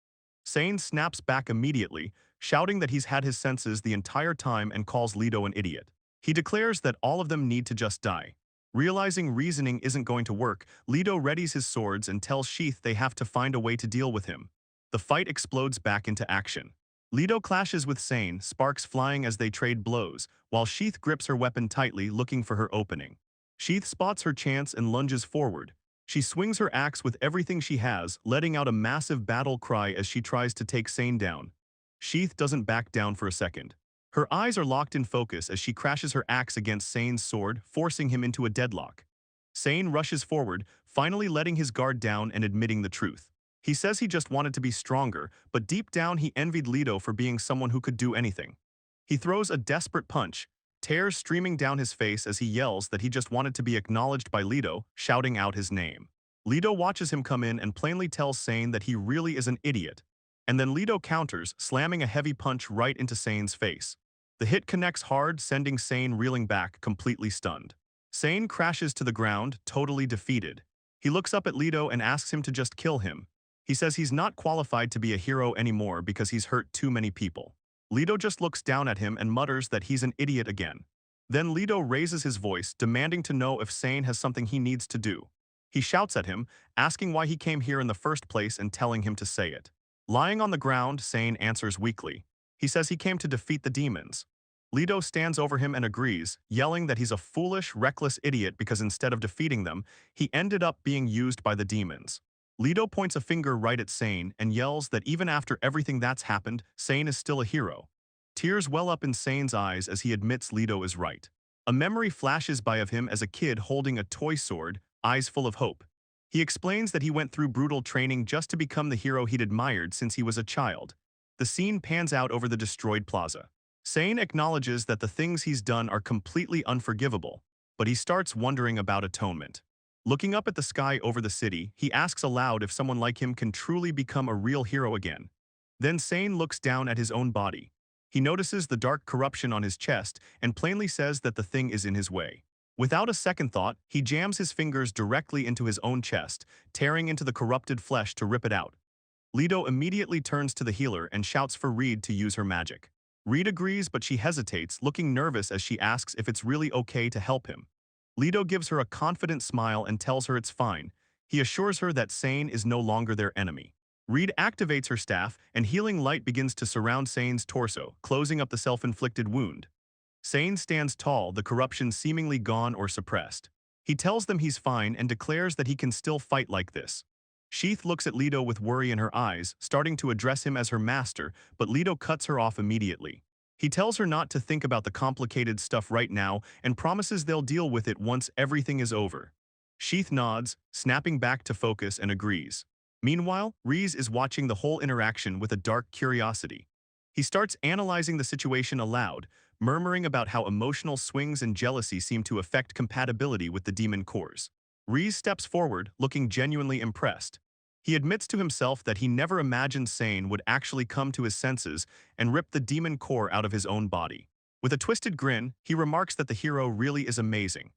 Sain snaps back immediately, shouting that he's had his senses the entire time and calls Leto an idiot. He declares that all of them need to just die. Realizing reasoning isn't going to work, Leto readies his swords and tells Sheath they have to find a way to deal with him. The fight explodes back into action. Leto clashes with Sain, sparks flying as they trade blows, while Sheath grips her weapon tightly, looking for her opening. Sheath spots her chance and lunges forward. She swings her axe with everything she has, letting out a massive battle cry as she tries to take Sain down. Sheath doesn't back down for a second. Her eyes are locked in focus as she crashes her axe against Sain's sword, forcing him into a deadlock. Sain rushes forward, finally letting his guard down and admitting the truth. He says he just wanted to be stronger, but deep down he envied Leto for being someone who could do anything. He throws a desperate punch, tears streaming down his face as he yells that he just wanted to be acknowledged by Leto, shouting out his name. Leto watches him come in and plainly tells Sain that he really is an idiot. And then Leto counters, slamming a heavy punch right into Sain's face. The hit connects hard, sending Sain reeling back, completely stunned. Sain crashes to the ground, totally defeated. He looks up at Leto and asks him to just kill him. He says he's not qualified to be a hero anymore because he's hurt too many people. Leto just looks down at him and mutters that he's an idiot again. Then Leto raises his voice, demanding to know if Sain has something he needs to do. He shouts at him, asking why he came here in the first place and telling him to say it. Lying on the ground, Sain answers weakly. He says he came to defeat the demons. Leto stands over him and agrees, yelling that he's a foolish, reckless idiot because instead of defeating them, he ended up being used by the demons. Leto points a finger right at Sain and yells that even after everything that's happened, Sain is still a hero. Tears well up in Sain's eyes as he admits Leto is right. A memory flashes by of him as a kid holding a toy sword, eyes full of hope. He explains that he went through brutal training just to become the hero he'd admired since he was a child. The scene pans out over the destroyed plaza. Sain acknowledges that the things he's done are completely unforgivable, but he starts wondering about atonement. Looking up at the sky over the city, he asks aloud if someone like him can truly become a real hero again. Then Sain looks down at his own body. He notices the dark corruption on his chest and plainly says that the thing is in his way. Without a second thought, he jams his fingers directly into his own chest, tearing into the corrupted flesh to rip it out. Leto immediately turns to the healer and shouts for Reed to use her magic. Reed agrees, but she hesitates, looking nervous as she asks if it's really okay to help him. Leto gives her a confident smile and tells her it's fine. He assures her that Sain is no longer their enemy. Reed activates her staff, and healing light begins to surround Sain's torso, closing up the self-inflicted wound. Sain stands tall, the corruption seemingly gone or suppressed. He tells them he's fine and declares that he can still fight like this. Sheath looks at Leto with worry in her eyes, starting to address him as her master, but Leto cuts her off immediately. He tells her not to think about the complicated stuff right now and promises they'll deal with it once everything is over. Sheath nods, snapping back to focus, and agrees. Meanwhile, Reese is watching the whole interaction with a dark curiosity. He starts analyzing the situation aloud, murmuring about how emotional swings and jealousy seem to affect compatibility with the demon cores. Reese steps forward, looking genuinely impressed. He admits to himself that he never imagined Sain would actually come to his senses and rip the demon core out of his own body. With a twisted grin, he remarks that the hero really is amazing.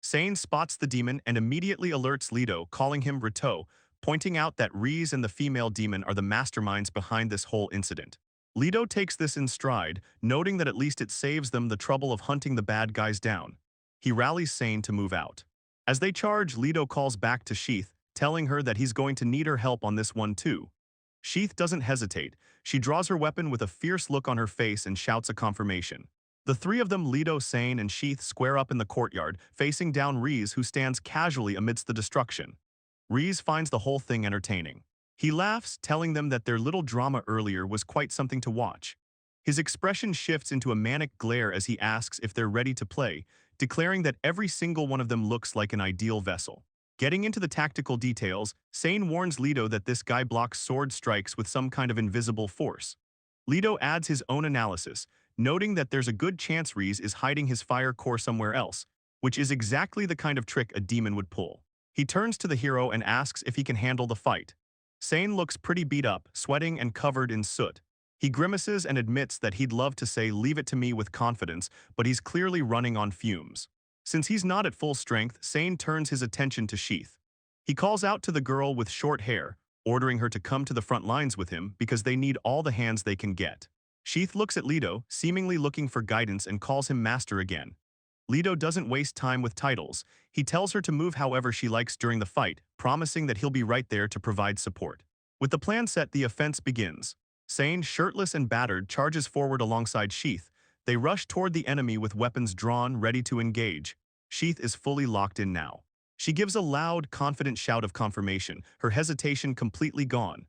Sain spots the demon and immediately alerts Leto, calling him Rito, pointing out that Reese and the female demon are the masterminds behind this whole incident. Leto takes this in stride, noting that at least it saves them the trouble of hunting the bad guys down. He rallies Sain to move out. As they charge, Leto calls back to Sheath, telling her that he's going to need her help on this one too. Sheath doesn't hesitate. She draws her weapon with a fierce look on her face and shouts a confirmation. The three of them, Leto, Sain, and Sheath, square up in the courtyard, facing down Reese, who stands casually amidst the destruction. Reese finds the whole thing entertaining. He laughs, telling them that their little drama earlier was quite something to watch. His expression shifts into a manic glare as he asks if they're ready to play, declaring that every single one of them looks like an ideal vessel. Getting into the tactical details, Sain warns Leto that this guy blocks sword strikes with some kind of invisible force. Leto adds his own analysis, noting that there's a good chance Reese is hiding his fire core somewhere else, which is exactly the kind of trick a demon would pull. He turns to the hero and asks if he can handle the fight. Sain looks pretty beat up, sweating and covered in soot. He grimaces and admits that he'd love to say "leave it to me" with confidence, but he's clearly running on fumes. Since he's not at full strength, Sain turns his attention to Sheath. He calls out to the girl with short hair, ordering her to come to the front lines with him because they need all the hands they can get. Sheath looks at Leto, seemingly looking for guidance, and calls him master again. Leto doesn't waste time with titles. He tells her to move however she likes during the fight, promising that he'll be right there to provide support. With the plan set, the offense begins. Sain, shirtless and battered, charges forward alongside Sheath. They rush toward the enemy with weapons drawn, ready to engage. Sheath is fully locked in now. She gives a loud, confident shout of confirmation, her hesitation completely gone.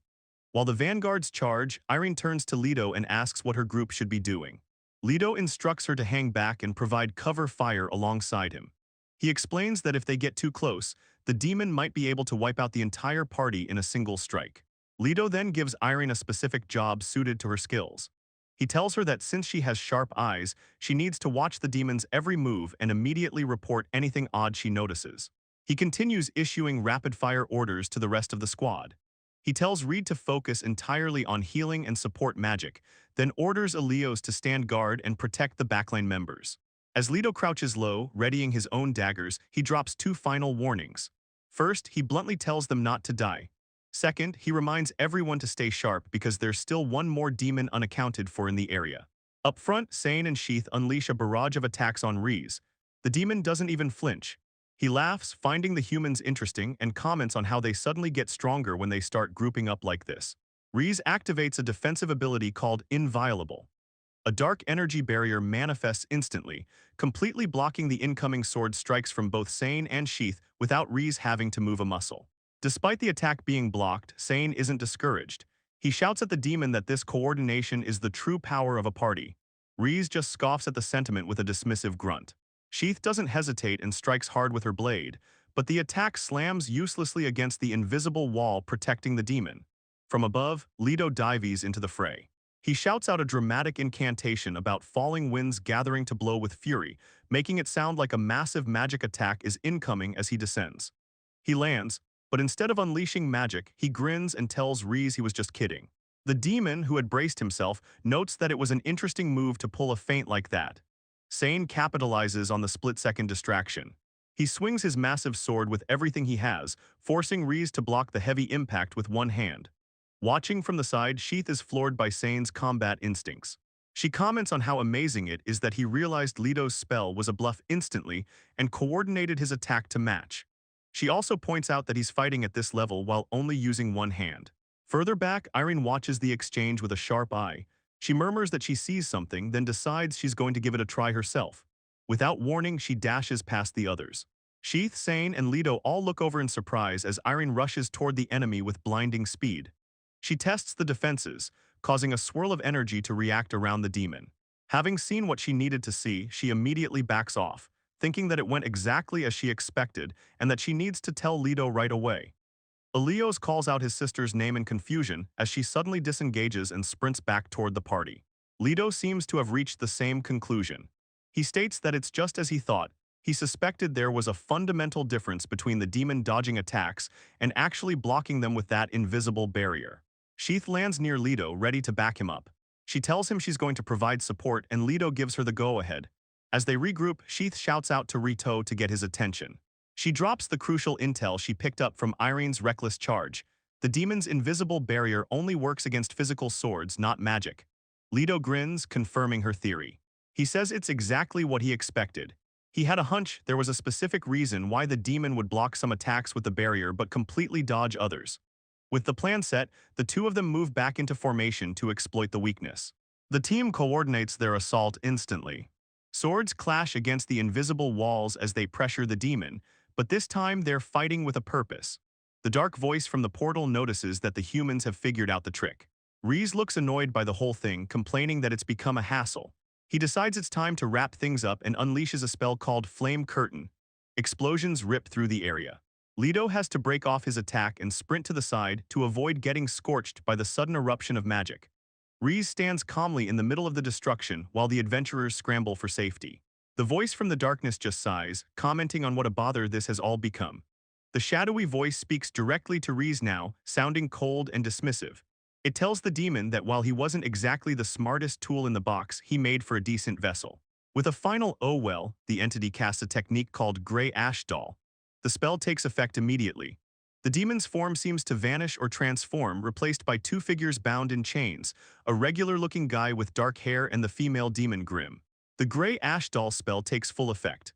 While the vanguards charge, Irene turns to Leto and asks what her group should be doing. Leto instructs her to hang back and provide cover fire alongside him. He explains that if they get too close, the demon might be able to wipe out the entire party in a single strike. Leto then gives Irene a specific job suited to her skills. He tells her that since she has sharp eyes, she needs to watch the demon's every move and immediately report anything odd she notices. He continues issuing rapid-fire orders to the rest of the squad. He tells Reed to focus entirely on healing and support magic, then orders Elios to stand guard and protect the backline members. As Leto crouches low, readying his own daggers, he drops two final warnings. First, he bluntly tells them not to die. Second, he reminds everyone to stay sharp because there's still one more demon unaccounted for in the area. Up front, Sain and Sheath unleash a barrage of attacks on Reese. The demon doesn't even flinch. He laughs, finding the humans interesting, and comments on how they suddenly get stronger when they start grouping up like this. Reese activates a defensive ability called Inviolable. A dark energy barrier manifests instantly, completely blocking the incoming sword strikes from both Sain and Sheath without Reese having to move a muscle. Despite the attack being blocked, Sain isn't discouraged. He shouts at the demon that this coordination is the true power of a party. Reese just scoffs at the sentiment with a dismissive grunt. Sheath doesn't hesitate and strikes hard with her blade, but the attack slams uselessly against the invisible wall protecting the demon. From above, Leto dives into the fray. He shouts out a dramatic incantation about falling winds gathering to blow with fury, making it sound like a massive magic attack is incoming as he descends. He lands, but instead of unleashing magic, he grins and tells Reese he was just kidding. The demon, who had braced himself, notes that it was an interesting move to pull a feint like that. Sain capitalizes on the split-second distraction. He swings his massive sword with everything he has, forcing Reese to block the heavy impact with one hand. Watching from the side, Sheath is floored by Sain's combat instincts. She comments on how amazing it is that he realized Leto's spell was a bluff instantly and coordinated his attack to match. She also points out that he's fighting at this level while only using one hand. Further back, Irene watches the exchange with a sharp eye. She murmurs that she sees something, then decides she's going to give it a try herself. Without warning, she dashes past the others. Sheath, Sain, and Leto all look over in surprise as Irene rushes toward the enemy with blinding speed. She tests the defenses, causing a swirl of energy to react around the demon. Having seen what she needed to see, she immediately backs off, thinking that it went exactly as she expected and that she needs to tell Leto right away. Elios calls out his sister's name in confusion as she suddenly disengages and sprints back toward the party. Leto seems to have reached the same conclusion. He states that it's just as he thought. He suspected there was a fundamental difference between the demon dodging attacks and actually blocking them with that invisible barrier. Sheath lands near Leto, ready to back him up. She tells him she's going to provide support and Leto gives her the go-ahead. As they regroup, Sheath shouts out to Rito to get his attention. She drops the crucial intel she picked up from Irene's reckless charge. The demon's invisible barrier only works against physical swords, not magic. Leto grins, confirming her theory. He says it's exactly what he expected. He had a hunch there was a specific reason why the demon would block some attacks with the barrier but completely dodge others. With the plan set, the two of them move back into formation to exploit the weakness. The team coordinates their assault instantly. Swords clash against the invisible walls as they pressure the demon, but this time they're fighting with a purpose. The dark voice from the portal notices that the humans have figured out the trick. Reese looks annoyed by the whole thing, complaining that it's become a hassle. He decides it's time to wrap things up and unleashes a spell called Flame Curtain. Explosions rip through the area. Leto has to break off his attack and sprint to the side to avoid getting scorched by the sudden eruption of magic. Reese stands calmly in the middle of the destruction while the adventurers scramble for safety. The voice from the darkness just sighs, commenting on what a bother this has all become. The shadowy voice speaks directly to Reese now, sounding cold and dismissive. It tells the demon that while he wasn't exactly the smartest tool in the box, he made for a decent vessel. With a final "oh well," the entity casts a technique called Grey Ash Doll. The spell takes effect immediately. The demon's form seems to vanish or transform, replaced by two figures bound in chains, a regular-looking guy with dark hair and the female demon Grim. The Grey Ash Doll spell takes full effect.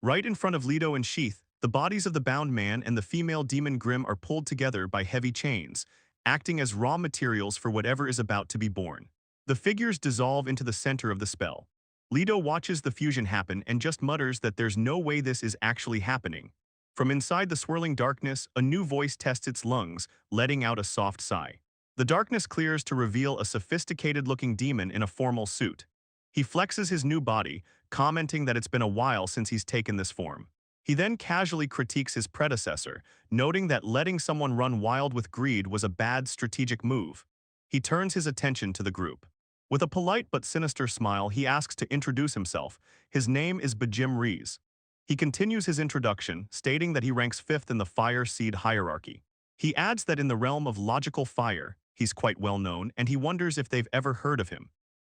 Right in front of Leto and Sheath, the bodies of the bound man and the female demon Grim are pulled together by heavy chains, acting as raw materials for whatever is about to be born. The figures dissolve into the center of the spell. Leto watches the fusion happen and just mutters that there's no way this is actually happening. From inside the swirling darkness, a new voice tests its lungs, letting out a soft sigh. The darkness clears to reveal a sophisticated-looking demon in a formal suit. He flexes his new body, commenting that it's been a while since he's taken this form. He then casually critiques his predecessor, noting that letting someone run wild with greed was a bad strategic move. He turns his attention to the group. With a polite but sinister smile, he asks to introduce himself. His name is Bajim Rees. He continues his introduction, stating that he ranks 5th in the Fire Seed hierarchy. He adds that in the realm of logical fire, he's quite well known, and he wonders if they've ever heard of him.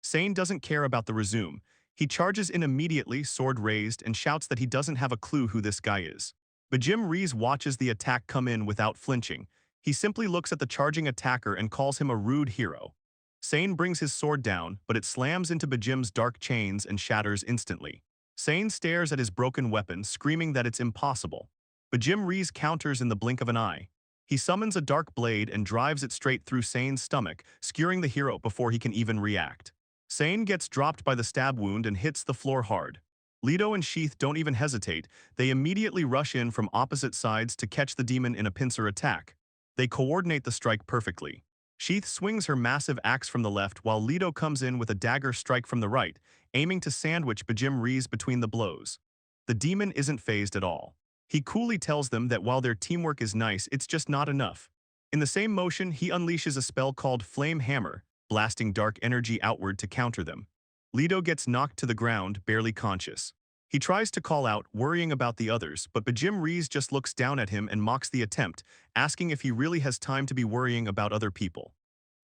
Sain doesn't care about the resume. He charges in immediately, sword raised, and shouts that he doesn't have a clue who this guy is. Bajim Rees watches the attack come in without flinching. He simply looks at the charging attacker and calls him a rude hero. Sain brings his sword down, but it slams into Bajim's dark chains and shatters instantly. Sain stares at his broken weapon, screaming that it's impossible. But Jim Rees counters in the blink of an eye. He summons a dark blade and drives it straight through Sain's stomach, skewering the hero before he can even react. Sain gets dropped by the stab wound and hits the floor hard. Leto and Sheath don't even hesitate, they immediately rush in from opposite sides to catch the demon in a pincer attack. They coordinate the strike perfectly. Sheath swings her massive axe from the left while Leto comes in with a dagger strike from the right, aiming to sandwich Bajim Rees between the blows. The demon isn't fazed at all. He coolly tells them that while their teamwork is nice, it's just not enough. In the same motion, he unleashes a spell called Flame Hammer, blasting dark energy outward to counter them. Leto gets knocked to the ground, barely conscious. He tries to call out, worrying about the others, but Bajim Rees just looks down at him and mocks the attempt, asking if he really has time to be worrying about other people.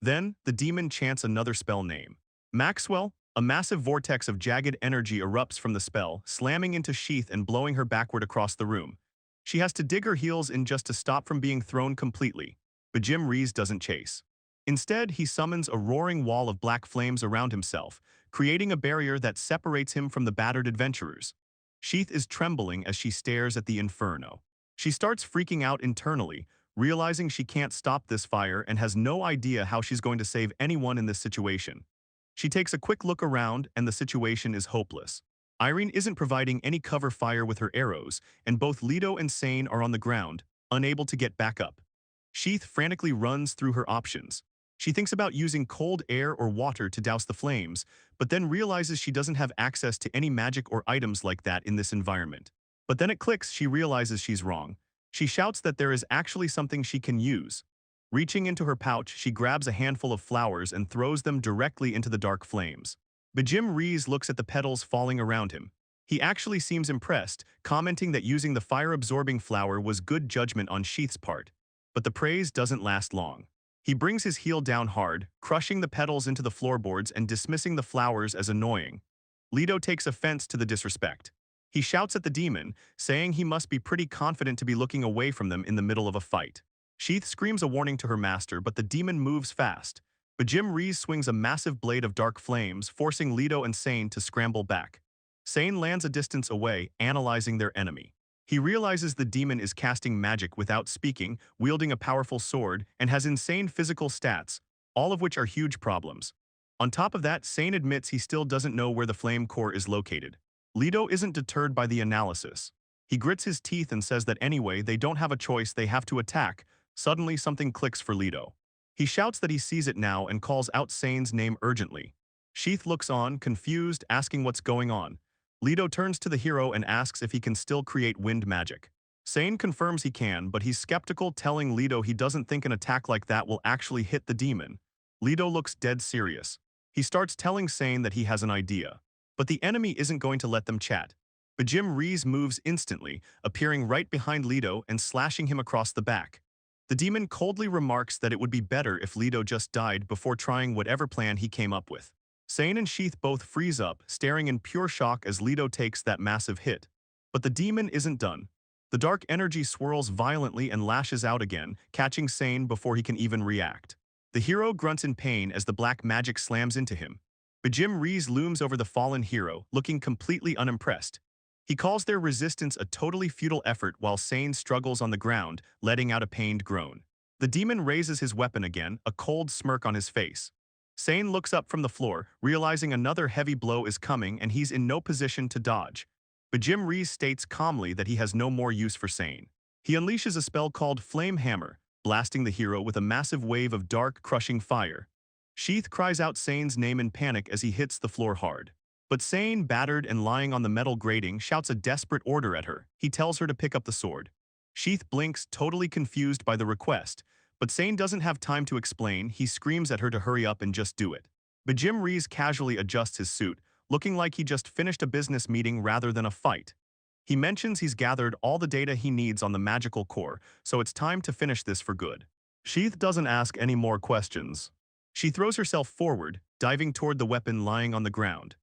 Then, the demon chants another spell name. Maxwell, a massive vortex of jagged energy erupts from the spell, slamming into Sheath and blowing her backward across the room. She has to dig her heels in just to stop from being thrown completely, but Jim Rees doesn't chase. Instead, he summons a roaring wall of black flames around himself, creating a barrier that separates him from the battered adventurers. Sheath is trembling as she stares at the inferno. She starts freaking out internally, realizing she can't stop this fire and has no idea how she's going to save anyone in this situation. She takes a quick look around and the situation is hopeless. Irene isn't providing any cover fire with her arrows, and both Leto and Sain are on the ground, unable to get back up. Sheath frantically runs through her options. She thinks about using cold air or water to douse the flames, but then realizes she doesn't have access to any magic or items like that in this environment. But then it clicks, she realizes she's wrong. She shouts that there is actually something she can use. Reaching into her pouch, she grabs a handful of flowers and throws them directly into the dark flames. Bajim Rees looks at the petals falling around him. He actually seems impressed, commenting that using the fire-absorbing flower was good judgment on Sheath's part. But the praise doesn't last long. He brings his heel down hard, crushing the petals into the floorboards and dismissing the flowers as annoying. Leto takes offense to the disrespect. He shouts at the demon, saying he must be pretty confident to be looking away from them in the middle of a fight. Sheath screams a warning to her master, but the demon moves fast. Bajim Rees swings a massive blade of dark flames, forcing Leto and Sain to scramble back. Sain lands a distance away, analyzing their enemy. He realizes the demon is casting magic without speaking, wielding a powerful sword, and has insane physical stats, all of which are huge problems. On top of that, Sain admits he still doesn't know where the flame core is located. Leto isn't deterred by the analysis. He grits his teeth and says that anyway, they don't have a choice, they have to attack. Suddenly, something clicks for Leto. He shouts that he sees it now and calls out Sain's name urgently. Sheath looks on, confused, asking what's going on. Leto turns to the hero and asks if he can still create wind magic. Sain confirms he can, but he's skeptical, telling Leto he doesn't think an attack like that will actually hit the demon. Leto looks dead serious. He starts telling Sain that he has an idea. But the enemy isn't going to let them chat. Bajim Rees moves instantly, appearing right behind Leto and slashing him across the back. The demon coldly remarks that it would be better if Leto just died before trying whatever plan he came up with. Sain and Sheath both freeze up, staring in pure shock as Leto takes that massive hit. But the demon isn't done. The dark energy swirls violently and lashes out again, catching Sain before he can even react. The hero grunts in pain as the black magic slams into him. Bajim Rees looms over the fallen hero, looking completely unimpressed. He calls their resistance a totally futile effort while Sain struggles on the ground, letting out a pained groan. The demon raises his weapon again, a cold smirk on his face. Sain looks up from the floor, realizing another heavy blow is coming and he's in no position to dodge. Bajim Rees states calmly that he has no more use for Sain. He unleashes a spell called Flame Hammer, blasting the hero with a massive wave of dark, crushing fire. Sheath cries out Sain's name in panic as he hits the floor hard. But Sain, battered and lying on the metal grating, shouts a desperate order at her. He tells her to pick up the sword. Sheath blinks, totally confused by the request, but Sain doesn't have time to explain. He screams at her to hurry up and just do it. Bajim Rees casually adjusts his suit, looking like he just finished a business meeting rather than a fight. He mentions he's gathered all the data he needs on the magical core, so it's time to finish this for good. Sheath doesn't ask any more questions. She throws herself forward, diving toward the weapon lying on the ground.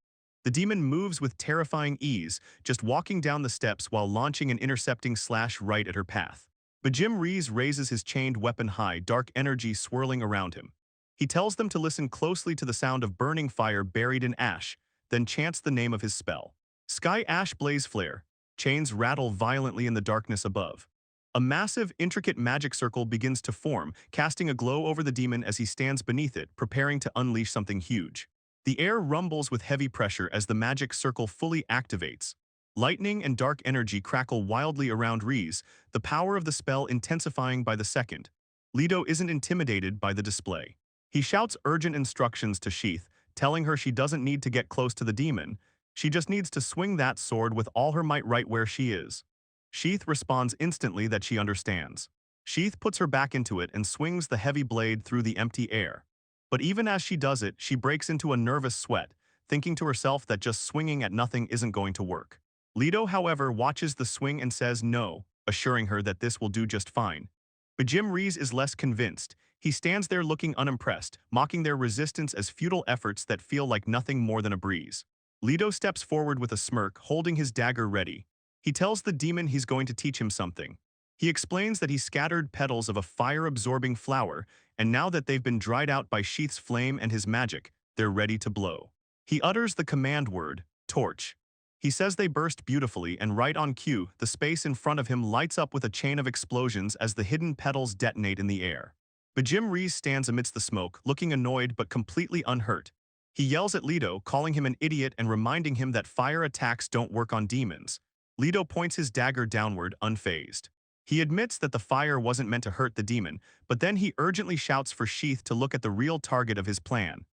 The demon moves with terrifying ease, just walking down the steps while launching an intercepting slash right at her path. Bajim Rees raises his chained weapon high, dark energy swirling around him. He tells them to listen closely to the sound of burning fire buried in ash, then chants the name of his spell. Sky ash blaze flare. Chains rattle violently in the darkness above. A massive, intricate magic circle begins to form, casting a glow over the demon as he stands beneath it, preparing to unleash something huge. The air rumbles with heavy pressure as the magic circle fully activates. Lightning and dark energy crackle wildly around Reese, the power of the spell intensifying by the second. Leto isn't intimidated by the display. He shouts urgent instructions to Sheath, telling her she doesn't need to get close to the demon. She just needs to swing that sword with all her might right where she is. Sheath responds instantly that she understands. Sheath puts her back into it and swings the heavy blade through the empty air. But even as she does it, she breaks into a nervous sweat, thinking to herself that just swinging at nothing isn't going to work. Leto, however, watches the swing and says no, assuring her that this will do just fine. But Jim Rees is less convinced. He stands there looking unimpressed, mocking their resistance as futile efforts that feel like nothing more than a breeze. Leto steps forward with a smirk, holding his dagger ready. He tells the demon he's going to teach him something. He explains that he scattered petals of a fire-absorbing flower, and now that they've been dried out by Sheath's flame and his magic, they're ready to blow. He utters the command word, torch. He says they burst beautifully, and right on cue, the space in front of him lights up with a chain of explosions as the hidden petals detonate in the air. But Jim Rees stands amidst the smoke, looking annoyed but completely unhurt. He yells at Leto, calling him an idiot and reminding him that fire attacks don't work on demons. Leto points his dagger downward, unfazed. He admits that the fire wasn't meant to hurt the demon, but then he urgently shouts for Sheath to look at the real target of his plan.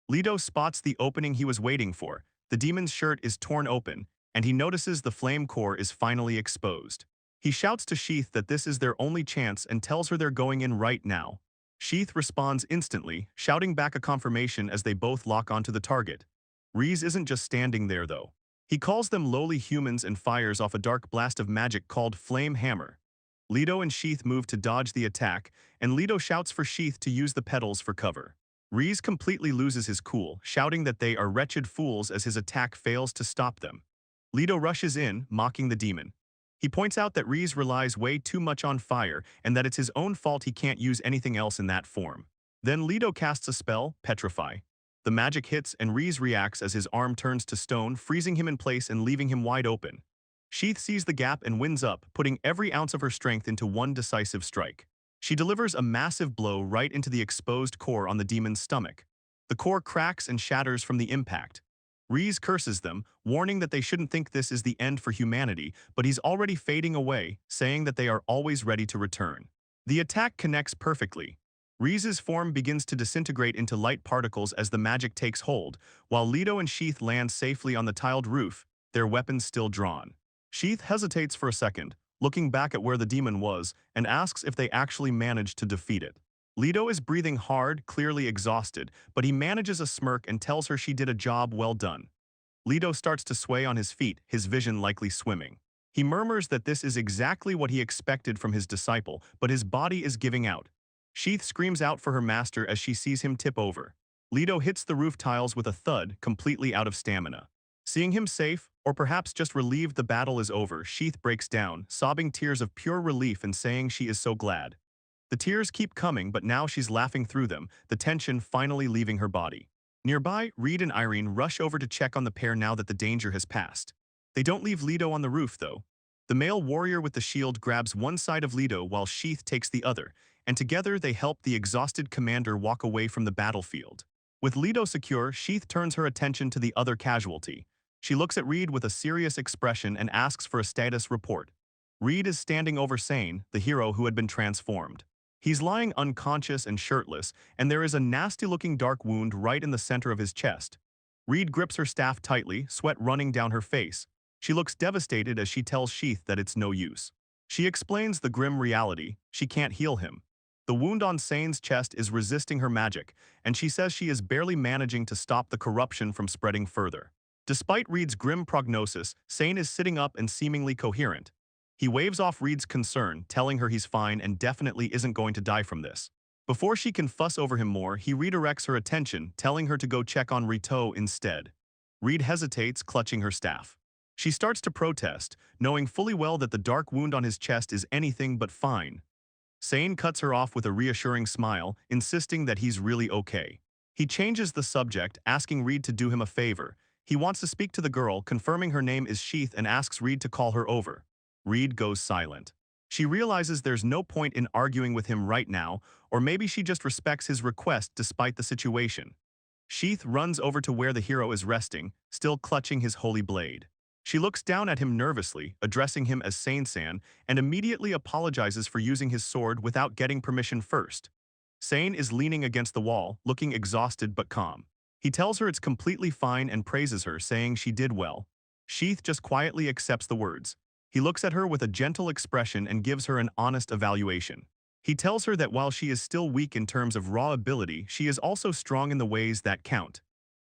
Leto spots the opening he was waiting for. The demon's shirt is torn open, and he notices the flame core is finally exposed. He shouts to Sheath that this is their only chance and tells her they're going in right now. Sheath responds instantly, shouting back a confirmation as they both lock onto the target. Rees isn't just standing there, though. He calls them lowly humans and fires off a dark blast of magic called Flame Hammer. Leto and Sheath move to dodge the attack, and Leto shouts for Sheath to use the petals for cover. Rees completely loses his cool, shouting that they are wretched fools as his attack fails to stop them. Leto rushes in, mocking the demon. He points out that Rees relies way too much on fire and that it's his own fault he can't use anything else in that form. Then Leto casts a spell, Petrify. The magic hits and Rees reacts as his arm turns to stone, freezing him in place and leaving him wide open. Sheath sees the gap and wins up, putting every ounce of her strength into one decisive strike. She delivers a massive blow right into the exposed core on the demon's stomach. The core cracks and shatters from the impact. Rees curses them, warning that they shouldn't think this is the end for humanity, but he's already fading away, saying that they are always ready to return. The attack connects perfectly. Rees's form begins to disintegrate into light particles as the magic takes hold, while Leto and Sheath land safely on the tiled roof, their weapons still drawn. Sheath hesitates for a second, looking back at where the demon was, and asks if they actually managed to defeat it. Leto is breathing hard, clearly exhausted, but he manages a smirk and tells her she did a job well done. Leto starts to sway on his feet, his vision likely swimming. He murmurs that this is exactly what he expected from his disciple, but his body is giving out. Sheath screams out for her master as she sees him tip over. Leto hits the roof tiles with a thud, completely out of stamina. Seeing him safe, or perhaps just relieved the battle is over, Sheath breaks down, sobbing tears of pure relief and saying she is so glad. The tears keep coming, but now she's laughing through them, the tension finally leaving her body. Nearby, Reed and Irene rush over to check on the pair now that the danger has passed. They don't leave Leto on the roof, though. The male warrior with the shield grabs one side of Leto while Sheath takes the other, and together they help the exhausted commander walk away from the battlefield. With Leto secure, Sheath turns her attention to the other casualty. She looks at Reed with a serious expression and asks for a status report. Reed is standing over Sain, the hero who had been transformed. He's lying unconscious and shirtless, and there is a nasty-looking dark wound right in the center of his chest. Reed grips her staff tightly, sweat running down her face. She looks devastated as she tells Sheath that it's no use. She explains the grim reality: she can't heal him. The wound on Sain's chest is resisting her magic, and she says she is barely managing to stop the corruption from spreading further. Despite Reed's grim prognosis, Sain is sitting up and seemingly coherent. He waves off Reed's concern, telling her he's fine and definitely isn't going to die from this. Before she can fuss over him more, he redirects her attention, telling her to go check on Rito instead. Reed hesitates, clutching her staff. She starts to protest, knowing fully well that the dark wound on his chest is anything but fine. Sain cuts her off with a reassuring smile, insisting that he's really okay. He changes the subject, asking Reed to do him a favor. He wants to speak to the girl, confirming her name is Sheath and asks Reed to call her over. Reed goes silent. She realizes there's no point in arguing with him right now, or maybe she just respects his request despite the situation. Sheath runs over to where the hero is resting, still clutching his holy blade. She looks down at him nervously, addressing him as Sain-san, and immediately apologizes for using his sword without getting permission first. Sain is leaning against the wall, looking exhausted but calm. He tells her it's completely fine and praises her, saying she did well. Sheath just quietly accepts the words. He looks at her with a gentle expression and gives her an honest evaluation. He tells her that while she is still weak in terms of raw ability, she is also strong in the ways that count.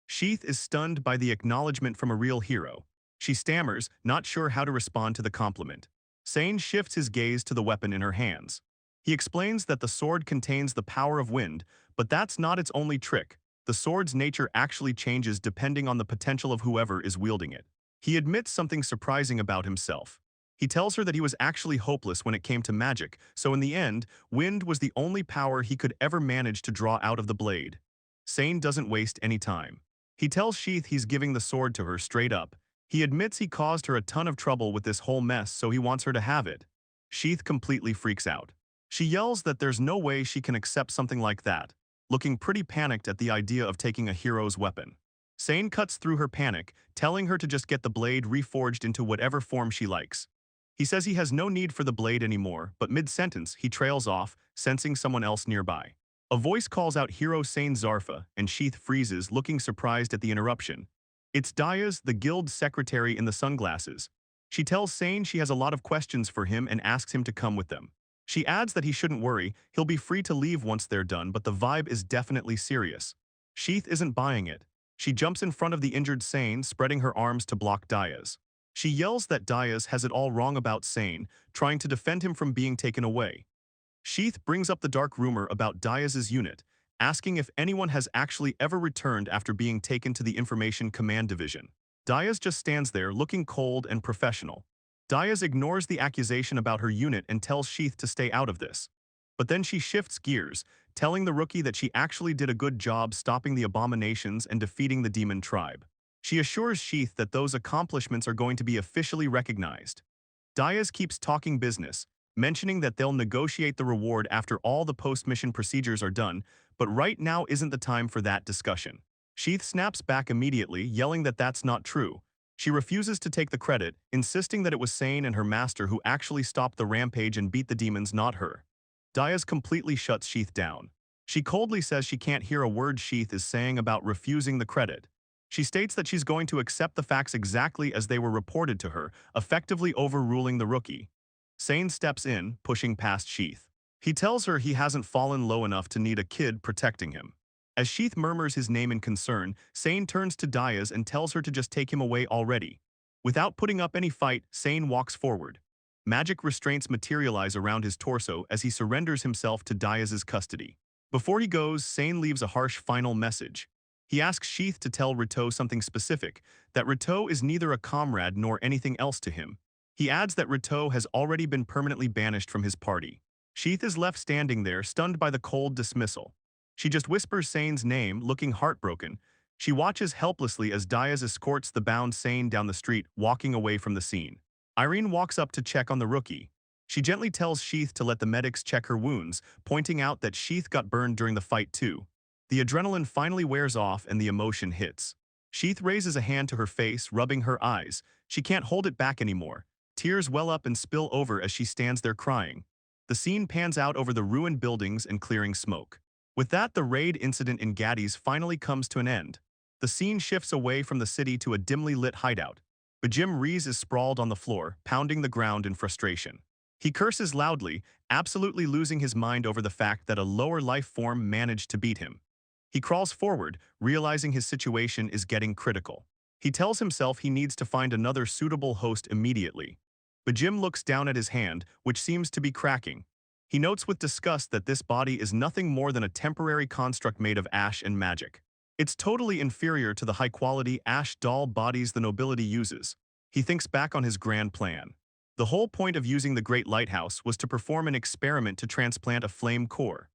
Sheath is stunned by the acknowledgement from a real hero. She stammers, not sure how to respond to the compliment. Sain shifts his gaze to the weapon in her hands. He explains that the sword contains the power of wind, but that's not its only trick. The sword's nature actually changes depending on the potential of whoever is wielding it. He admits something surprising about himself. He tells her that he was actually hopeless when it came to magic, so in the end, wind was the only power he could ever manage to draw out of the blade. Sain doesn't waste any time. He tells Sheath he's giving the sword to her straight up. He admits he caused her a ton of trouble with this whole mess, so he wants her to have it. Sheath completely freaks out. She yells that there's no way she can accept something like that, looking pretty panicked at the idea of taking a hero's weapon. Sain cuts through her panic, telling her to just get the blade reforged into whatever form she likes. He says he has no need for the blade anymore, but mid-sentence he trails off, sensing someone else nearby. A voice calls out Hero Sain Zarfa, and Sheath freezes, looking surprised at the interruption. It's Diaz, the guild secretary in the sunglasses. She tells Sain she has a lot of questions for him and asks him to come with them. She adds that he shouldn't worry, he'll be free to leave once they're done, but the vibe is definitely serious. Sheath isn't buying it. She jumps in front of the injured Sain, spreading her arms to block Diaz. She yells that Diaz has it all wrong about Sain, trying to defend him from being taken away. Sheath brings up the dark rumor about Diaz's unit, asking if anyone has actually ever returned after being taken to the Information Command Division. Diaz just stands there looking cold and professional. Diaz ignores the accusation about her unit and tells Sheath to stay out of this. But then she shifts gears, telling the rookie that she actually did a good job stopping the abominations and defeating the demon tribe. She assures Sheath that those accomplishments are going to be officially recognized. Diaz keeps talking business, mentioning that they'll negotiate the reward after all the post-mission procedures are done, but right now isn't the time for that discussion. Sheath snaps back immediately, yelling that that's not true. She refuses to take the credit, insisting that it was Sain and her master who actually stopped the rampage and beat the demons, not her. Diaz completely shuts Sheath down. She coldly says she can't hear a word Sheath is saying about refusing the credit. She states that she's going to accept the facts exactly as they were reported to her, effectively overruling the rookie. Sain steps in, pushing past Sheath. He tells her he hasn't fallen low enough to need a kid protecting him. As Sheath murmurs his name in concern, Sain turns to Diaz and tells her to just take him away already. Without putting up any fight, Sain walks forward. Magic restraints materialize around his torso as he surrenders himself to Diaz's custody. Before he goes, Sain leaves a harsh final message. He asks Sheath to tell Rito something specific, that Rito is neither a comrade nor anything else to him. He adds that Rito has already been permanently banished from his party. Sheath is left standing there, stunned by the cold dismissal. She just whispers Sain's name, looking heartbroken. She watches helplessly as Diaz escorts the bound Sain down the street, walking away from the scene. Irene walks up to check on the rookie. She gently tells Sheath to let the medics check her wounds, pointing out that Sheath got burned during the fight too. The adrenaline finally wears off and the emotion hits. Sheath raises a hand to her face, rubbing her eyes. She can't hold it back anymore. Tears well up and spill over as she stands there crying. The scene pans out over the ruined buildings and clearing smoke. With that, the raid incident in Gaddy's finally comes to an end. The scene shifts away from the city to a dimly lit hideout. Bajim Rees is sprawled on the floor, pounding the ground in frustration. He curses loudly, absolutely losing his mind over the fact that a lower life form managed to beat him. He crawls forward, realizing his situation is getting critical. He tells himself he needs to find another suitable host immediately. Bajim looks down at his hand, which seems to be cracking. He notes with disgust that this body is nothing more than a temporary construct made of ash and magic. It's totally inferior to the high-quality ash doll bodies the nobility uses. He thinks back on his grand plan. The whole point of using the Great Lighthouse was to perform an experiment to transplant a flame core.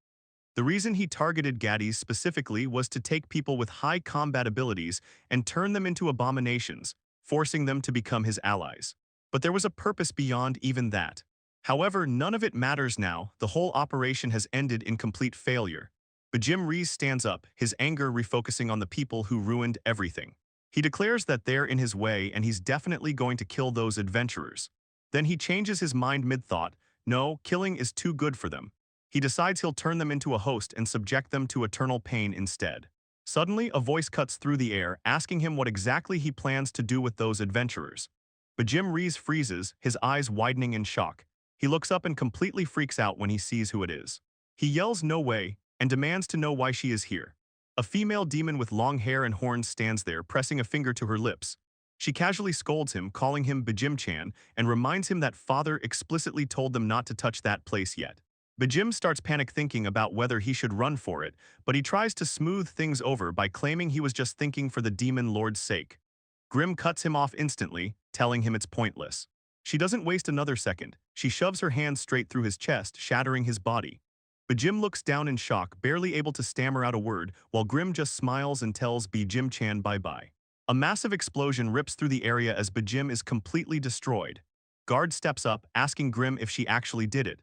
The reason he targeted gaddies specifically was to take people with high combat abilities and turn them into abominations, forcing them to become his allies. But there was a purpose beyond even that. However, none of it matters now. The whole operation has ended in complete failure. But Jim Rees stands up, his anger refocusing on the people who ruined everything. He declares that they're in his way and he's definitely going to kill those adventurers. Then he changes his mind mid-thought. No, killing is too good for them. He decides he'll turn them into a host and subject them to eternal pain instead. Suddenly, a voice cuts through the air, asking him what exactly he plans to do with those adventurers. But Jim Rees freezes, his eyes widening in shock. He looks up and completely freaks out when he sees who it is. He yells no way and demands to know why she is here. A female demon with long hair and horns stands there, pressing a finger to her lips. She casually scolds him, calling him Bajim-chan, and reminds him that father explicitly told them not to touch that place yet. Bajim starts panic thinking about whether he should run for it, but he tries to smooth things over by claiming he was just thinking for the demon lord's sake. Grim cuts him off instantly, telling him it's pointless. She doesn't waste another second. She shoves her hand straight through his chest, shattering his body. Bajim looks down in shock, barely able to stammer out a word, while Grim just smiles and tells Bajim-chan bye-bye. A massive explosion rips through the area as Bajim is completely destroyed. Guard steps up, asking Grim if she actually did it.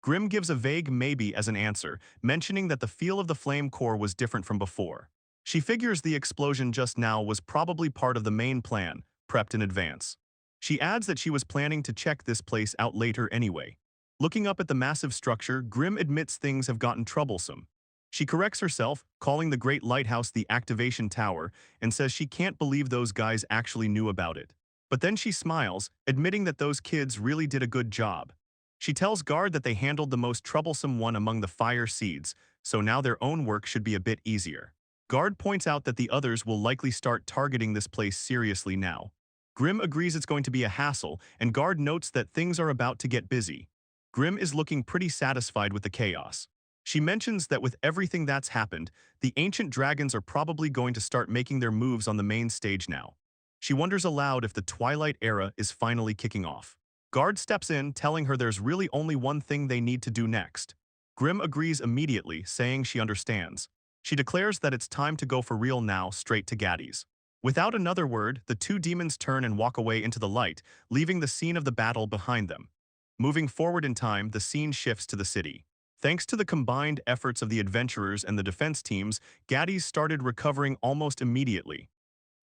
Grim gives a vague maybe as an answer, mentioning that the feel of the flame core was different from before. She figures the explosion just now was probably part of the main plan, prepped in advance. She adds that she was planning to check this place out later anyway. Looking up at the massive structure, Grim admits things have gotten troublesome. She corrects herself, calling the Great Lighthouse the activation tower, and says she can't believe those guys actually knew about it. But then she smiles, admitting that those kids really did a good job. She tells Guard that they handled the most troublesome one among the fire seeds, so now their own work should be a bit easier. Guard points out that the others will likely start targeting this place seriously now. Grim agrees it's going to be a hassle, and Guard notes that things are about to get busy. Grim is looking pretty satisfied with the chaos. She mentions that with everything that's happened, the ancient dragons are probably going to start making their moves on the main stage now. She wonders aloud if the Twilight era is finally kicking off. Guard steps in, telling her there's really only one thing they need to do next. Grim agrees immediately, saying she understands. She declares that it's time to go for real now, straight to Gaddy's. Without another word, the two demons turn and walk away into the light, leaving the scene of the battle behind them. Moving forward in time, the scene shifts to the city. Thanks to the combined efforts of the adventurers and the defense teams, Gaddy's started recovering almost immediately.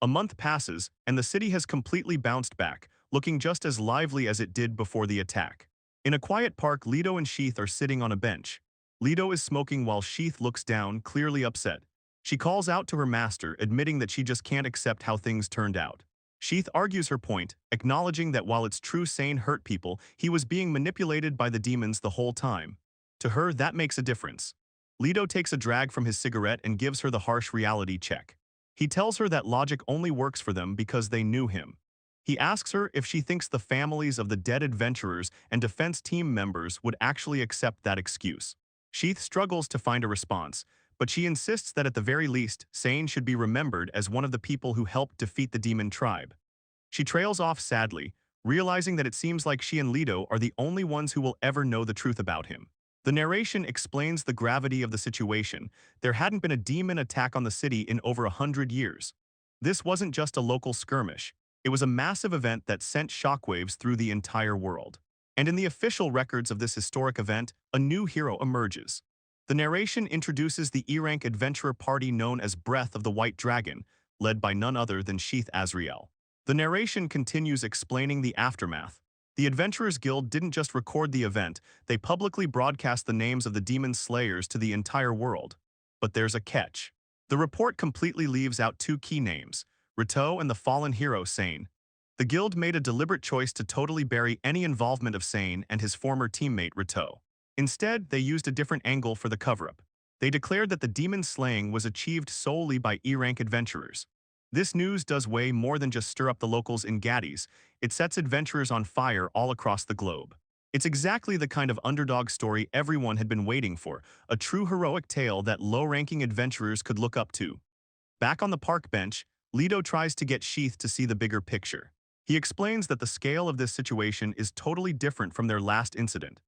A month passes, and the city has completely bounced back, looking just as lively as it did before the attack. In a quiet park, Leto and Sheath are sitting on a bench. Leto is smoking while Sheath looks down, clearly upset. She calls out to her master, admitting that she just can't accept how things turned out. Sheath argues her point, acknowledging that while it's true Sain hurt people, he was being manipulated by the demons the whole time. To her, that makes a difference. Leto takes a drag from his cigarette and gives her the harsh reality check. He tells her that logic only works for them because they knew him. He asks her if she thinks the families of the dead adventurers and defense team members would actually accept that excuse. Sheath struggles to find a response, but she insists that at the very least, Sain should be remembered as one of the people who helped defeat the demon tribe. She trails off sadly, realizing that it seems like she and Leto are the only ones who will ever know the truth about him. The narration explains the gravity of the situation. There hadn't been a demon attack on the city in over 100 years. This wasn't just a local skirmish. It was a massive event that sent shockwaves through the entire world. And in the official records of this historic event, a new hero emerges. The narration introduces the E-rank adventurer party known as Breath of the White Dragon, led by none other than Sheath Azriel. The narration continues explaining the aftermath. The Adventurers Guild didn't just record the event, they publicly broadcast the names of the demon slayers to the entire world. But there's a catch. The report completely leaves out two key names, Rito and the fallen hero Sain. The guild made a deliberate choice to totally bury any involvement of Sain and his former teammate Rito. Instead, they used a different angle for the cover-up. They declared that the demon slaying was achieved solely by E-rank adventurers. This news does way more than just stir up the locals in Gaddy's, it sets adventurers on fire all across the globe. It's exactly the kind of underdog story everyone had been waiting for, a true heroic tale that low-ranking adventurers could look up to. Back on the park bench, Leto tries to get Sheath to see the bigger picture. He explains that the scale of this situation is totally different from their last incident.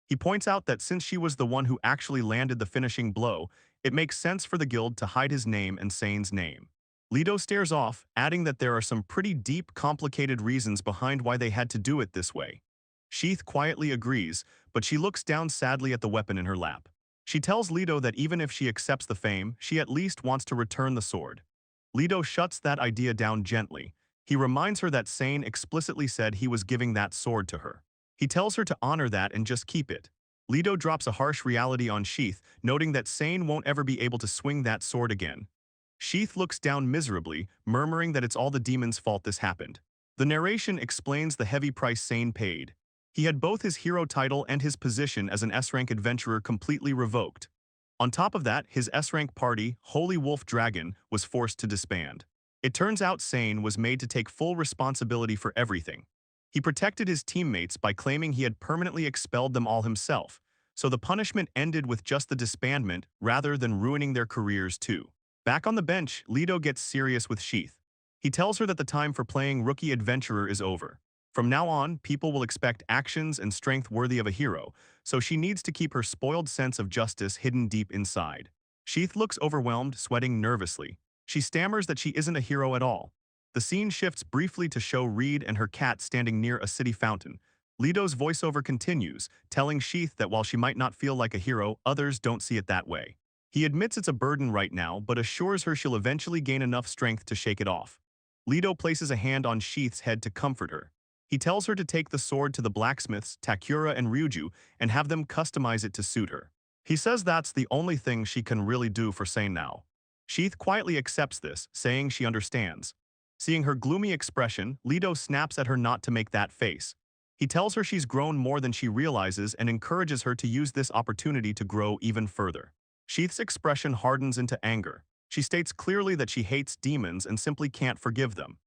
He points out that since she was the one who actually landed the finishing blow, it makes sense for the guild to hide his name and Sain's name. Leto stares off, adding that there are some pretty deep, complicated reasons behind why they had to do it this way. Sheath quietly agrees, but she looks down sadly at the weapon in her lap. She tells Leto that even if she accepts the fame, she at least wants to return the sword. Leto shuts that idea down gently. He reminds her that Sain explicitly said he was giving that sword to her. He tells her to honor that and just keep it. Leto drops a harsh reality on Sheath, noting that Sain won't ever be able to swing that sword again. Sheath looks down miserably, murmuring that it's all the demon's fault this happened. The narration explains the heavy price Sain paid. He had both his hero title and his position as an S-rank adventurer completely revoked. On top of that, his S-rank party, Holy Wolf Dragon, was forced to disband. It turns out Sain was made to take full responsibility for everything. He protected his teammates by claiming he had permanently expelled them all himself, so the punishment ended with just the disbandment rather than ruining their careers too. Back on the bench, Leto gets serious with Sheath. He tells her that the time for playing rookie adventurer is over. From now on, people will expect actions and strength worthy of a hero, so she needs to keep her spoiled sense of justice hidden deep inside. Sheath looks overwhelmed, sweating nervously. She stammers that she isn't a hero at all. The scene shifts briefly to show Reed and her cat standing near a city fountain. Leto's voiceover continues, telling Sheath that while she might not feel like a hero, others don't see it that way. He admits it's a burden right now, but assures her she'll eventually gain enough strength to shake it off. Leto places a hand on Sheath's head to comfort her. He tells her to take the sword to the blacksmiths, Takura and Ryuju, and have them customize it to suit her. He says that's the only thing she can really do for Sain now. Sheath quietly accepts this, saying she understands. Seeing her gloomy expression, Leto snaps at her not to make that face. He tells her she's grown more than she realizes and encourages her to use this opportunity to grow even further. Sheath's expression hardens into anger. She states clearly that she hates demons and simply can't forgive them.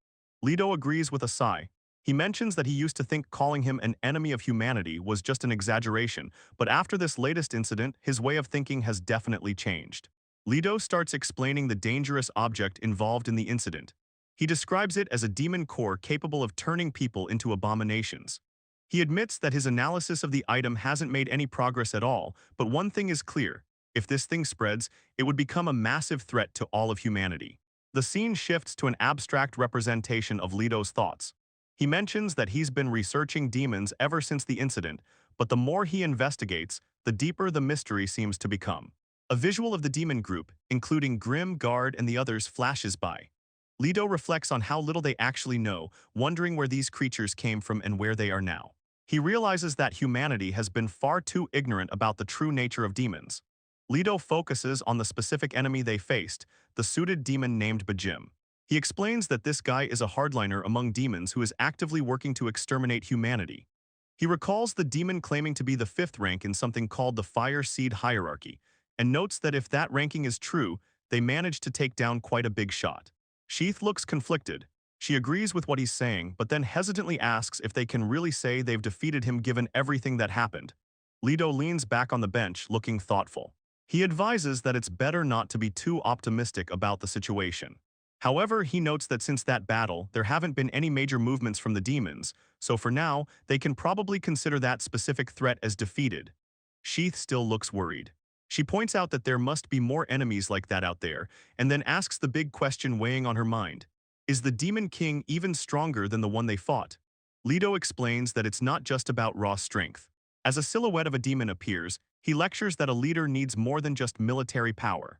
Leto agrees with a sigh. He mentions that he used to think calling him an enemy of humanity was just an exaggeration, but after this latest incident, his way of thinking has definitely changed. Leto starts explaining the dangerous object involved in the incident. He describes it as a demon core capable of turning people into abominations. He admits that his analysis of the item hasn't made any progress at all, but one thing is clear. If this thing spreads, it would become a massive threat to all of humanity. The scene shifts to an abstract representation of Leto's thoughts. He mentions that he's been researching demons ever since the incident, but the more he investigates, the deeper the mystery seems to become. A visual of the demon group, including Grim, Guard, and the others, flashes by. Leto reflects on how little they actually know, wondering where these creatures came from and where they are now. He realizes that humanity has been far too ignorant about the true nature of demons. Leto focuses on the specific enemy they faced, the suited demon named Bajim. He explains that this guy is a hardliner among demons who is actively working to exterminate humanity. He recalls the demon claiming to be the 5th rank in something called the Fire Seed Hierarchy, and notes that if that ranking is true, they managed to take down quite a big shot. Sheath looks conflicted. She agrees with what he's saying, but then hesitantly asks if they can really say they've defeated him given everything that happened. Leto leans back on the bench, looking thoughtful. He advises that it's better not to be too optimistic about the situation. However, he notes that since that battle, there haven't been any major movements from the demons, so for now, they can probably consider that specific threat as defeated. Sheath still looks worried. She points out that there must be more enemies like that out there, and then asks the big question weighing on her mind. Is the Demon King even stronger than the one they fought? Leto explains that it's not just about raw strength. As a silhouette of a demon appears, he lectures that a leader needs more than just military power.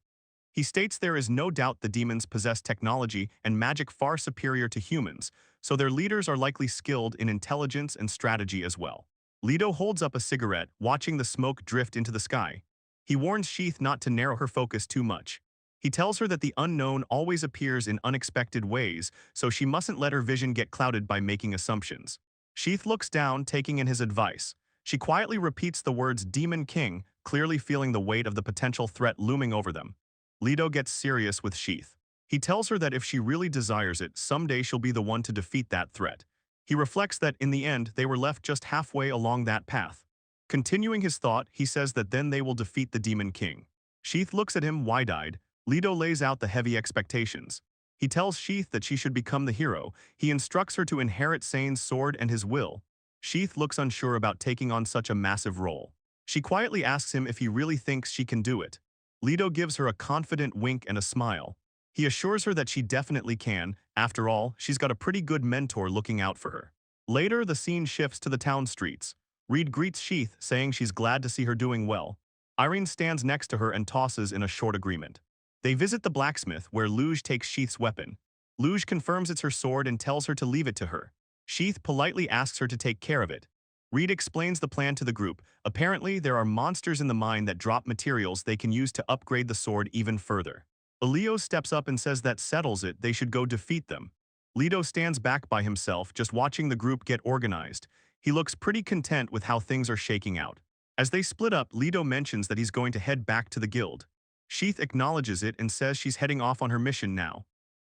He states there is no doubt the demons possess technology and magic far superior to humans, so their leaders are likely skilled in intelligence and strategy as well. Leto holds up a cigarette, watching the smoke drift into the sky. He warns Sheath not to narrow her focus too much. He tells her that the unknown always appears in unexpected ways, so she mustn't let her vision get clouded by making assumptions. Sheath looks down, taking in his advice. She quietly repeats the words Demon King, clearly feeling the weight of the potential threat looming over them. Leto gets serious with Sheath. He tells her that if she really desires it, someday she'll be the one to defeat that threat. He reflects that in the end, they were left just halfway along that path. Continuing his thought, he says that then they will defeat the Demon King. Sheath looks at him wide-eyed. Leto lays out the heavy expectations. He tells Sheath that she should become the hero. He instructs her to inherit Sain's sword and his will. Sheath looks unsure about taking on such a massive role. She quietly asks him if he really thinks she can do it. Leto gives her a confident wink and a smile. He assures her that she definitely can. After all, she's got a pretty good mentor looking out for her. Later, the scene shifts to the town streets. Reed greets Sheath, saying she's glad to see her doing well. Irene stands next to her and tosses in a short agreement. They visit the blacksmith, where Luge takes Sheath's weapon. Luge confirms it's her sword and tells her to leave it to her. Sheath politely asks her to take care of it. Reed explains the plan to the group. Apparently, there are monsters in the mine that drop materials they can use to upgrade the sword even further. Elio steps up and says that settles it, they should go defeat them. Leto stands back by himself, just watching the group get organized. He looks pretty content with how things are shaking out. As they split up, Leto mentions that he's going to head back to the guild. Sheath acknowledges it and says she's heading off on her mission now.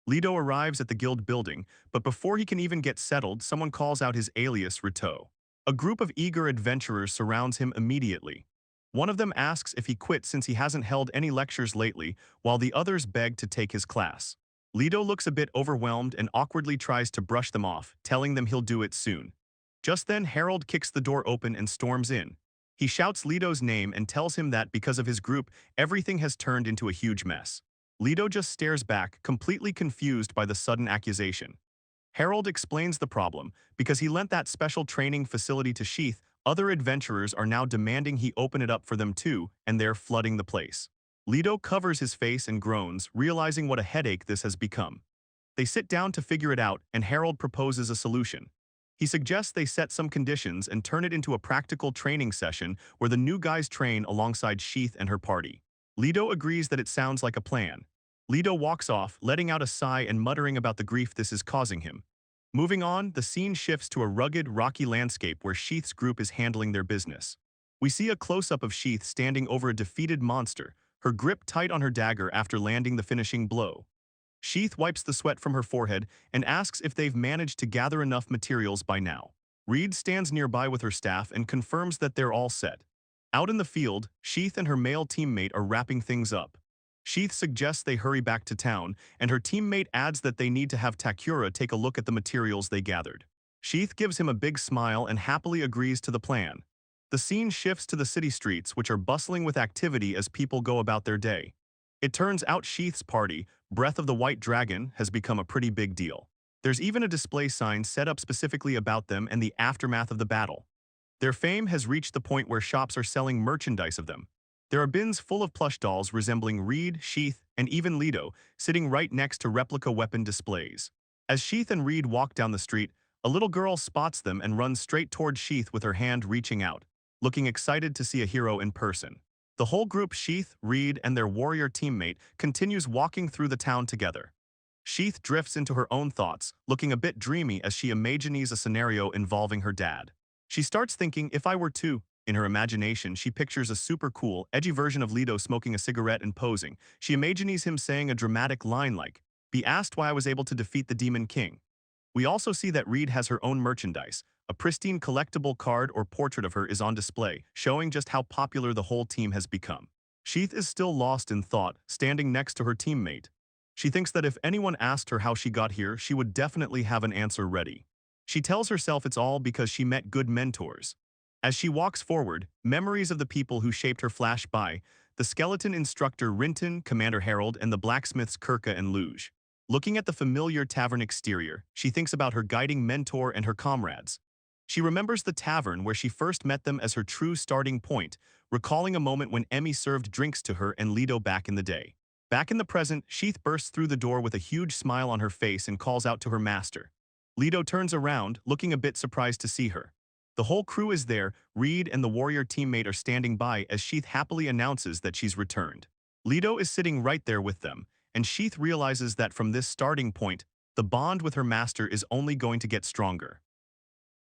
Leto arrives at the guild building, but before he can even get settled, someone calls out his alias, Rito. A group of eager adventurers surrounds him immediately. One of them asks if he quit since he hasn't held any lectures lately, while the others beg to take his class. Leto looks a bit overwhelmed and awkwardly tries to brush them off, telling them he'll do it soon. Just then, Harold kicks the door open and storms in. He shouts Leto's name and tells him that because of his group, everything has turned into a huge mess. Leto just stares back, completely confused by the sudden accusation. Harold explains the problem. Because he lent that special training facility to Sheath, other adventurers are now demanding he open it up for them too, and they're flooding the place. Leto covers his face and groans, realizing what a headache this has become. They sit down to figure it out, and Harold proposes a solution. He suggests they set some conditions and turn it into a practical training session where the new guys train alongside Sheath and her party. Leto agrees that it sounds like a plan. Leto walks off, letting out a sigh and muttering about the grief this is causing him. Moving on, the scene shifts to a rugged, rocky landscape where Sheath's group is handling their business. We see a close-up of Sheath standing over a defeated monster, her grip tight on her dagger after landing the finishing blow. Sheath wipes the sweat from her forehead and asks if they've managed to gather enough materials by now. Reed stands nearby with her staff and confirms that they're all set. Out in the field, Sheath and her male teammate are wrapping things up. Sheath suggests they hurry back to town, and her teammate adds that they need to have Takura take a look at the materials they gathered. Sheath gives him a big smile and happily agrees to the plan. The scene shifts to the city streets, which are bustling with activity as people go about their day. It turns out Sheath's party, Breath of the White Dragon, has become a pretty big deal. There's even a display sign set up specifically about them and the aftermath of the battle. Their fame has reached the point where shops are selling merchandise of them. There are bins full of plush dolls resembling Reed, Sheath, and even Leto, sitting right next to replica weapon displays. As Sheath and Reed walk down the street, a little girl spots them and runs straight toward Sheath with her hand reaching out, looking excited to see a hero in person. The whole group, Sheath, Reed, and their warrior teammate, continues walking through the town together. Sheath drifts into her own thoughts, looking a bit dreamy as she imagines a scenario involving her dad. She starts thinking, if I were to. In her imagination, she pictures a super cool, edgy version of Leto smoking a cigarette and posing. She imagines him saying a dramatic line like, "Be asked why I was able to defeat the Demon King." We also see that Reed has her own merchandise. A pristine collectible card or portrait of her is on display, showing just how popular the whole team has become. Sheath is still lost in thought, standing next to her teammate. She thinks that if anyone asked her how she got here, she would definitely have an answer ready. She tells herself it's all because she met good mentors. As she walks forward, memories of the people who shaped her flash by, the skeleton instructor Rinton, Commander Harold, and the blacksmiths Kirka and Luge. Looking at the familiar tavern exterior, she thinks about her guiding mentor and her comrades. She remembers the tavern where she first met them as her true starting point, recalling a moment when Emmy served drinks to her and Leto back in the day. Back in the present, Sheath bursts through the door with a huge smile on her face and calls out to her master. Leto turns around, looking a bit surprised to see her. The whole crew is there. Reed and the warrior teammate are standing by as Sheath happily announces that she's returned. Leto is sitting right there with them, and Sheath realizes that from this starting point, the bond with her master is only going to get stronger.